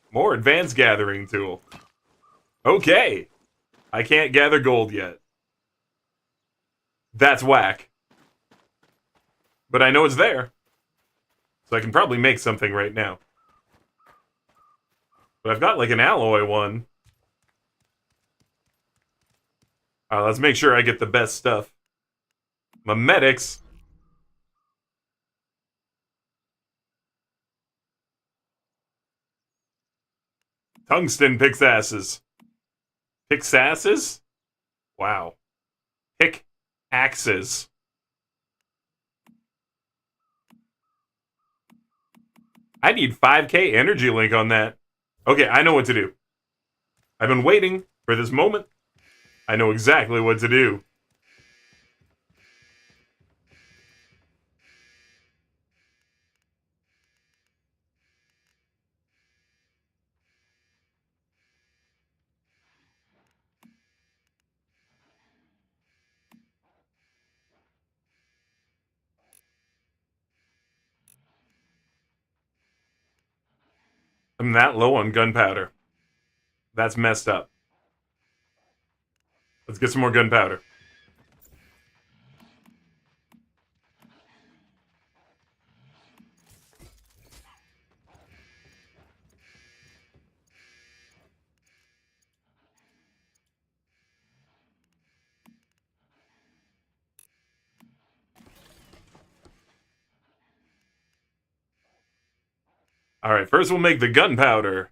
More advanced gathering tool. Okay. I can't gather gold yet. That's whack. But I know it's there. So I can probably make something right now. But I've got like an alloy one. Alright, let's make sure I get the best stuff. Memetics. Tungsten pickaxes. Pickaxes? Wow. Pickaxes. I need 5k energy link on that. Okay, I know what to do. I've been waiting for this moment. I know exactly what to do. I'm that low on gunpowder. That's messed up. Let's get some more gunpowder. Alright, first we'll make the gunpowder.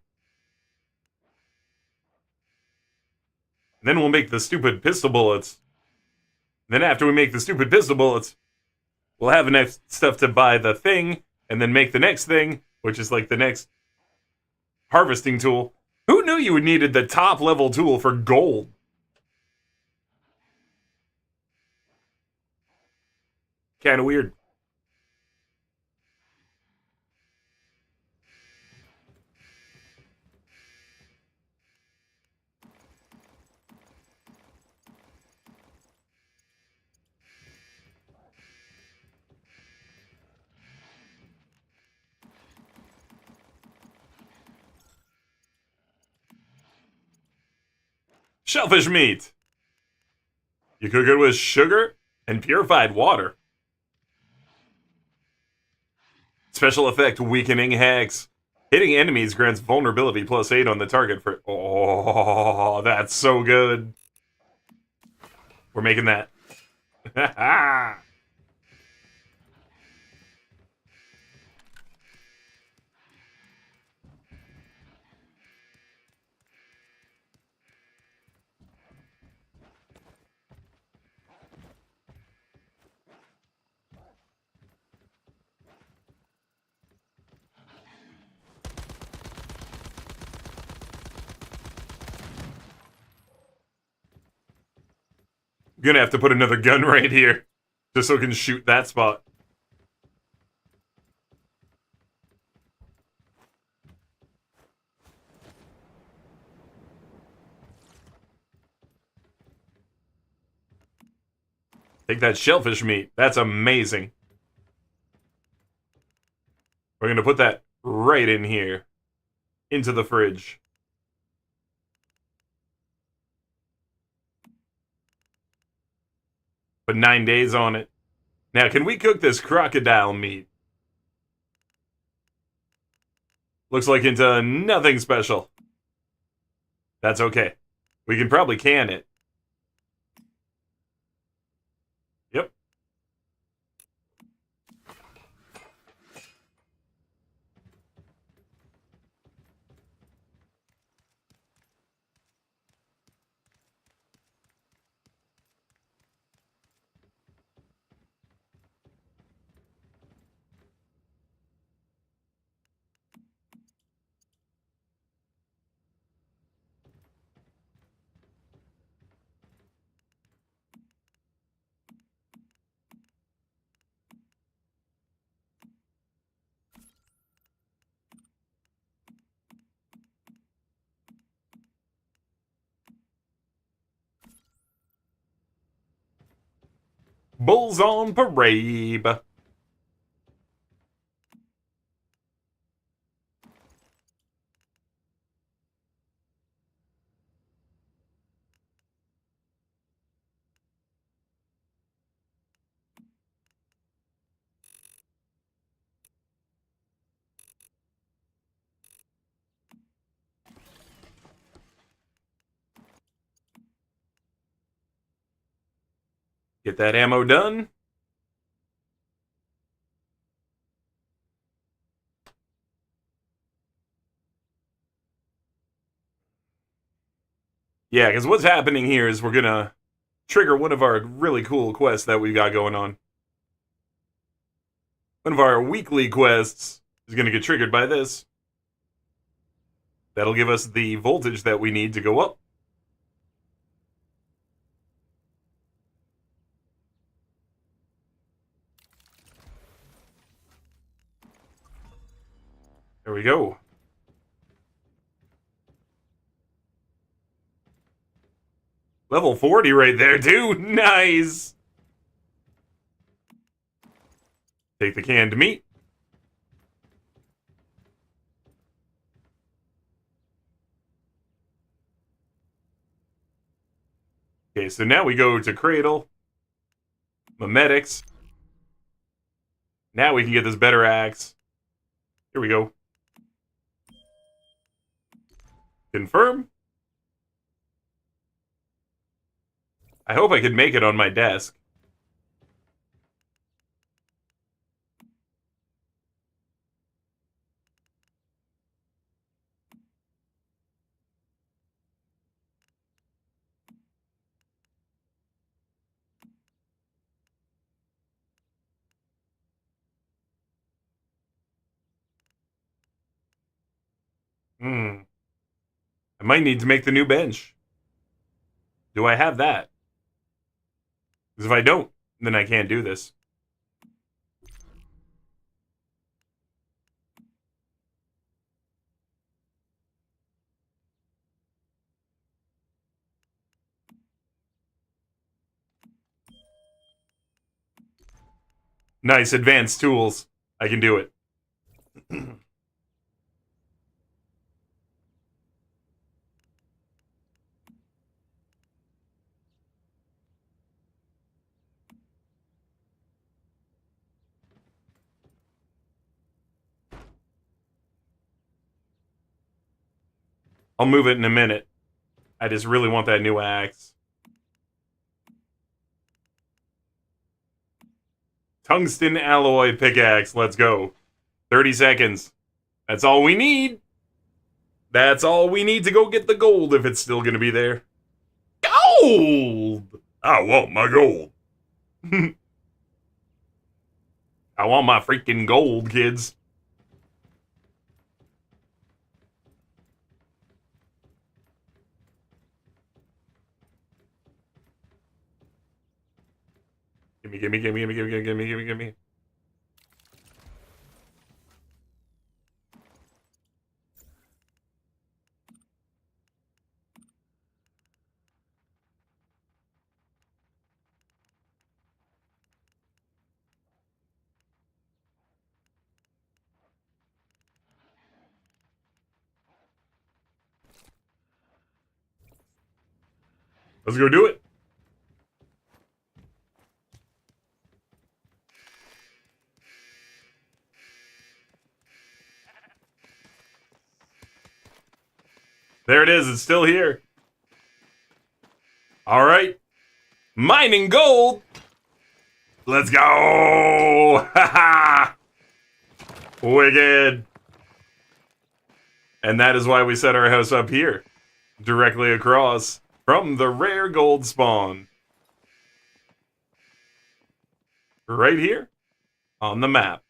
Then we'll make the stupid pistol bullets. Then after we make the stupid pistol bullets, we'll have enough stuff to buy the thing, and then make the next thing, which is like the next harvesting tool. Who knew you needed the top level tool for gold? Kinda weird. Shellfish meat. You cook it with sugar and purified water. Special effect, weakening hex. Hitting enemies grants vulnerability +8 on the target for... Oh, that's so good. We're making that. Gonna have to put another gun right here, just so I can shoot that spot. Take that shellfish meat. That's amazing. We're gonna put that right in here, into the fridge. Put 9 days on it. Now, can we cook this crocodile meat? Looks like into nothing special. That's okay. We can probably can it. Yep. Bulls on parade. Get that ammo done. Yeah, because what's happening here is we're gonna trigger one of our really cool quests that we've got going on. One of our weekly quests is gonna get triggered by this. That'll give us the voltage that we need to go up. There we go. Level 40 right there, too. Nice. Take the canned meat. Okay, so now we go to Cradle. Memetics. Now we can get this better axe. Here we go. Confirm. I hope I can make it on my desk. I might need to make the new bench. Do I have that? Because if I don't, then I can't do this. Nice, advanced tools. I can do it. I'll move it in a minute. I just really want that new axe. Tungsten alloy pickaxe. Let's go. 30 seconds. That's all we need. That's all we need to go get the gold if it's still going to be there. Gold! I want my gold. I want my freaking gold, kids. Gimme. Let's go do it. There it is. It's still here. All right. Mining gold. Let's go. Ha ha. Wicked. And that is why we set our house up here, directly across from the rare gold spawn. Right here on the map.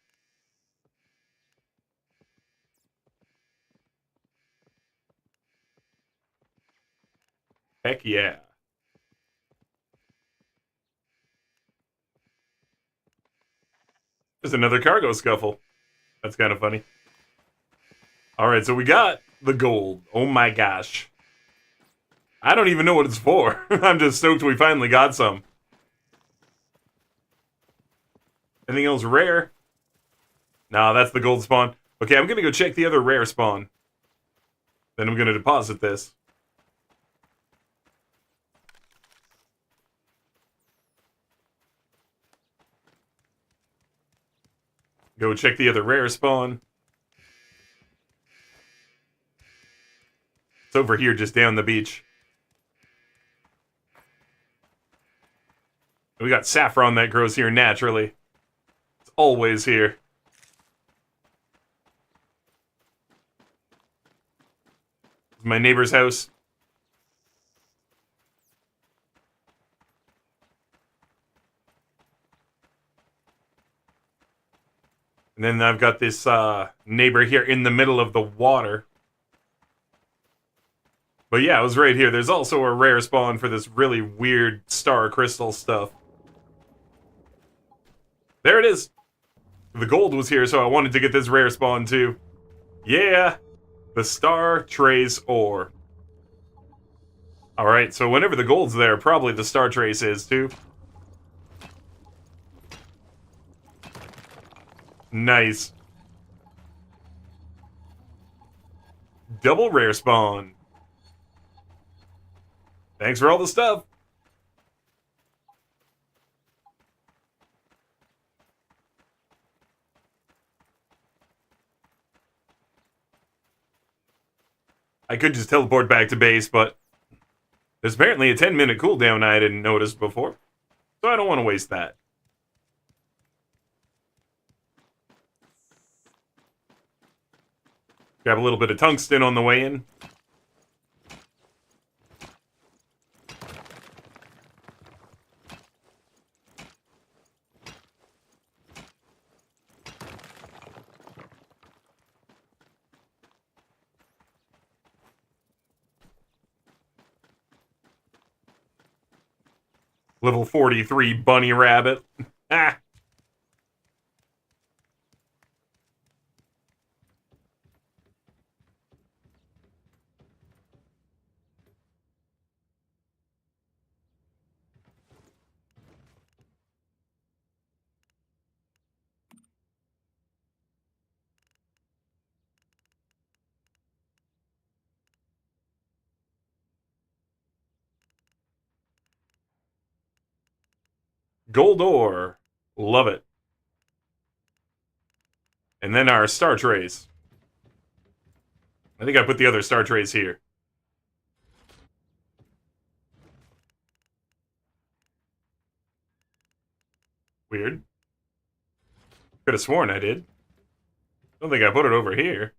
Heck yeah. There's another cargo scuffle. That's kind of funny. Alright, so we got the gold. Oh my gosh. I don't even know what it's for. I'm just stoked we finally got some. Anything else rare? No, that's the gold spawn. Okay, I'm gonna go check the other rare spawn. Then I'm gonna deposit this. Go check the other rare spawn. It's over here, just down the beach. We got saffron that grows here naturally. It's always here. It's my neighbor's house. And then I've got this neighbor here in the middle of the water. But yeah, it was right here. There's also a rare spawn for this really weird star crystal stuff. There it is. The gold was here, so I wanted to get this rare spawn too. Yeah, the Star Trace ore. Alright, so whenever the gold's there, probably the Star Trace is too. Nice. Double rare spawn. Thanks for all the stuff. I could just teleport back to base, but there's apparently a 10-minute cooldown I didn't notice before. So I don't want to waste that. Grab a little bit of tungsten on the way in. Level 43 bunny rabbit. Ah. Gold ore. Love it. And then our Star Trace. I think I put the other Star Trace here. Weird. Could have sworn I did. Don't think I put it over here.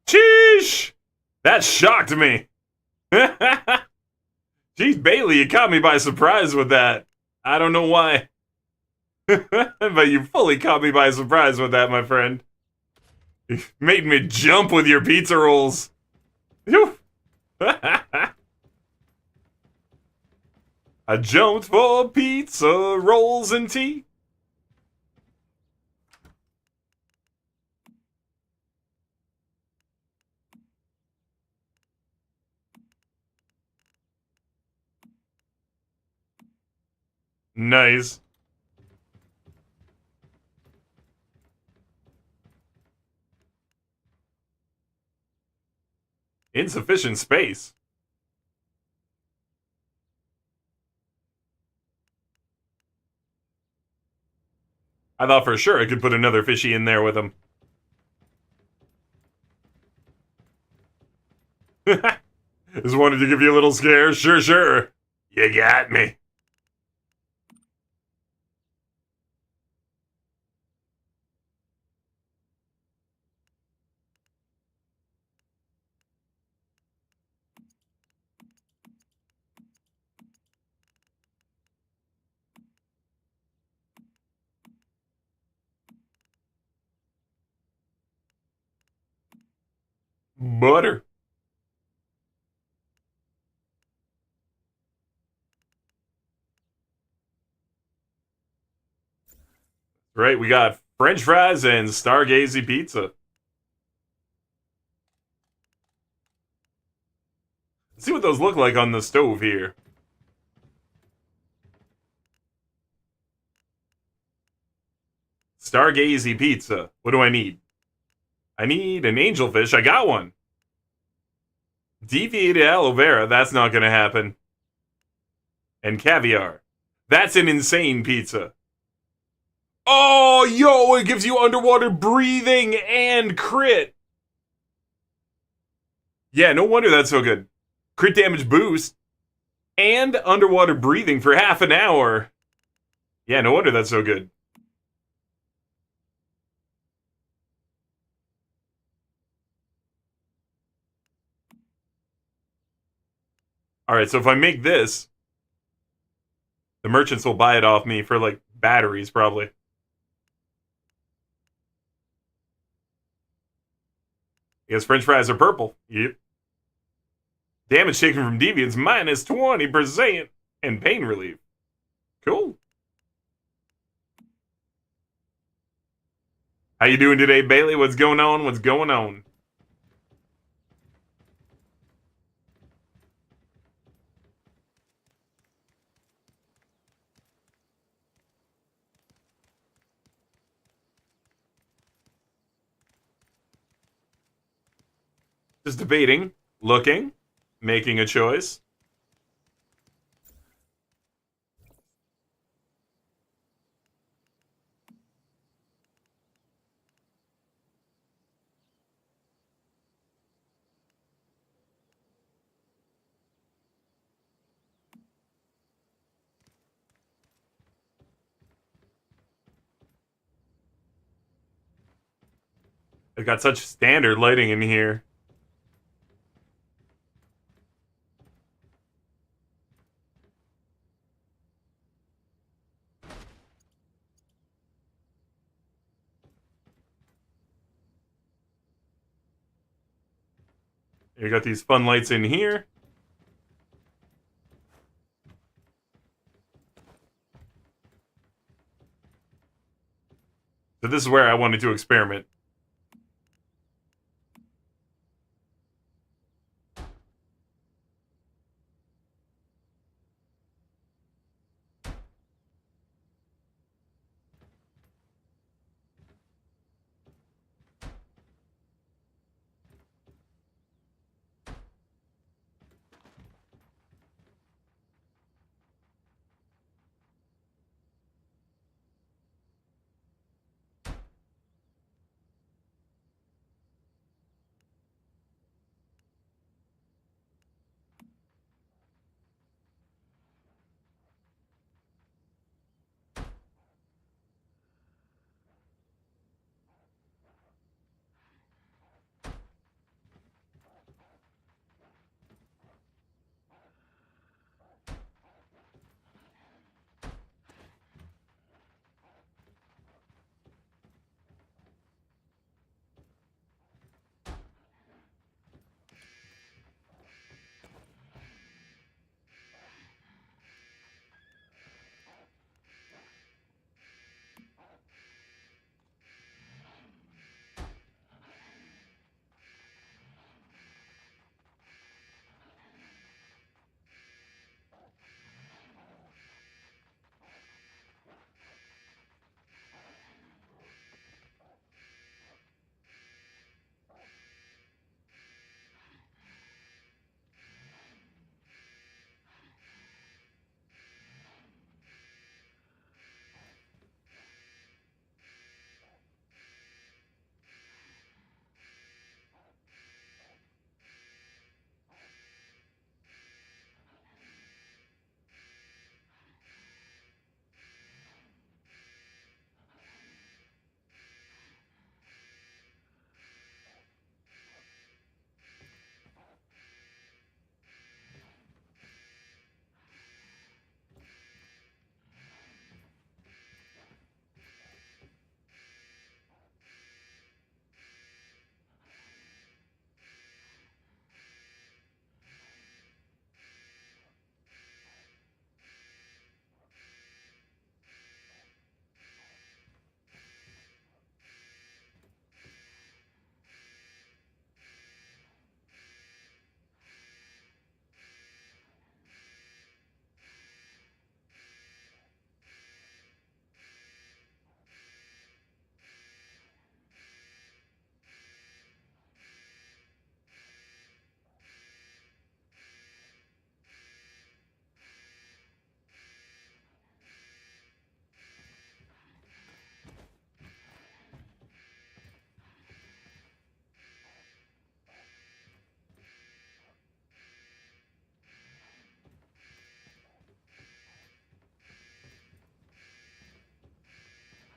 Sheesh! That shocked me. Jeez, Bailey, you caught me by surprise with that. I don't know why. But you fully caught me by surprise with that, my friend. You made me jump with your pizza rolls. Phew. I jumped for pizza rolls and tea. Nice. Insufficient space. I thought for sure I could put another fishy in there with him. Just wanted to give you a little scare. Sure, sure. You got me. Butter. Right, we got French fries and Stargazy pizza. Let's see what those look like on the stove here. Stargazy pizza. What do I need? I need an angelfish. I got one. Deviated aloe vera. That's not going to happen. And caviar. That's an insane pizza. Oh, yo, it gives you underwater breathing and crit. Yeah, no wonder that's so good. Crit damage boost. And underwater breathing for half an hour. Yeah, no wonder that's so good. Alright, so if I make this, the merchants will buy it off me for, like, batteries, probably. Yes, french fries are purple. Yep. Damage taken from deviants minus 20%. And pain relief. Cool. How you doing today, Bailey? What's going on? What's going on? Just debating, looking, making a choice. I've got such standard lighting in here. You got these fun lights in here. So this is where I wanted to experiment.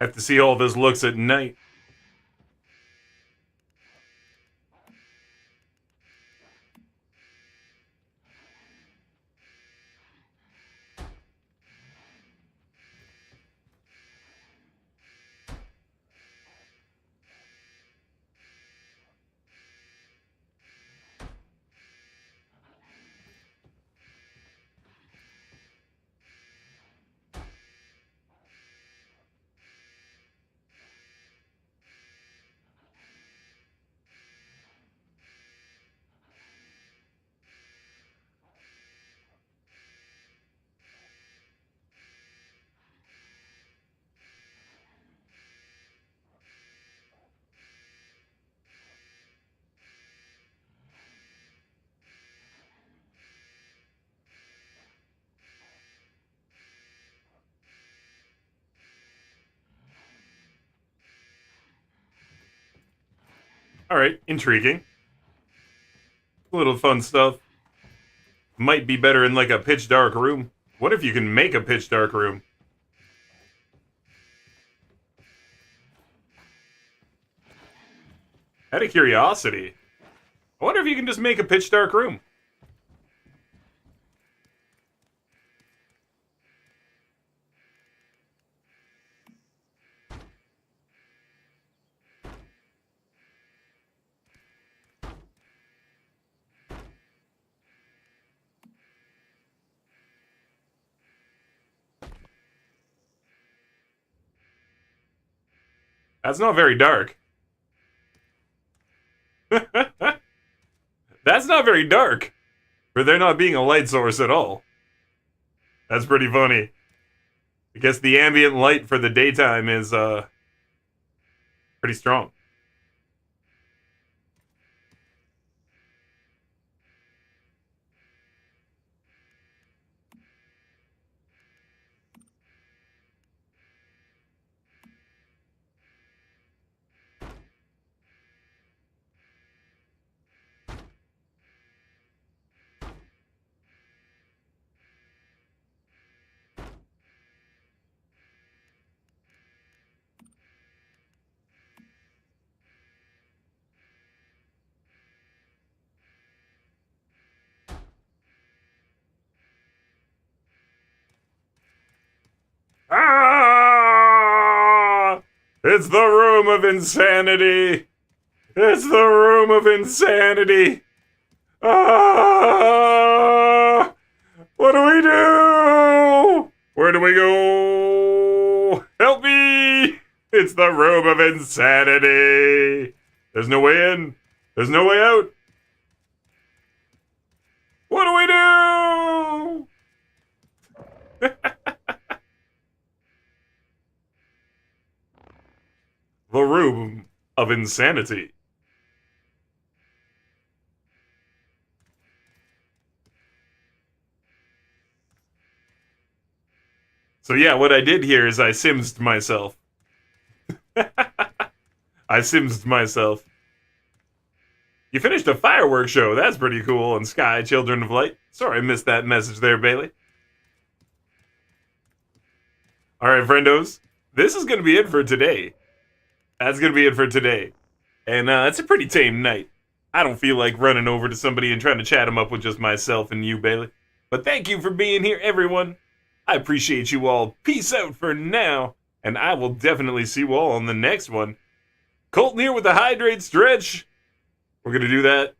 I have to see all those looks at night. Alright, intriguing. A little fun stuff. Might be better in like a pitch dark room. What if you can make a pitch dark room? Out of curiosity, I wonder if you can just make a pitch dark room. That's not very dark. That's not very dark. For there not being a light source at all. That's pretty funny. I guess the ambient light for the daytime is, pretty strong. Ah! It's the room of insanity. It's the room of insanity. Ah! What do we do? Where do we go? Help me! It's the room of insanity. There's no way in. There's no way out. What do we do? The room of insanity. So yeah, what I did here is I simsed myself. I simsed myself. You finished a fireworks show. That's pretty cool on Sky Children of Light. Sorry I missed that message there, Bailey. Alright, friendos. This is going to be it for today. That's going to be it for today. And it's a pretty tame night. I don't feel like running over to somebody and trying to chat them up with just myself and you, Bailey. But thank you for being here, everyone. I appreciate you all. Peace out for now. And I will definitely see you all on the next one. Colton here with the Hydrate Stretch. We're going to do that